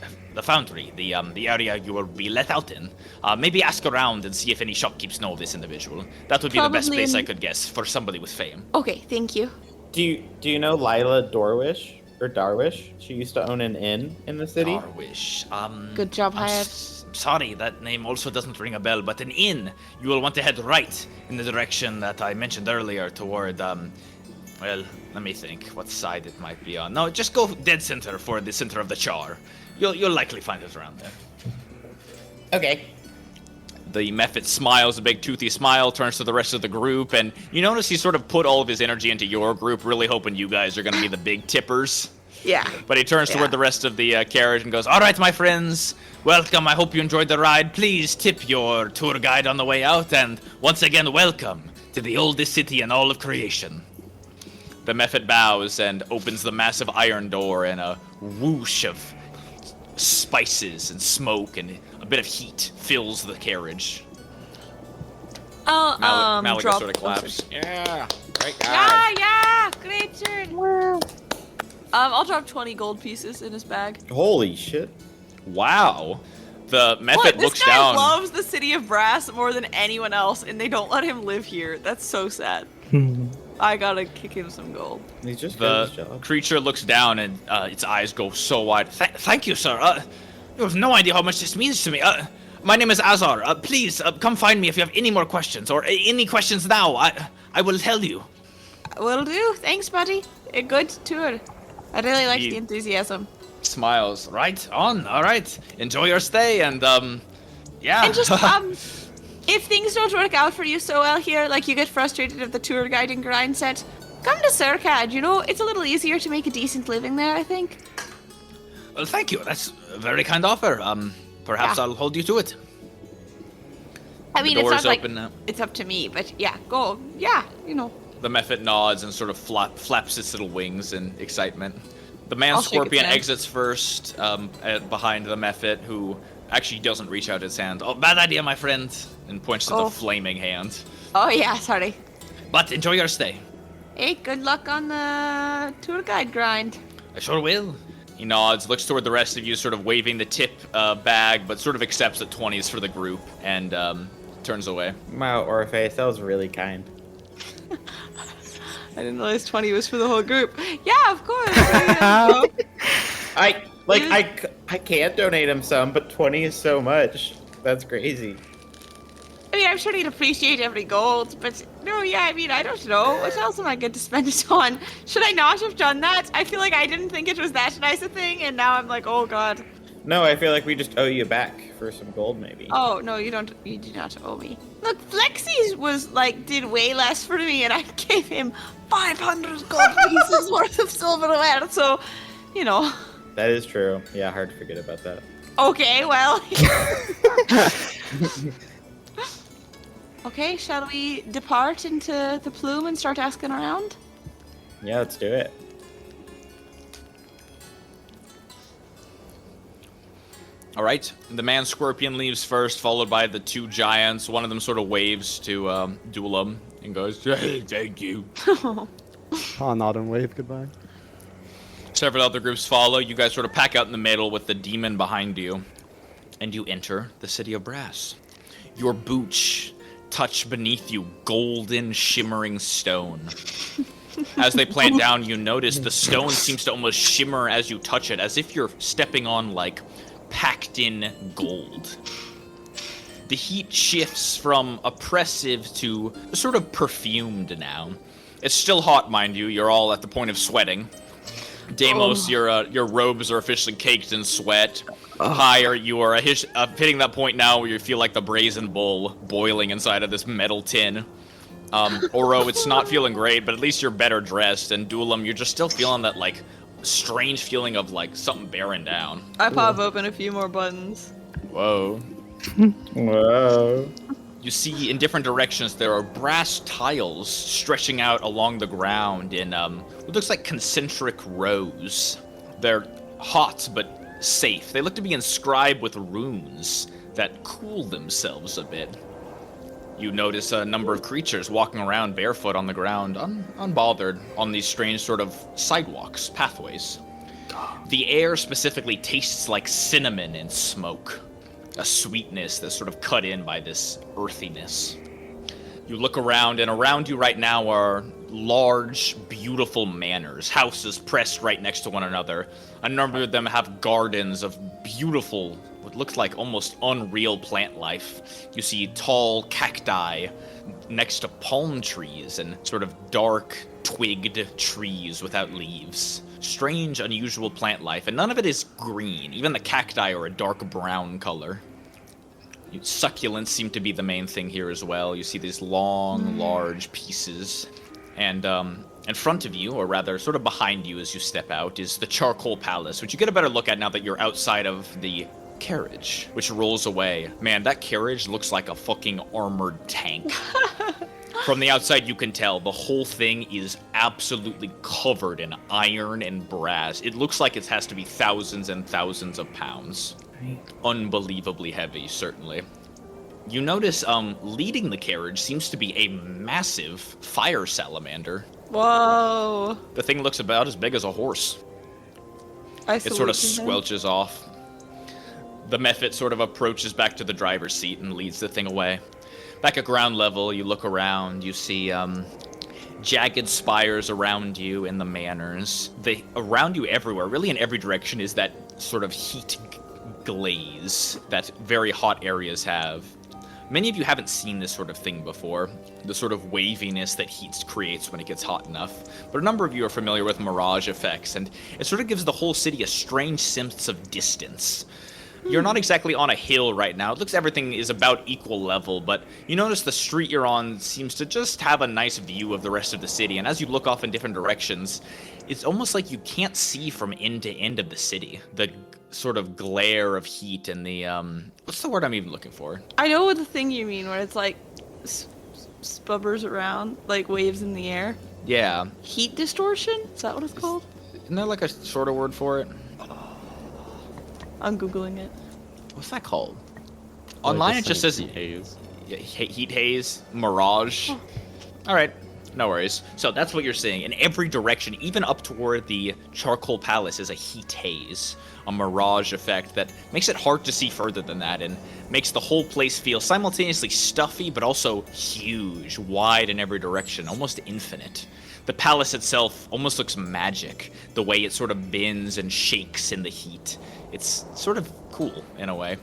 the area you will be let out in. Maybe ask around and see if any shopkeepers know of this individual. That would be the best Probably place I in- could guess for somebody with fame. Okay, thank you. Do you know Lila Dorwish or Darwish? She used to own an inn in the city. Darwish. Good job, Hyatt. Sorry, that name also doesn't ring a bell, but an inn, you will want to head right in the direction that I mentioned earlier toward Well, let me think what side it might be on. No, just go dead center for the center of the char. You'll likely find it around there. Okay. The Mephit smiles a big toothy smile, turns to the rest of the group, and you notice he sort of put all of his energy into your group, really hoping you guys are going to be the big tippers. Yeah. But he turns toward the rest of the carriage and goes, "All right, my friends, welcome. I hope you enjoyed the ride. Please tip your tour guide on the way out, and once again, welcome to the oldest city in all of creation." The Mephit bows and opens the massive iron door, and a whoosh of spices and smoke and a bit of heat fills the carriage. I'll Malik drop. sort of claps. Yeah, great guy. Yeah, great turn. I'll drop 20 gold pieces in his bag. Holy shit. Wow. The Mephit What? looks This guy down. loves the city of Brass more than anyone else, and they don't let him live here. That's so sad. I gotta kick him some gold. He's just got his The job. creature looks down and its eyes go so wide. Thank you, sir. You have no idea how much this means to me. My name is Azar. Please come find me if you have any more questions or any questions now. I will tell you. Will do. Thanks, buddy. A good tour. I really like He- the enthusiasm. Smiles. Right on. All right. Enjoy your stay and yeah. And just if things don't work out for you so well here, like you get frustrated at the tour guiding grind set, come to Surcad. You know, it's a little easier to make a decent living there, I think. Well, thank you. That's a very kind offer. Perhaps Yeah. I'll hold you to it. I mean, the it's door's not like open now. it's up to me, but yeah, go. Yeah, you know. The Mephit nods and sort of flaps its little wings in excitement. The man I'll shake its scorpion hand. exits first behind the Mephit, who actually doesn't reach out his hand. Oh, bad idea, my friend. And points to Oh. the flaming hand. Oh yeah, sorry. But enjoy your stay. Hey, good luck on the tour guide grind. I sure will. He nods, looks toward the rest of you, sort of waving the tip bag, but sort of accepts that 20 is for the group, and turns away. Wow, Orpheus, that was really kind. I didn't realize 20 was for the whole group. Yeah, of course. I I can't donate him some, but 20 is so much. That's crazy. I mean, I'm sure he'd appreciate every gold, but no, yeah, I mean, I don't know. What else am I going to spend it on? Should I not have done that? I feel like I didn't think it was that nice a thing, and now I'm like, oh god. No, I feel like we just owe you back for some gold, maybe. Oh, no, you don't. You do not owe me. Look, Flexi was like, did way less for me, and I gave him 500 gold pieces worth of silverware, so, you know. That is true. Yeah, hard to forget about that. Okay, well. Okay, shall we depart into the plume and start asking around? Yeah, let's do it. All right, the man scorpion leaves first, followed by the two giants. One of them sort of waves to Dulam and goes, "Hey, thank you." I'll nod and wave goodbye. Several other groups follow. You guys sort of pack out in the middle with the demon behind you, and you enter the city of Brass. Your boots touch beneath you golden, shimmering stone. As they plant down, you notice the stone seems to almost shimmer as you touch it, as if you're stepping on, like, packed-in gold. The heat shifts from oppressive to sort of perfumed now. It's still hot, mind you. You're all at the point of sweating. Deimos, your robes are officially caked in sweat. Higher, you are hitting that point now where you feel like the brazen bull boiling inside of this metal tin. Oro, it's not feeling great, but at least you're better dressed. And Dulam, you're just still feeling that, like, strange feeling of, like, something bearing down. I pop open a few more buttons. Whoa. Whoa. You see in different directions there are brass tiles stretching out along the ground in what looks like concentric rows. They're hot but safe. They look to be inscribed with runes that cool themselves a bit. You notice a number of creatures walking around barefoot on the ground, unbothered, on these strange sort of sidewalks, pathways. The air specifically tastes like cinnamon and smoke. A sweetness that's sort of cut in by this earthiness. You look around, and around you right now are large, beautiful manors, houses pressed right next to one another. A number of them have gardens of beautiful, what looks like almost unreal plant life. You see tall cacti next to palm trees and sort of dark, twigged trees without leaves. Strange, unusual plant life, and none of it is green. Even the cacti are a dark brown color. Succulents seem to be the main thing here as well. You see these long, large pieces. And in front of you, or rather sort of behind you as you step out, is the Charcoal Palace, which you get a better look at now that you're outside of the carriage, which rolls away. Man, that carriage looks like a fucking armored tank. From the outside, you can tell the whole thing is absolutely covered in iron and brass. It looks like it has to be thousands and thousands of pounds. Unbelievably heavy, certainly. You notice leading the carriage seems to be a massive fire salamander. Whoa. The thing looks about as big as a horse. It sort of squelches off. The Mephit sort of approaches back to the driver's seat and leads the thing away. Back at ground level, you look around, you see jagged spires around you in the manors. Around you everywhere, really in every direction, is that sort of heat glaze that very hot areas have. Many of you haven't seen this sort of thing before, the sort of waviness that heat creates when it gets hot enough. But a number of you are familiar with mirage effects, and it sort of gives the whole city a strange sense of distance. You're not exactly on a hill right now. It looks everything is about equal level, but you notice the street you're on seems to just have a nice view of the rest of the city, and as you look off in different directions, it's almost like you can't see from end to end of the city. The sort of glare of heat and the, what's the word I'm even looking for? I know what the thing you mean, where it's like spubbers around, like waves in the air. Yeah. Heat distortion? Is that what it's called? Isn't there like a shorter word for it? I'm Googling it. What's that called? Online it just says heat haze. Yeah, heat haze, mirage. All right, no worries. So that's what you're seeing. In every direction, even up toward the Charcoal Palace, is a heat haze, a mirage effect that makes it hard to see further than that and makes the whole place feel simultaneously stuffy but also huge, wide in every direction, almost infinite. The palace itself almost looks magic, the way it sort of bends and shakes in the heat. It's sort of cool in a way.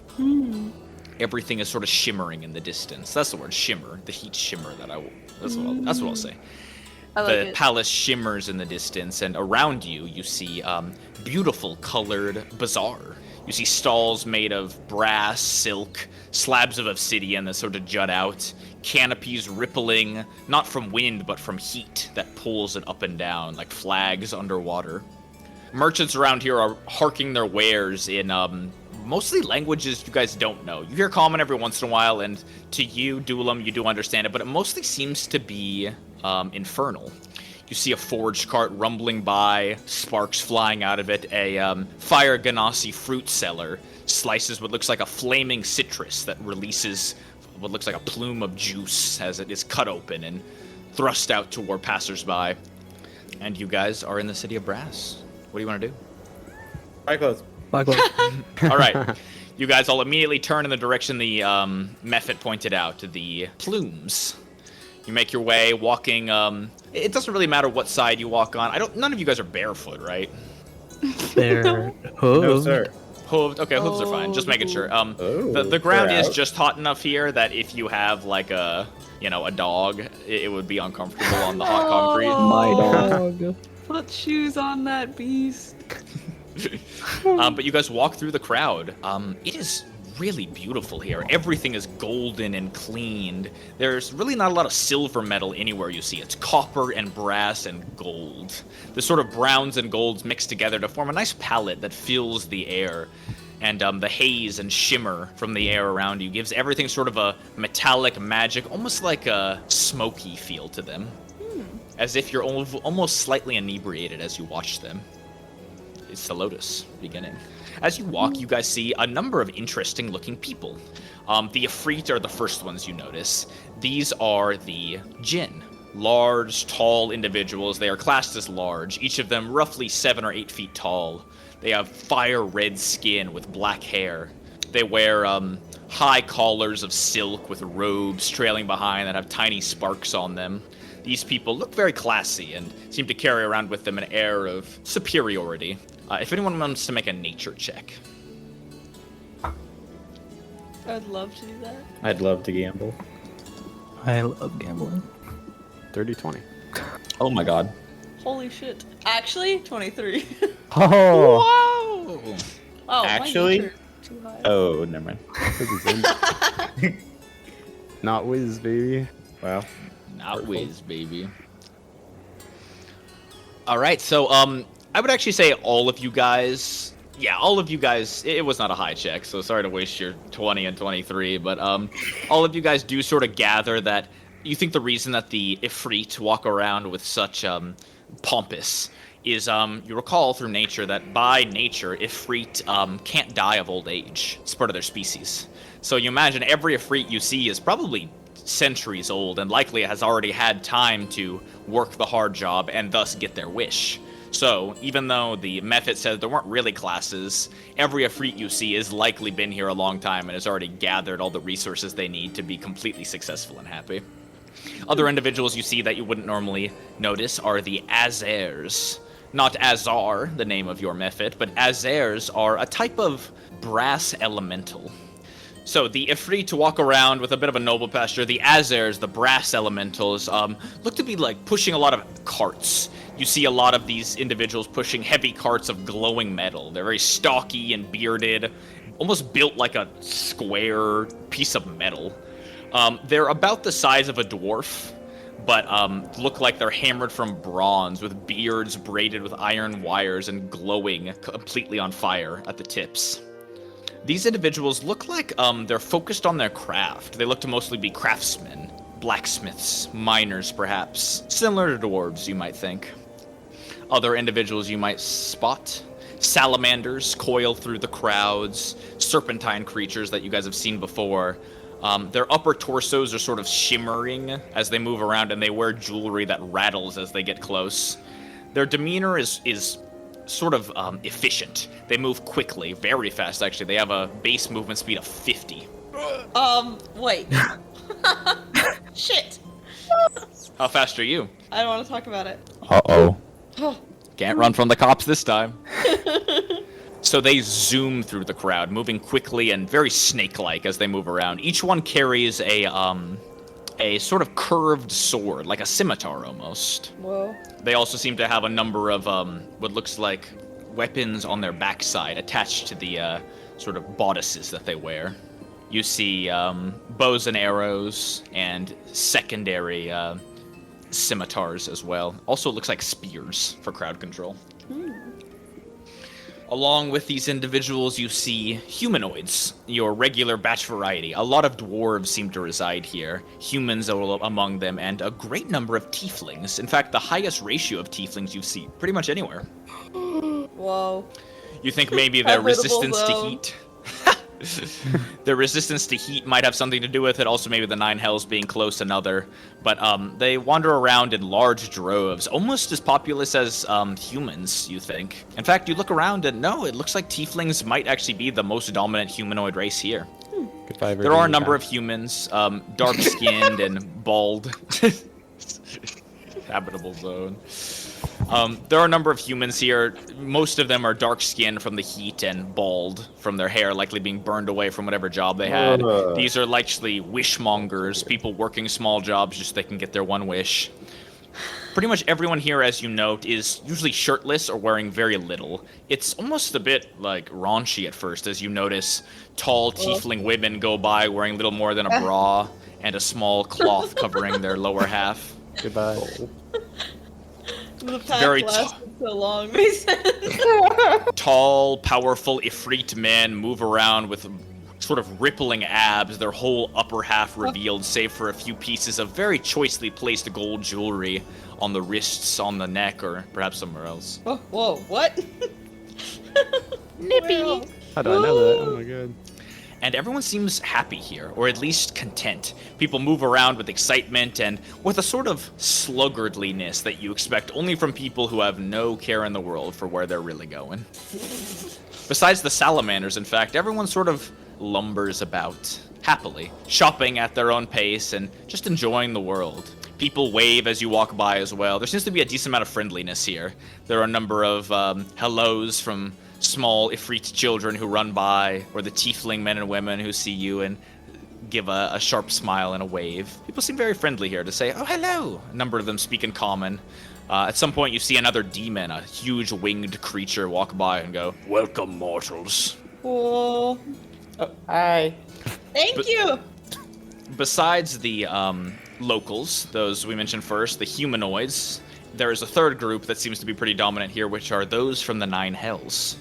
Everything is sort of shimmering in the distance. That's the word, shimmer. The heat shimmer that's what I'll say. I like The it. palace shimmers in the distance, and around you, you see beautiful colored bazaar. You see stalls made of brass, silk, slabs of obsidian that sort of jut out, canopies rippling, not from wind, but from heat that pulls it up and down like flags underwater. Merchants around here are hawking their wares in mostly languages you guys don't know. You hear common every once in a while, and to you, Duelam, you do understand it, but it mostly seems to be infernal. You see a forge cart rumbling by, sparks flying out of it. A fire ganassi fruit seller slices what looks like a flaming citrus that releases what looks like a plume of juice as it is cut open and thrust out toward passersby. And you guys are in the city of Brass. What do you want to do? Right close. All right. You guys all immediately turn in the direction the Mephit pointed out, the plumes. You make your way, walking. It doesn't really matter what side you walk on. None of you guys are barefoot, right? They're No, sir. Hooved. Okay, hooves are fine. Just making sure. The ground is just hot enough here that if you have like a dog, it would be uncomfortable on the hot concrete. my dog. Put shoes on that beast. But you guys walk through the crowd. It is really beautiful here. Everything is golden and cleaned. There's really not a lot of silver metal anywhere you see. It's copper and brass and gold. The sort of browns and golds mixed together to form a nice palette that fills the air. And the haze and shimmer from the air around you gives everything sort of a metallic magic, almost like a smoky feel to them. As if you're almost slightly inebriated as you watch them. It's the Lotus beginning. As you walk, you guys see a number of interesting looking people. The Ifrit are the first ones you notice. These are the Jinn. Large, tall individuals. They are classed as large, each of them roughly 7 or 8 feet tall. They have fire red skin with black hair. They wear high collars of silk with robes trailing behind that have tiny sparks on them. These people look very classy and seem to carry around with them an air of superiority. If anyone wants to make a nature check. I'd love to do that. I'd love to gamble. I love gambling. 30-20. Oh my god. Holy shit. Actually, 23. Oh, Whoa! Oh, Actually? my nature is too high. Oh, never mind. not whiz, baby. Well, Not whiz, baby. All right, so I would actually say all of you guys. Yeah, all of you guys. It was not a high check, so sorry to waste your 20 and 23. But all of you guys do sort of gather that you think the reason that the Ifrit walk around with such pompous is you recall through nature that by nature Ifrit can't die of old age. It's part of their species. So you imagine every Ifrit you see is probably centuries old and likely has already had time to work the hard job and thus get their wish. So, even though the method says there weren't really classes, every Ifrit you see has likely been here a long time and has already gathered all the resources they need to be completely successful and happy. Other individuals you see that you wouldn't normally notice are the Azers. Not Azar, the name of your method, but Azers are a type of brass elemental. So the Ifrit to walk around with a bit of a noble posture. The Azers, the brass elementals, look to be like pushing a lot of carts. You see a lot of these individuals pushing heavy carts of glowing metal. They're very stocky and bearded, almost built like a square piece of metal. They're about the size of a dwarf, but look like they're hammered from bronze with beards braided with iron wires and glowing completely on fire at the tips. These individuals look like they're focused on their craft. They look to mostly be craftsmen, blacksmiths, miners perhaps. Similar to dwarves, you might think. Other individuals you might spot. Salamanders coil through the crowds, serpentine creatures that you guys have seen before. Their upper torsos are sort of shimmering as they move around, and they wear jewelry that rattles as they get close. Their demeanor is sort of efficient. They move quickly, very fast actually. They have a base movement speed of 50. Wait. Shit. How fast are you? I don't want to talk about it. Uh-oh. Can't run from the cops this time. So they zoom through the crowd, moving quickly and very snake-like as they move around. Each one carries a sort of curved sword, like a scimitar almost. Whoa. They also seem to have a number of what looks like weapons on their backside attached to the sort of bodices that they wear. You see bows and arrows and secondary scimitars as well. Also looks like spears for crowd control. Along with these individuals, you see humanoids, your regular batch variety. A lot of dwarves seem to reside here, humans are among them, and a great number of tieflings. In fact, the highest ratio of tieflings you see pretty much anywhere. Whoa. You think maybe their Habitable resistance to zone. heat... Their resistance to heat might have something to do with it, also maybe the Nine Hells being close another. But they wander around in large droves, almost as populous as humans, you think. In fact, you look around and no, it looks like tieflings might actually be the most dominant humanoid race here. Goodbye, There are a Virginia number Tech. of humans, dark-skinned and bald. Habitable zone. There are a number of humans here. Most of them are dark-skinned from the heat and bald from their hair, likely being burned away from whatever job they had. These are likely wishmongers, people working small jobs just so they can get their one wish. Pretty much everyone here, as you note, is usually shirtless or wearing very little. It's almost a bit, like, raunchy at first, as you notice tall tiefling women go by wearing little more than a bra and a small cloth covering their lower half. Goodbye. The pack Very lasted so long, Mason. Tall, powerful Ifrit men move around with sort of rippling abs, their whole upper half revealed, save for a few pieces of very choicely placed gold jewelry on the wrists, on the neck, or perhaps somewhere else. Oh, whoa, what? Nippy. How do I know that? Oh my god. And everyone seems happy here, or at least content. People move around with excitement and with a sort of sluggardliness that you expect only from people who have no care in the world for where they're really going. Besides the salamanders, in fact, everyone sort of lumbers about, happily, shopping at their own pace and just enjoying the world. People wave as you walk by as well. There seems to be a decent amount of friendliness here. There are a number of hellos from small Ifrit children who run by, or the tiefling men and women who see you and give a sharp smile and a wave. People seem very friendly here to say, "Oh, hello." A number of them speak in common. At some point, you see another demon, a huge winged creature, walk by and go, "Welcome, mortals." Oh, Hi. thank you. Besides the locals, those we mentioned first, the humanoids, there is a third group that seems to be pretty dominant here, which are those from the Nine Hells.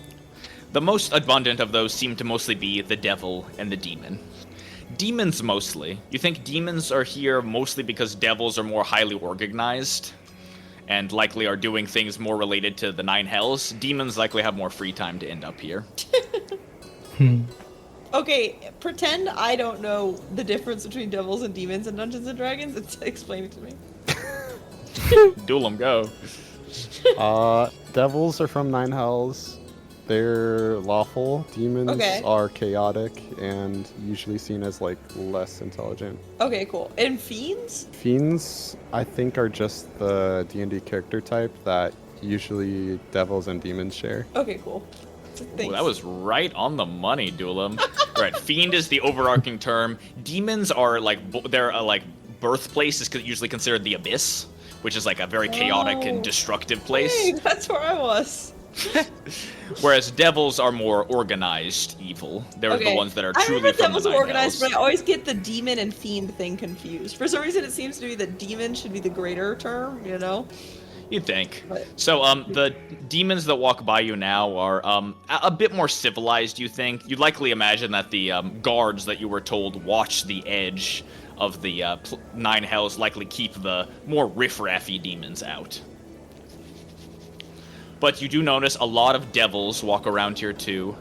The most abundant of those seem to mostly be the devil and the demon. Demons mostly. You think demons are here mostly because devils are more highly organized and likely are doing things more related to the Nine Hells. Demons likely have more free time to end up here. Okay, pretend I don't know the difference between devils and demons in Dungeons and Dragons and explain it to me. Duel 'em, go. Devils are from Nine Hells. They're lawful. Demons Okay. are chaotic and usually seen as like less intelligent. Okay, cool. And fiends? Fiends, I think, are just the D&D character type that usually devils and demons share. Okay, cool. Ooh, that was right on the money, Duelam. Right, fiend is the overarching term. Demons are like they're like birthplace is usually considered the abyss, which is like a very chaotic and destructive place. Hey, that's where I was. Whereas devils are more organized evil. They're the ones that are I truly remember from devils the are Nine organized, Hells. but I always get the demon and fiend thing confused. For some reason, it seems to me that demon should be the greater term, you know? You'd think. But- So, the demons that walk by you now are a bit more civilized, you think. You'd likely imagine that the guards that you were told watch the edge of the Nine Hells likely keep the more riffraffy demons out. But you do notice a lot of devils walk around here too.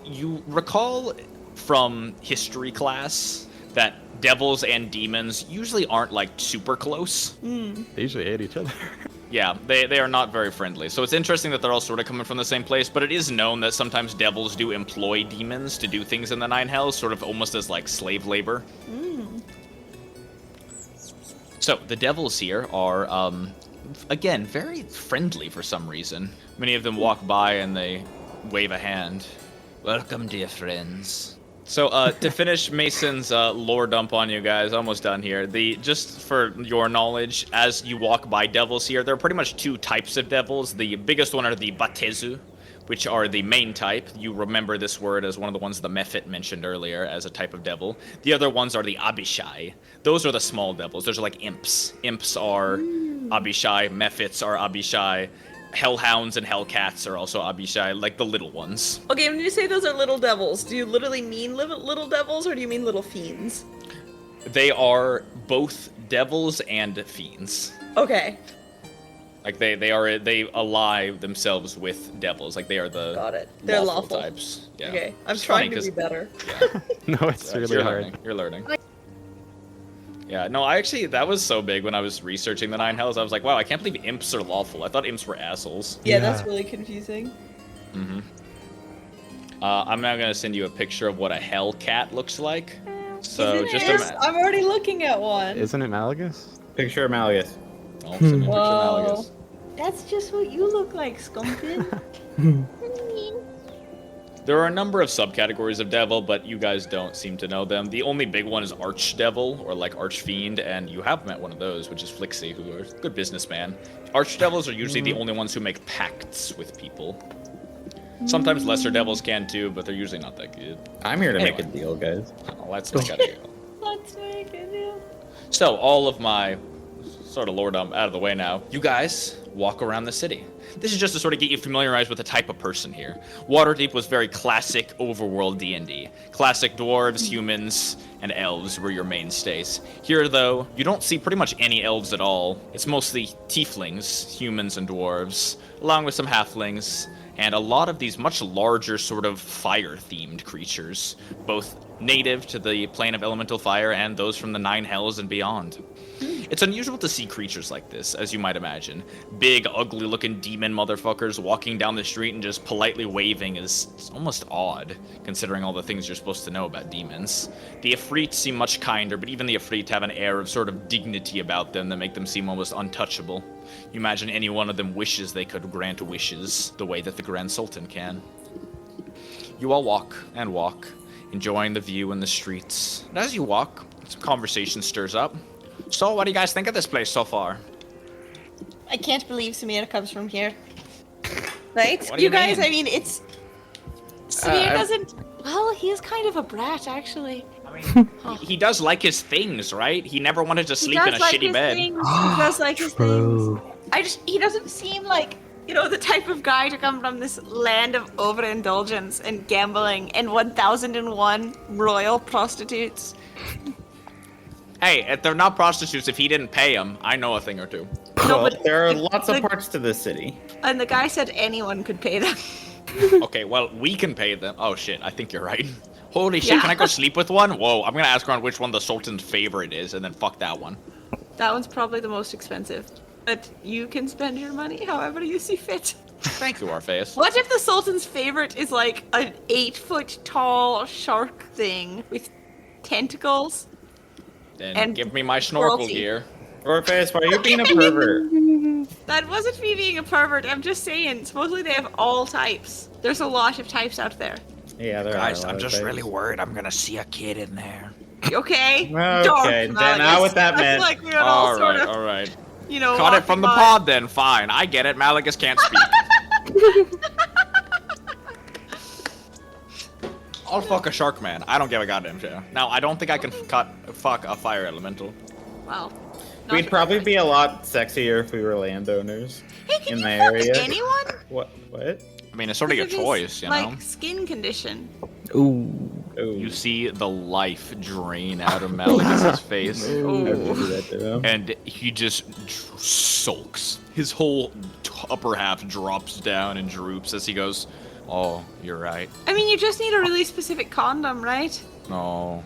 You recall from history class that devils and demons usually aren't like super close. They usually hate each other. Yeah, they are not very friendly. So it's interesting that they're all sort of coming from the same place, but it is known that sometimes devils do employ demons to do things in the Nine Hells, sort of almost as like slave labor. So the devils here are, again, very friendly for some reason. Many of them walk by and they wave a hand. Welcome, dear friends. So to finish Mason's lore dump on you guys, almost done here. Just for your knowledge, as you walk by devils here, there are pretty much two types of devils. The biggest one are the Batezu, which are the main type. You remember this word as one of the ones the Mephit mentioned earlier as a type of devil. The other ones are the Abishai. Those are the small devils. Those are like imps. Imps are Abishai. Mephits are Abishai. Hellhounds and Hellcats are also Abishai, like the little ones. Okay, when you say those are little devils, do you literally mean little devils or do you mean little fiends? They are both devils and fiends. Okay, Like they ally themselves with devils. Like they are the got it. They're lawful. types. Yeah. Okay, I'm It's trying funny to be 'cause- better. No, it's really you're hard. learning. You're learning. Yeah, no, that was so big when I was researching the Nine Hells. I was like, wow, I can't believe imps are lawful. I thought imps were assholes. Yeah, that's Yeah. really confusing. I'm now gonna send you a picture of what a Hellcat looks like. So Isn't just it? I'm already looking at one. Isn't it Malagus? Picture of Malleus. Oh, send me a picture of Whoa. Malagus. That's just what you look like, Skumpin. There are a number of subcategories of devil, but you guys don't seem to know them. The only big one is Archdevil, or like Archfiend, and you have met one of those, which is Flixie, who are a good businessman. Archdevils are usually the only ones who make pacts with people. Sometimes lesser devils can too, but they're usually not that good. I'm here to make a Anyway. deal, guys. Oh, let's make a deal. Let's make it new. So, all of my sort of lore dump out of the way now. You guys walk around the city. This is just to sort of get you familiarized with the type of person here. Waterdeep was very classic overworld D&D. Classic dwarves, humans, and elves were your mainstays. Here, though, you don't see pretty much any elves at all. It's mostly tieflings, humans, and dwarves, along with some halflings, and a lot of these much larger sort of fire-themed creatures, both native to the plane of elemental fire and those from the Nine Hells and beyond. It's unusual to see creatures like this, as you might imagine. Big, ugly-looking demon motherfuckers walking down the street and just politely waving is almost odd, considering all the things you're supposed to know about demons. The Ifrit seem much kinder, but even the Ifrit have an air of sort of dignity about them that make them seem almost untouchable. You imagine any one of them wishes they could grant wishes the way that the Grand Sultan can. You all walk and walk, enjoying the view and the streets. And as you walk, some conversation stirs up. So, what do you guys think of this place so far? I can't believe Samir comes from here. Right? What do you guys, mean? I mean, it's... Samir doesn't... Well, he is kind of a brat, actually. I mean, he does like his things, right? He never wanted to sleep in a shitty bed. He does like his things. He doesn't seem like, the type of guy to come from this land of overindulgence and gambling and 1001 royal prostitutes. Hey, if they're not prostitutes, if he didn't pay them, I know a thing or two. Well, but there are lots of parts to this city. And the guy said anyone could pay them. Okay, well, we can pay them. Oh, shit, I think you're right. Holy shit, Yeah. can I go sleep with one? Whoa, I'm gonna ask around which one the Sultan's favorite is, and then fuck that one. That one's probably the most expensive. But you can spend your money however you see fit. Thank you, Orpheus. What if the Sultan's favorite is like an 8-foot tall shark thing with tentacles? Then And give me my snorkel cruelty. gear. Orpheus, why are you being a pervert? That wasn't me being a pervert. I'm just saying, supposedly they have all types. There's a lot of types out there. Yeah, there Guys, are. I'm just really worried I'm gonna see a kid in there. Okay? Okay, Dark then Malleus. now what that I feel meant. like we are all sort of, alright. Caught Cut it from the pod then, fine. I get it, Malagus can't speak. I'll fuck a shark man. I don't give a goddamn shit. Now, I don't think I can fuck a fire elemental. Well, We'd probably be a lot sexier if we were landowners Hey, can in you the fuck area. anyone? What? I mean, it's sort of your Because of his, choice, you know? skin condition. Ooh. Oh, You see the life drain out of Malagus's face. I would do that to him. And he just sulks. His whole upper half drops down and droops as he goes, "Oh, you're right. I mean, you just need a really specific condom, right? No."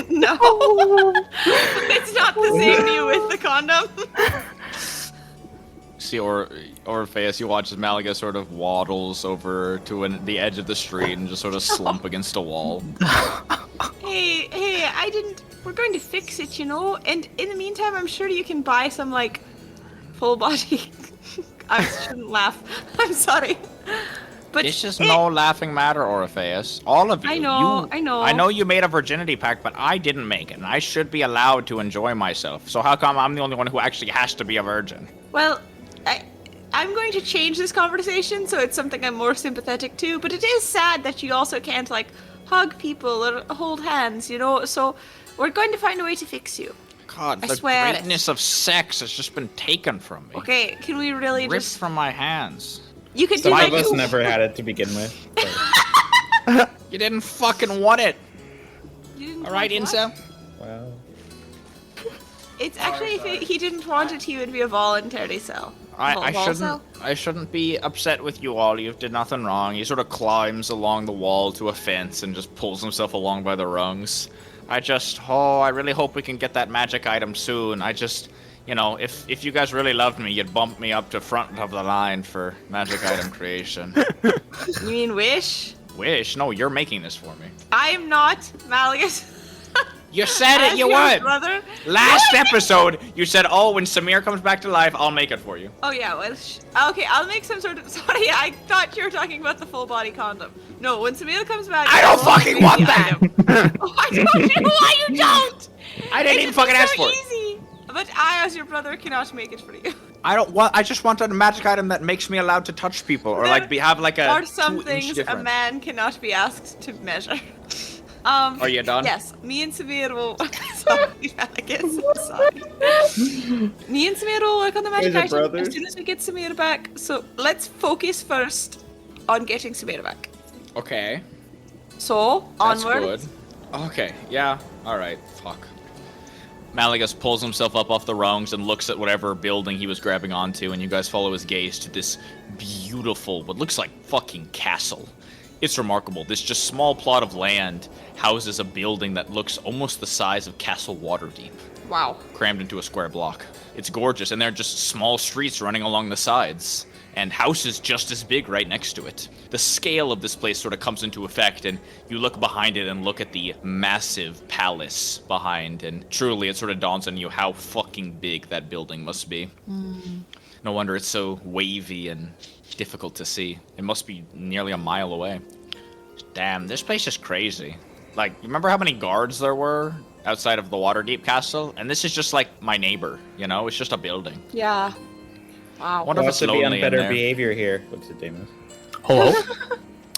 No. It's not the same view with the condom. See, Orpheus, you watch as Malagus sort of waddles over to the edge of the street and just sort of slump against a wall. Hey, we're going to fix it, And in the meantime, I'm sure you can buy some, full body. I shouldn't laugh. I'm sorry. But This is no laughing matter, Orpheus. All of you. I know. I know you made a virginity pact, but I didn't make it, and I should be allowed to enjoy myself. So how come I'm the only one who actually has to be a virgin? Well, I'm going to change this conversation so it's something I'm more sympathetic to, but it is sad that you also can't, hug people or hold hands, So we're going to find a way to fix you. God, I the swear it. greatness of sex has just been taken from me. Okay, can we really Ripped just... from my hands. You could do Some of like... us never had it to begin with. but- You didn't fucking want it. You didn't All right, want what? incel? Wow. It's actually, if he didn't want it, he would be a voluntary cell. I shouldn't be upset with you all. You did nothing wrong. He sort of climbs along the wall to a fence and just pulls himself along by the rungs. I really hope we can get that magic item soon. If you guys really loved me, you'd bump me up to front of the line for magic item creation. You mean Wish? Wish? No, you're making this for me. I am not Malleus. You said it, As you your would! brother. Last episode, you said, "Oh, when Samir comes back to life, I'll make it for you." Oh yeah, well, okay, I'll make some sort of... Sorry, I thought you were talking about the full body condom. No, when Samira comes back... I don't fucking want that! Oh, I told you why you don't! I didn't even fucking ask for it. Easy. But I, as your brother, cannot make it for you. I just wanted a magic item that makes me allowed to touch people, or have a There are some 2-inch things a difference. man cannot be asked to measure. Are you done? Yes, me and Samir will... Sorry, Malleus, I'm sorry. Me and Samir will work on the magic Is it item brothers? as soon as we get Samir back. So let's focus first on getting Samir back. Okay. So, That's onward. good. Okay, yeah. Alright, fuck. Malagus pulls himself up off the rungs and looks at whatever building he was grabbing onto, and you guys follow his gaze to this beautiful, what looks like fucking castle. It's remarkable. This just small plot of land houses a building that looks almost the size of Castle Waterdeep, Wow. crammed into a square block. It's gorgeous, and there are just small streets running along the sides, and houses just as big right next to it. The scale of this place sort of comes into effect, and you look behind it and look at the massive palace behind, and truly it sort of dawns on you how fucking big that building must be. No wonder it's so wavy and difficult to see. It must be nearly a mile away. Damn, this place is crazy. Like, you remember how many guards there were outside of the Waterdeep Castle? And this is just like my neighbor, you know? It's just a building. Yeah. Wow. Wonder if it's to be on lonely in better there. behavior here. Looks at Deimos. Hello?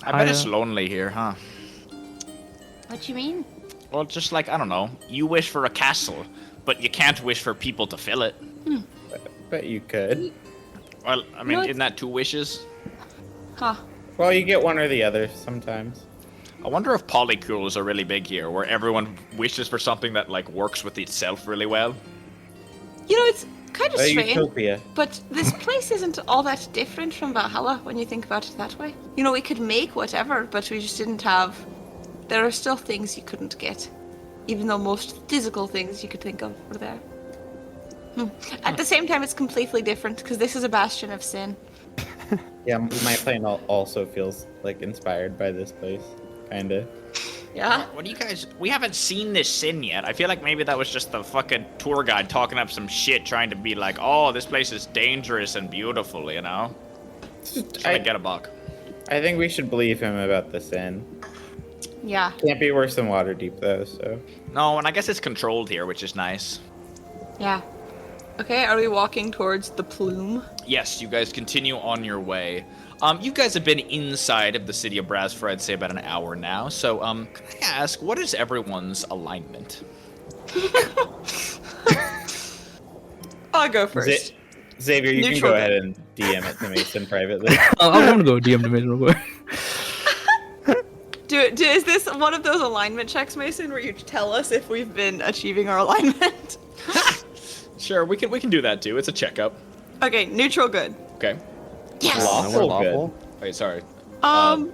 I bet it's lonely here, huh? What do you mean? Well, just like, I don't know, you wish for a castle, but you can't wish for people to fill it. Bet you could. Well, I mean, No, isn't that 2 wishes? Huh. Well, you get one or the other sometimes. I wonder if polycules are really big here, where everyone wishes for something that, like, works with itself really well. You know, it's kind of A strange, utopia. but this place isn't all that different from Valhalla when you think about it that way. You know, we could make whatever, but we just didn't have... There are still things you couldn't get, even though most physical things you could think of were there. At the same time, it's completely different, because this is a bastion of sin. Yeah, my plane also feels like inspired by this place, kinda. Yeah? What do you guys... We haven't seen this sin yet. I feel like maybe that was just the fucking tour guide talking up some shit, trying to be like, oh, this place is dangerous and beautiful, you know? Trying to get a buck. I think we should believe him about the sin. Yeah. Can't be worse than Waterdeep, though, so... No, and I guess it's controlled here, which is nice. Yeah. Okay, are we walking towards the plume? Yes, you guys continue on your way. You guys have been inside of the city of Brass for, I'd say, about an hour now. So, can I ask, what is everyone's alignment? I'll go first. Xavier, you can Neutral go good. ahead and DM it to Mason privately. I want to go DM to Mason real quick. Is this one of those alignment checks, Mason, where you tell us if we've been achieving our alignment? Sure, we can do that too. It's a checkup. Okay, neutral good. Okay. Yes! Lawful good. Wait, sorry. Um,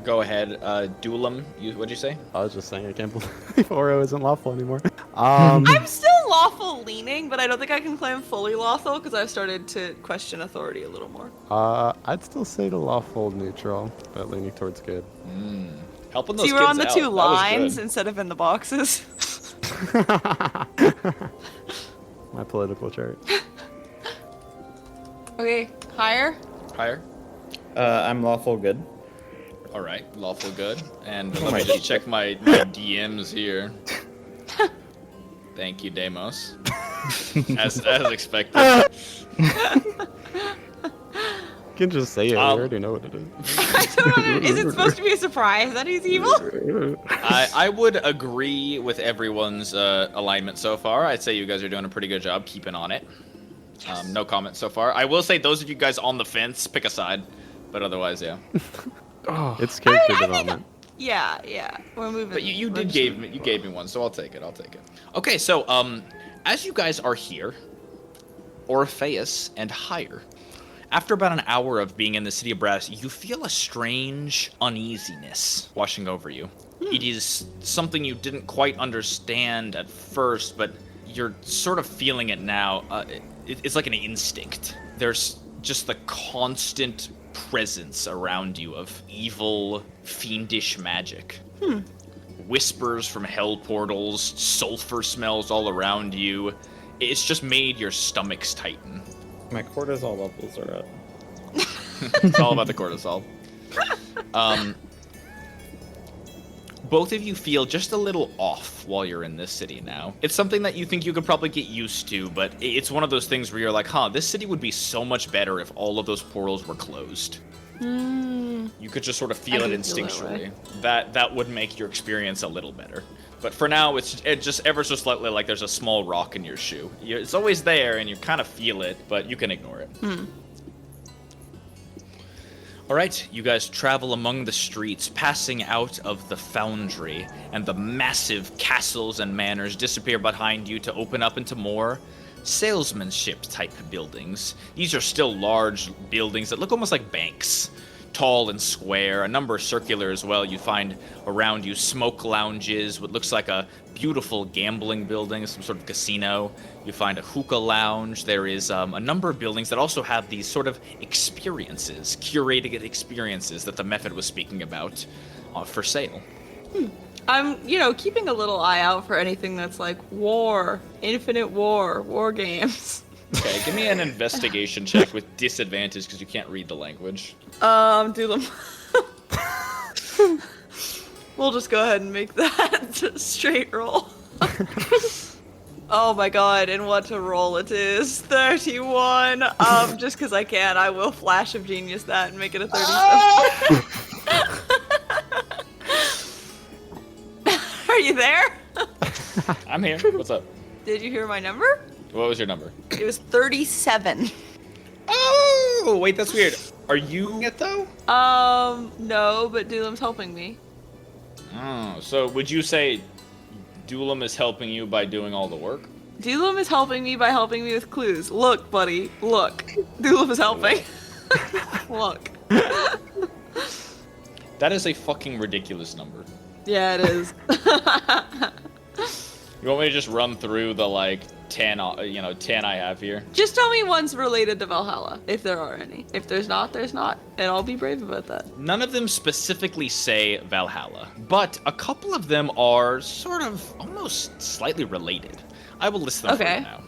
Go ahead. Duelim, what'd you say? I was just saying I can't believe Oro isn't lawful anymore. I'm still lawful leaning, but I don't think I can claim fully lawful because I've started to question authority a little more. I'd still say the lawful neutral, but leaning towards good. Helping those See, we're kids on the out. two That was lines good. instead of in the boxes. My political chart. Okay, higher. Higher. I'm lawful good. All right, lawful good. And Oh let my me just check my DMs here. Thank you, Deimos. as expected. You can just say it. We already know what it is. I don't know. Is it supposed to be a surprise that he's evil? I would agree with everyone's alignment so far. I'd say you guys are doing a pretty good job keeping on it. No comments so far. I will say those of you guys on the fence, pick a side. But otherwise, yeah. It's character I think- development. Yeah, we're moving. But you gave me one, so I'll take it. Okay, so as you guys are here, Orpheus and Higher, after about an hour of being in the city of Brass, you feel a strange uneasiness washing over you. It is something you didn't quite understand at first, but you're sort of feeling it now. It's like an instinct. There's just the constant presence around you of evil, fiendish magic. Whispers from hell portals, sulfur smells all around you. It's just made your stomachs tighten. My cortisol levels are up. It's all about the cortisol. Both of you feel just a little off while you're in this city now. It's something that you think you could probably get used to, but it's one of those things where you're like, this city would be so much better if all of those portals were closed. You could just sort of feel I it do feel that instinctually. way. That would make your experience a little better. But for now, it's just ever so slightly like there's a small rock in your shoe. It's always there, and you kind of feel it, but you can ignore it. All right, you guys travel among the streets, passing out of the foundry, and the massive castles and manors disappear behind you to open up into more salesmanship-type buildings. These are still large buildings that look almost like banks. Tall and square, a number circular as well. You find around you smoke lounges, what looks like a beautiful gambling building, some sort of casino. You find a hookah lounge. There is a number of buildings that also have these sort of experiences, curated experiences that the Method was speaking about for sale. I'm, keeping a little eye out for anything that's like war, infinite war games. Okay, give me an investigation check with disadvantage because you can't read the language. Do them. We'll just go ahead and make that straight roll. Oh my god, and what a roll it is. 31. Just because I can, I will Flash of Genius that and make it a 37. Are you there? I'm here. What's up? Did you hear my number? What was your number? It was 37. Oh, wait, that's weird. Are you it though? No, but Dulam's helping me. Oh, so would you say Dulam is helping you by doing all the work? Dulam is helping me by helping me with clues. Look, buddy, look. Dulam is helping. Look. That is a fucking ridiculous number. Yeah, it is. You want me to just run through the, like, 10 I have here? Just tell me one's related to Valhalla, if there are any. If there's not, there's not. And I'll be brave about that. None of them specifically say Valhalla, but a couple of them are sort of almost slightly related. I will list them for you now.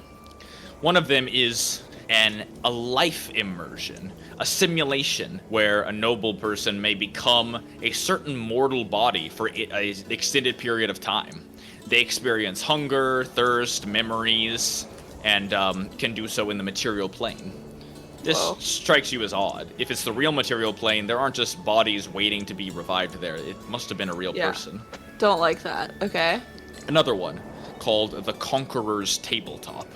One of them is a life immersion, a simulation where a noble person may become a certain mortal body for an extended period of time. They experience hunger, thirst, memories, and can do so in the material plane. This strikes you as odd. If it's the real material plane, there aren't just bodies waiting to be revived there. It must have been a real person. Don't like that. Okay. Another one, called the Conqueror's Tabletop.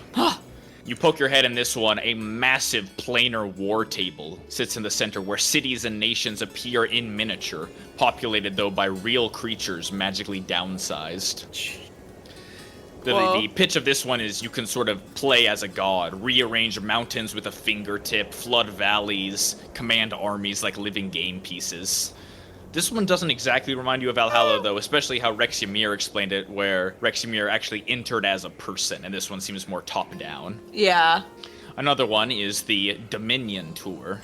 You poke your head in this one, a massive planar war table sits in the center where cities and nations appear in miniature, populated though by real creatures magically downsized. The pitch of this one is you can sort of play as a god, rearrange mountains with a fingertip, flood valleys, command armies like living game pieces. This one doesn't exactly remind you of Valhalla, though, especially how Rex Ymir explained it, where Rex Ymir actually entered as a person, and this one seems more top-down. Yeah. Another one is the Dominion Tour,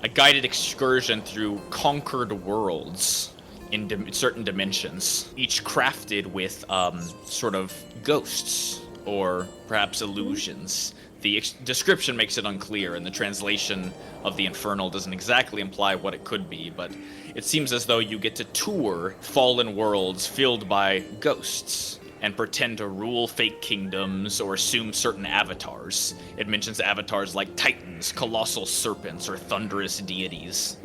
a guided excursion through conquered worlds in certain dimensions, each crafted with sort of ghosts or perhaps illusions. The description makes it unclear, and the translation of the Infernal doesn't exactly imply what it could be, but it seems as though you get to tour fallen worlds filled by ghosts and pretend to rule fake kingdoms or assume certain avatars. It mentions avatars like titans, colossal serpents, or thunderous deities.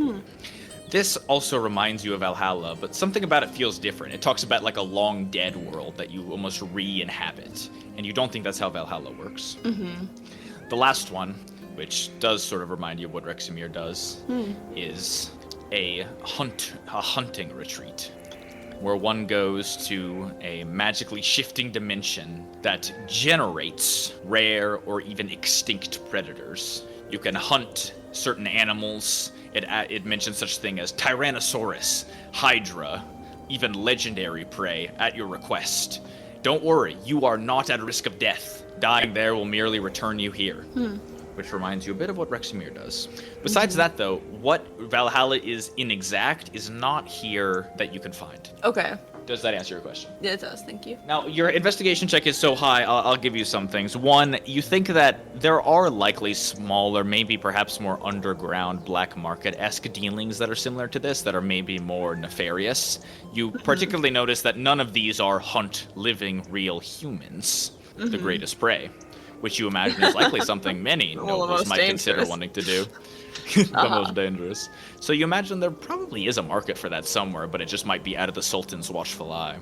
This also reminds you of Valhalla, but something about it feels different. It talks about like a long dead world that you almost re-inhabit, and you don't think that's how Valhalla works. The last one, which does sort of remind you of what Rex Ymir does, is a hunting retreat, where one goes to a magically shifting dimension that generates rare or even extinct predators. You can hunt certain animals. It mentions such thing as Tyrannosaurus, Hydra, even legendary prey at your request. Don't worry, you are not at risk of death. Dying there will merely return you here. Which reminds you a bit of what Rex Ymir does. Besides that, though, what Valhalla is inexact is not here that you can find. Okay. Does that answer your question? Yeah, it does. Thank you. Now, your investigation check is so high, I'll give you some things. One, you think that there are likely smaller, maybe perhaps more underground black market-esque dealings that are similar to this, that are maybe more nefarious. You particularly notice that none of these are hunt living, real humans, the greatest prey, which you imagine is likely something many nobles might consider wanting to do. The most dangerous. So you imagine there probably is a market for that somewhere, but it just might be out of the Sultan's watchful eye.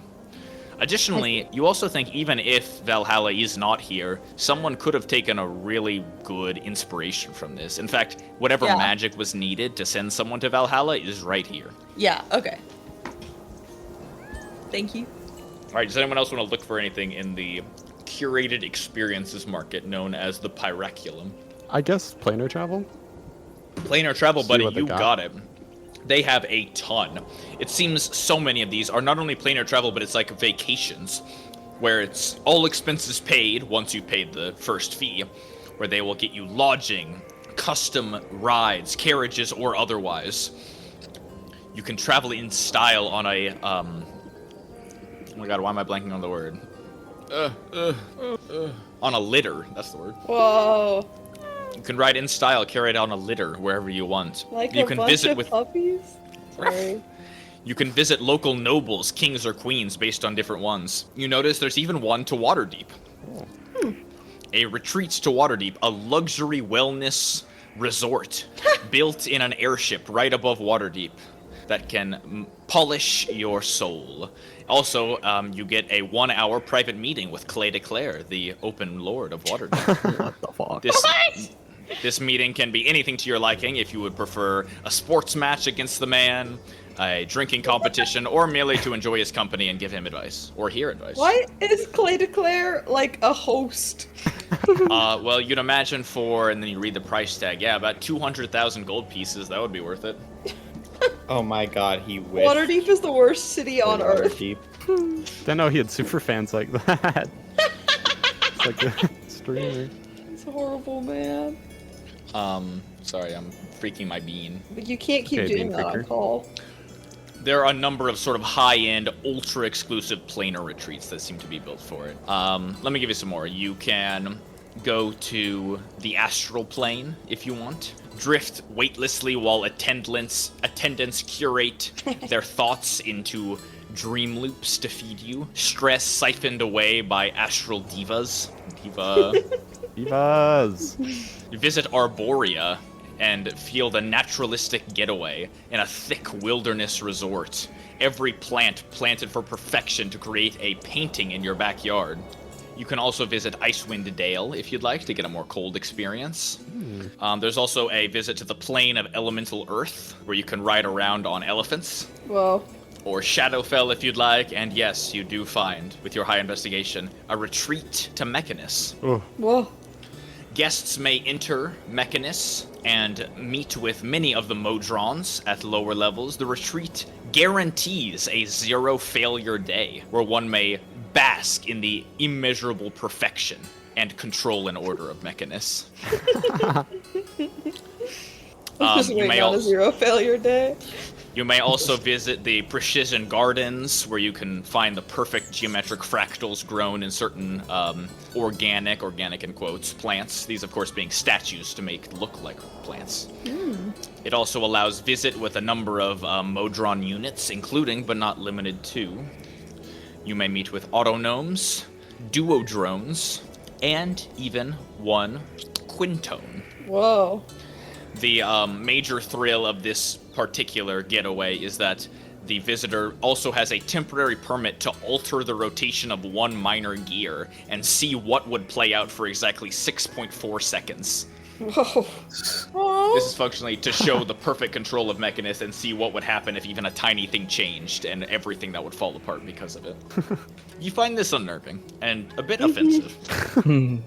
Additionally, you also think even if Valhalla is not here, someone could have taken a really good inspiration from this. In fact, whatever magic was needed to send someone to Valhalla is right here. Yeah, okay. Thank you. All right, does anyone else want to look for anything in the curated experiences market known as the Pyraculum? I guess planar travel? Planar travel, See buddy, what they you got. got it. They have a ton. It seems so many of these are not only planar travel, but it's like vacations, where it's all expenses paid once you've paid the first fee, where they will get you lodging, custom rides, carriages, or otherwise. You can travel in style on a, oh my god, why am I blanking on the word? On a litter, that's the word. Whoa. You can ride in style, carried on a litter wherever you want. Like you a can bunch visit of with puppies? Sorry. You can visit local nobles, kings or queens based on different ones. You notice there's even one to Waterdeep. A retreat to Waterdeep, a luxury wellness resort built in an airship right above Waterdeep that can polish your soul. Also, you get a 1-hour private meeting with Clay de Claire, the open lord of Waterdeep. What the fuck? This meeting can be anything to your liking. If you would prefer a sports match against the man, a drinking competition, or merely to enjoy his company and give him advice, or hear advice. Why is Clay de Claire like a host? Well, you'd imagine and then you read the price tag. Yeah, about 200,000 gold pieces. That would be worth it. Oh my god, he wished. Waterdeep is the worst city on earth. Waterdeep. Didn't know he had super fans like that. It's like a streamer. It's horrible, man. Sorry, I'm freaking my bean. But you can't keep Okay, doing being that on quicker. call. There are a number of sort of high-end, ultra-exclusive planar retreats that seem to be built for it. Let me give you some more. You can go to the astral plane if you want. Drift weightlessly while attendants curate their thoughts into dream loops to feed you. Stress siphoned away by astral divas. Divas! You visit Arborea and feel the naturalistic getaway in a thick wilderness resort. Every plant planted for perfection to create a painting in your backyard. You can also visit Icewind Dale if you'd like to get a more cold experience. There's also a visit to the plane of elemental earth where you can ride around on elephants. Whoa. Or Shadowfell if you'd like, and yes, you do find, with your high investigation, a retreat to Mechanus. Oh, Whoa. Guests may enter Mechanus and meet with many of the Modrons at lower levels. The retreat guarantees a 0-failure day, where one may bask in the immeasurable perfection and control and order of Mechanus. I'm just you waiting may on a also- 0-failure day. You may also visit the Precision Gardens, where you can find the perfect geometric fractals grown in certain organic in quotes, plants. These, of course, being statues to make look like plants. It also allows visit with a number of Modron units, including, but not limited to. You may meet with autognomes, duodrones, and even one quintone. Whoa. The major thrill of this particular getaway is that the visitor also has a temporary permit to alter the rotation of one minor gear and see what would play out for exactly 6.4 seconds. Whoa. This is functionally to show the perfect control of Mechanus and see what would happen if even a tiny thing changed and everything that would fall apart because of it. You find this unnerving and a bit offensive.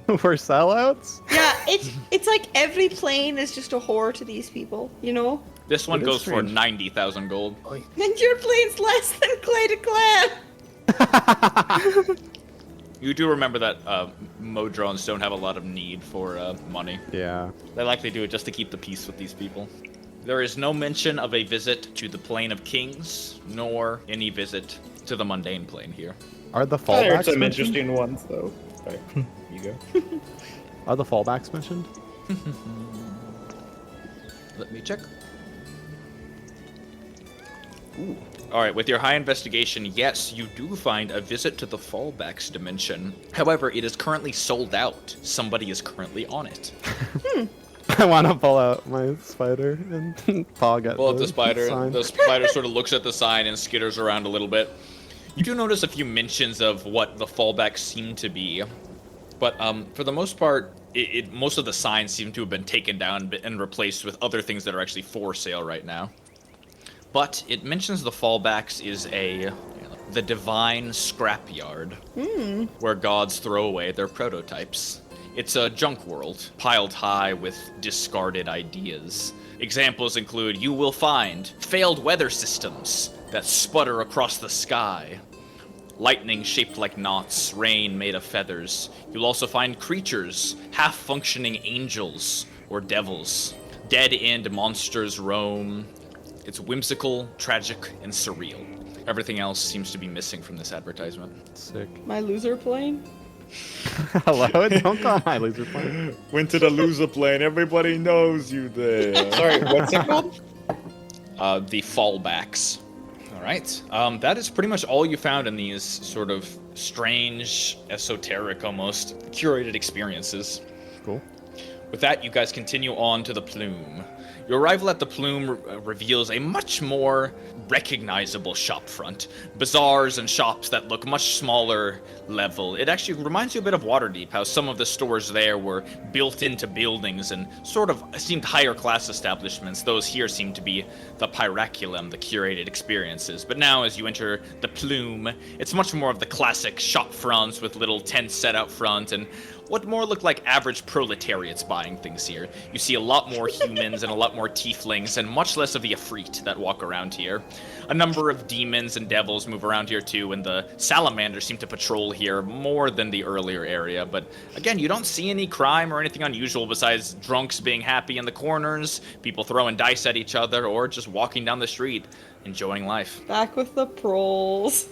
we're sellouts? Yeah, it's like every plane is just a horror to these people, you know? This one It is goes for strange. 90,000 gold. And your plane's less than Clay de Claire. You do remember that Modrons don't have a lot of need for money. Yeah. They likely do it just to keep the peace with these people. There is no mention of a visit to the Plane of Kings, nor any visit to the mundane plane here. Are the I heard fallbacks some mentioned? interesting ones, though. Sorry. You go. Are the fallbacks mentioned? Let me check. Ooh. Alright, with your high investigation, yes, you do find a visit to the fallbacks dimension. However, it is currently sold out. Somebody is currently on it. I want to pull out my spider and Paul get Pull up the spider. sign. The spider sort of looks at the sign and skitters around a little bit. You do notice a few mentions of what the fallbacks seem to be, but for the most part, most of the signs seem to have been taken down and replaced with other things that are actually for sale right now. But it mentions the fallbacks is the divine scrapyard, where gods throw away their prototypes. It's a junk world, piled high with discarded ideas. Examples include you will find failed weather systems that sputter across the sky, lightning shaped like knots, rain made of feathers. You'll also find creatures, half-functioning angels or devils. Dead-end monsters roam. It's whimsical, tragic, and surreal. Everything else seems to be missing from this advertisement. Sick. My loser plane? Hello? Don't call my laser plane. Went to the loser plane. Everybody knows you there. Sorry, what's it called? The fallbacks. Right. That is pretty much all you found in these sort of strange, esoteric, almost curated experiences. Cool. With that, you guys continue on to the Plume. Your arrival at the Plume reveals a much more recognizable shopfront. Bazaars and shops that look much smaller level. It actually reminds you a bit of Waterdeep, how some of the stores there were built into buildings and sort of seemed higher class establishments. Those here seem to be the Pyraculum, the curated experiences. But now as you enter the Plume, it's much more of the classic shop fronts with little tents set out front and what more look like average proletariats buying things here. You see a lot more humans and a lot more tieflings and much less of the Ifrit that walk around here. A number of demons and devils move around here too, and the salamanders seem to patrol here more than the earlier area. But again, you don't see any crime or anything unusual besides drunks being happy in the corners, people throwing dice at each other, or just walking down the street, enjoying life. Back with the proles.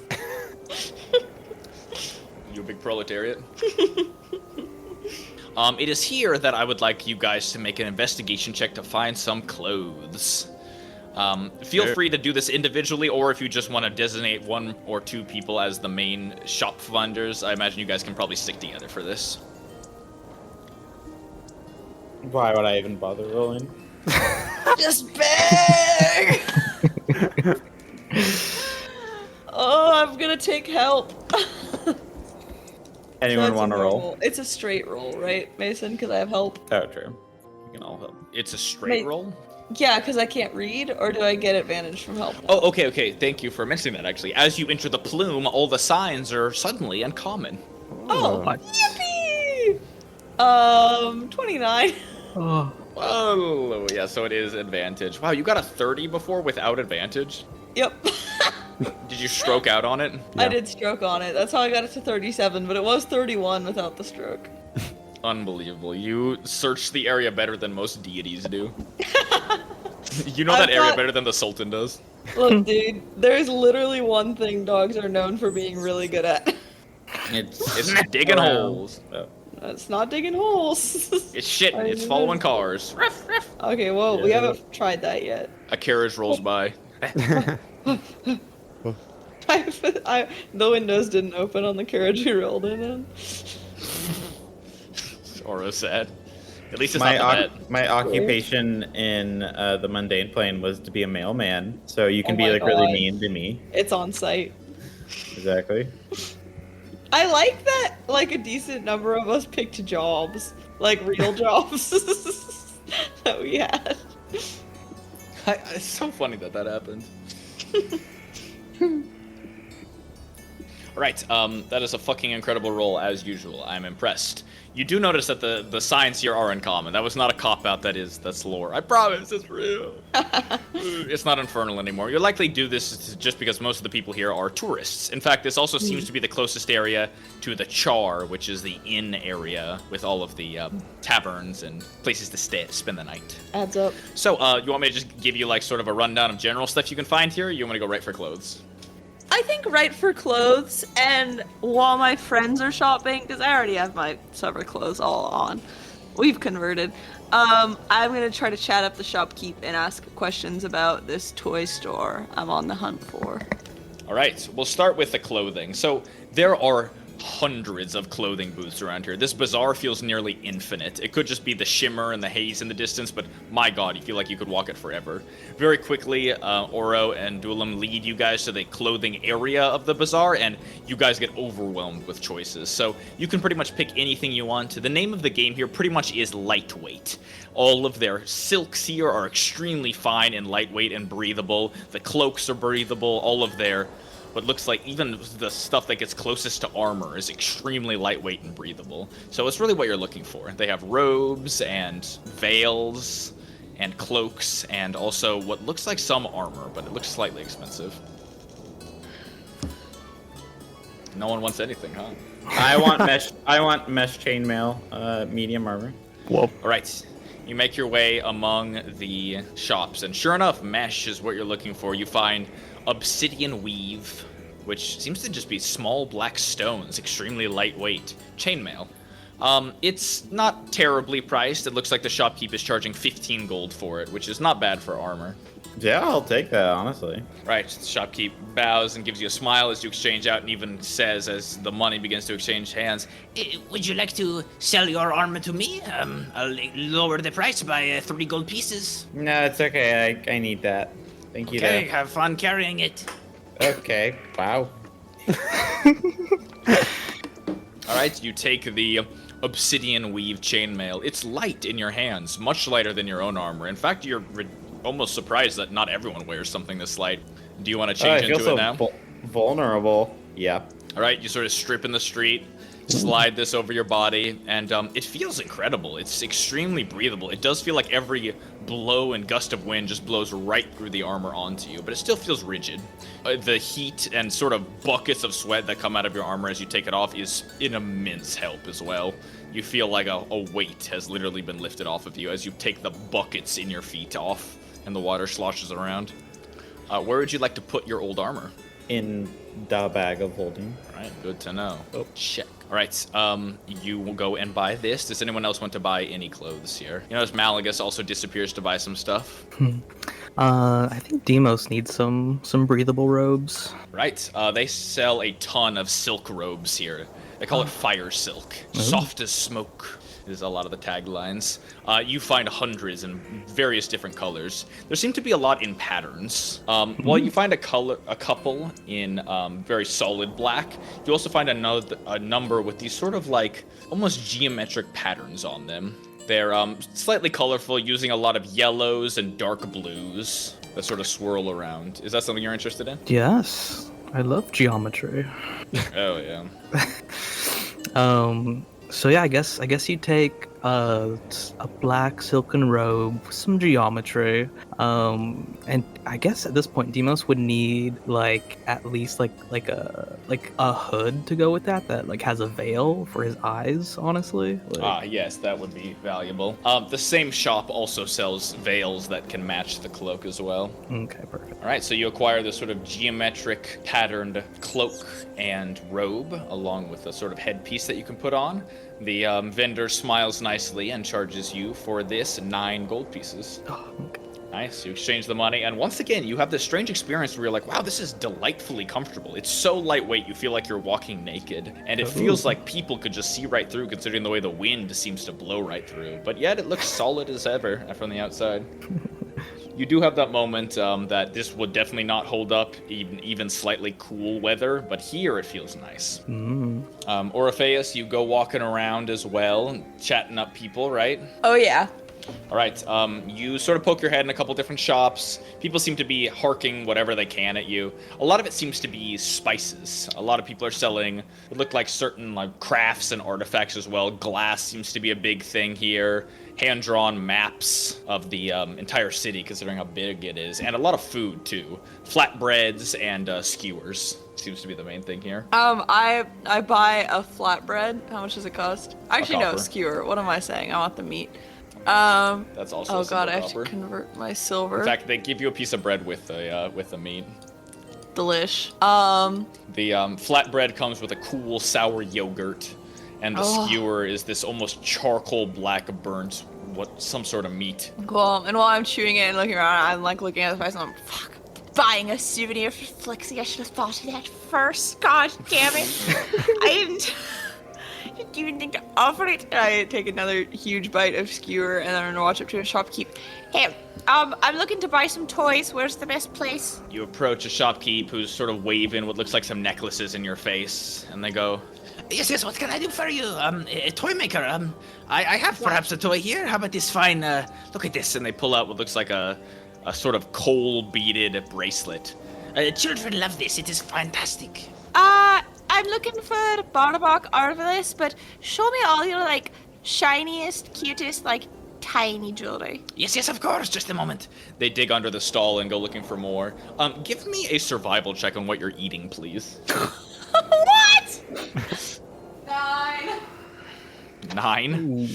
You a big proletariat? It is here that I would like you guys to make an investigation check to find some clothes. Feel free to do this individually, or if you just want to designate one or two people as the main shop funders, I imagine you guys can probably stick together for this. Why would I even bother rolling? Just beg! Oh, I'm gonna take help. Anyone That's want to a roll? normal- It's a straight roll, right, Mason? Because I have help. Oh, true. We can all help. It's a straight Wait. roll? Yeah, because I can't read, or do I get advantage from help? Oh, okay. Thank you for mentioning that, actually. As you enter the Plume, all the signs are suddenly uncommon. Oh, yippee! 29. Oh, yeah, so it is advantage. Wow, you got a 30 before without advantage? Yep. Did you stroke out on it? I did stroke on it. That's how I got it to 37, but it was 31 without the stroke. Unbelievable. You search the area better than most deities do. You know I that area thought- better than the Sultan does. Look, dude, there's literally one thing dogs are known for being really good at. It's digging holes. It's not digging holes. It's shit. I It's knew following it. cars. Okay, well, we haven't tried that yet. A carriage rolls by. The windows didn't open on the carriage we rolled in. Oro said. At least it's My not the bed. my occupation in the mundane plane was to be a mailman, so you can Oh be my like really God. mean to me. It's on site. Exactly. I like that, like, a decent number of us picked jobs. Like, real jobs that we had. It's so funny that happened. Alright, that is a fucking incredible roll as usual. I'm impressed. You do notice that the signs here are uncommon. That was not a cop-out, that's lore. I promise, it's real. It's not infernal anymore. You'll likely do this just because most of the people here are tourists. In fact, this also seems to be the closest area to the Char, which is the inn area with all of the taverns and places to spend the night. Adds up. So, you want me to just give you like sort of a rundown of general stuff you can find here, or you want me to go right for clothes? I think right for clothes, and while my friends are shopping, because I already have my summer clothes all on, we've converted. I'm gonna try to chat up the shopkeep and ask questions about this toy store I'm on the hunt for. All right, we'll start with the clothing. So there are hundreds of clothing booths around here. This bazaar feels nearly infinite. It could just be the shimmer and the haze in the distance, but my god, you feel like you could walk it forever. Very quickly, Oro and Duelam lead you guys to the clothing area of the bazaar, and you guys get overwhelmed with choices. So you can pretty much pick anything you want. The name of the game here pretty much is lightweight. All of their silks here are extremely fine and lightweight and breathable. The cloaks are breathable. All of their what looks like even the stuff that gets closest to armor is extremely lightweight and breathable. So it's really what you're looking for. They have robes and veils and cloaks and also what looks like some armor, but it looks slightly expensive. No one wants anything, huh? I want mesh chainmail, medium armor. Whoa. All right. You make your way among the shops, and sure enough, mesh is what you're looking for. You find obsidian weave, which seems to just be small black stones, extremely lightweight. Chainmail. It's not terribly priced. It looks like the shopkeep is charging 15 gold for it, which is not bad for armor. Yeah, I'll take that, honestly. Right, the shopkeep bows and gives you a smile as you exchange out, and even says as the money begins to exchange hands, Would you like to sell your armor to me? I'll lower the price by 3 gold pieces. No, it's okay. I need that. Thank you. Okay, though. have fun carrying it. Okay. Wow. all right, you take the obsidian weave chainmail. It's light in your hands, much lighter than your own armor. In fact, you're almost surprised that not everyone wears something this light. Do you want to change I feel into so it now? vulnerable. Yeah. All right, you sort of strip in the street, slide this over your body, and it feels incredible. It's extremely breathable. It does feel like every blow and gust of wind just blows right through the armor onto you, but it still feels rigid. The heat and sort of buckets of sweat that come out of your armor as you take it off is an immense help as well. You feel like a weight has literally been lifted off of you as you take the buckets in your feet off and the water sloshes around. Where would you like to put your old armor? In the bag of holding. All right, good to know. Oh, check. All right, you will go and buy this. Does anyone else want to buy any clothes here? You notice Malagus also disappears to buy some stuff. I think Demos needs some breathable robes. Right, they sell a ton of silk robes here. They call it fire silk. Soft as smoke is a lot of the taglines. You find hundreds in various different colors. There seem to be a lot in patterns. While you find a couple in very solid black, you also find a number with these sort of like almost geometric patterns on them. They're slightly colorful, using a lot of yellows and dark blues that sort of swirl around. Is that something you're interested in? Yes, I love geometry. Oh yeah. So yeah, I guess you take a black silken robe, some geometry, and I guess at this point Demos would need like at least like a hood to go with that like has a veil for his eyes. Honestly. Yes, that would be valuable. The same shop also sells veils that can match the cloak as well. Okay, perfect. All right, so you acquire this sort of geometric patterned cloak and robe, along with a sort of headpiece that you can put on. The vendor smiles nicely and charges you for this 9 gold pieces. Oh, okay. Nice, you exchange the money, and once again, you have this strange experience where you're like, wow, this is delightfully comfortable. It's so lightweight, you feel like you're walking naked, and it feels like people could just see right through, considering the way the wind seems to blow right through. But yet, it looks solid as ever from the outside. You do have that moment that this would definitely not hold up even slightly cool weather, but here it feels nice. Orpheus, you go walking around as well, chatting up people, right? Oh yeah. All right, you sort of poke your head in a couple different shops. People seem to be harking whatever they can at you. A lot of it seems to be spices. A lot of people are selling, it look like certain like crafts and artifacts as well. Glass seems to be a big thing here. Hand-drawn maps of the entire city, considering how big it is. And a lot of food, too. Flatbreads and skewers seems to be the main thing here. I buy a flatbread. How much does it cost? Actually, no, copper. skewer. What am I saying? I want the meat. That's also Oh a god, I have silver to copper. convert my silver. In fact, they give you a piece of bread with the meat. Delish. The flatbread comes with a cool sour yogurt, and the skewer is this almost charcoal black burnt, some sort of meat. Cool. And while I'm chewing it and looking around, I'm like looking at the price and I'm fuck. Buying a souvenir for Flixie. I should have thought of that first. God damn it. I didn't even think to offer it. And I take another huge bite of skewer and then I'm gonna watch up to a shopkeep. Hey, I'm looking to buy some toys. Where's the best place? You approach a shopkeep who's sort of waving what looks like some necklaces in your face, and they go, Yes, what can I do for you? A toy maker. I have perhaps a toy here. How about this fine, look at this. and they pull out what looks like a sort of coal-beaded bracelet. Children love this. It is fantastic. I'm looking for Barnabok Arvalis, but show me all your, like, shiniest, cutest, like, tiny jewelry. Yes, of course. Just a moment. They dig under the stall and go looking for more. Give me a survival check on what you're eating, please. What? 9.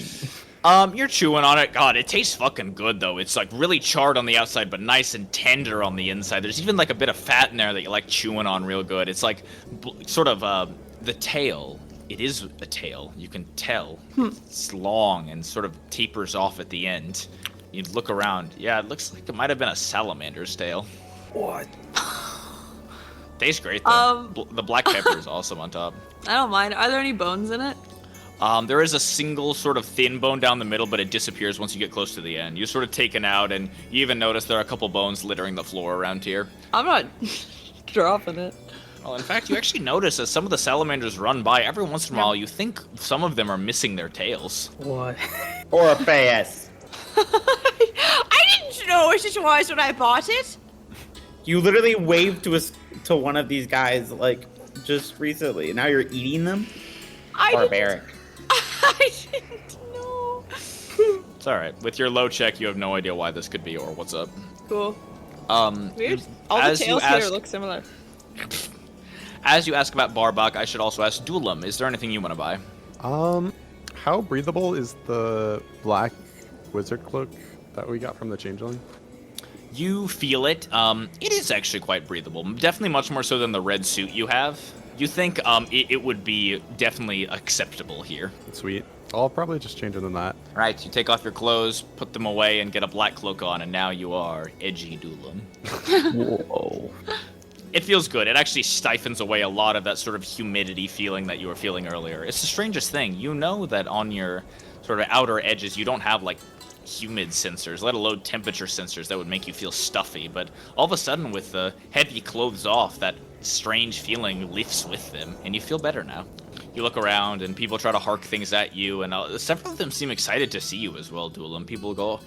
You're chewing on it. God, it tastes fucking good, though. It's, like, really charred on the outside, but nice and tender on the inside. There's even, like, a bit of fat in there that you like chewing on real good. It's, like, sort of, the tail. It is a tail. You can tell. It's long and sort of tapers off at the end. You look around. Yeah, it looks like it might have been a salamander's tail. What? Tastes great though. The black pepper is awesome on top. I don't mind. Are there any bones in it? There is a single sort of thin bone down the middle, but it disappears once you get close to the end. You're sort of taken out, and you even notice there are a couple bones littering the floor around here. I'm not dropping it. Well, in fact, you actually notice as some of the salamanders run by, every once in a while, you think some of them are missing their tails. What? Or a face. I didn't know what it was when I bought it. You literally waved to one of these guys like just recently, and now you're eating them. Barbaric. I didn't know. It's all right. With your low check, you have no idea why this could be or what's up. Cool. Weird. you- All the as you tails here ask- look similar. As you ask about Barbok, I should also ask Dulam, is there anything you want to buy? How breathable is the black wizard cloak that we got from the changeling? You feel it. It is actually quite breathable. Definitely much more so than the red suit you have. You think it would be definitely acceptable here. Sweet. I'll probably just change it in that. Right, you take off your clothes, put them away, and get a black cloak on, and now you are edgy Dulam. Whoa. It feels good. It actually stifles away a lot of that sort of humidity feeling that you were feeling earlier. It's the strangest thing. You know that on your sort of outer edges, you don't have, like, humid sensors, let alone temperature sensors that would make you feel stuffy. But all of a sudden, with the heavy clothes off, that strange feeling lifts with them, and you feel better now. You look around, and people try to hark things at you, and several of them seem excited to see you as well, Dulam. People go,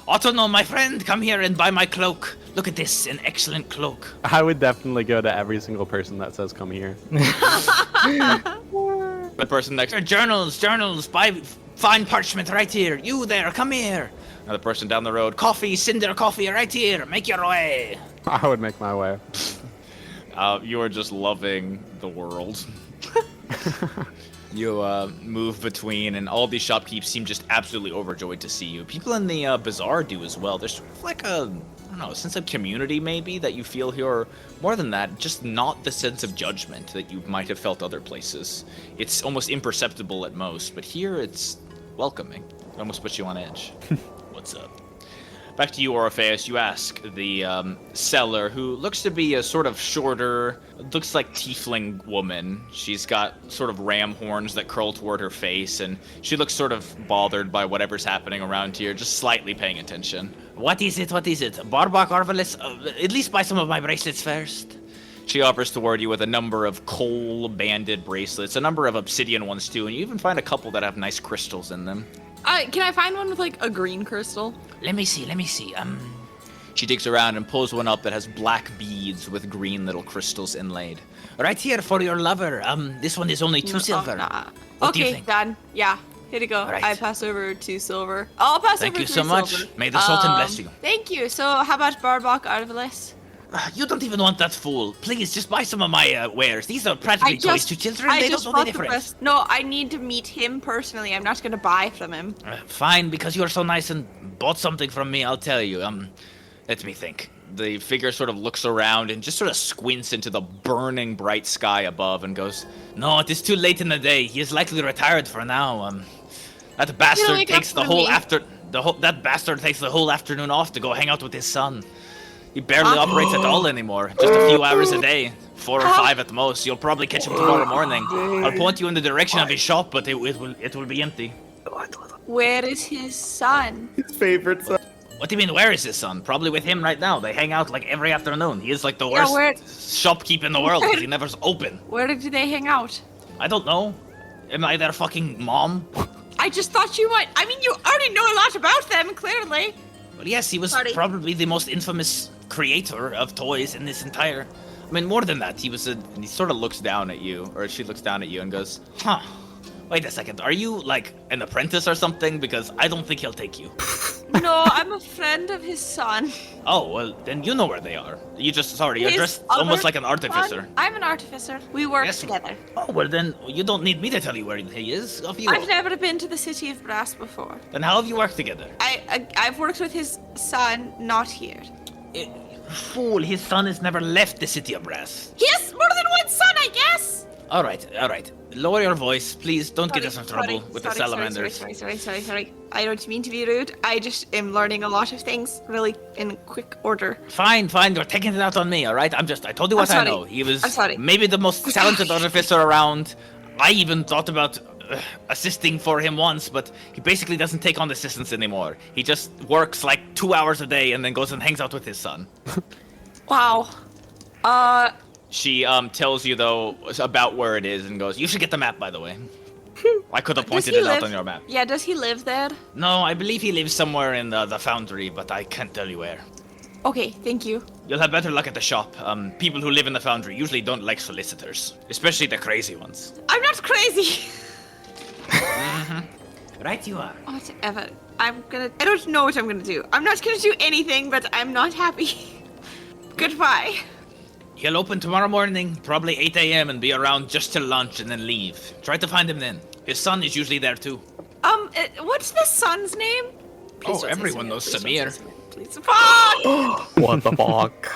Otto, my friend, come here and buy my cloak. Look at this, an excellent cloak. I would definitely go to every single person that says come here. the person next to Journals, buy fine parchment right here. You there, come here. another person down the road. Coffee, cinder coffee right here. Make your way. I would make my way. You are just loving the world. You move between, and all these shopkeepers seem just absolutely overjoyed to see you. People in the bazaar do as well. There's sort of like a, I don't know, a sense of community maybe that you feel here. Or more than that, just not the sense of judgment that you might have felt other places. It's almost imperceptible at most, but here it's welcoming. It almost puts you on edge. What's up? Back to you, Orpheus. You ask the seller, who looks to be a sort of shorter, looks like tiefling woman. She's got sort of ram horns that curl toward her face, and she looks sort of bothered by whatever's happening around here, just slightly paying attention. What is it? Barbok, Arvalis, at least buy some of my bracelets first. She offers toward you with a number of coal-banded bracelets, a number of obsidian ones too, and you even find a couple that have nice crystals in them. Can I find one with like a green crystal? Let me see. She digs around and pulls one up that has black beads with green little crystals inlaid. Right here for your lover. This one is only 2 silver. What do you Okay, think? done. Yeah, here you go. All right. I pass over 2 silver. I'll pass Thank over you 3 so much. silver. May the Sultan bless you. Thank you. So how about Barbok Arvalis? You don't even want that fool. Please, just buy some of my wares. These are practically toys to children. They don't know the bought difference. No, I need to meet him personally. I'm not going to buy from him. Fine, because you're so nice and bought something from me, I'll tell you. Let me think. The figure sort of looks around and just sort of squints into the burning bright sky above and goes, No, it is too late in the day. He is likely retired for now. That bastard wake takes up the for whole me. that bastard takes the whole afternoon off to go hang out with his son. He barely operates at all anymore. Just a few hours a day. 4 or 5 at the most. You'll probably catch him tomorrow morning. I'll point you in the direction of his shop, but it will be empty. Where is his son? His favorite son. What do you mean, where is his son? Probably with him right now. They hang out like every afternoon. He is like the Yeah, worst shopkeep in the world because he never's open. Where did they hang out? I don't know. Am I their fucking mom? I just thought you might. I mean, you already know a lot about them, clearly. Well, yes, he was Sorry. probably the most infamous creator of toys in this entire... I mean, more than that, he was a... and he sort of looks down at you, or she looks down at you and goes, Huh. Wait a second. Are you, like, an apprentice or something? Because I don't think he'll take you. No, I'm a friend of his son. Oh, well, then you know where they are. You're His dressed other almost like an artificer. son? I'm an artificer. We work Yes. together. Oh, well, then you don't need me to tell you where he is. Off you I've go. never been to the city of Brass before. Then how have you worked together? I've worked with his son, not here. Fool, his son has never left the city of Brass. He has more than one son, I guess. All right. Lower your voice, please. Don't get us in trouble with the salamanders. Sorry. I don't mean to be rude. I just am learning a lot of things really in quick order. Fine. You're taking it out on me, all right? I told you what I know. He was maybe the most talented artificer around. I even thought about assisting for him once, but he basically doesn't take on assistants anymore. He just works like 2 hours a day and then goes and hangs out with his son. Wow. She tells you though about where it is and goes, "You should get the map, by the way." I could have pointed it out on your map. Yeah, does he live there? No, I believe he lives somewhere in the foundry, but I can't tell you where. Okay, thank you. You'll have better luck at the shop. People who live in the foundry usually don't like solicitors, especially the crazy ones. I'm not crazy. Right you are. Whatever. I don't know what I'm gonna do. I'm not gonna do anything, but I'm not happy. Goodbye. He'll open tomorrow morning, probably 8 a.m. and be around just till lunch and then leave. Try to find him then. His son is usually there too. What's the son's name? Please everyone knows Samir. Please. Fuck! What the fuck?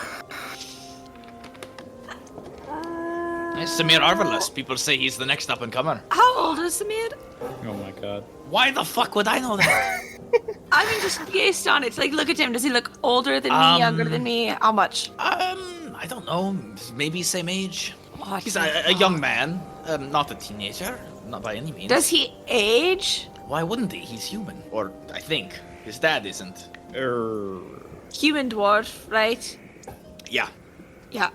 It's Samir Arvalus. People say he's the next up-and-comer. How old is Samir? Oh my god. Why the fuck would I know that? I mean, just based on it. Like, look at him. Does he look older than me, younger than me? How much? I don't know. Maybe same age. What He's the a young man. Not a teenager. Not by any means. Does he age? Why wouldn't he? He's human. Or, I think. His dad isn't. Human dwarf, right? Yeah. Yeah.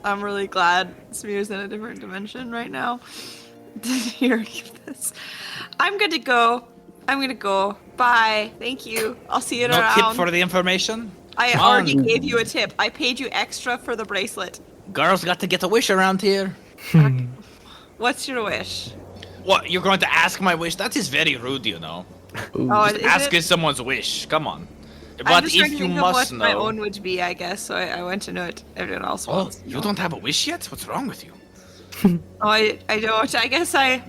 I'm really glad Smear's in a different dimension right now. Hearing this. I'm gonna go. Bye. Thank you. I'll see you No around. tip for the information? I Come already on. gave you a tip. I paid you extra for the bracelet. Girls got to get a wish around here. What's your wish? What, you're going to ask my wish? That is very rude, you know. Oh, is Asking it? someone wish. Come on. I'm But just trying if to you think must of what my know... own would be, I guess. So I want to know what everyone else Oh, wants. you don't have a wish yet? What's wrong with you? Oh, I don't. I guess I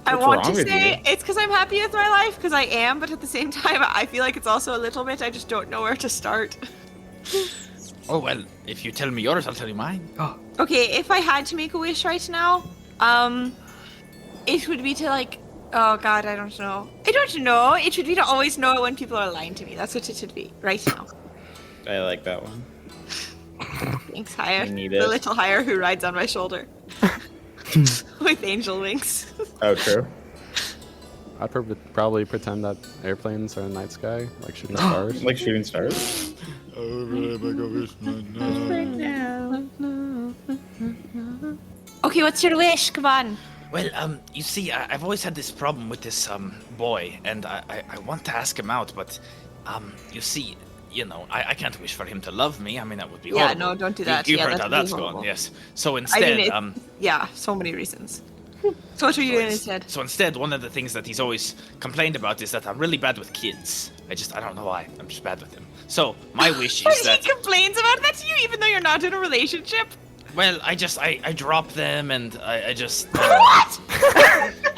What's want wrong to with say you? it's because I'm happy with my life, because I am, but at the same time, I feel like it's also a little bit, I just don't know where to start. Oh, well, if you tell me yours, I'll tell you mine. Okay, if I had to make a wish right now, it would be to like, oh god, I don't know. It would be to always know it when people are lying to me. That's what it should be right now. I like that one. Thanks, Hire. I need The it. little Hire who rides on my shoulder. With angel wings. Oh, true. I'd probably pretend that airplanes are in the night sky, like shooting stars. Like shooting stars. Okay, what's your wish? Come on. Well, you see, I've always had this problem with this, boy, and I want to ask him out, but, you see, I can't wish for him to love me. I mean, that would be Yeah, horrible. no, don't do that. You Yeah, heard that how would be that's horrible. gone, yes. So I instead, mean, yeah, so many reasons. So what are you doing instead? So instead, one of the things that he's always complained about is that I'm really bad with kids. I don't know why. I'm just bad with them. So my wish is that... He complains about that to you even though you're not in a relationship? Well, I drop them and I just... What?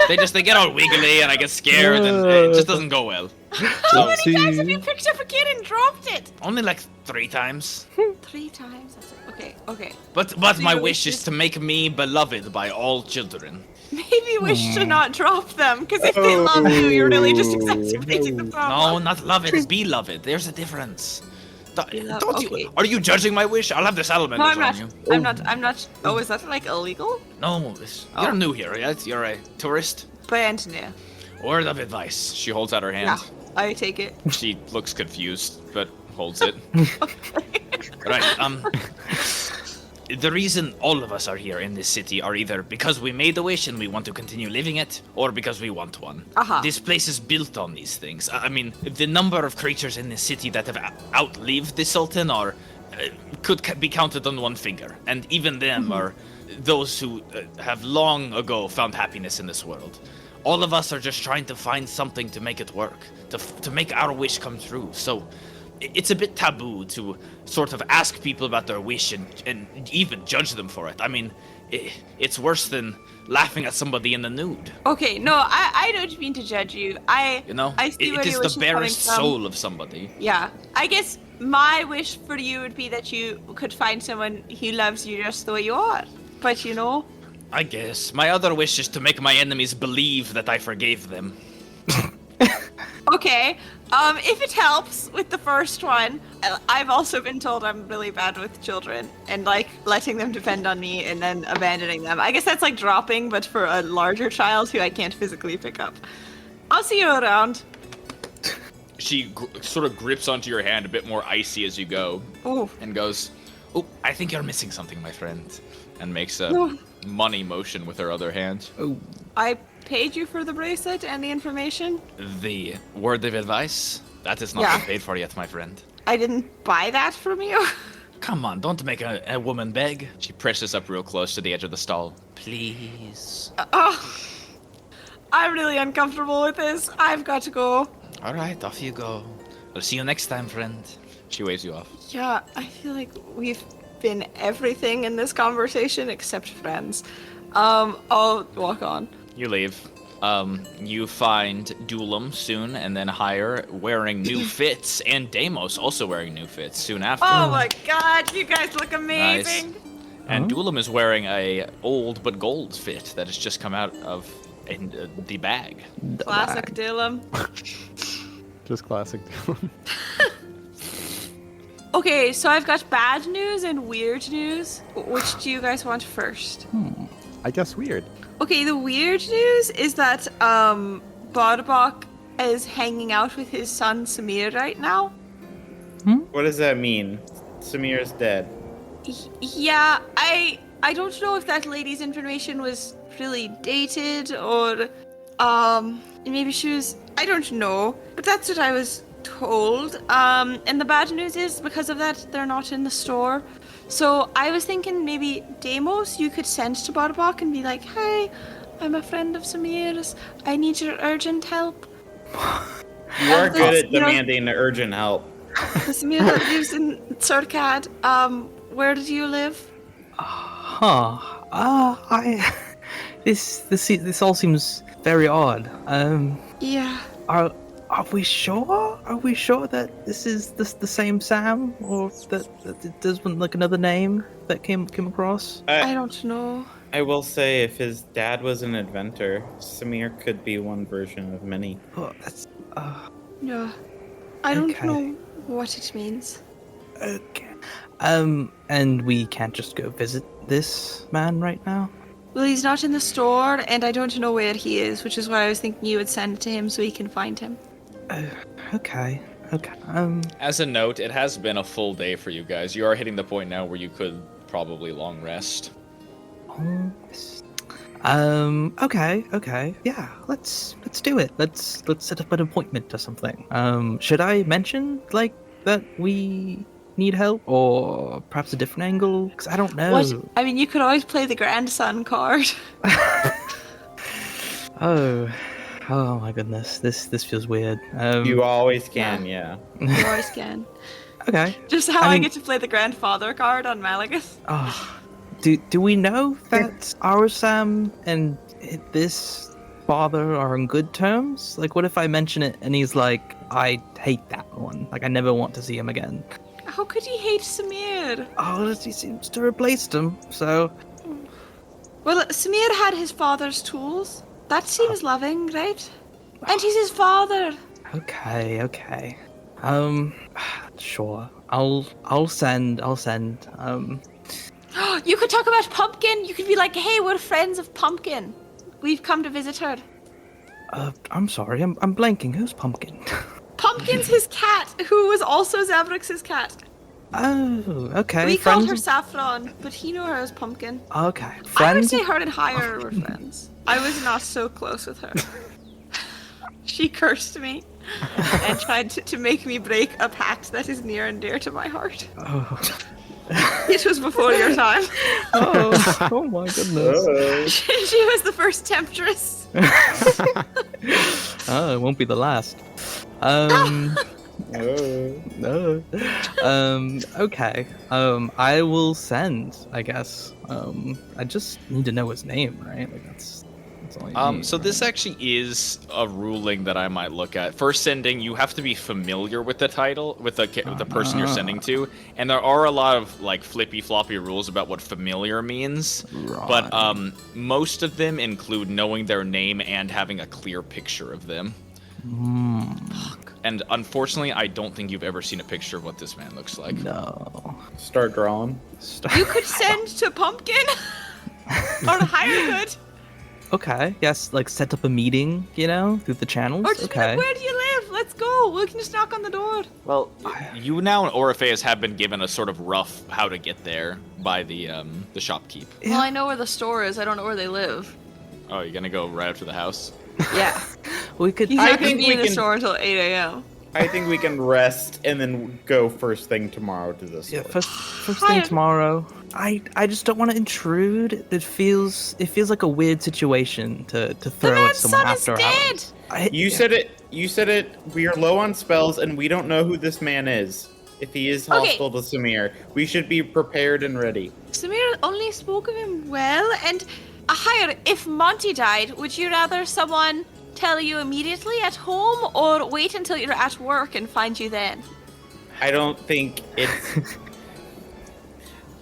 They get all wiggly and I get scared and it just doesn't go well. How many times have you picked up a kid and dropped it? Only like 3 times. 3 times? That's it. Okay. But my wish is to make me beloved by all children. Maybe wish to not drop them, because if they love you, you're really just exacerbating the No, problem. not love it, be loved. There's a difference. Don't okay. you? Are you judging my wish? I'll have the No, salamanders I'm on you. not. I'm not. Oh, is that like illegal? No, you're new here, right? You're a tourist. But no. Word of advice. She holds out her hand. Yeah, I take it. She looks confused, but holds it. Right. The reason all of us are here in this city are either because we made the wish and we want to continue living it, or because we want one. Uh-huh. This place is built on these things. I mean, the number of creatures in this city that have outlived the Sultan could be counted on one finger, and even them are those who have long ago found happiness in this world. All of us are just trying to find something to make it work, to make our wish come true. So it's a bit taboo to sort of ask people about their wish and even judge them for it. I mean, it's worse than laughing at somebody in the nude. Okay, no, I don't mean to judge you. I see where it is your wish the barest coming from. soul of somebody. Yeah, I guess my wish for you would be that you could find someone who loves you just the way you are. But you know. I guess. My other wish is to make my enemies believe that I forgave them. Okay. If it helps with the first one, I've also been told I'm really bad with children and like letting them depend on me and then abandoning them. I guess that's like dropping, but for a larger child who I can't physically pick up. I'll see you around. She sort of grips onto your hand a bit more icy as you go. Oh. And goes, Oh, I think you're missing something, my friend. and makes a money motion with her other hand. Oh, I paid you for the bracelet and the information. The word of advice? That is not Yeah. been paid for yet, my friend. I didn't buy that from you. Come on, don't make a woman beg. She presses up real close to the edge of the stall. Please. Oh, I'm really uncomfortable with this. I've got to go. All right, off you go. I'll see you next time, friend. She waves you off. Yeah, I feel like we've been everything in this conversation except friends. I'll walk on. You leave. You find Dulam soon, and then Hire wearing new fits, and Deimos also wearing new fits soon after. Oh my god, you guys look amazing. And Dulam is wearing a old but gold fit that has just come out of the bag. Classic Dylan. Just classic. Okay, so I've got bad news and weird news. Which do you guys want first? I guess weird. Okay, the weird news is that Barbok is hanging out with his son Samir right now. What does that mean? Samir's dead. Yeah, I don't know if that lady's information was really dated or maybe she was, I don't know, but that's what I was told. And the bad news is because of that they're not in the store. So I was thinking maybe Deimos you could send to Barbok and be like, hey, I'm a friend of Samir's. I need your urgent help. You are good at you know- demanding urgent help. Samir that lives in Surkad. Where do you live? This all seems very odd. Yeah. Are we sure? Are we sure that this is the same Sam, or that there's like another name that came across? I don't know. I will say, if his dad was an inventor, Samir could be one version of many. Oh, that's Yeah. I don't Okay. know what it means. okay. And we can't just go visit this man right now. Well, he's not in the store, and I don't know where he is, which is why I was thinking you would send it to him so he can find him. Okay. As a note, it has been a full day for you guys. You are hitting the point now where you could probably long rest. Okay. Yeah, let's do it. Let's set up an appointment or something. Should I mention like that we need help, or perhaps a different angle? Because I don't know. What? I mean, you could always play the grandson card. Oh my goodness, this feels weird. You always can, yeah. You always can. Okay. Just how I I, mean- get to play the grandfather card on Malagas. Oh, do we know that our Sam and this father are on good terms? Like, what if I mention it and he's like, I hate that one. Like, I never want to see him again. How could he hate Samir? Oh, he seems to replace him. So, Well, Samir had his father's tools. That seems loving, right? And he's his father. okay. Sure. I'll send. You could talk about Pumpkin. You could be like, hey, we're friends of Pumpkin. We've come to visit her. I'm sorry. I'm blanking. Who's Pumpkin? Pumpkin's his cat, who was also Zabrix's cat. Oh, okay. We friends. called her Saffron, but he knew her as Pumpkin. Okay. I would Friends. say her and Hire were friends. I was not so close with her. She cursed me and tried to make me break a pact that is near and dear to my heart. Oh. It was before your time. Oh my goodness. She was the first temptress. Oh, it won't be the last. No. Okay. I will send, I guess. I just need to know his name, right? Like that's So this actually is a ruling that I might look at. First sending, you have to be familiar with the title, with the person you're sending to, and there are a lot of like flippy floppy rules about what familiar means. Right. But most of them include knowing their name and having a clear picture of them. And unfortunately, I don't think you've ever seen a picture of what this man looks like. No. Start drawing. You could send to Pumpkin, or Hire could, Okay. Yes, like set up a meeting, through the channels. or just be Okay. like, where do you live? Let's go. We can just knock on the door. Well, you now and Orpheus have been given a sort of rough how to get there by the shopkeep. Well, I know where the store is. I don't know where they live. Oh, you're gonna go right up to the house? Yeah. We could. He's I not going to think be we in the can- store until 8 a.m. I think we can rest and then go first thing tomorrow to this. Yeah, first thing tomorrow. I just don't want to intrude. It feels like a weird situation to The throw at man's someone son is after dead. hours. You said it. We are low on spells, and we don't know who this man is. If he is Okay. hostile to Samir, we should be prepared and ready. Samir only spoke of him well, and Hire, if Monty died, would you rather someone tell you immediately at home, or wait until you're at work and find you then? I don't think it's.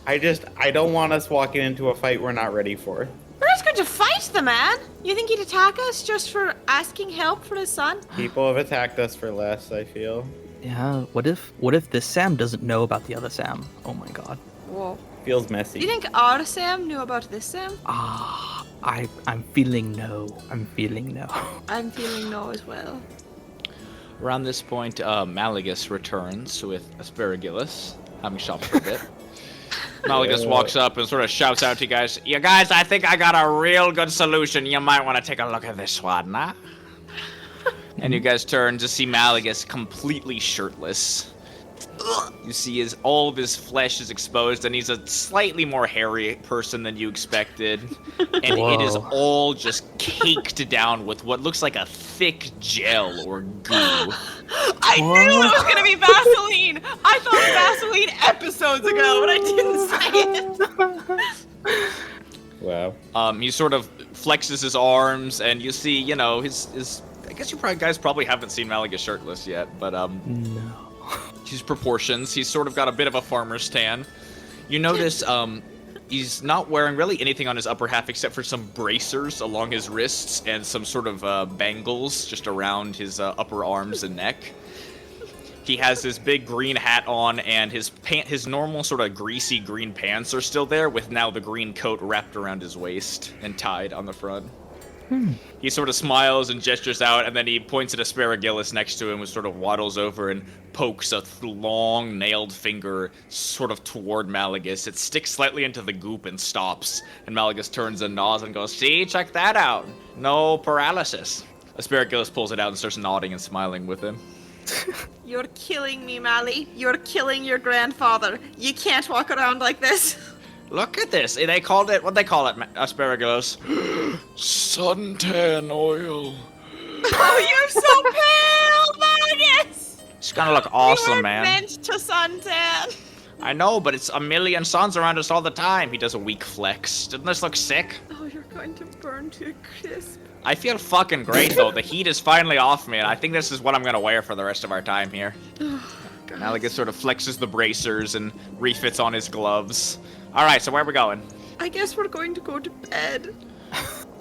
I don't want us walking into a fight we're not ready for. We're not going to fight the man. You think he'd attack us just for asking help for his son? People have attacked us for less, I feel. Yeah. What if this Sam doesn't know about the other Sam? Oh my God. Whoa. Feels Do messy. you think our Sam knew about this Sam? I'm feeling no. I'm feeling no. I'm feeling no as well. Around this point, Malagus returns with Asparagus, having shopped for a bit. Malagus walks up and sort of shouts out to you guys, "You guys, I think I got a real good solution. You might want to take a look at this one, huh?" And you guys turn to see Malagus completely shirtless. You see all of his flesh is exposed, and he's a slightly more hairy person than you expected. And it is Whoa. all just caked down with what looks like a thick gel or goo. I knew it was going to be Vaseline. I thought Vaseline episodes ago, but I didn't say it. Wow. He sort of flexes his arms, and you see, his I guess you guys probably haven't seen Malagus shirtless yet, but No. his proportions. He's sort of got a bit of a farmer's tan. You notice he's not wearing really anything on his upper half except for some bracers along his wrists and some sort of bangles just around his upper arms and neck. He has his big green hat on, and his normal sort of greasy green pants are still there, with now the green coat wrapped around his waist and tied on the front. He sort of smiles and gestures out, and then he points at Asparagus next to him, and sort of waddles over and pokes a long nailed finger sort of toward Malagus. It sticks slightly into the goop and stops, and Malagus turns and nods and goes, "See, check that out. No paralysis." Asparagus pulls it out and starts nodding and smiling with him. You're killing me, Mally. You're killing your grandfather. You can't walk around like this. Look at this. They called it, what they call it, Asparagus? Suntan oil. Oh, you're so pale, Malagus. It's gonna look You awesome, weren't man. meant to suntan. I know, but it's a million suns around us all the time. He does a weak flex. Doesn't this look sick? Oh, you're going to burn to a crisp. I feel fucking great, though. The heat is finally off me, and I think this is what I'm gonna wear for the rest of our time here. Malagus sort of flexes the bracers and refits on his gloves. Alright, so where are we going? I guess we're going to go to bed.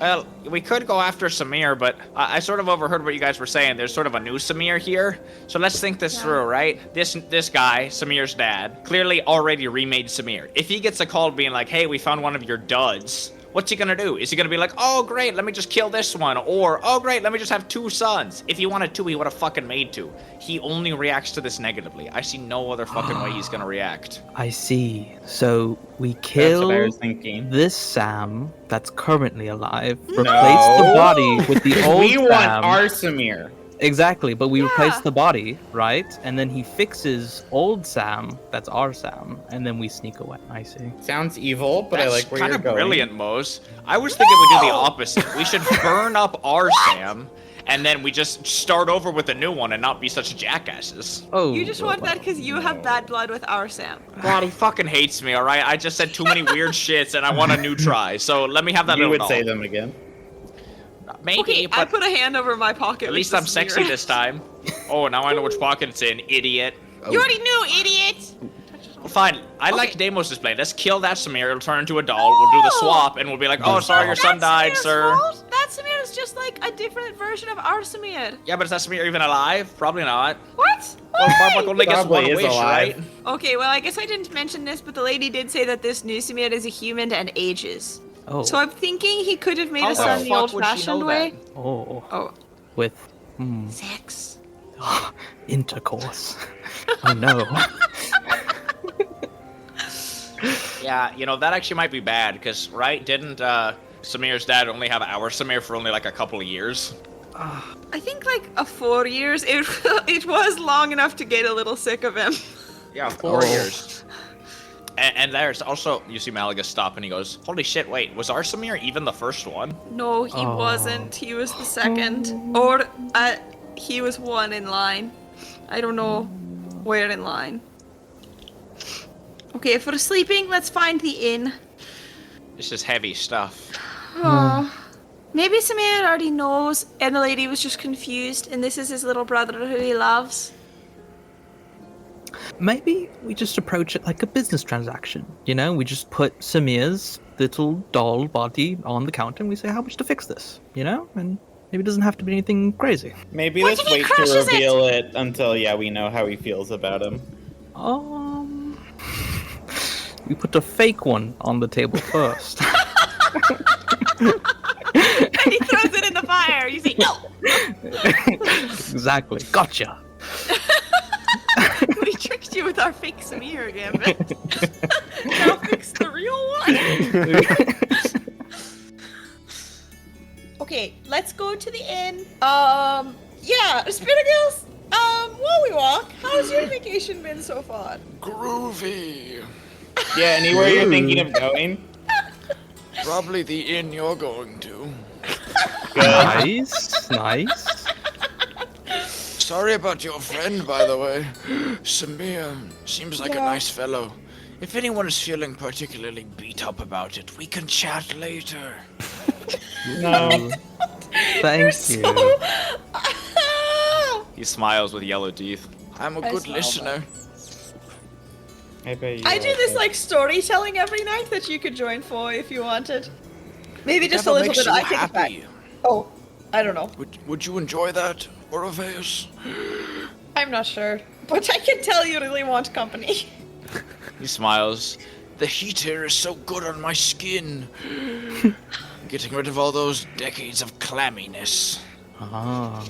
Well, we could go after Samir, but I sort of overheard what you guys were saying. There's sort of a new Samir here. So let's think this through, right? This guy, Samir's dad, clearly already remade Samir. If he gets a call being like, "Hey, we found one of your duds," what's he gonna do? Is he gonna be like, "Oh, great, let me just kill this one," or "Oh, great, let me just have 2 sons"? If he wanted 2, he would have fucking made 2. He only reacts to this negatively. I see no other fucking way he's gonna react. I see. So we That's kill what I was thinking. this Sam that's currently alive, No. replace the body with the old We want Sam. our Samir. Exactly, but we Yeah. replace the body, right? And then he fixes old Sam, that's our Sam, and then we sneak away. I see. Sounds evil, but I That's like where kind you're of going. brilliant, Mose. I was thinking we'd do the opposite. We should burn up our Sam, and then we just start over with a new one and not be such jackasses. Oh, You just want that because you have bad blood with our Sam. God, he fucking hates me, alright? I just said too many weird shits and I want a new try, so let me have that You little would doll. say them again. Maybe, Okay, I but put a hand over my pocket. at with least the I'm sexy smear. this time. Oh, now I know which pocket it's in, idiot. You already knew, idiot. Well, fine. I like Deimos' display. Let's kill that Samir. It'll turn into a doll. We'll do the swap, and we'll be like, oh, sorry, your son died, Samir's sir. fault. That Samir is just like a different version of our Samir. Yeah, but is that Samir even alive? Probably not. What? Well, Why? Barbuck only gets Probably one is wish, alive. right? Okay, well, I guess I didn't mention this, but the lady did say that this new Samir is a human and ages. Oh. So I'm thinking he could have made How a the son the fuck would she old-fashioned know way. that? Oh. Oh, With sex. intercourse. Oh no. Yeah, you know, that actually might be bad, because, right, didn't Samir's dad only have our Samir for only like a couple of years? I think like 4 years. It was long enough to get a little sick of him. Yeah, 4 years. And there's also, you see Malaga stop and he goes, holy shit, wait, was our Samir even the first one? No, he wasn't. He was the second. Or he was one in line. I don't know where in line. Okay, for sleeping, let's find the inn. This is heavy stuff. Oh. Maybe Samir already knows, and the lady was just confused, and this is his little brother who he loves. Maybe we just approach it like a business transaction. You know, we just put Samir's little doll body on the counter and we say how much to fix this, you know? And maybe it doesn't have to be anything crazy. Maybe What let's if he wait to crushes reveal it until we know how he feels about him. We put a fake one on the table first. He throws it in the fire. You say, no! Exactly. Gotcha. We tricked you with our fake Samir again, but now fix the real one. Okay, let's go to the inn. Yeah, Spirit Girls, while we walk, how's your vacation been so far? Groovy. Yeah, anywhere you're thinking of going? Probably the inn you're going to. Nice. Nice. Sorry about your friend, by the way. Samir seems like a nice fellow. If anyone is feeling particularly beat up about it, we can chat later. No. Thank you. He smiles with yellow teeth. I'm a good listener. I bet you I do this like storytelling every night that you could join for if you wanted. Maybe just a Whatever little makes bit. you I take it back. happy. Oh, I don't know. Would you enjoy that, Orpheus? I'm not sure, but I can tell you really want company. He smiles. The heat here is so good on my skin. Getting rid of all those decades of clamminess. Ah.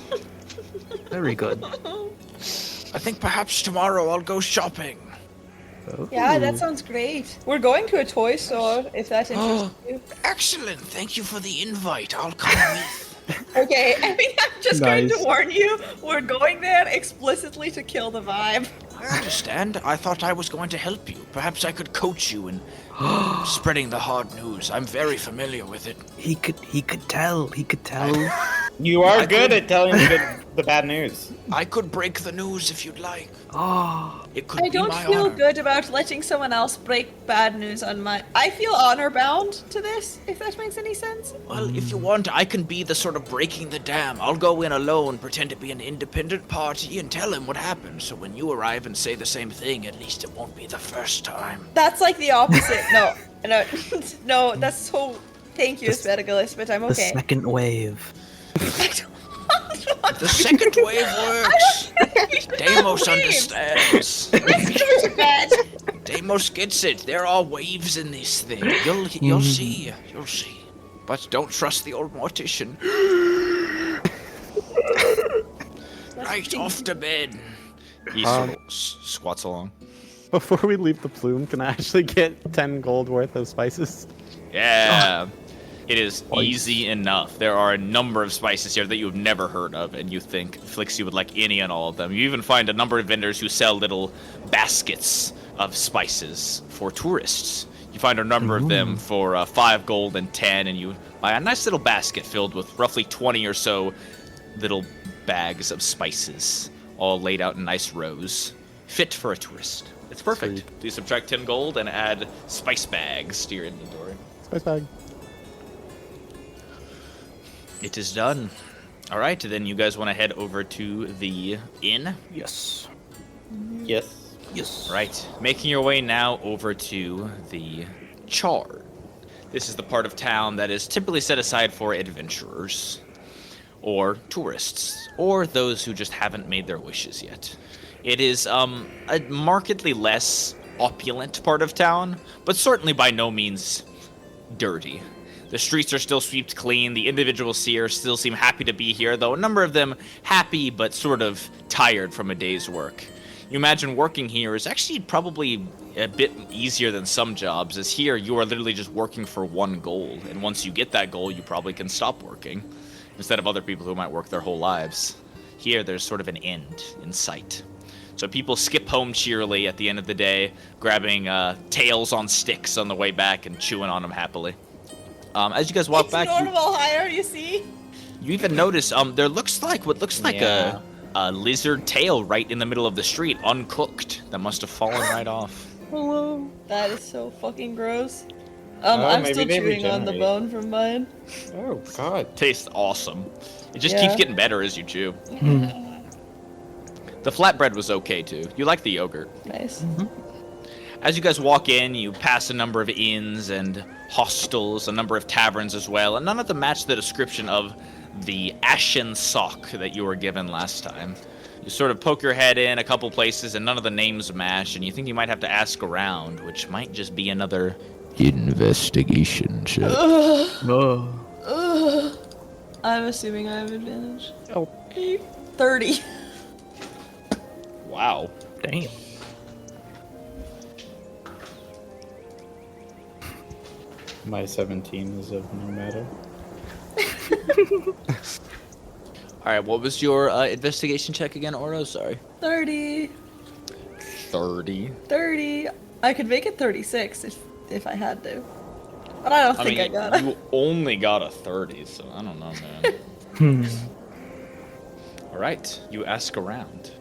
Very good. I think perhaps tomorrow I'll go shopping. Yeah, that sounds great. We're going to a toy store if that interests you. Excellent. Thank you for the invite. I'll come with. Okay, I mean, I'm just going to Nice. warn you, we're going there explicitly to kill the vibe. I understand. I thought I was going to help you. Perhaps I could coach you in spreading the hard news. I'm very familiar with it. He could tell. You are good at telling the bad news. I could break the news if you'd like. Oh. It could I be don't my feel honor. good about letting someone else break bad news on my... I feel honor bound to this, if that makes any sense. Well, if you want, I can be the sort of breaking the dam. I'll go in alone, pretend to be an independent party, and tell him what happened. So when you arrive and say the same thing, at least it won't be the first time. That's like the opposite. No, that's so... Thank you, Asparagus, but I'm The okay. second wave. The second wave works. Deimos understands. Let's go to bed. Deimos gets it. There are waves in this thing. You'll see. You'll see. But don't trust the old mortician. Right, off to bed. He sort of squats along. Before we leave the plume, can I actually get 10 gold worth of spices? Yeah. It is easy enough. There are a number of spices here that you've never heard of, and you think Flixie would like any and all of them. You even find a number of vendors who sell little baskets of spices for tourists. You find a number of them for 5 gold and 10, and you buy a nice little basket filled with roughly 20 or so little bags of spices, all laid out in nice rows, fit for a tourist. It's perfect. Sweet. You subtract 10 gold and add spice bags to your inventory. Spice bag. It is done. All right, then you guys want to head over to the inn? Yes. Yes. Yes. Right. Making your way now over to the Chard. This is the part of town that is typically set aside for adventurers, or tourists, or those who just haven't made their wishes yet. It is a markedly less opulent part of town, but certainly by no means dirty. The streets are still swept clean. The individuals here still seem happy to be here, though a number of them happy but sort of tired from a day's work. You imagine working here is actually probably a bit easier than some jobs, as here you are literally just working for one goal, and once you get that goal, you probably can stop working, instead of other people who might work their whole lives. Here, there's sort of an end in sight. So people skip home cheerily at the end of the day, grabbing tails on sticks on the way back and chewing on them happily. As you guys walk back, normal hire, you see? you even notice there looks like what looks like Yeah. a lizard tail right in the middle of the street, uncooked, that must have fallen right off. Hello. That is so fucking gross. Oh, I'm maybe still they chewing on the regenerate. bone from mine. Oh God. Tastes awesome. It just Yeah. keeps getting better as you chew. The flatbread was okay too. You like the yogurt. Nice. As you guys walk in, you pass a number of inns and hostels, a number of taverns as well, and none of them match the description of the ashen sock that you were given last time. You sort of poke your head in a couple places, and none of the names match, and you think you might have to ask around, which might just be another investigation check. I'm assuming I have advantage. Oh. 30. Wow. Damn. My 17 is of no matter. All right, what was your investigation check again, Oro? Sorry. 30. 30. 30. I could make it 36 if I had to. But I don't think I got it. You only got a 30, so I don't know, man. All right, you ask around.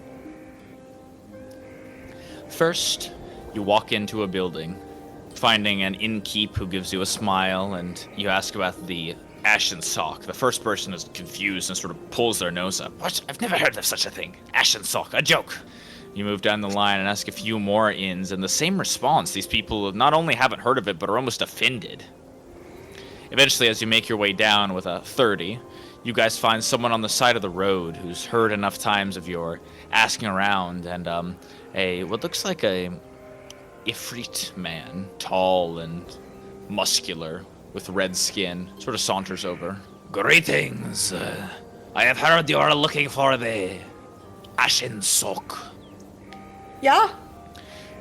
First, you walk into a building, finding an innkeep who gives you a smile, and you ask about the ashen sock. The first person is confused and sort of pulls their nose up. What? I've never heard of such a thing. Ashen sock, a joke. You move down the line and ask a few more inns, and the same response. These people not only haven't heard of it, but are almost offended. Eventually, as you make your way down with a 30, you guys find someone on the side of the road who's heard enough times of your asking around, and what looks like a Ifrit man, tall and muscular, with red skin, sort of saunters over. Greetings. I have heard you are looking for the ashen sock. Yeah.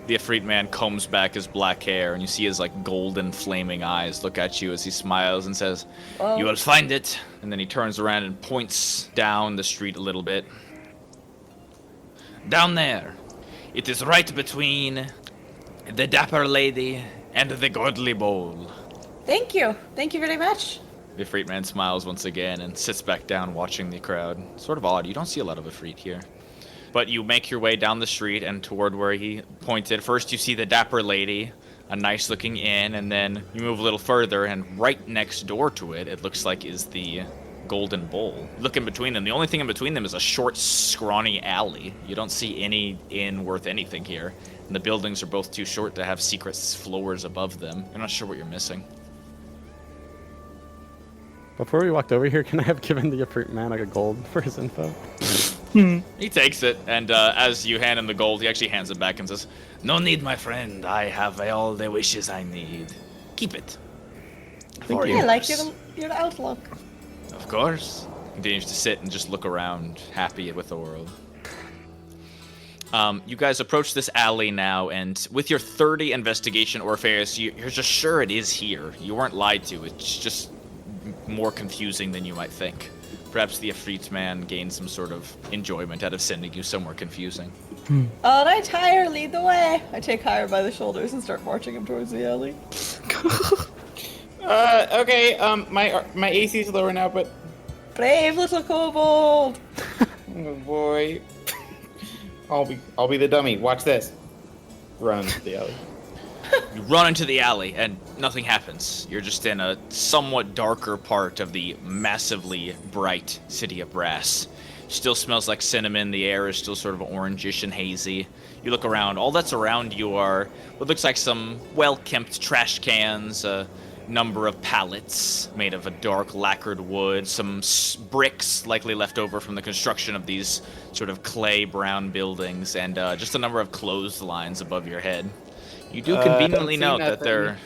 The Ifrit man combs back his black hair, and you see his like golden flaming eyes look at you as he smiles and says, You will find it. and then he turns around and points down the street a little bit. Down there. It is right between the dapper lady and the godly bowl. Thank you. Thank you very much. The Ifrit man smiles once again and sits back down watching the crowd. Sort of odd, you don't see a lot of Ifrit here. But you make your way down the street and toward where he pointed. First you see the dapper lady, a nice looking inn, and then you move a little further, and right next door to it, it looks like is the golden bowl. Look in between them. The only thing in between them is a short, scrawny alley. You don't see any inn worth anything here. And the buildings are both too short to have secret floors above them. You're not sure what you're missing. Before we walked over here, can I have given the fruit man like a gold for his info? He takes it, and as you hand him the gold, he actually hands it back and says, No need, my friend. I have all the wishes I need. Keep it. For I like yours. your outlook. Of course. continues to sit and just look around, happy with the world. You guys approach this alley now, and with your 30 investigation Orpheus, you're just sure it is here. You weren't lied to. It's just more confusing than you might think. Perhaps the Ifrit man gained some sort of enjoyment out of sending you somewhere confusing. All right, Hire, lead the way. I take Hire by the shoulders and start marching him towards the alley. Okay, my AC is lower now, but... Brave little kobold! Oh boy. I'll be the dummy. Watch this. Run to the alley. You run into the alley and nothing happens. You're just in a somewhat darker part of the massively bright city of Brass. Still smells like cinnamon. The air is still sort of orangish and hazy. You look around. All that's around you are what looks like some well-kept trash cans, a number of pallets made of a dark lacquered wood, some bricks likely left over from the construction of these sort of clay brown buildings, and just a number of clotheslines above your head. You do conveniently note that there.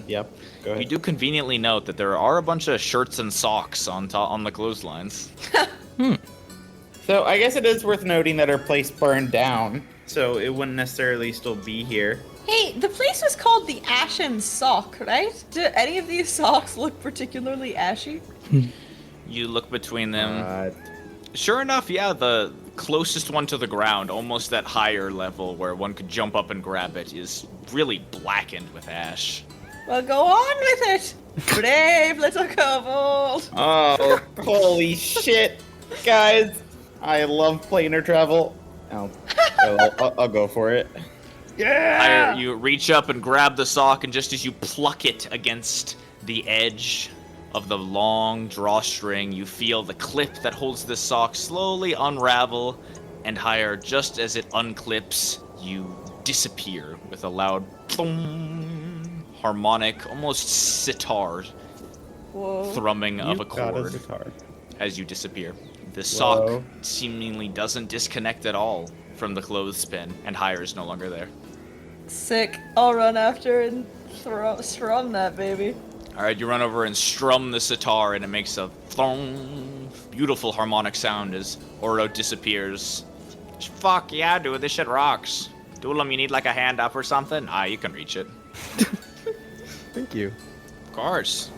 Yep. Go ahead. You do conveniently note that there are a bunch of shirts and socks on the clotheslines. So I guess it is worth noting that our place burned down, so it wouldn't necessarily still be here. Hey, the place is called the Ashen Sock, right? Do any of these socks look particularly ashy? You look between them. Sure enough, yeah, the closest one to the ground, almost that higher level where one could jump up and grab it, is really blackened with ash. Well, go on with it! Brave little kobold! Oh, holy shit. Guys, I love planar travel. I'll go for it. Yeah! You reach up and grab the sock, and just as you pluck it against the edge of the long drawstring, you feel the clip that holds the sock slowly unravel, and higher, just as it unclips, you disappear with a loud thum, harmonic, almost sitar thrumming of a chord as you disappear. The sock seemingly doesn't disconnect at all from the clothespin, and higher is no longer there. Sick. I'll run after and strum that baby. Alright, you run over and strum the sitar, and it makes a thong, beautiful harmonic sound as Oro disappears. Fuck yeah, dude, this shit rocks. Dulam, you need like a hand up or something? You can reach it. Thank you. Of course.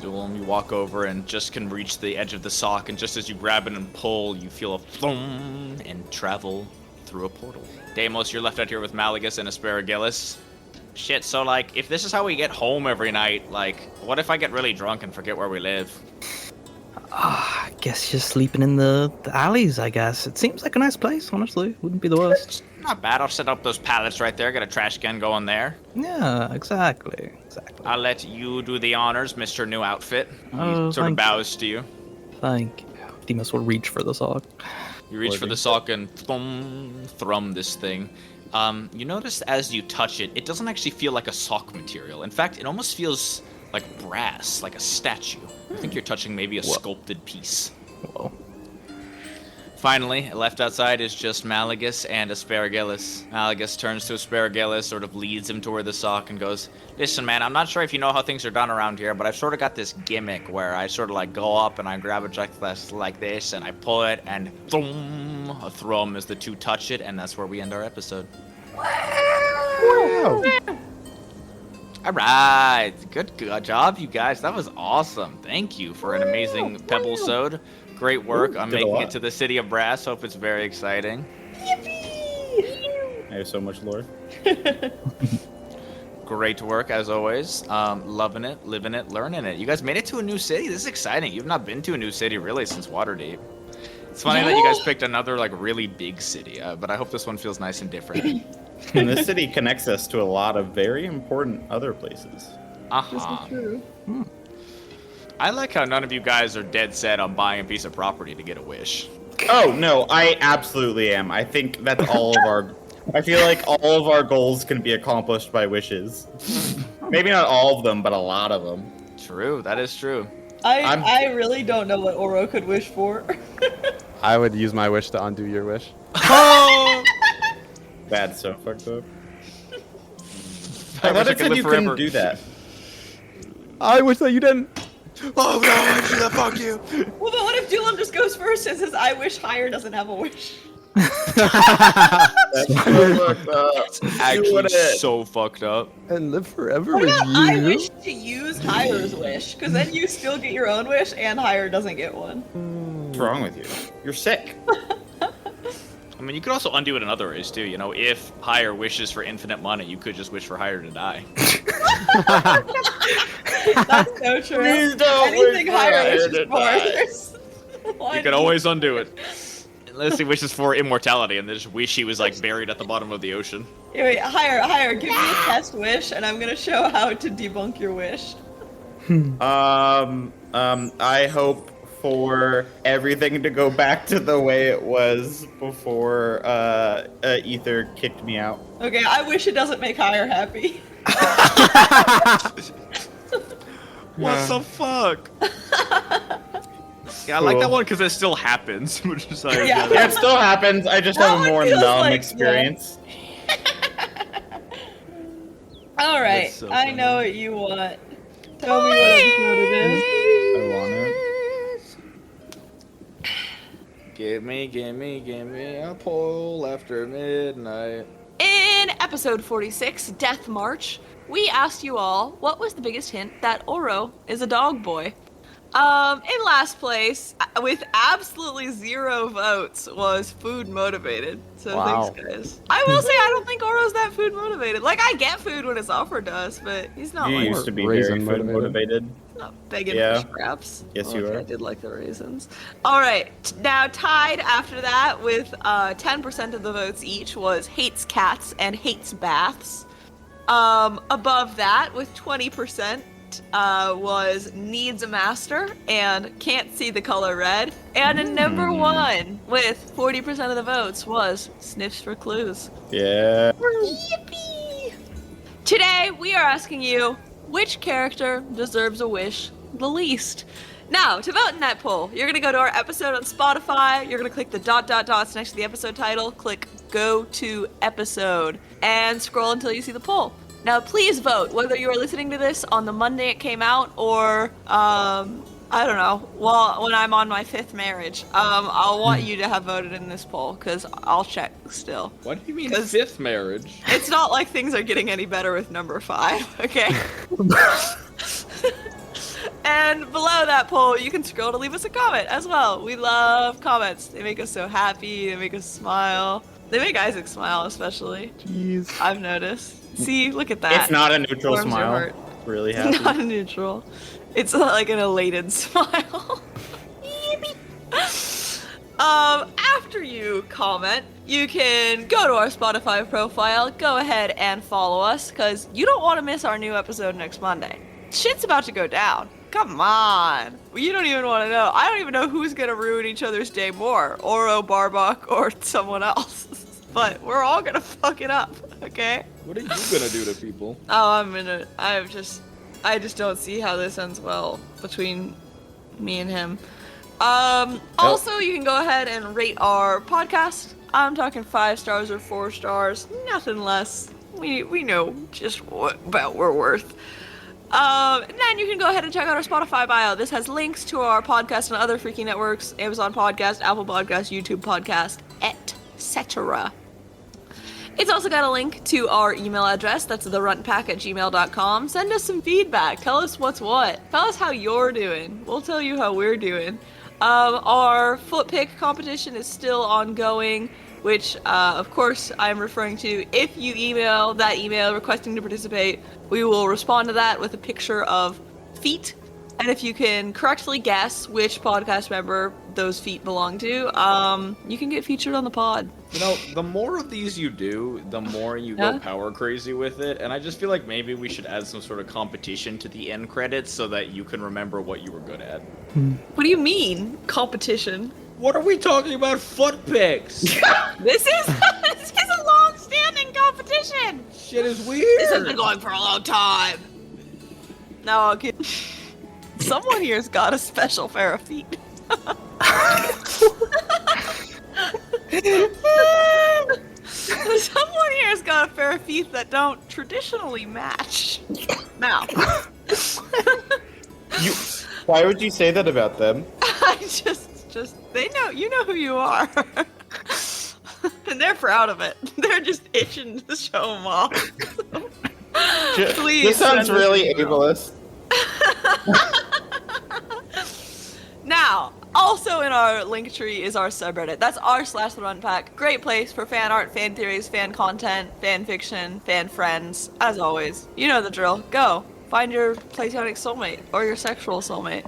Dulam, you walk over and just can reach the edge of the sock, and just as you grab it and pull, you feel a thong and travel through a portal. Deimos, you're left out here with Malagus and Asparagus. Shit, so like, if this is how we get home every night, like, what if I get really drunk and forget where we live? I guess just sleeping in the alleys, I guess. It seems like a nice place, honestly. Wouldn't be the worst. Not bad, I'll set up those pallets right there, get a trash can going there. Yeah, exactly. I'll let you do the honors, Mr. New Outfit. He Oh, sort of thank bows to you. Thank you. Deimos will reach for the sock. You reach for the sock and thrum this thing. You notice as you touch it, it doesn't actually feel like a sock material. In fact, it almost feels like brass, like a statue. I think you're touching maybe a sculpted piece. Whoa. Finally, left outside is just Malagus and Asparagus. Malagus turns to Asparagus, sort of leads him toward the sock and goes, "Listen, man, I'm not sure if you know how things are done around here, but I've sort of got this gimmick where I sort of like go up and I grab a checklist like this and I pull it and thrum, a thrum as the two touch it, and that's where we end our episode." Wow. All right, good job, you guys. That was awesome. Thank you for an amazing Pebble-sode. Great work on making it to the City of Brass. Hope it's very exciting. I have so much lore. Great work, as always. Loving it, living it, learning it. You guys made it to a new city. This is exciting. You've not been to a new city, really, since Waterdeep. It's funny that you guys picked another, like, really big city, but I hope this one feels nice and different. And this city connects us to a lot of very important other places. I like how none of you guys are dead set on buying a piece of property to get a wish. Oh, no, I absolutely am. I think that's all of our... I feel like all of our goals can be accomplished by wishes. Maybe not all of them, but a lot of them. True, that is true. I really don't know what Oro could wish for. I would use my wish to undo your wish. That's so fucked up. I I thought wish I it could said live you forever. couldn't do that. I wish that you didn't. Oh no, I should have fucked you. Well, but what if Dulam just goes first and says, "I wish higher" doesn't have a wish? That's so fucked up. It's actually so fucked up. And live forever What with about you. I wish to use Hire's wish? Because then you still get your own wish and Hire doesn't get one. What's wrong with you? You're sick. I mean, you could also undo it in other ways, too. You know, if Hire wishes for infinite money, you could just wish for Hire to die. That's so true. Please don't Anything wish for Hire Hire wishes to for. die. there's one. You can always undo it. Unless he wishes for immortality and just wish he was like buried at the bottom of the ocean. Wait, higher. Give me a test wish, and I'm gonna show how to debunk your wish. I hope for everything to go back to the way it was before Ether kicked me out. Okay, I wish it doesn't make higher happy. What the fuck? Yeah, I like that one because it still happens. Which is like, Yeah. Yeah, it still happens. I just That have a one more feels numb like- experience. All right, That's so I funny. know what you want. Tell me what episode it is. I want it. Give me a poll after midnight. In episode 46, Death March, we asked you all what was the biggest hint that Oro is a dog boy. In last place, with absolutely 0 votes, was food motivated. So Wow. thanks, guys. I will say I don't think Oro's that food motivated. Like, I get food when it's offered to us, but he's not You like used to be Raisin very food motivated. motivated. not begging Yeah. for scraps. Yes, you Okay, are. I did like the raisins. All right, now tied after that with 10% of the votes each was hates cats and hates baths. Above that with 20% was needs a master and can't see the color red. And in number 1 with 40% of the votes was sniffs for clues. Yeah. Yippee! Today, we are asking you, which character deserves a wish the least? Now, to vote in that poll, you're going to go to our episode on Spotify, you're going to click the ... dots next to the episode title, click Go to Episode, and scroll until you see the poll. Now, please vote, whether you are listening to this on the Monday it came out, or, I don't know, well, when I'm on my 5th marriage. I'll want you to have voted in this poll, because I'll check still. What do you mean 'Cause- 5th marriage? It's not like things are getting any better with number 5, okay? And below that poll, you can scroll to leave us a comment as well. We love comments. They make us so happy, they make us smile. They make Isaac smile, especially. Jeez. I've noticed. See, look at that. It's not a neutral Warms your smile. heart. It's really It's happy. not a neutral. It's like an elated smile. After you comment, you can go to our Spotify profile, go ahead and follow us, because you don't want to miss our new episode next Monday. Shit's about to go down. Come on. You don't even want to know. I don't even know who's going to ruin each other's day more. Oro, Barbuck, or someone else. But we're all going to fuck it up, okay? What are you gonna do to people? Oh, I just don't see how this ends well between me and him. Also, you can go ahead and rate our podcast. I'm talking 5 stars or 4 stars, nothing less. We know just what about we're worth. And then you can go ahead and check out our Spotify bio. This has links to our podcast and other freaky networks, Amazon Podcast, Apple Podcast, YouTube Podcast, etc. It's also got a link to our email address. That's theruntpack@gmail.com. Send us some feedback. Tell us what's what. Tell us how you're doing. We'll tell you how we're doing. Our foot pick competition is still ongoing, which, of course, I'm referring to. If you email that email requesting to participate, we will respond to that with a picture of feet. And if you can correctly guess which podcast member those feet belong to, you can get featured on the pod. You know, the more of these you do, the more you Yeah. go power crazy with it. And I just feel like maybe we should add some sort of competition to the end credits so that you can remember what you were good at. What do you mean, competition? What are we talking about? Foot picks! This is a long-standing competition. Shit is weird! This has been going for a long time. No, okay. Someone here's got a special pair of feet. Someone here's got a pair of feet that don't traditionally match. Now, Why would you say that about them? I just they know, you know who you are. And they're proud of it. They're just itching to show them off. Please This sounds send us really an email. ableist. Now, also in our link tree is our subreddit. That's r/runpack. Great place for fan art, fan theories, fan content, fan fiction, fan friends. As always, you know the drill. Go find your platonic soulmate or your sexual soulmate,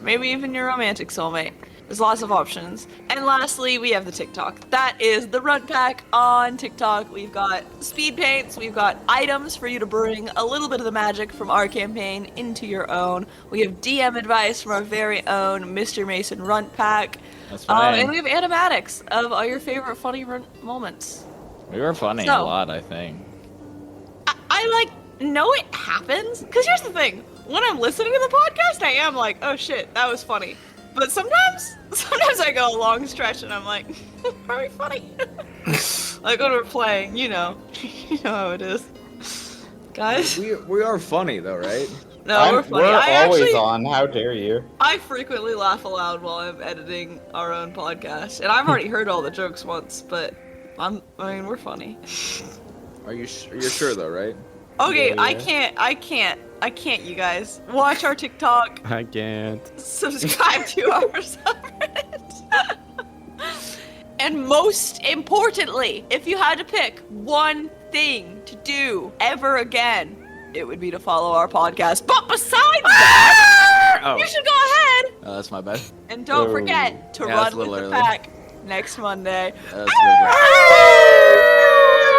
maybe even your romantic soulmate. There's lots of options. And lastly, we have the TikTok. That is the Runt Pack on TikTok. We've got speed paints. We've got items for you to bring a little bit of the magic from our campaign into your own. We have DM advice from our very own Mr. Mason Runt Pack. That's fine. And we have animatics of all your favorite funny runt moments. We were funny a So- lot, I think. I like know it happens. Because here's the thing. When I'm listening to the podcast, I am like, oh shit, that was funny. But sometimes I go a long stretch and I'm like, are we funny? Like when we're playing, you know how it is. Guys? We are funny though, right? No, we're funny. We're I always actually, on. How dare you? I frequently laugh aloud while I'm editing our own podcast. And I've already heard all the jokes once, but I mean, we're funny. You're sure though, right? Okay, Yeah. I can't, you guys. Watch our TikTok. I can't. Subscribe to our subreddit. And most importantly, if you had to pick one thing to do ever again, it would be to follow our podcast. But besides that, Oh. you should go ahead Oh, that's my bad. and don't forget to Yeah, that's run a with little the early. pack next Monday. That's a little bit-